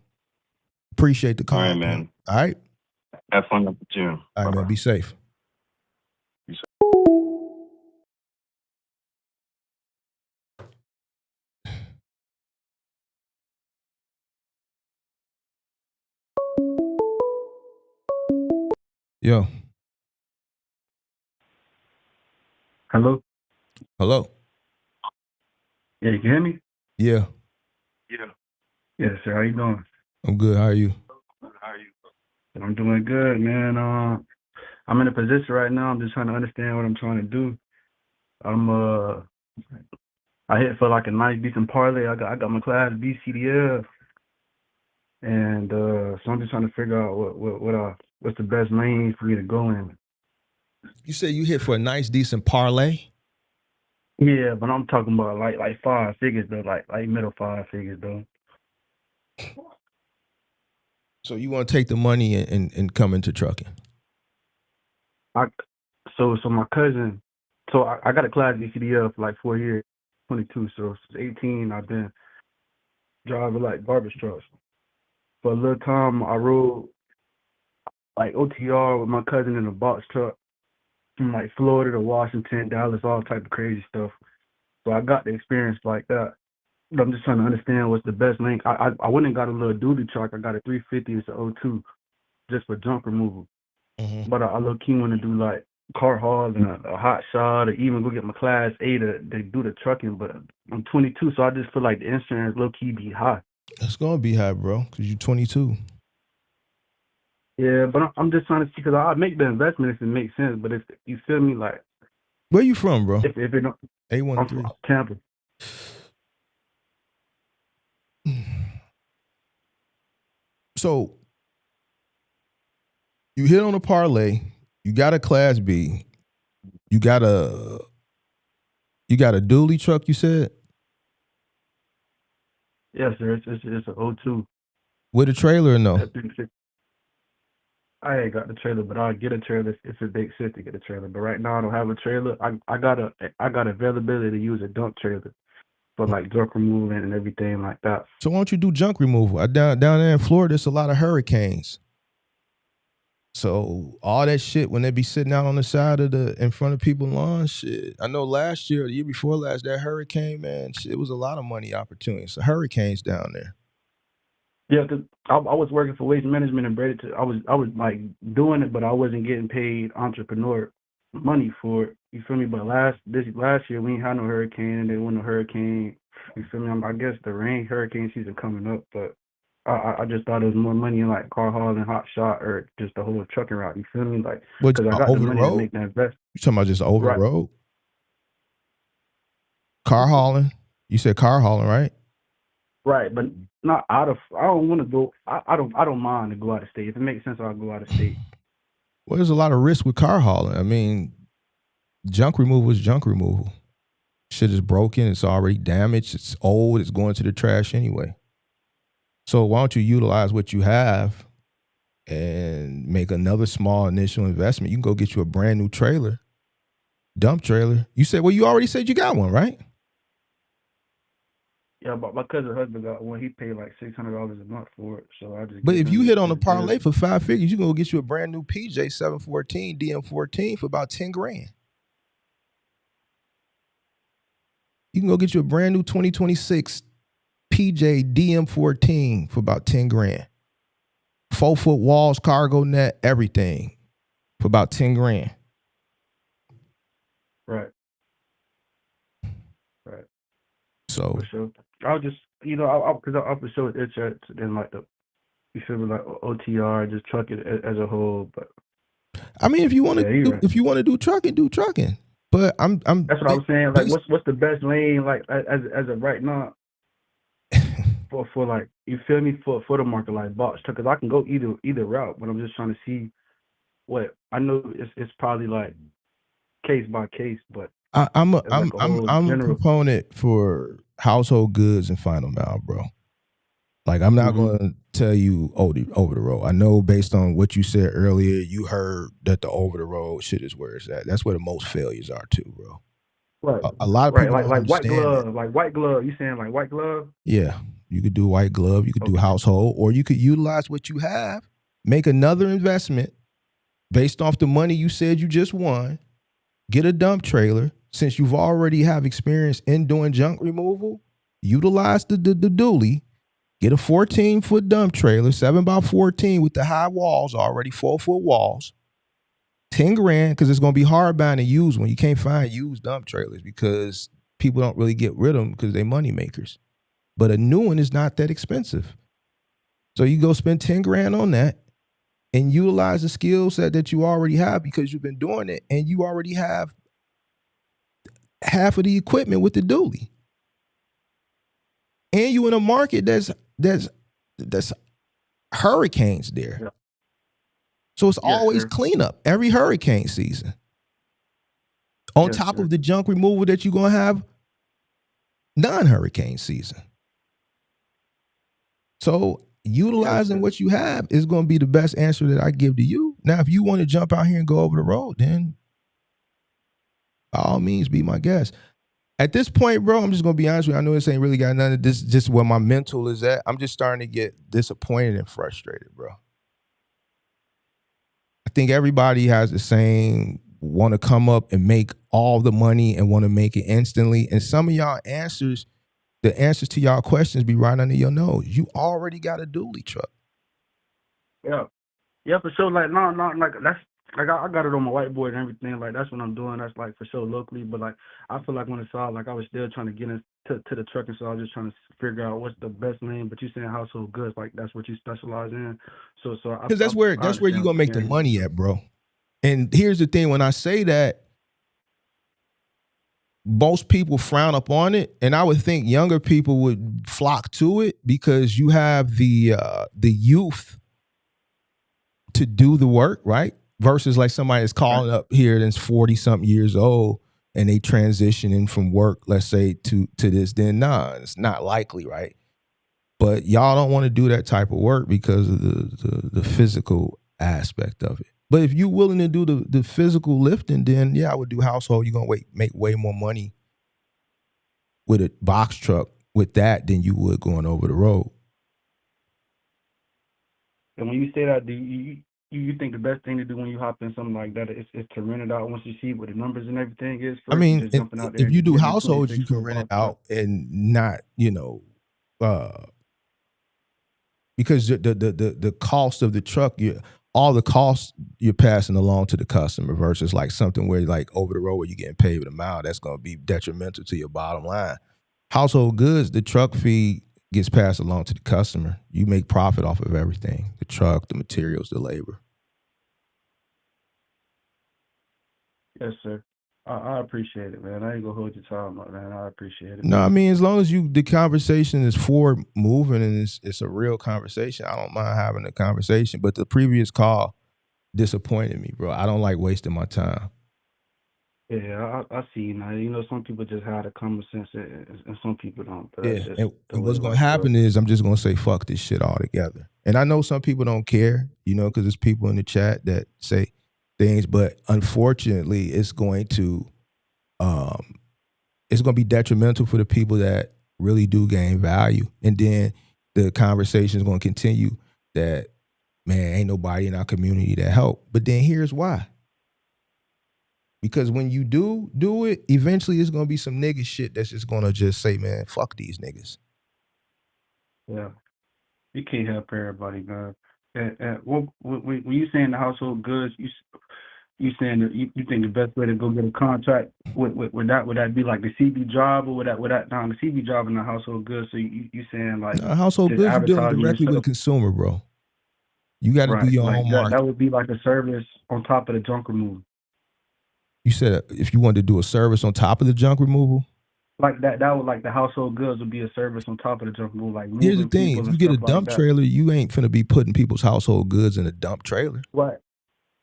D: Appreciate the call,
G: All right, man.
D: All right.
G: Have fun at the gym.
D: All right, man. Be safe. Yo.
I: Hello?
D: Hello.
I: Yeah, you can hear me?
D: Yeah.
I: Yes, sir. How you doing?
D: I'm good. How are you?
I: I'm doing good, man. I'm in a position right now. I'm just trying to understand what I'm trying to do. I hit for like a nice decent parlay. I got my class B CDF, and so I'm just trying to figure out what's the best lane for me to go in.
D: You said you hit for a nice decent parlay?
I: Yeah, but I'm talking about like 5 figures though, like middle 5 figures though.
D: So you want to take the money and come into trucking?
I: So my cousin, I got a class BCDF for like 4 years, 22. So since 18, I've been driving like garbage trucks. For a little time, I rode like OTR with my cousin in a box truck from like Florida to Washington, Dallas, all type of crazy stuff. So I got the experience like that. But I'm just trying to understand what's the best link. I went and got a little duty truck. I got a 350. It's an 02, just for junk removal.
D: Mm-hmm.
I: But I low key want to do like car hauls and a hot shot, or even go get my class A to do the trucking. But I'm 22, so I just feel like the insurance low key be high.
D: It's gonna be high, bro, because you're 22.
I: Yeah, but I'm just trying to see, because I make the investment if it makes sense. But if you feel me, like,
D: where you from, bro?
I: If it don't,
D: A13.
I: I'm from Tampa.
D: So you hit on a parlay. You got a class B. You got a dually truck. You said.
I: Yes, sir. It's an 02.
D: With a trailer or no?
I: I ain't got the trailer, but I'll get a trailer if it makes sense to get a trailer. But right now I don't have a trailer. I got availability to use a dump trailer for like junk removal and everything like that.
D: So why don't you do junk removal? Down there in Florida, there's a lot of hurricanes. So all that shit, when they be sitting out on the side of in front of people's lawns, shit. I know last year, the year before last, that hurricane, man, shit, it was a lot of money opportunities. So hurricanes down there.
I: Yeah, because I was working for waste management and bread. I was like doing it, but I wasn't getting paid entrepreneur money for it. You feel me? But last year we ain't had no hurricane, and then when the hurricane, you feel me? I guess the hurricane season coming up, but I just thought it was more money in like car hauling, hot shot, or just the whole trucking route. You feel me? Like, because I got the money to make that investment.
D: You talking about just over the road? Car hauling? You said car hauling, right?
I: Right, but not out of. I don't want to go. I don't mind to go out of state. If it makes sense, I'll go out of state.
D: Well, there's a lot of risk with car hauling. I mean, junk removal is junk removal. Shit is broken. It's already damaged. It's old. It's going to the trash anyway. So why don't you utilize what you have and make another small initial investment. You can go get you a brand new trailer, dump trailer. You said, well, you already said you got one, right?
I: Yeah, but my cousin's husband got one. He paid like $600 a month for it. So I just.
D: But
I: give
D: if
I: him
D: you hit on a
I: his deal.
D: parlay for 5 figures, you can go get you a brand new PJ 714 DM14 for about 10 grand. You can go get you a brand new 2026 PJ DM14 for about 10 grand. 4-foot walls, cargo net, everything for about 10 grand.
I: Right. Right.
D: So
I: For sure. I'll just, because I for sure it's then like you feel me, like OTR, just truck it as a whole. But
D: I mean, if you want to,
I: right.
D: if you want to do trucking, do trucking. But I'm.
I: That's what I was saying. Like, what's the best lane like as of right now for like, you feel me, for the market like box truck? Because I can go either route, but I'm just trying to see what I know. It's probably like case by case, but
D: I'm a
I: general
D: proponent for household goods and final mile, bro. Like, I'm not going to tell you over the road. I know based on what you said earlier, you heard that the over the road shit is where it's at. That's where the most failures are too, bro.
I: Right.
D: A lot of people
I: like
D: don't
I: white
D: understand
I: glove,
D: that.
I: like white glove. You saying like white glove?
D: Yeah, you could do white glove, you could do household, or you could utilize what you have, make another investment based off the money you said you just won, get a dump trailer. Since you've already have experience in doing junk removal, utilize the dually, get a 14-foot dump trailer, 7x14 with the high walls already, 4-foot walls, 10 grand, because it's going to be hard buying a used one. You can't find used dump trailers because people don't really get rid of them because they're money makers. But a new one is not that expensive. So you go spend 10 grand on that and utilize the skill set that you already have because you've been doing it, and you already have half of the equipment with the dually. And you in a market that's hurricanes there.
I: Yeah.
D: So it's always cleanup every hurricane season. On top of the junk removal that you're going to have non-hurricane season. So utilizing what you have is going to be the best answer that I give to you. Now, if you want to jump out here and go over the road, then by all means, be my guest. At this point, bro, I'm just going to be honest with you. I know this ain't really got none of this, just where my mental is at. I'm just starting to get disappointed and frustrated, bro. I think everybody has the same want to come up and make all the money and want to make it instantly. And some of y'all answers, the answers to y'all questions be right under your nose. You already got a dually truck.
I: Yeah, for sure. Like, no, like that's like I got it on my whiteboard and everything. Like, that's what I'm doing. That's like for sure locally. But like, I feel like when it's all like I was still trying to get into the trucking, so I was just trying to figure out what's the best lane. But you saying household goods, like that's what you specialize in. So
D: because that's where you're gonna make the money at, bro. And here's the thing: when I say that, most people frown upon it, and I would think younger people would flock to it because you have the youth to do the work, right? Versus like somebody that's calling up here that's 40-something years old and they transitioning from work, let's say, to this. Then nah, it's not likely, right? But y'all don't want to do that type of work because of the physical aspect of it. But if you're willing to do the physical lifting, then yeah, I would do household. You're gonna make way more money with a box truck with that than you would going over the road.
I: And when you say that, do you think the best thing to do when you hop in something like that is to rent it out once you see what the numbers and everything is?
D: I mean, if you do households, you can rent it out and not, because the cost of the truck, all the costs you're passing along to the customer versus like something where like over the road where you're getting paid with a mile, that's going to be detrimental to your bottom line. Household goods, the truck fee gets passed along to the customer. You make profit off of everything, the truck, the materials, the labor.
I: Yes, sir. I appreciate it, man. I ain't gonna hold your time up, man. I appreciate it.
D: No, I mean, as long as the conversation is forward moving and it's a real conversation, I don't mind having a conversation. But the previous call disappointed me, bro. I don't like wasting my time.
I: Yeah, I see now. You know, some people just have the common sense, and some people don't. But that's
D: Yeah,
I: just the
D: and
I: way
D: what's gonna
I: life goes.
D: happen is I'm just gonna say fuck this shit altogether. And I know some people don't care, you know, because there's people in the chat that say things, but unfortunately, um, it's gonna be detrimental for the people that really do gain value, and then the conversation is gonna continue that man ain't nobody in our community that help. But then here's why. Because when you do it, eventually it's gonna be some nigga shit that's just gonna just say, man, fuck these niggas.
I: Yeah, you can't help everybody, man. And when you saying the household goods, you saying that you think the best way to go get a contract would that be like the CB job, or would that the CB job in the household goods? So you saying like
D: No, household
I: just
D: goods, you're dealing
I: advertising
D: directly with the
I: yourself,
D: consumer, bro. You got to do
I: right?
D: your
I: Like
D: own
I: that
D: market.
I: would be like a service on top of the junk removal.
D: You said if you wanted to do a service on top of the junk removal.
I: Like that would like the household goods would be a service on top of the junk removal, like
D: Here's the
I: moving
D: thing:
I: people
D: if
I: and
D: you get a
I: stuff like
D: dump
I: that.
D: trailer, you ain't finna be putting people's household goods in a dump trailer.
I: Right.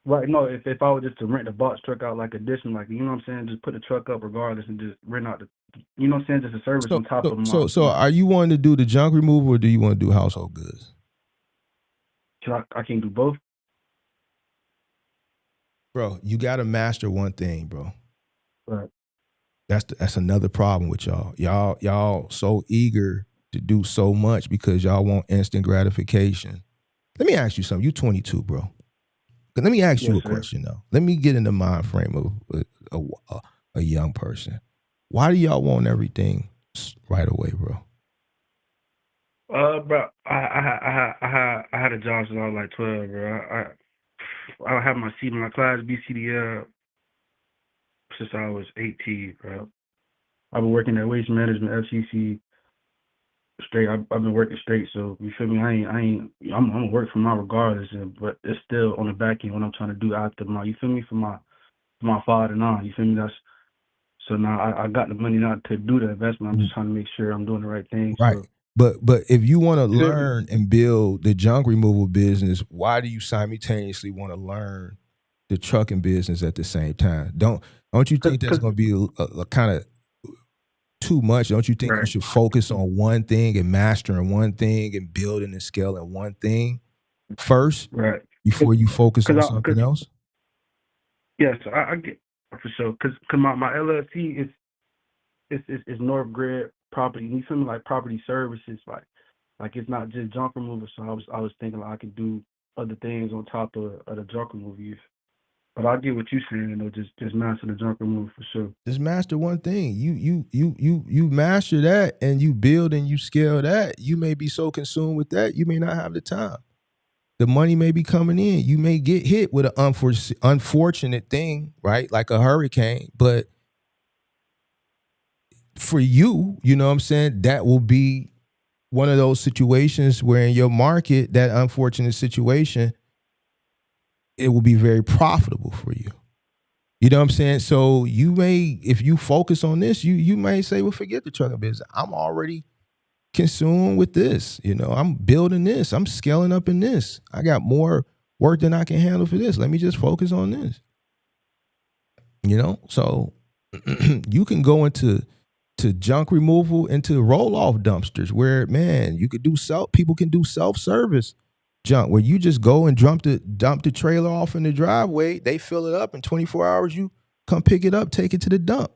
I: Right. No, if I was just to rent the box truck out like addition, like, you know what I'm saying, just put the truck up regardless and just rent out the, you know what I'm saying, just a service
D: So,
I: on top
D: so,
I: of
D: so,
I: my
D: so, are you wanting to do the junk removal or do you want to do household goods?
I: I can't do both.
D: Bro, you got to master one thing, bro.
I: Right.
D: That's another problem with y'all. Y'all so eager to do so much because y'all want instant gratification. Let me ask you something. You 22, bro. Let me ask you
I: Yes,
D: a
I: sir.
D: question though. Let me get in the mind frame of a young person. Why do y'all want everything right away, bro?
I: Bro, I had a job since I was like 12, bro. I had my class BCDL since I was 18, bro. I've been working at Waste Management, FCC, straight. I've been working straight, so you feel me? I'm gonna work for my regardless, but it's still on the back end what I'm trying to do after my, you feel me, for my father and on. You feel me? So now I got the money not to do the investment. I'm just trying to make sure I'm doing the right thing.
D: Right.
I: So
D: But if you want to
I: you feel me?
D: learn and build the junk removal business, why do you simultaneously want to learn the trucking business at the same time? Don't you think that's
I: Cause
D: going to be a kind of too much? Don't you think you
I: right.
D: should focus on one thing and mastering one thing and building and scaling one thing first
I: Right.
D: before you focus on something else?
I: Yes, I get for sure. Cause my LLC is North Grid Property. You feel me? Like property services. Like it's not just junk removal. So I was thinking like I could do other things on top of the junk removal. But I get what you're saying, you know, just master the junk removal for sure.
D: Just master one thing. You master that and you build and you scale that. You may be so consumed with that, you may not have the time. The money may be coming in. You may get hit with an unfortunate thing, right? Like a hurricane. But for you, you know what I'm saying? That will be one of those situations where in your market, that unfortunate situation, it will be very profitable for you. You know what I'm saying? So you may, if you focus on this, you may say, well, forget the trucking business. I'm already consumed with this. You know, I'm building this. I'm scaling up in this. I got more work than I can handle for this. Let me just focus on this. You know, so you can go into junk removal, into roll-off dumpsters where, man, you could do people can do self-service junk where you just go and dump the trailer off in the driveway. They fill it up in 24 hours. You come pick it up, take it to the dump.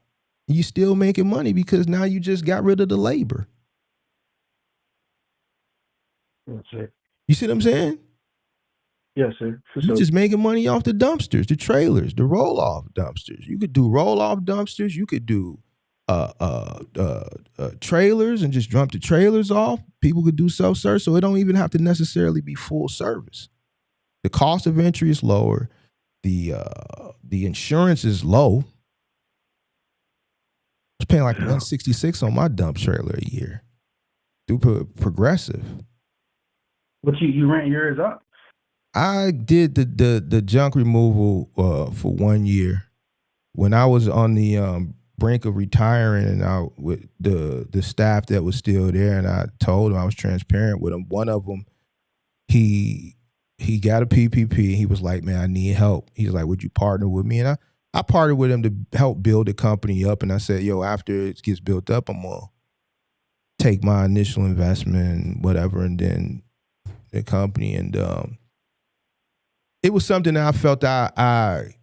D: You still making money because now you just got rid of the labor.
I: Yes, sir.
D: You see what I'm saying?
I: Yes, sir. For
D: You
I: sure.
D: just making money off the dumpsters, the trailers, the roll-off dumpsters. You could do roll-off dumpsters. You could do trailers and just dump the trailers off. People could do self-service, so it don't even have to necessarily be full service. The cost of entry is lower. The insurance is low. I was paying like $166 on my dump trailer a year through Progressive.
I: But you rent yours up?
D: I did the junk removal for 1 year when I was on the brink of retiring, and with the staff that was still there, and I told them, I was transparent with them. One of them, he got a PPP. He was like, man, I need help. He's like, would you partner with me? And I partnered with him to help build the company up, and I said, yo, after it gets built up, I'm gonna take my initial investment and whatever, and then the company. And it was something that I felt I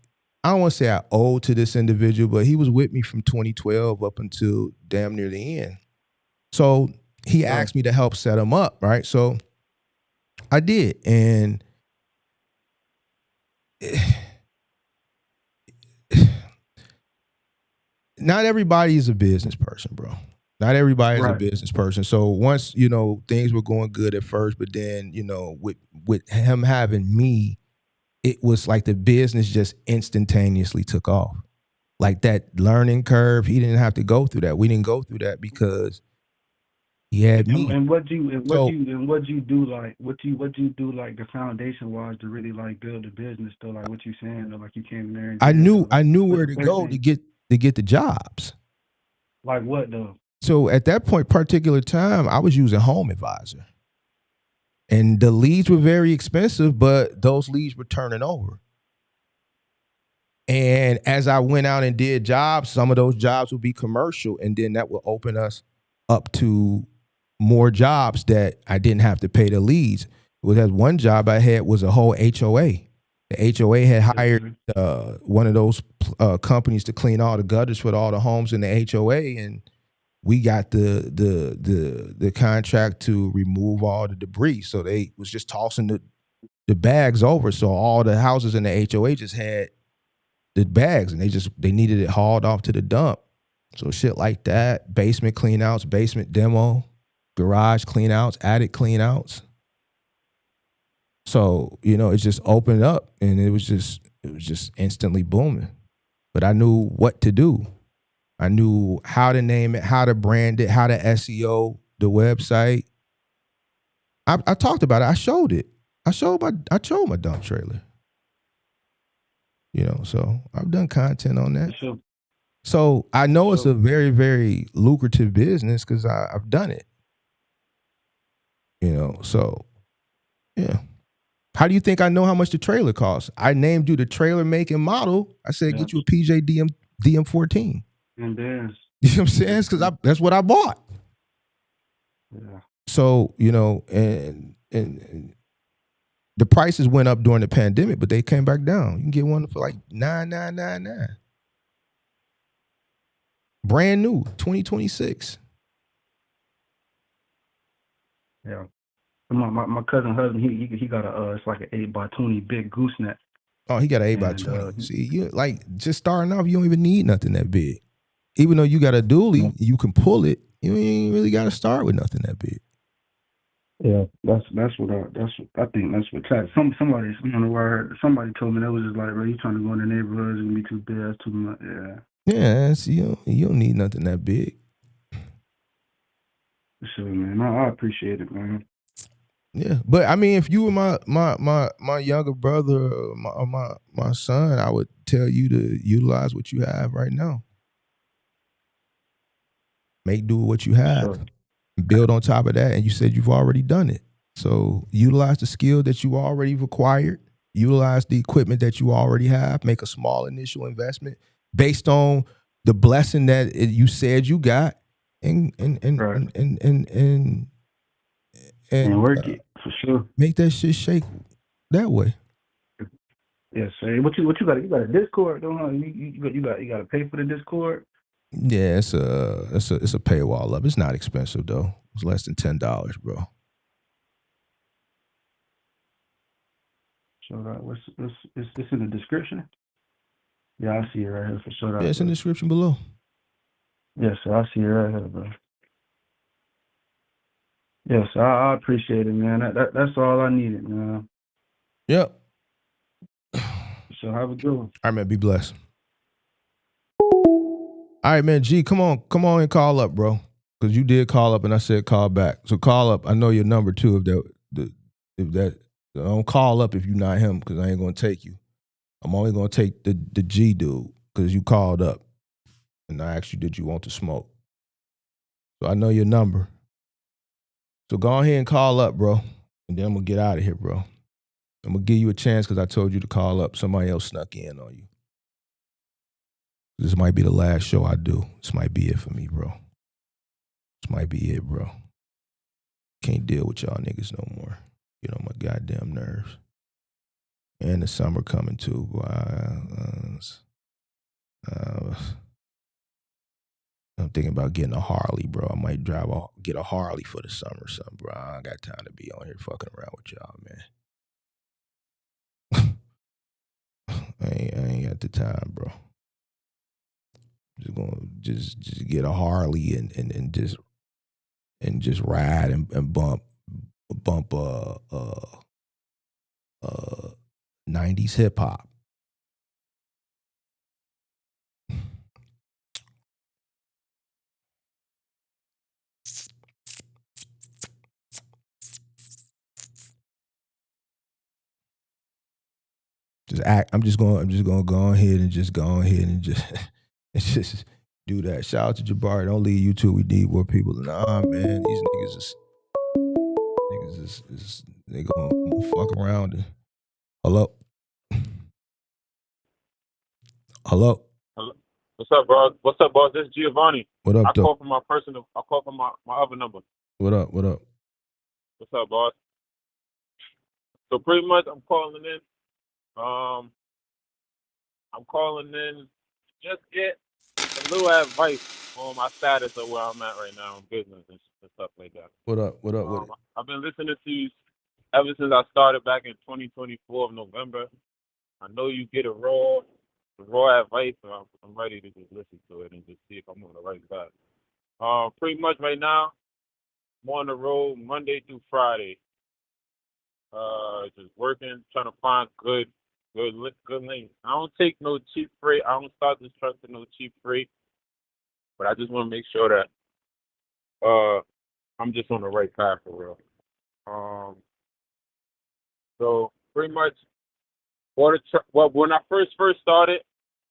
D: don't want to say I owed to this individual, but he was with me from 2012 up until damn near the end. So he asked me to help set him up, right? So I did, and not everybody is a business person, bro. Not everybody is a business person. So once, things were going good at first, but then, with him having me, it was like the business just instantaneously took off. Like that learning curve, he didn't have to go through that. We didn't go through that because he had me.
I: And what you do like the foundation wise to really like build a business though, like what you saying though, like you came in there and
D: I knew where to go to get the jobs.
I: Like what though?
D: So at that particular time, I was using Home Advisor. And the leads were very expensive, but those leads were turning over. And as I went out and did jobs, some of those jobs would be commercial, and then that would open us up to more jobs that I didn't have to pay the leads. Well, that one job I had was a whole HOA. The HOA had hired one of those companies to clean all the gutters for all the homes in the HOA, and we got the contract to remove all the debris. So they was just tossing the bags over. So all the houses in the HOA just had the bags, and they needed it hauled off to the dump. So shit like that, basement clean outs, basement demo, garage clean outs, attic clean outs. So, it just opened up, and it was just instantly booming. But I knew what to do. I knew how to name it, how to brand it, how to SEO the website. I talked about it. I showed it. I showed my dump trailer. So I've done content on that.
I: Sure.
D: So I know it's a very, very lucrative business because I've done it. So yeah. How do you think I know how much the trailer costs? I named you the trailer make and model. I said, get you a PJ DM14.
I: And there's,
D: you know what I'm saying? Because that's what I bought.
I: Yeah.
D: So, and the prices went up during the pandemic, but they came back down. You can get one for like $9,999. Brand new, 2026.
I: Yeah. My cousin husband, he got it's like an 8x20 big gooseneck.
D: Oh, he got an 8x20. See, you just starting off, you don't even need nothing that big. Even though you got a dually, you can pull it. You ain't really got to start with nothing that big.
I: Yeah, that's what I think that's what somebody somebody told me that was just like, bro, you trying to go in the neighborhoods and be too big, that's too much. Yeah.
D: Yeah, you don't need nothing that big.
I: Sure, man. I appreciate it, man.
D: Yeah, but I mean, if you were my younger brother or my son, I would tell you to utilize what you have right now. Make do with what you have.
I: Sure.
D: Build on top of that, and you said you've already done it. So utilize the skill that you already acquired. Utilize the equipment that you already have. Make a small initial investment based on the blessing that you said you got, and
I: work it for sure.
D: Make that shit shake that way.
I: Yes, sir. What you got? You got a Discord, don't you? You got to pay for the Discord.
D: Yeah, it's a paywall up. It's not expensive though. It's less than $10, bro.
I: So it's in the description. Yeah, I see it right here for sure.
D: Yeah, it's in the description below.
I: Yes, sir. I see it right here, bro. Yes, I appreciate it, man. That's all I needed, man.
D: Yep.
I: So have a good one.
D: All right, man. Be blessed. All right, man. G, come on and call up, bro. Because you did call up, and I said call back. So call up. I know your number too. If that don't call up if you're not him, because I ain't gonna take you. I'm only gonna take the G dude because you called up, and I asked you, did you want to smoke? So I know your number. So go ahead and call up, bro, and then I'm gonna get out of here, bro. I'm gonna give you a chance because I told you to call up. Somebody else snuck in on you. This might be the last show I do. This might be it for me, bro. This might be it, bro. Can't deal with y'all niggas no more. Get on my goddamn nerves. And the summer coming too. I'm thinking about getting a Harley, bro. I might get a Harley for the summer or something, bro. I ain't got time to be on here fucking around with y'all, man. I ain't got the time, bro. Just gonna just get a Harley and just ride and bump 90s hip hop. I'm just gonna go ahead and just just do that. Shout out to Jabari. Don't leave YouTube. We need more people. Nah, man, these niggas is they gonna fuck around. Hello.
H: Hello. What's up, bro? What's up, boss? This is Giovanni.
D: What up,
H: I
D: though?
H: call from my other number.
D: What up?
H: What's up, boss? So pretty much, I'm calling in. I'm calling in just get a little advice on my status of where I'm at right now in business and stuff like that.
D: What up?
H: I've been listening to you ever since I started back in 2024 of November. I know you get raw advice, so I'm ready to just listen to it and just see if I'm on the right side. Pretty much right now, I'm on the road Monday through Friday. Just working, trying to find good lanes. I don't take no cheap freight. I don't start this truck with no cheap freight. But I just want to make sure that I'm just on the right path for real. So pretty much, when I first started,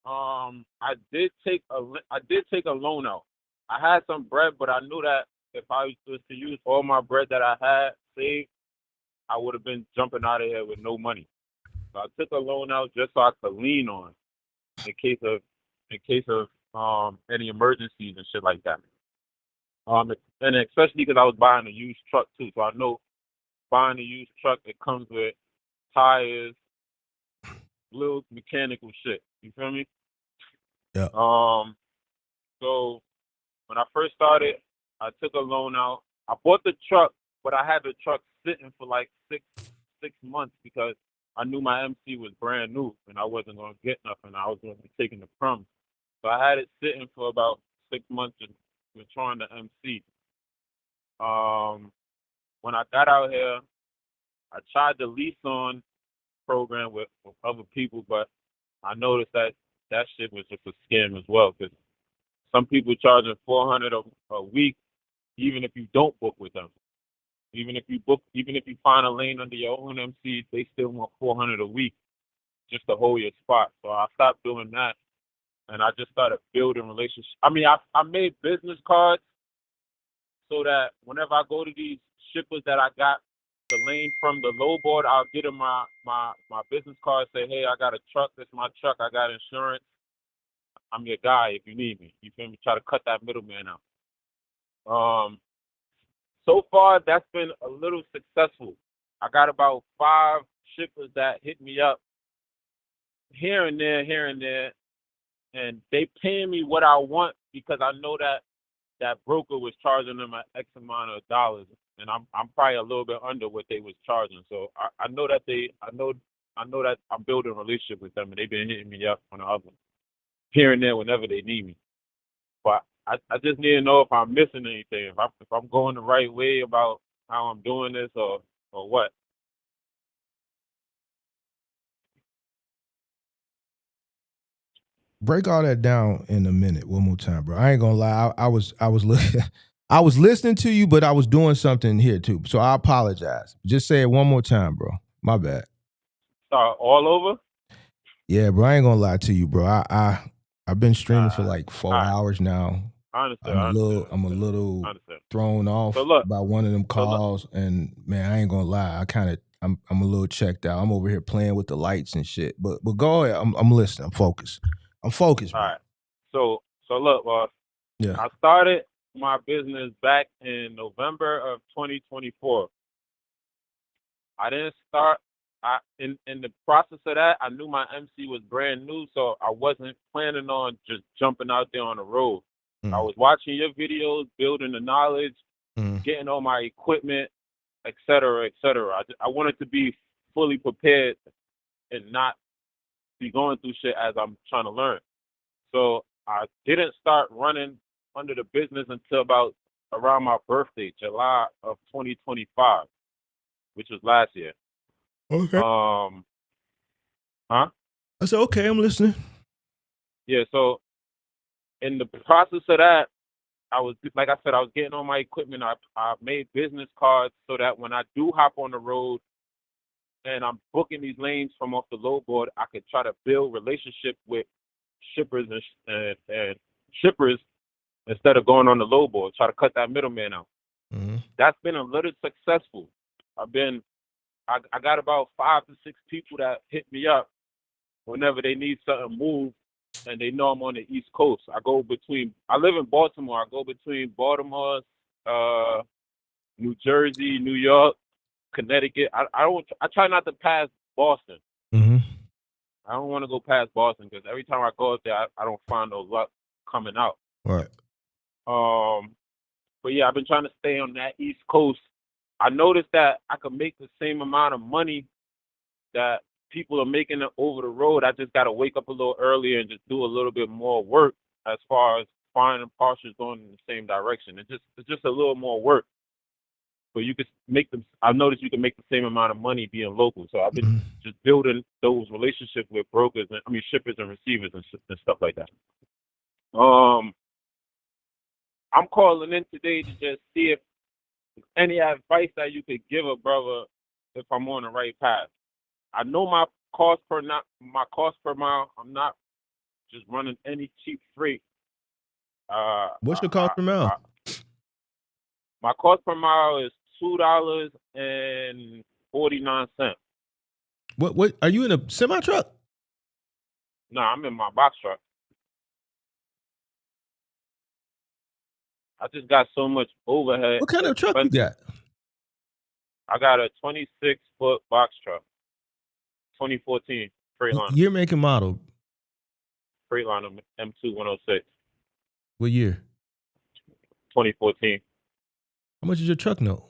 H: I did take a loan out. I had some bread, but I knew that if I was to use all my bread that I had saved, I would have been jumping out of here with no money. So I took a loan out just so I could lean on in case of any emergencies and shit like that. And especially because I was buying a used truck too, so I know buying a used truck, it comes with tires, little mechanical shit. You feel me?
D: Yeah.
H: So when I first started, I took a loan out. I bought the truck, but I had the truck sitting for like six months because I knew my MC was brand new and I wasn't gonna get nothing. I was gonna be taking the crumbs. So I had it sitting for about 6 months and trying to MC. When I got out here, I tried the lease on program with other people, but I noticed that shit was just a scam as well because some people charging $400 a week, even if you don't book with them. Even if you find a lane under your own MC, they still want $400 a week just to hold your spot. So I stopped doing that, and I just started building relationships. I mean, I made business cards so that whenever I go to these shippers that I got the lane from the low board, I'll get them my business card, say, hey, I got a truck. This is my truck. I got insurance. I'm your guy if you need me. You feel me? Try to cut that middleman out. So far, that's been a little successful. I got about 5 shippers that hit me up here and there, and they paying me what I want because I know that broker was charging them an X amount of dollars, and I'm probably a little bit under what they was charging. So I know that I'm building a relationship with them, and they've been hitting me up on the other here and there whenever they need me. But I just need to know if I'm missing anything, if I'm going the right way about how I'm doing this or what.
D: Break all that down in a minute, one more time, bro. I ain't gonna lie. I was I was listening to you, but I was doing something here too. So I apologize. Just say it one more time, bro. My bad.
H: Start all over?
D: Yeah, bro. I ain't gonna lie to you, bro. I've been streaming for like 4 hours now.
H: I understand.
D: I'm a little thrown off by one of them calls, and man, I ain't gonna lie. I'm a little checked out. I'm over here playing with the lights and shit. But go ahead. I'm listening. I'm focused.
H: All right. So look, boss.
D: Yeah.
H: I started my business back in November of 2024. I didn't start. In the process of that, I knew my MC was brand new, so I wasn't planning on just jumping out there on the road. I was watching your videos, building the knowledge, getting all my equipment, et cetera, et cetera. I wanted to be fully prepared and not be going through shit as I'm trying to learn. So I didn't start running under the business until about around my birthday, July of 2025, which was last year.
D: Okay.
H: Huh?
D: I said, okay, I'm listening.
H: Yeah, so in the process of that, I was, like I said, I was getting all my equipment. I made business cards so that when I do hop on the road and I'm booking these lanes from off the load board, I could try to build relationship with shippers and shippers instead of going on the load board, try to cut that middleman out. That's been a little successful. I got about 5 to 6 people that hit me up whenever they need something moved and they know I'm on the East Coast. I live in Baltimore. I go between Baltimore, New Jersey, New York, Connecticut. I try not to pass Boston. I don't want to go past Boston because every time I go up there, I don't find no luck coming out.
D: Right.
H: But yeah, I've been trying to stay on that East Coast. I noticed that I could make the same amount of money that people are making it over the road. I just got to wake up a little earlier and just do a little bit more work as far as finding partials going in the same direction. It's just a little more work. But you could make them. I've noticed you can make the same amount of money being local. So I've been just building those relationships with brokers shippers and receivers and stuff like that. I'm calling in today to just see if any advice that you could give a brother if I'm on the right path. I know my cost per mile. I'm not just running any cheap freight.
D: What's your cost per mile?
H: My cost per mile is $2.49.
D: What are you in a semi truck?
H: No, I'm in my box truck. I just got so much overhead.
D: What kind of truck you got?
H: I got a 26-foot box truck, 2014 Freightliner.
D: Year, make, and model.
H: Freightliner M2 106.
D: What year?
H: 2014.
D: How much is your truck note?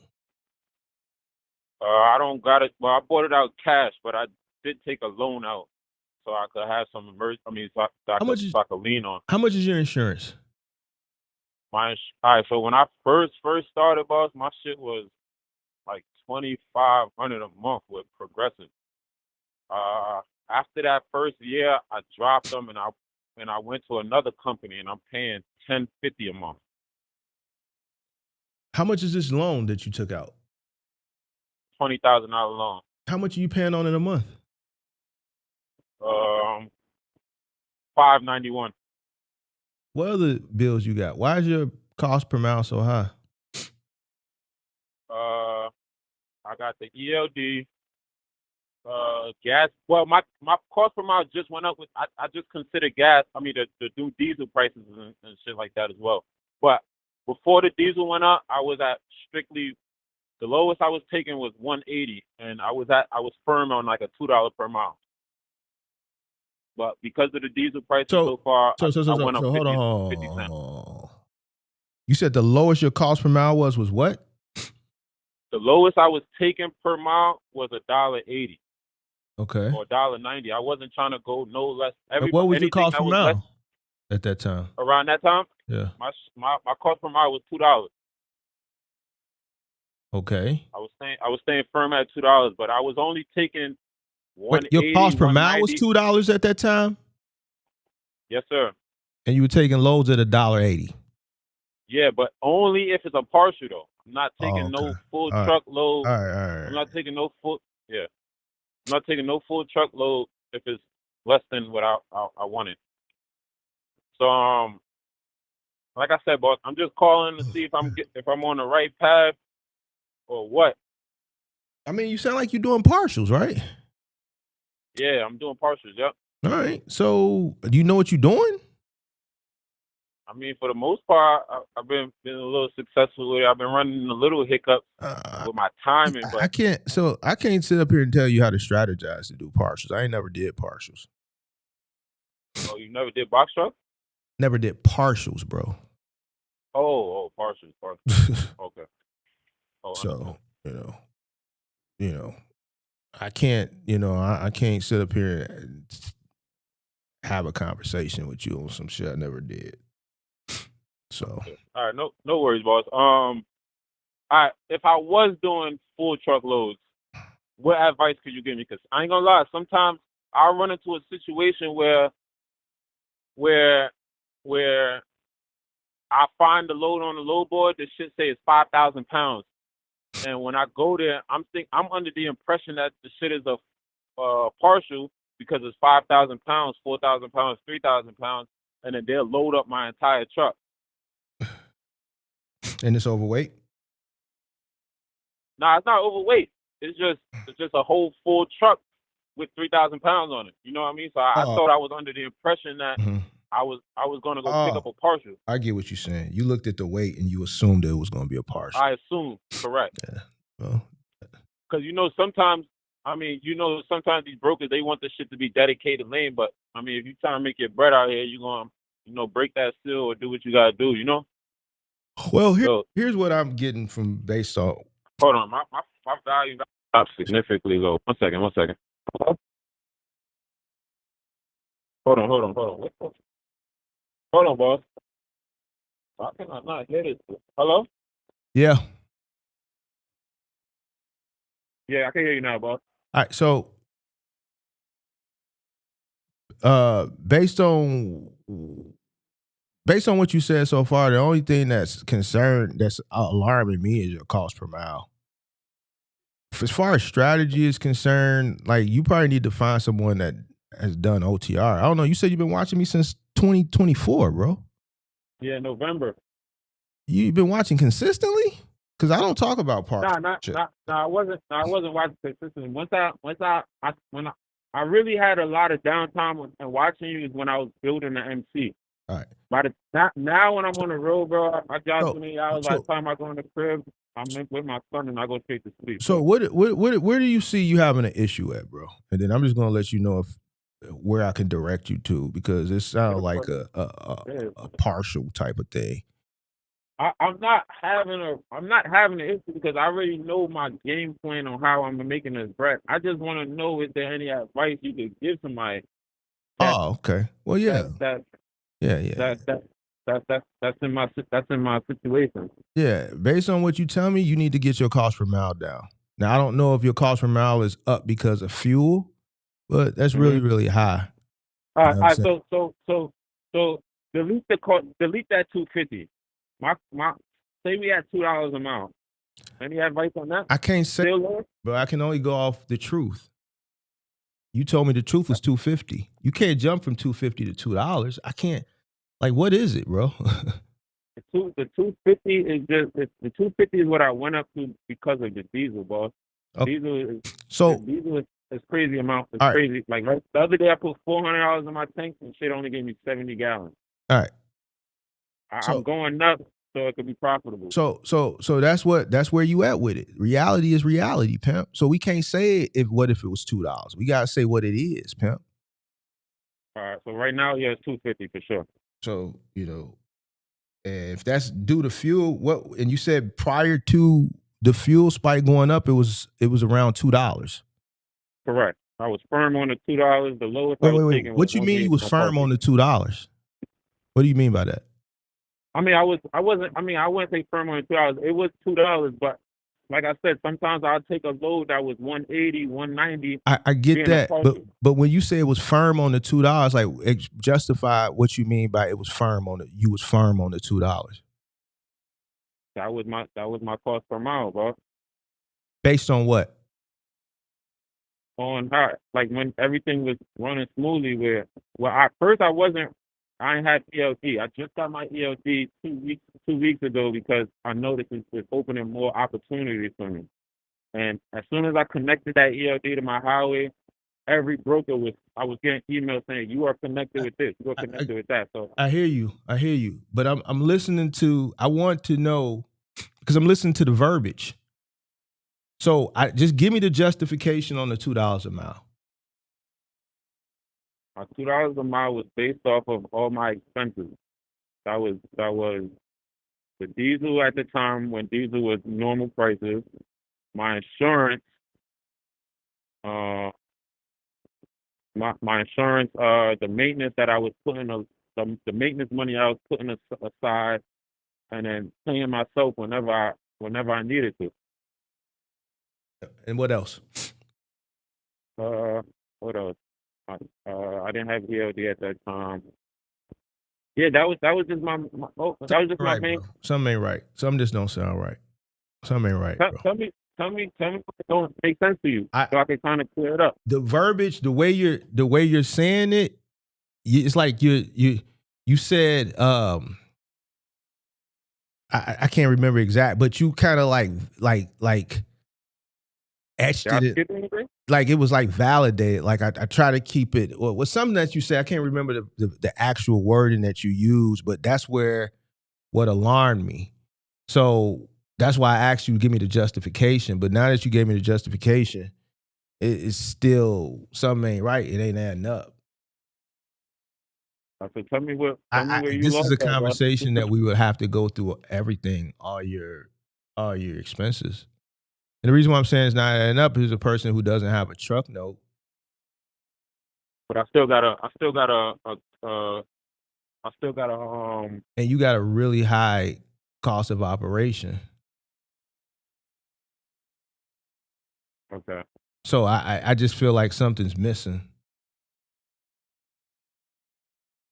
H: I don't got it. Well, I bought it out cash, but I did take a loan out so I could have some emergency. So I could lean on.
D: How much is your insurance?
H: All right. So when I first started, boss, my shit was like $2,500 a month with Progressive. After that first year, I dropped them and I went to another company and I'm paying $1,050 a month.
D: How much is this loan that you took out?
H: $20,000 loan.
D: How much are you paying on in a month?
H: $591.
D: What other bills you got? Why is your cost per mile so high?
H: I got the ELD, gas. Well, my cost per mile just went up with. I just consider gas. I mean the new diesel prices and shit like that as well. But before the diesel went up, I was at strictly. The lowest I was taking was 180, and I was firm on like a $2 per mile. But because of the diesel prices so far, I went up 50 cents.
D: You said the lowest your cost per mile was what?
H: The lowest I was taking per mile was $1.80.
D: Okay.
H: Or $1.90. I wasn't trying to go no less.
D: What was your cost per mile at that time?
H: Around that time?
D: Yeah.
H: My cost per mile was $2.
D: Okay.
H: I was staying firm at $2, but I was only taking $1.80.
D: Your cost per mile was
H: $1.90.
D: $2 at that time?
H: Yes, sir.
D: And you were taking loads at $1.80.
H: Yeah, but only if it's a partial though. I'm not taking no full truck load.
D: All right.
H: I'm not taking no full. Yeah, I'm not taking no full truck load if it's less than what I wanted. So like I said, boss, I'm just calling to see if I'm on the right path or what.
D: I mean, you sound like you're doing partials, right?
H: Yeah, I'm doing partials. Yep.
D: All right. So, do you know what you're doing?
H: I mean, for the most part, I've been a little successful with it. I've been running a little hiccups with my timing,
D: I
H: but
D: can't sit up here and tell you how to strategize to do partials. I ain't never did partials.
H: oh, you never did box truck?
D: Never did partials, bro.
H: Oh, partials. Okay. Oh,
D: So, you know, I can't, I can't sit up here and have a conversation with you on some shit I never did. So,
H: okay. All right, no worries, boss. If I was doing full truckloads, what advice could you give me? Because I ain't gonna lie, sometimes I run into a situation where I find the load on the load board. The shit say it's 5,000 pounds, and when I go there, I'm under the impression that the shit is a partial because it's 5,000 pounds, 4,000 pounds, 3,000 pounds, and then they'll load up my entire truck.
D: And it's overweight?
H: Nah, it's not overweight. It's just a whole full truck with 3,000 pounds on it. You know what I mean? So I thought I was under the impression that I was gonna go pick up a partial.
D: I get what you're saying. You looked at the weight and you assumed it was gonna be a partial.
H: I assumed, correct.
D: Yeah. Well,
H: because sometimes sometimes these brokers, they want this shit to be dedicated lane, but I mean, if you trying to make your bread out here, you're gonna break that seal or do what you gotta do,
D: Well, here's what I'm getting from based on.
H: Hold on, my value dropped significantly low. One second. Hold on. Hold on, boss. Why can I not hear this? Hello?
D: Yeah.
H: Yeah, I can hear you now, boss.
D: All right, so based on what you said so far, the only thing that's alarming me is your cost per mile. As far as strategy is concerned, like you probably need to find someone that has done OTR. I don't know. You said you've been watching me since 2024, bro.
H: Yeah, November.
D: You've been watching consistently? Because I don't talk about parts.
H: I wasn't watching consistently. When I really had a lot of downtime and watching you is when I was building the MC.
D: All right.
H: Now when I'm on the road, bro, I got 20 hours. By the time I go in the crib, I'm in with my son and I go straight to sleep.
D: So where do you see you having an issue at, bro? And then I'm just gonna let you know where I can direct you to, because it sounds like a partial type of thing.
H: I'm not having an issue because I already know my game plan on how I'm making this bread. I just want to know, is there any advice you could give somebody?
D: Okay. Well, yeah.
H: That's in my situation.
D: Yeah, based on what you tell me, you need to get your cost per mile down. Now, I don't know if your cost per mile is up because of fuel, but that's really, really high.
H: All right. So delete that 250. Say we at $2 a mile. Any advice on that?
D: I can't say, but I can only go off the truth. You told me the truth was $250. You can't jump from $250 to $2. I can't. Like, what is it, bro?
H: The 250 is just the 250 is what I went up to because of the diesel, boss.
D: Okay.
H: Diesel is crazy amount. It's crazy. Like the other day, I put $400 in my tank and shit only gave me 70 gallons.
D: All right.
H: I'm going nuts so it could be profitable.
D: So that's where you at with it. Reality is reality, pimp. So we can't say what if it was $2. We gotta say what it is, pimp.
H: All right. So right now, yeah, it's 250 for sure.
D: So if that's due to fuel, and you said prior to the fuel spike going up, it was around $2.
H: Correct. I was firm on the $2. The lowest I was taking.
D: What you mean you was firm on the $2? What do you mean by that?
H: I mean, I wouldn't say firm on the $2. It was $2, but like I said, sometimes I'll take a load that was 180, 190.
D: I get that, but when you say it was firm on the $2, like justify what you mean by it was firm on you was firm on the $2.
H: That was my cost per mile, bro.
D: Based on what?
H: On how, like when everything was running smoothly. I ain't had ELD. I just got my ELD 2 weeks ago because I noticed it's opening more opportunities for me. And as soon as I connected that ELD to my highway, every broker I was getting emails saying you are connected with this, you are connected with that. So
D: I hear you. But I'm listening to. I want to know because I'm listening to the verbiage. So I just give me the justification on the $2 a mile.
H: my $2 a mile was based off of all my expenses. That was the diesel at the time when diesel was normal prices. My insurance, my insurance, the maintenance that I was putting the maintenance money I was putting aside, and then paying myself whenever I needed to.
D: And what else?
H: What else? I didn't have ELD at that time. Yeah, that was just my that was just my main.
D: Bro. Something ain't right. Something just don't sound right. Something ain't right, bro.
H: Tell me what don't make sense to you, so I can kind of clear it up.
D: The verbiage, the way you're saying it, it's like you said. I can't remember exact, but you kind of like etched it. Like it was like validated. Like I try to keep it. Well, with something that you say, I can't remember the actual wording that you use, but that's where what alarmed me. So that's why I asked you to give me the justification. But now that you gave me the justification, it's still something ain't right. It ain't adding up.
H: So tell me where you
D: this
H: lost
D: is a
H: that,
D: conversation that we would have to go through everything, all your expenses. And the reason why I'm saying it's not adding up is a person who doesn't have a truck note.
H: But I still got a
D: and you got a really high cost of operation.
H: Okay.
D: So I just feel like something's missing.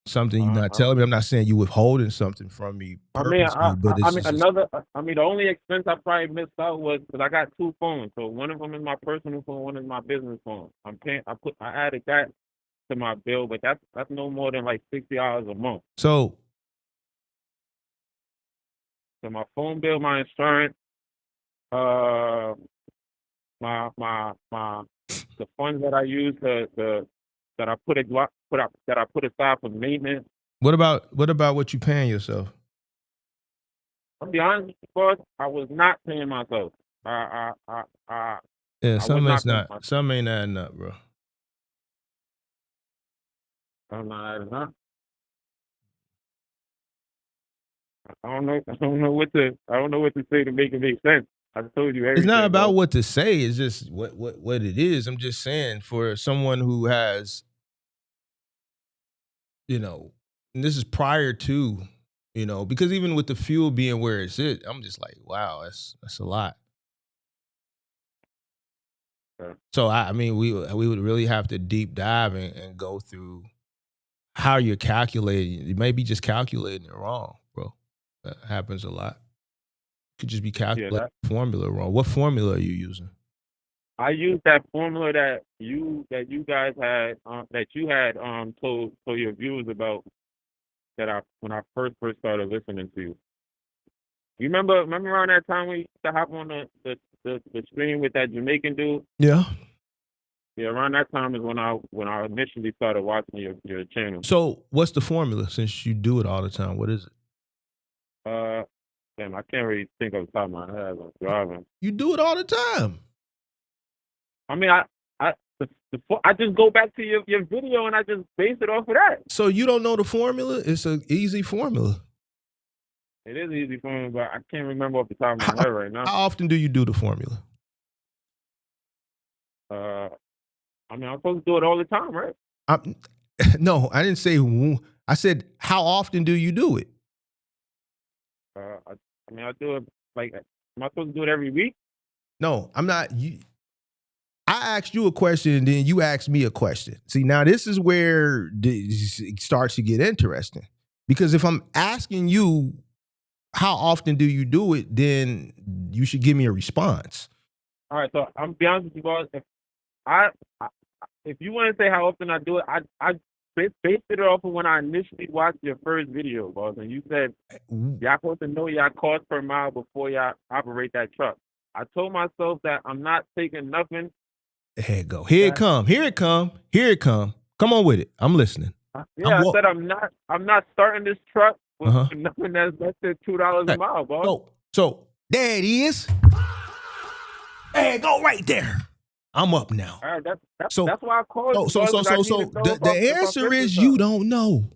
D: Something you're not telling me. I'm not saying you withholding something from me purposely, but it's
H: the only expense I probably missed out was because I got two phones. So one of them is my personal phone, one is my business phone. I added that to my bill, but that's no more than like $60 a month.
D: So
H: my phone bill, my insurance, the funds that I use that I put aside for maintenance.
D: What about what you paying yourself?
H: I'll be honest with you, boss, I was not paying myself.
D: Something ain't adding up, bro.
H: I'm not adding up. I don't know what to say to make it make sense. I told you everything.
D: It's not about what to say. It's just what it is. I'm just saying for someone who has, and this is prior to, because even with the fuel being where it's at, I'm just like, wow, that's a lot. Okay. So we would really have to deep dive and go through how you're calculating. You may be just calculating it wrong, bro. That happens a lot. Could just be calculating formula wrong. What formula are you using?
H: I used that formula that you guys had that you had told your viewers about when I first started listening to you. You remember around that time we used to hop on the stream with that Jamaican dude?
D: Yeah.
H: Yeah, around that time is when I initially started watching your channel.
D: So what's the formula since you do it all the time? What is it?
H: Damn, I can't really think off the top of my head. I'm driving.
D: You do it all the time.
H: I mean, I just go back to your video and I just base it off of that.
D: So you don't know the formula? It's an easy formula.
H: It is easy formula, but I can't remember off the top of my head right now.
D: How often do you do the formula?
H: I'm supposed to do it all the time, right?
D: No, I didn't say. I said, how often do you do it?
H: I do it like. Am I supposed to do it every week?
D: No, I'm not. I asked you a question and then you asked me a question. See, now this is where it starts to get interesting. Because if I'm asking you, how often do you do it, then you should give me a response.
H: All right, so I'm be honest with you, boss. If you want to say how often I do it, I based it off of when I initially watched your first video, boss, and you said y'all supposed to know y'all cost per mile before y'all operate that truck. I told myself that I'm not taking nothing
D: There you go. Here it come. Here it come. Here it come. Come on with it. I'm listening.
H: Yeah, I said I'm not starting this truck with nothing that's less than $2 a mile, boss.
D: So there it is. There you go, right there. I'm up now.
H: All right, that's why I called you.
D: So the answer is you don't know.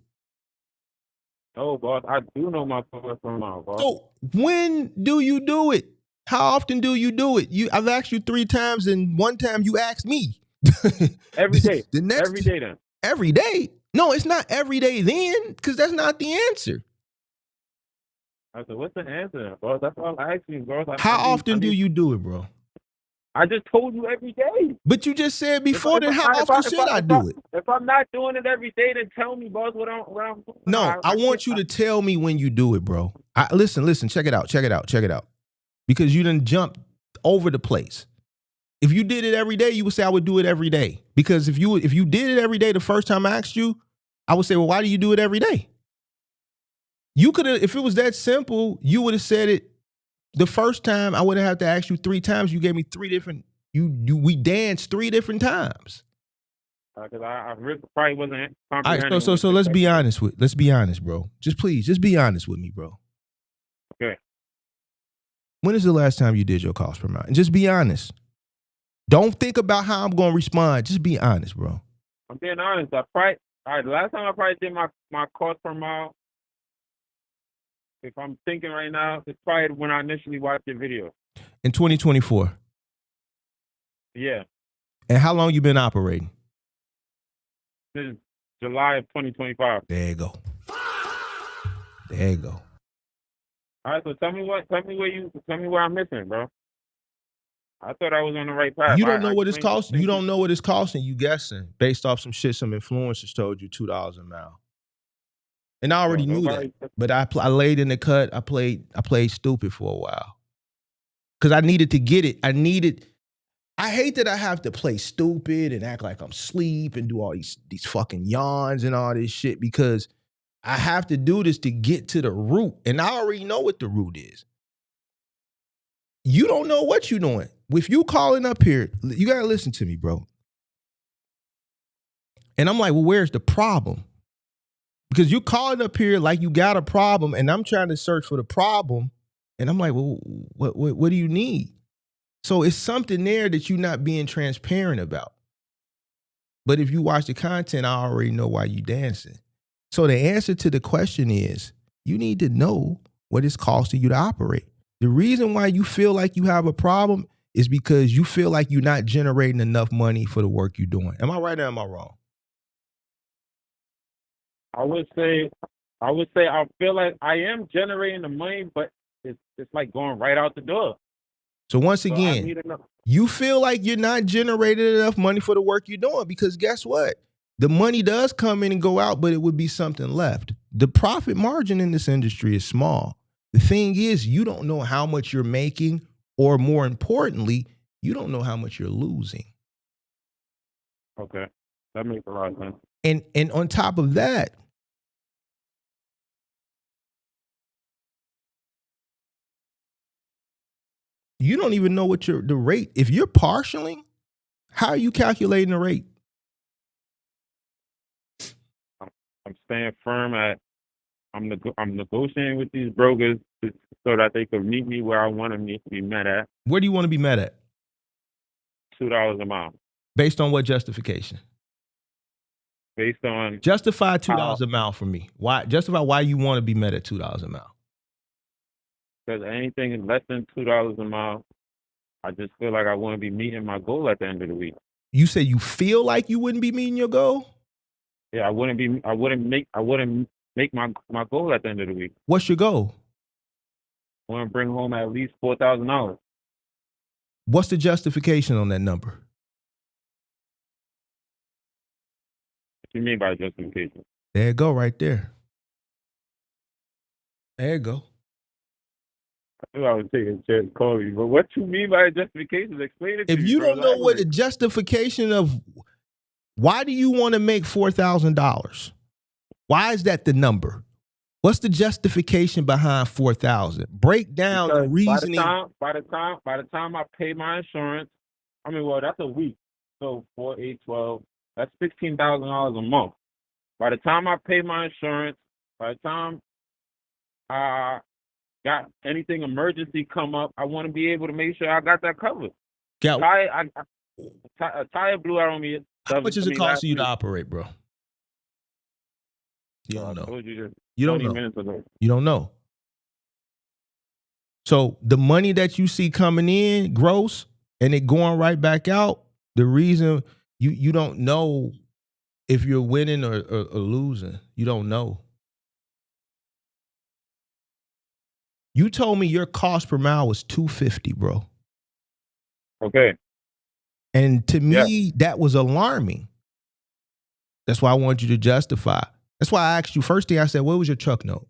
H: No, boss, I do know my $2 per mile, boss.
D: So when do you do it? How often do you do it? I've asked you 3 times, and one time you asked me.
H: Every day.
D: Every day
H: then.
D: Every day? No, it's not every day then, because that's not the answer.
H: I said, what's the answer, bro? That's all I'm asking, bro.
D: How often do you do it, bro?
H: I just told you every day.
D: But you just said before that, how often should I do it?
H: If I'm not doing it every day, then tell me, boss, what I'm doing.
D: No, I want you to tell me when you do it, bro. Listen, check it out. Because you done jumped over the place. If you did it every day, you would say I would do it every day. Because if you did it every day the first time I asked you, I would say, well, why do you do it every day? You could have, if it was that simple, you would have said it the first time. I would have had to ask you 3 times. You gave me 3 different, we danced 3 different times.
H: Because I probably wasn't
D: All
H: comprehending.
D: right, so let's be honest bro. Just be honest with me, bro.
H: Okay.
D: When is the last time you did your cost per mile? And just be honest. Don't think about how I'm going to respond. Just be honest, bro.
H: I'm being honest. The last time I probably did my cost per mile, if I'm thinking right now, it's probably when I initially watched your video.
D: In 2024?
H: Yeah.
D: And how long you been operating?
H: Since July of 2025.
D: There you go.
H: All right, so tell me where I'm missing, bro. I thought I was on the right path.
D: You don't know what it's costing. You don't know what it's costing. You guessing based off some shit some influencers told you $2 a mile. And I already knew that. But I laid in the cut. I played stupid for a while. Because I needed to get it. I hate that I have to play stupid and act like I'm asleep and do all these fucking yawns and all this shit, because I have to do this to get to the root. And I already know what the root is. You don't know what you're doing. If you calling up here, you got to listen to me, bro. And I'm like, well, where's the problem? Because you calling up here like you got a problem, and I'm trying to search for the problem. And I'm like, well, what do you need? So it's something there that you're not being transparent about. But if you watch the content, I already know why you dancing. So the answer to the question is, you need to know what it's costing you to operate. The reason why you feel like you have a problem is because you feel like you're not generating enough money for the work you're doing. Am I right or am I wrong?
H: I would say I feel like I am generating the money, but it's like going right out the door.
D: So once again, you feel like you're not generating enough money for the work you're doing, because guess what? The money does come in and go out, but it would be something left. The profit margin in this industry is small. The thing is, you don't know how much you're making, or more importantly, you don't know how much you're losing.
H: Okay. That makes a lot of sense.
D: And on top of that, you don't even know what the rate. If you're partialing, how are you calculating the rate?
H: I'm staying firm at. I'm negotiating with these brokers so that they can meet me where I want to be met at.
D: Where do you want to be met at?
H: $2 a mile.
D: Based on what justification?
H: Based on
D: justify $2 a mile for me. Why? Justify why you want to be met at $2 a mile.
H: Because anything less than $2 a mile, I just feel like I wouldn't be meeting my goal at the end of the week.
D: You say you feel like you wouldn't be meeting your goal?
H: Yeah, I wouldn't make my goal at the end of the week.
D: What's your goal?
H: I want to bring home at least $4,000.
D: What's the justification on that number?
H: What do you mean by justification?
D: There you go, right there. There you go.
H: I knew I was taking a chance to call you, but what you mean by justification? Explain it to me.
D: If you don't know what the justification of, why do you want to make $4,000? Why is that the number? What's the justification behind $4,000? Break down the reasoning.
H: By the time I pay my insurance, that's a week. So 4, 8, 12. That's $16,000 a month. By the time I pay my insurance, by the time I got anything emergency come up, I want to be able to make sure I got that covered.
D: Got
H: A tire blew out on me.
D: how much is it
H: last
D: costing you to
H: week.
D: operate, bro? You
H: I
D: don't know.
H: told you just
D: You don't
H: 20
D: know.
H: minutes ago.
D: You don't know. So the money that you see coming in gross and it going right back out, the reason you don't know if you're winning or losing. You don't know. You told me your cost per mile was $250, bro.
H: Okay.
D: And to me, that was alarming. That's why I wanted you to justify. That's why I asked you first thing I said, what was your truck note?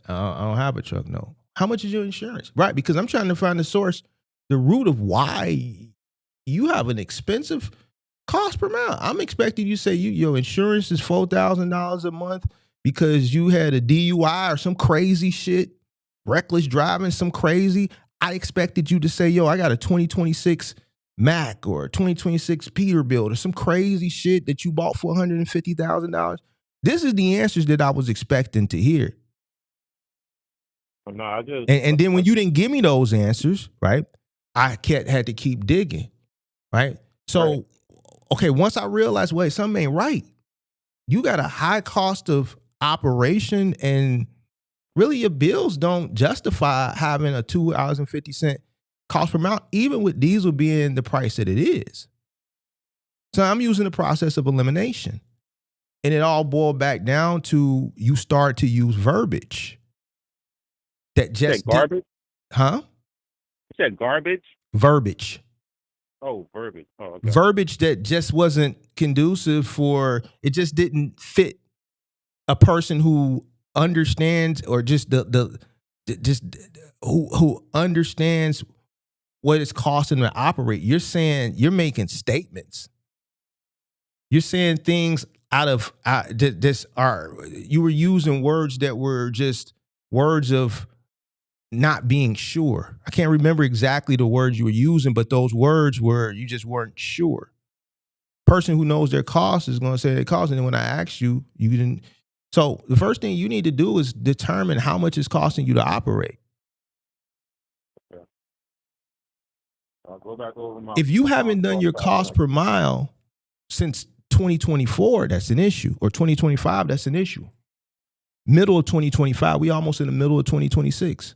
D: I don't have a truck note. How much is your insurance? Right, because I'm trying to find the source, the root of why you have an expensive cost per mile. I'm expecting you to say your insurance is $4,000 a month because you had a DUI or some crazy shit, reckless driving, some crazy. I expected you to say, yo, I got a 2026 Mac or a 2026 Peterbilt or some crazy shit that you bought for $150,000. This is the answers that I was expecting to hear.
H: No, I just
D: And then when you didn't give me those answers, right, I had to keep digging, right? So,
H: Right.
D: Okay, once I realized, wait, something ain't right. You got a high cost of operation and really your bills don't justify having a $2.50 cost per mile, even with diesel being the price that it is. So I'm using the process of elimination. And it all boiled back down to you start to use verbiage that just
H: garbage.
D: Huh?
H: You said garbage.
D: Verbiage.
H: Oh, verbiage. Oh, okay.
D: Verbiage that just wasn't conducive for, it just didn't fit a person who understands or just who understands what it's costing to operate. You're saying, you're making statements. You're saying things out of you were using words that were just words of not being sure. I can't remember exactly the words you were using, but those words were, you just weren't sure. Person who knows their cost is going to say their cost. And then when I asked you, you didn't. So the first thing you need to do is determine how much it's costing you to operate.
H: Okay. I'll go back over my.
D: If you haven't done your cost per mile since 2024, that's an issue. Or 2025, that's an issue. Middle of 2025, we almost in the middle of 2026.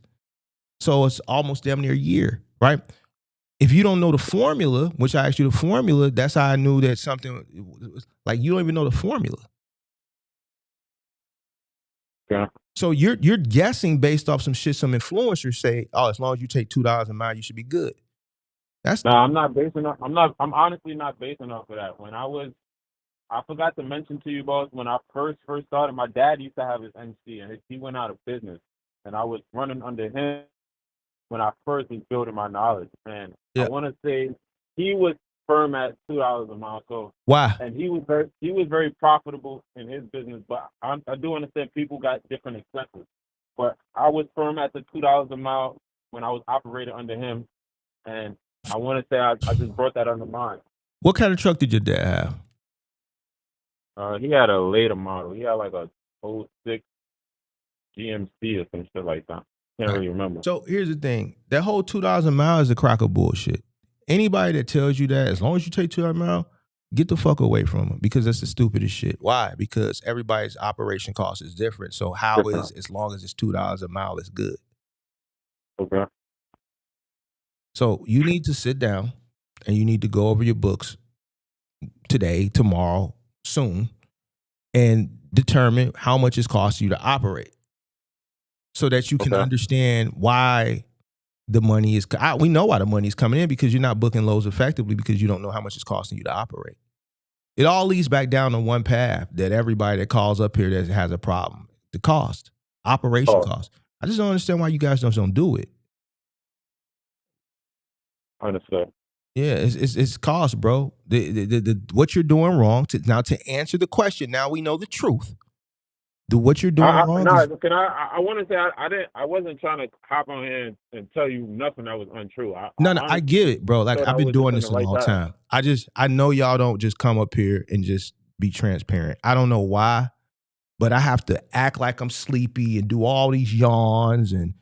D: So it's almost damn near a year, right? If you don't know the formula, which I asked you the formula, that's how I knew that something, like you don't even know the formula.
H: Yeah.
D: So you're guessing based off some shit some influencers say, oh, as long as you take $2 a mile, you should be good. That's
H: No, I'm not basing off. I'm honestly not basing off of that. I forgot to mention to you both, when I first started, my dad used to have his NC and he went out of business. And I was running under him when I first was building my knowledge. And
D: Yeah.
H: I want to say he was firm at $2 a mile. So
D: why.
H: and he was very profitable in his business. But I do understand people got different expenses. But I was firm at the $2 a mile when I was operating under him. And I want to say I just brought that under mine.
D: What kind of truck did your dad have?
H: He had a later model. He had like a 06 GMC or some shit like that. Can't really remember.
D: So here's the thing. That whole $2 a mile is a crock of bullshit. Anybody that tells you that, as long as you take $2 a mile, get the fuck away from them, because that's the stupidest shit. Why? Because everybody's operation cost is different. So how is, as long as it's $2 a mile, it's good?
H: Okay.
D: So you need to sit down and you need to go over your books today, tomorrow, soon, and determine how much it's costing you to operate, so that you can understand why the money is. We know why the money is coming in, because you're not booking loads effectively, because you don't know how much it's costing you to operate. It all leads back down to one path that everybody that calls up here that has a problem: the cost, operation cost. I just don't understand why you guys don't do it.
H: I understand.
D: Yeah, it's cost, bro. What you're doing wrong. To answer the question, now we know the truth. what you're doing wrong is
H: I want to say I wasn't trying to hop on here and tell you nothing that was untrue.
D: no, I get it, bro. Like
H: thought
D: I've
H: I
D: been
H: was just
D: doing
H: in
D: this
H: the
D: a
H: right
D: long
H: path.
D: time. I know y'all don't just come up here and just be transparent. I don't know why, but I have to act like I'm sleepy and do all these yawns and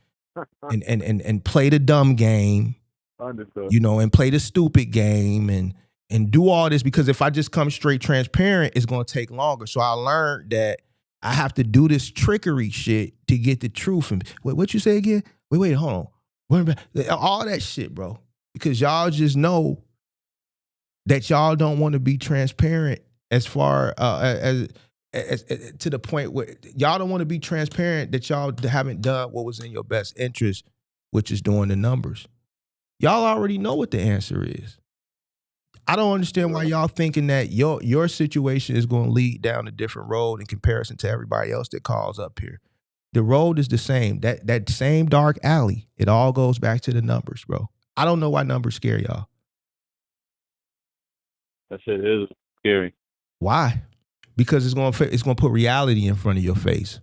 D: play the dumb game,
H: Understood.
D: you know, and play the stupid game and do all this because if I just come straight transparent, it's gonna take longer. So I learned that I have to do this trickery shit to get the truth. And wait, what you say again? Wait, hold on. All that shit, bro. Because y'all just know that y'all don't want to be transparent as far as to the point where y'all don't want to be transparent that y'all haven't done what was in your best interest, which is doing the numbers. Y'all already know what the answer is. I don't understand why y'all thinking that your situation is going to lead down a different road in comparison to everybody else that calls up here. The road is the same. That same dark alley. It all goes back to the numbers, bro. I don't know why numbers scare y'all.
H: That shit is scary.
D: Why? Because it's going to put reality in front of your face.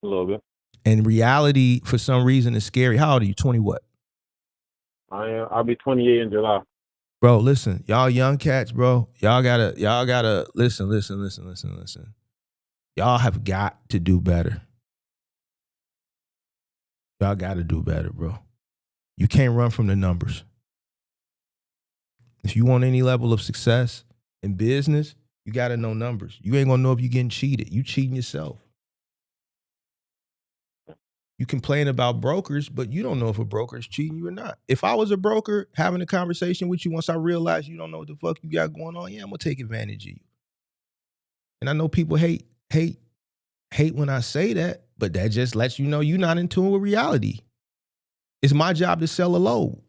H: A little bit.
D: And reality, for some reason, is scary. How old are you? 20 what?
H: I'll be 28 in July.
D: Bro, listen, y'all young cats, bro. Y'all gotta listen. Y'all have got to do better. Y'all got to do better, bro. You can't run from the numbers. If you want any level of success in business, you got to know numbers. You ain't gonna know if you're getting cheated. You cheating yourself. You complain about brokers, but you don't know if a broker is cheating you or not. If I was a broker having a conversation with you, once I realize you don't know what the fuck you got going on, yeah, I'm gonna take advantage of you. And I know people hate when I say that, but that just lets you know you're not in tune with reality. It's my job to sell a load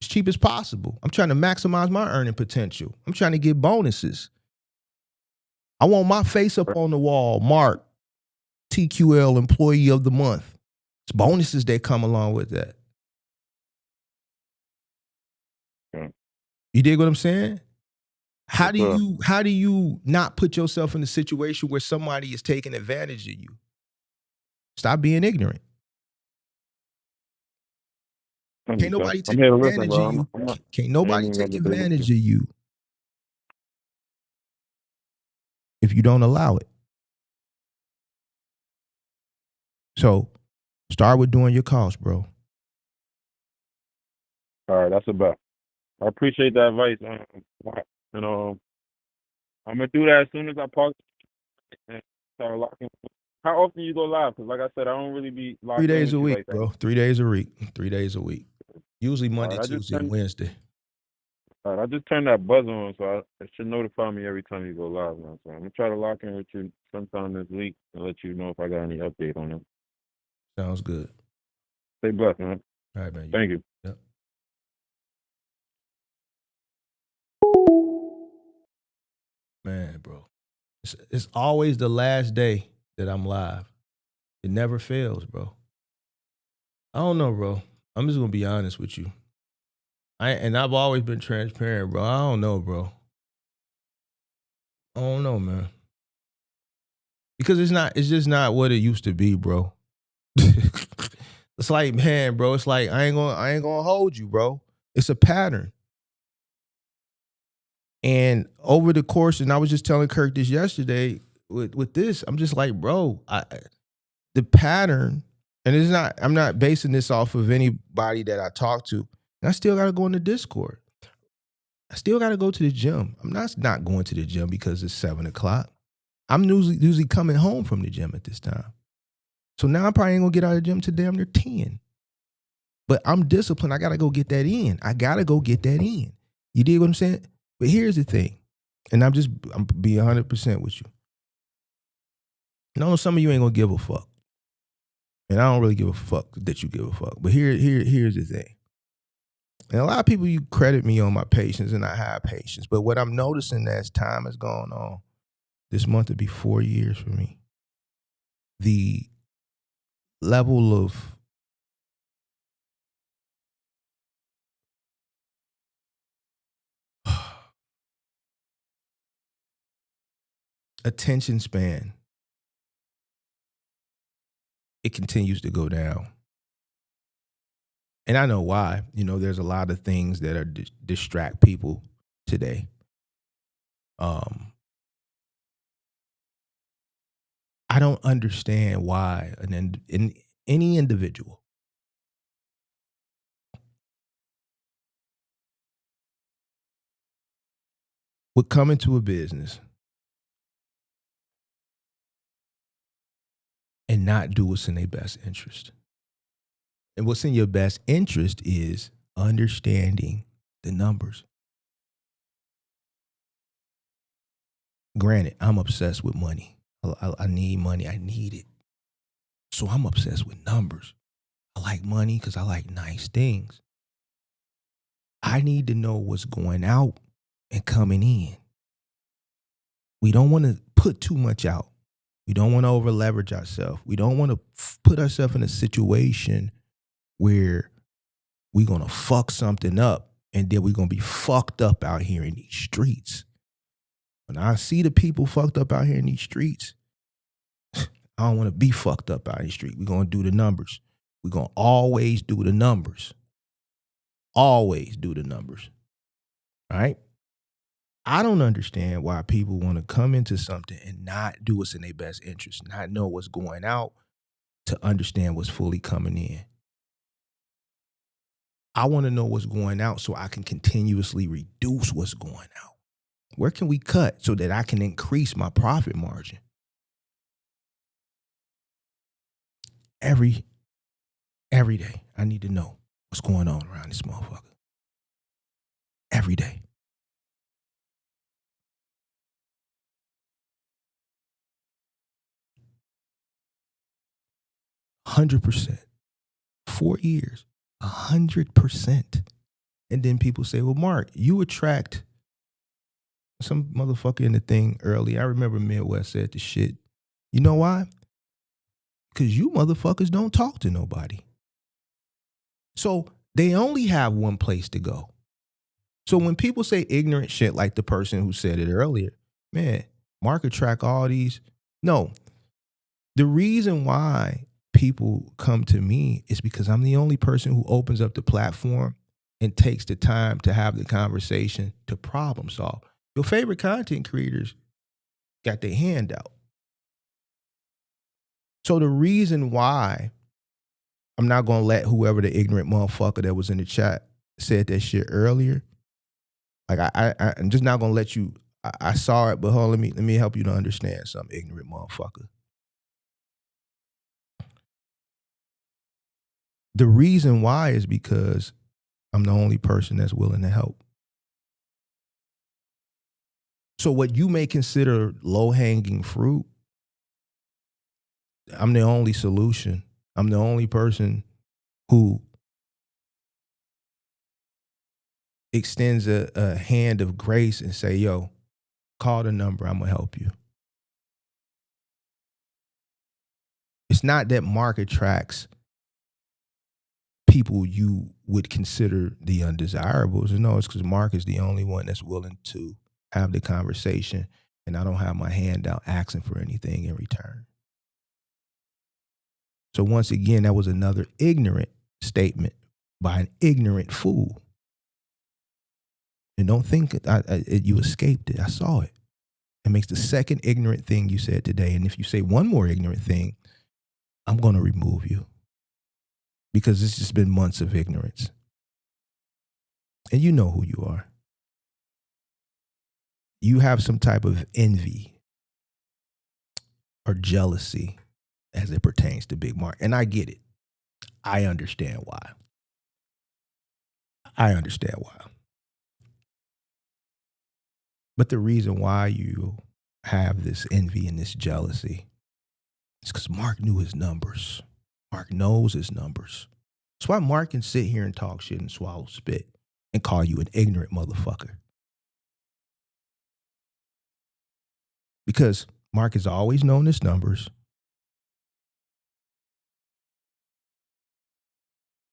D: as cheap as possible. I'm trying to maximize my earning potential. I'm trying to get bonuses. I want my face up on the wall, Mark, TQL Employee of the Month. It's bonuses that come along with that. You dig what I'm saying? How do you not put yourself in a situation where somebody is taking advantage of you? Stop being ignorant. Can't nobody take advantage of you. Can't nobody take advantage of you if you don't allow it. So start with doing your calls, bro.
H: All right, that's about. I appreciate that advice. And I'm gonna do that as soon as I park and start locking. How often you go live? Because like I said, I don't really be locked
D: 3 days
H: in
D: a
H: with you
D: week,
H: like that.
D: bro. 3 days a week. 3 days a week. Usually Monday, Tuesday, and Wednesday.
H: All right, I just turned that buzz on, so it should notify me every time you go live now. So I'm gonna try to lock in with you sometime this week and let you know if I got any update on it.
D: Sounds good.
H: Stay blessed, man.
D: All right, man.
H: Thank you.
D: Yep. Man, bro. It's always the last day that I'm live. It never fails, bro. I don't know, bro. I'm just gonna be honest with you. I've always been transparent, bro. I don't know, bro. I don't know, man. Because it's just not what it used to be, bro. It's like, man, bro, it's like I ain't gonna hold you, bro. It's a pattern. And over the course, and I was just telling Kirk this yesterday with this, I'm just like, bro, the pattern, and I'm not basing this off of anybody that I talk to. And I still gotta go in the Discord. I still gotta go to the gym. I'm not going to the gym because it's 7:00. I'm usually coming home from the gym at this time. So now I probably ain't gonna get out of the gym till damn near 10. But I'm disciplined. I gotta go get that in. You dig what I'm saying? But here's the thing, and I'm being 100% with you. I know some of you ain't gonna give a fuck, and I don't really give a fuck that you give a fuck. But here's the thing, and a lot of people you credit me on my patience, and I have patience. But what I'm noticing as time has gone on, this month will be 4 years for me. The level of attention span it continues to go down. And I know why. There's a lot of things that are distract people today. I don't understand why any individual would come into a business and not do what's in their best interest. And what's in your best interest is understanding the numbers. Granted, I'm obsessed with money. I need money. I need it. So I'm obsessed with numbers. I like money because I like nice things. I need to know what's going out and coming in. We don't want to put too much out. We don't want to over leverage ourselves. We don't want to put ourselves in a situation where we're going to fuck something up and then we're going to be fucked up out here in these streets. When I see the people fucked up out here in these streets, I don't want to be fucked up out in the street. We're going to do the numbers. We're going to always do the numbers. Always do the numbers. All right? I don't understand why people want to come into something and not do what's in their best interest, not know what's going out to understand what's fully coming in. I want to know what's going out so I can continuously reduce what's going out. Where can we cut so that I can increase my profit margin? Every day, I need to know what's going on around this motherfucker. Every day. %. 4 years. 100%. And then people say, well, Mark, you attract some motherfucker in the thing early. I remember Midwest said the shit. You know why? Because you motherfuckers don't talk to nobody. So they only have one place to go. So when people say ignorant shit like the person who said it earlier, man, Mark attract all these. No. The reason why people come to me is because I'm the only person who opens up the platform and takes the time to have the conversation to problem solve. Your favorite content creators got their hand out. So the reason why I'm not going to let whoever the ignorant motherfucker that was in the chat said that shit earlier, like I'm just not going to let you, I saw it, but hold on, let me help you to understand something, ignorant motherfucker. The reason why is because I'm the only person that's willing to help. So what you may consider low-hanging fruit, I'm the only solution. I'm the only person who extends a hand of grace and say, yo, call the number, I'm going to help you. It's not that Mark attracts people you would consider the undesirables. No, it's because Mark is the only one that's willing to have the conversation, and I don't have my hand out asking for anything in return. So once again, that was another ignorant statement by an ignorant fool. And don't think you escaped it. I saw it. It makes the second ignorant thing you said today. And if you say one more ignorant thing, I'm going to remove you. Because it's just been months of ignorance. And you know who you are. You have some type of envy or jealousy as it pertains to Big Mark. And I get it. I understand why. But the reason why you have this envy and this jealousy is because Mark knew his numbers. Mark knows his numbers. That's why Mark can sit here and talk shit and swallow spit and call you an ignorant motherfucker. Because Mark has always known his numbers.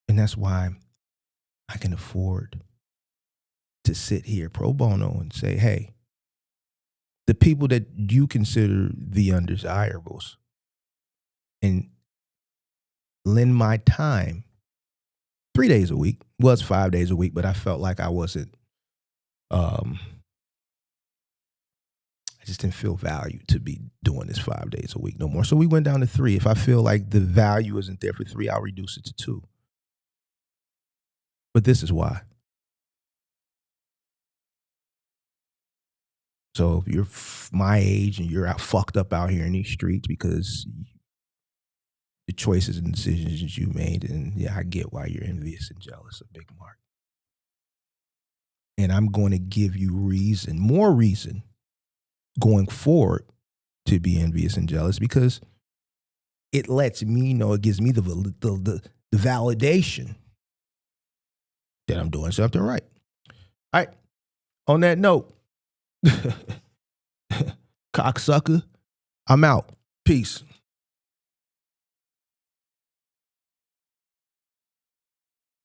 D: And that's why I can afford to sit here pro bono and say, hey, the people that you consider the undesirables, and lend my time 3 days a week. Was 5 days a week, but I felt like I wasn't, I just didn't feel value to be doing this 5 days a week no more. So we went down to 3. If I feel like the value isn't there for 3, I'll reduce it to 2. But this is why. So if you're my age and you're out fucked up out here in these streets because the choices and decisions that you made, and yeah, I get why you're envious and jealous of Big Mark. And I'm going to give you more reason going forward to be envious and jealous, because it lets me know, it gives me the validation that I'm doing something right. All right. On that note, cocksucker, I'm out. Peace.